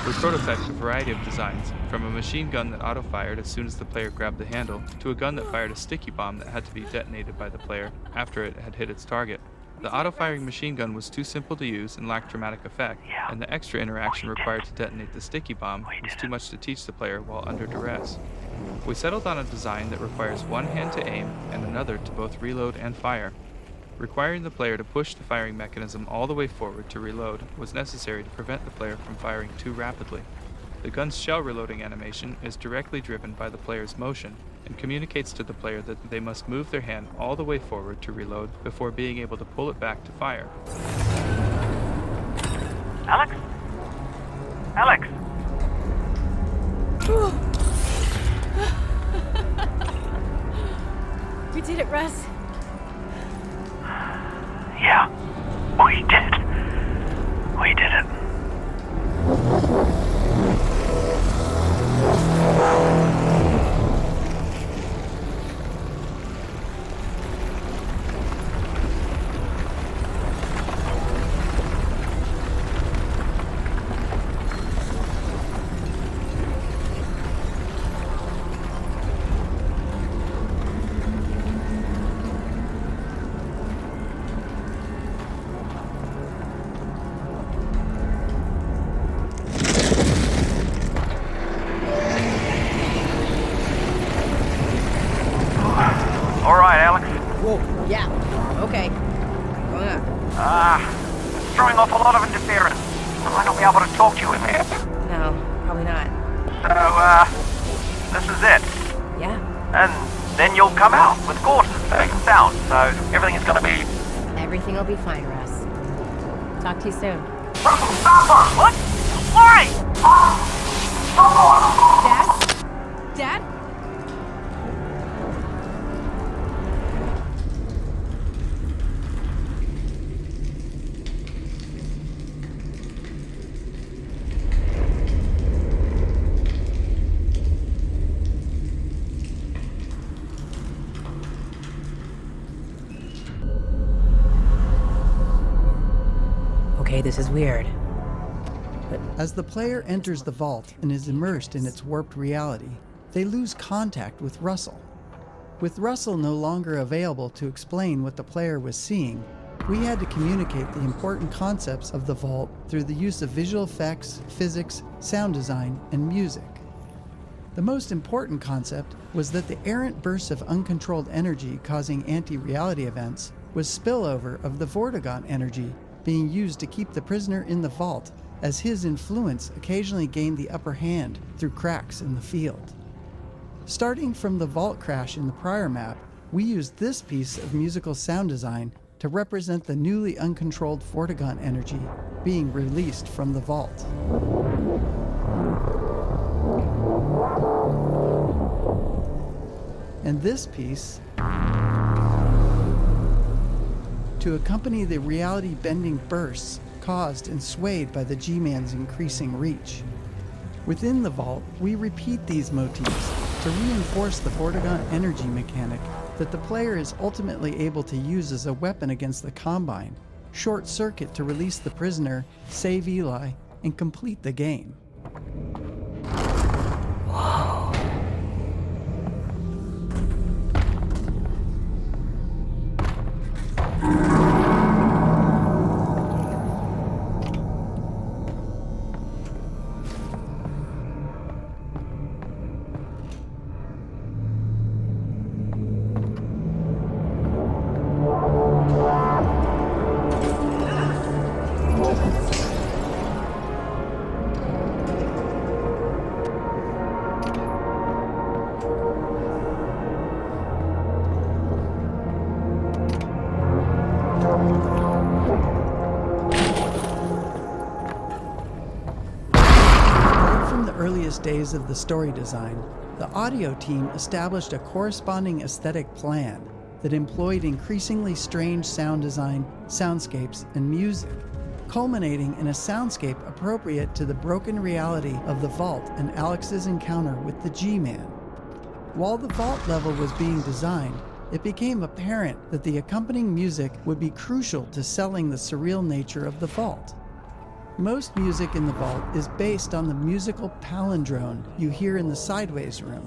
We prototyped a variety of designs, from a machine gun that auto-fired as soon as the player grabbed the handle, to a gun that fired a sticky bomb that had to be detonated by the player after it had hit its target. The auto-firing machine gun was too simple to use and lacked dramatic effect, and the extra interaction required to detonate the sticky bomb was too much to teach the player while under duress. We settled on a design that requires one hand to aim and another to both reload and fire. Requiring the player to push the firing mechanism all the way forward to reload was necessary to prevent the player from firing too rapidly. The gun's shell reloading animation is directly driven by the player's motion and communicates to the player that they must move their hand all the way forward to reload before being able to pull it back to fire. Alyx? Alyx? We did it, Russ. Yeah, we did. We did it. Throwing off a lot of interference. I might not be able to talk to you in there. No, probably not. So, this is it. Yeah. And then you'll come out with Gordon safe and sound, so everything is gonna be... Everything will be fine, Russ. Talk to you soon. Stop her! What? Why? Dad? Dad? Okay, this is weird. But as the player enters the vault and is immersed in its warped reality, they lose contact with Russell. With Russell no longer available to explain what the player was seeing, we had to communicate the important concepts of the vault through the use of visual effects, physics, sound design, and music. The most important concept was that the errant bursts of uncontrolled energy causing anti-reality events was spillover of the Vortigaunt energy being used to keep the prisoner in the vault, as his influence occasionally gained the upper hand through cracks in the field. Starting from the vault crash in the prior map, we used this piece of musical sound design to represent the newly uncontrolled Vortigaunt energy being released from the vault. and this piece to accompany the reality-bending bursts caused and swayed by the G-Man's increasing reach. Within the vault, we repeat these motifs to reinforce the Vortigaunt energy mechanic that the player is ultimately able to use as a weapon against the Combine, short circuit to release the prisoner, save Eli, and complete the game. Days of the story design, the audio team established a corresponding aesthetic plan that employed increasingly strange sound design, soundscapes, and music, culminating in a soundscape appropriate to the broken reality of the vault and Alyx's encounter with the G-Man. While the vault level was being designed, it became apparent that the accompanying music would be crucial to selling the surreal nature of the vault. Most music in the vault is based on the musical palindrome you hear in the Sideways room.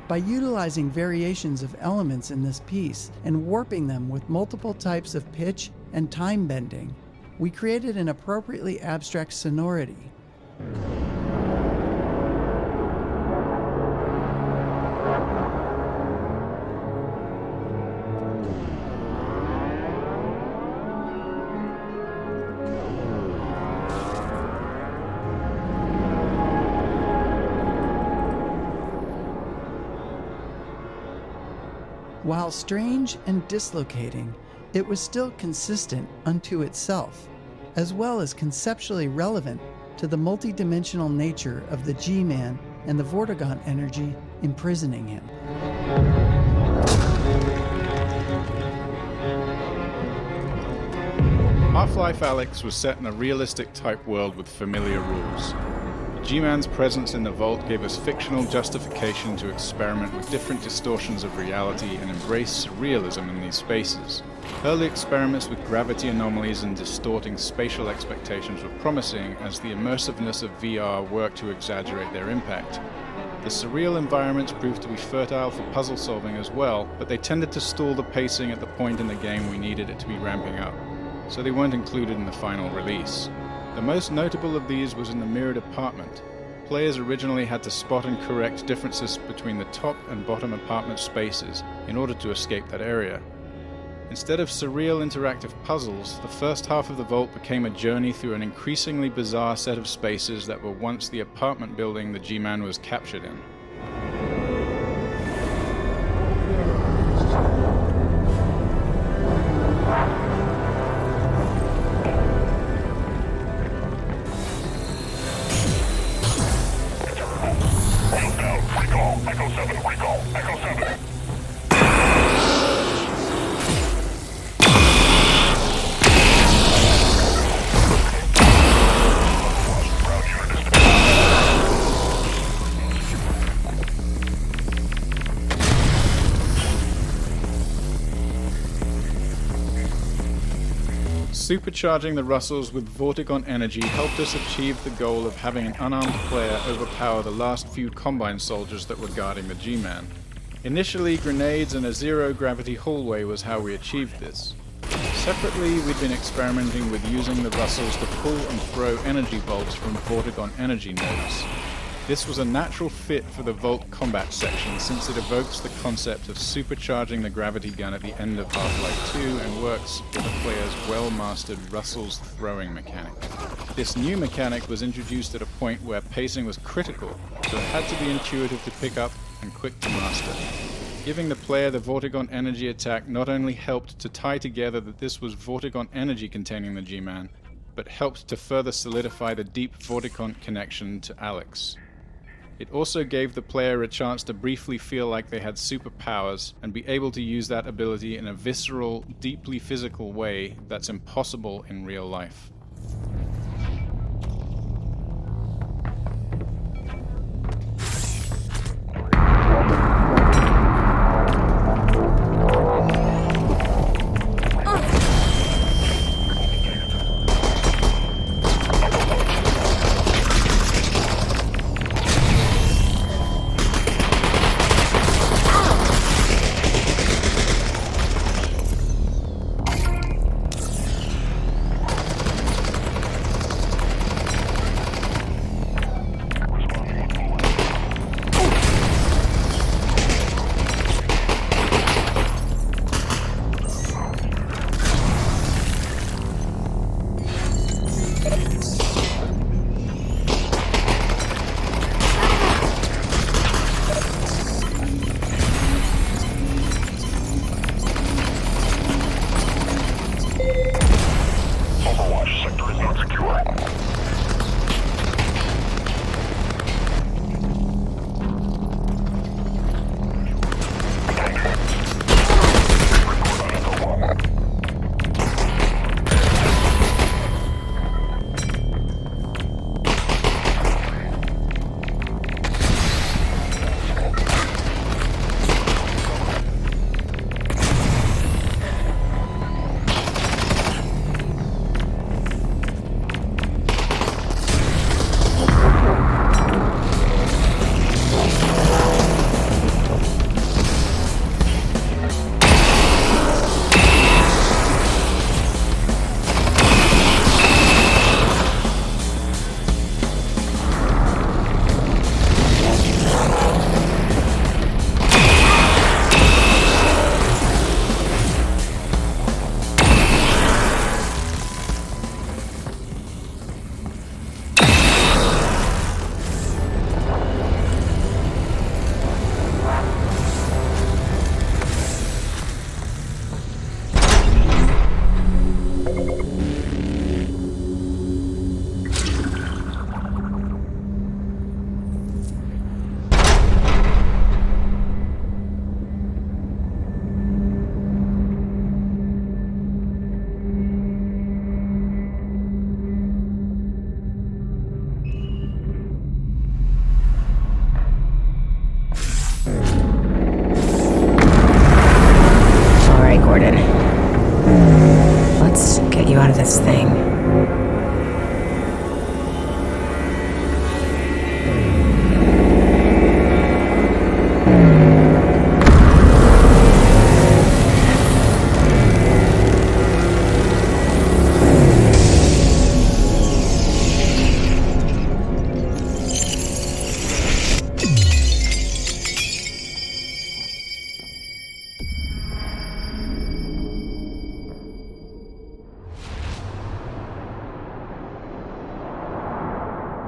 By utilizing variations of elements in this piece and warping them with multiple types of pitch and time bending, we created an appropriately abstract sonority. While strange and dislocating, it was still consistent unto itself, as well as conceptually relevant to the multidimensional nature of the G-Man and the Vortigaunt energy imprisoning him. Half-Life Alyx was set in a realistic type world with familiar rules. G-Man's presence in the vault gave us fictional justification to experiment with different distortions of reality and embrace surrealism in these spaces. Early experiments with gravity anomalies and distorting spatial expectations were promising as the immersiveness of VR worked to exaggerate their impact. The surreal environments proved to be fertile for puzzle solving as well, but they tended to stall the pacing at the point in the game we needed it to be ramping up, so they weren't included in the final release. The most notable of these was in the mirrored apartment. Players originally had to spot and correct differences between the top and bottom apartment spaces in order to escape that area. Instead of surreal interactive puzzles, the first half of the vault became a journey through an increasingly bizarre set of spaces that were once the apartment building the G-Man was captured in. Supercharging the Russells with Vortigon energy helped us achieve the goal of having an unarmed player overpower the last few Combine soldiers that were guarding the G-Man. Initially, grenades and a zero-gravity hallway was how we achieved this. Separately, we'd been experimenting with using the Russells to pull and throw energy bolts from Vortigon energy nodes. This was a natural fit for the Vault combat section since it evokes the concept of supercharging the gravity gun at the end of Half-Life 2 and works with the player's well-mastered Russells throwing mechanic. This new mechanic was introduced at a point where pacing was critical, so it had to be intuitive to pick up and quick to master. Giving the player the Vortigon energy attack not only helped to tie together that this was Vortigon energy containing the G-Man, but helped to further solidify the deep Vortigon connection to Alyx. It also gave the player a chance to briefly feel like they had superpowers and be able to use that ability in a visceral, deeply physical way that's impossible in real life. this thing.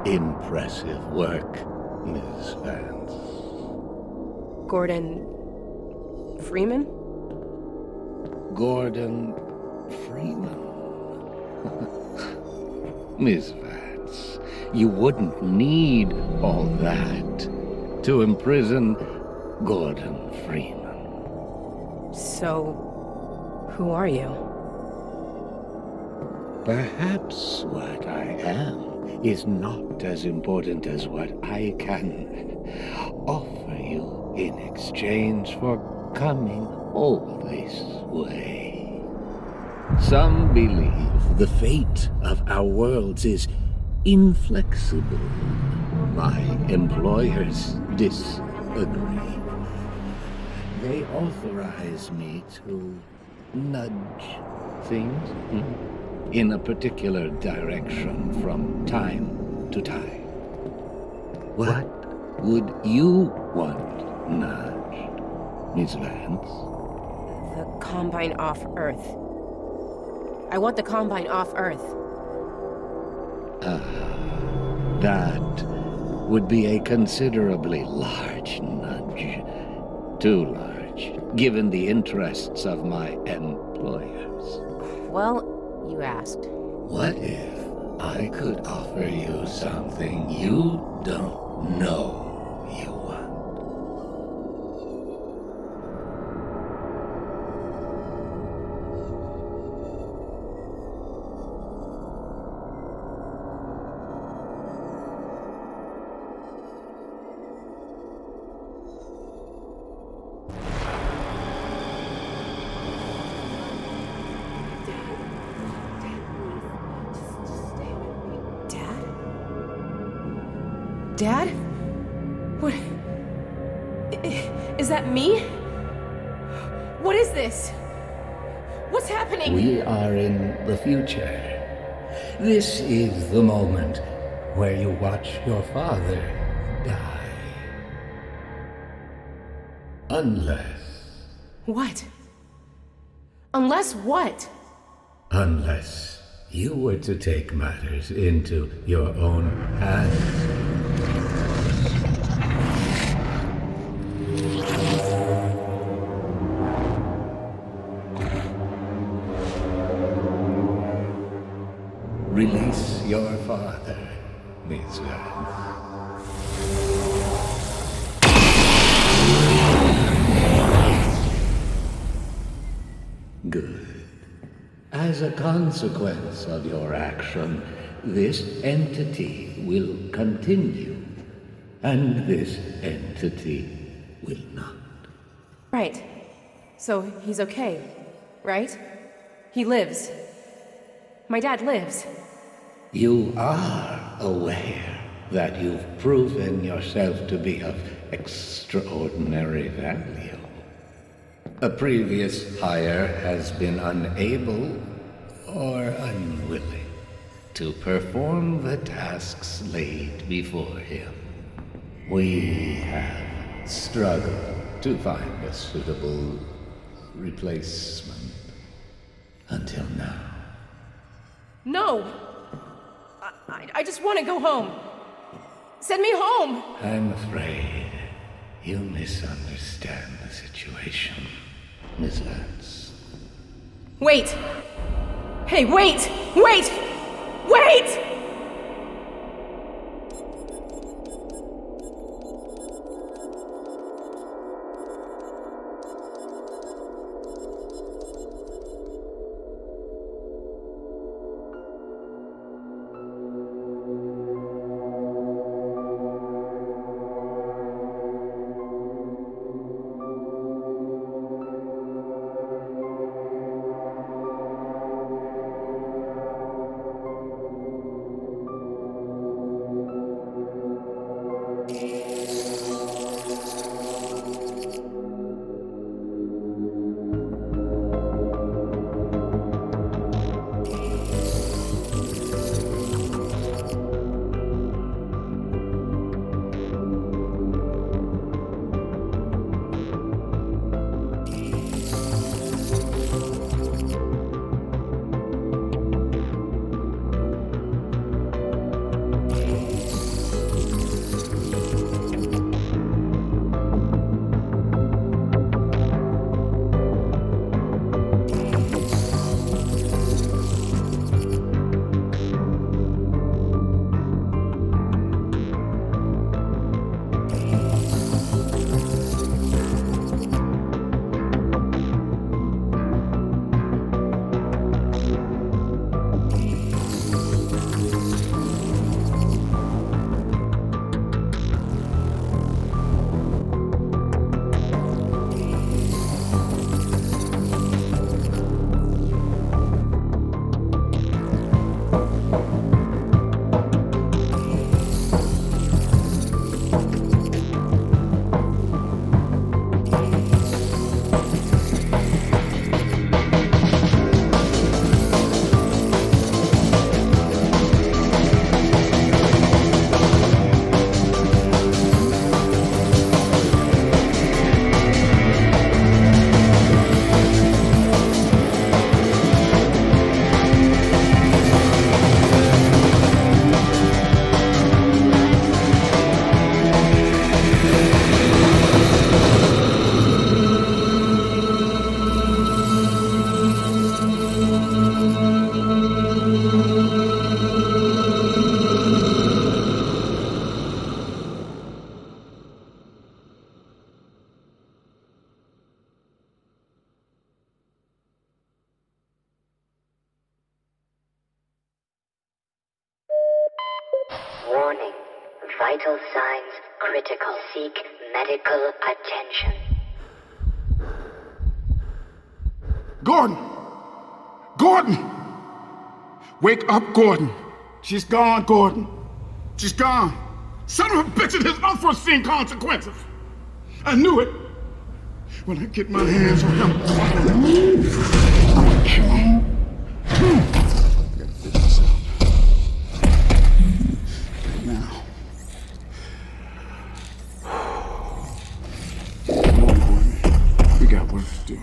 Impressive work, Ms. Vance. Gordon Freeman? Gordon Freeman. Ms. Vance, you wouldn't need all that to imprison Gordon Freeman. So, who are you? Perhaps what I am is not as important as what I can offer you in exchange for coming all this way. Some believe the fate of our worlds is inflexible. My employers disagree. They authorize me to nudge things in a particular direction from time to time. What would you want nudged, Miss Vance? The Combine off Earth. I want the Combine off Earth. That would be a considerably large nudge. Too large, given the interests of my employers. Well, you asked. What if I could offer you something you don't know you want? Dad? What? Is that me? What is this? What's happening? We are in the future. This is the moment where you watch your father die. Unless... What? Unless what? Unless you were to take matters into your own hands. Release your father, Miss Vance. Good. As a consequence of your action, this entity will continue, and this entity will not. Right. So he's okay, right? He lives. My dad lives. You are aware that you've proven yourself to be of extraordinary value. A previous hire has been unable or unwilling to perform the tasks laid before him. We have struggled to find a suitable replacement until now. No! I just want to go home. Send me home! I'm afraid you misunderstand the situation, Miss Vance. Wait! Hey, wait! Wait! Wait! Vital signs critical. Seek medical attention. Gordon! Gordon! Wake up, Gordon. She's gone, Gordon. She's gone. Son of a bitch, it has unforeseen consequences. I knew it. When I get my hands on him, I'm gonna kill him. I gotta figure this out. Now. Come on, Gordon. We got work to do.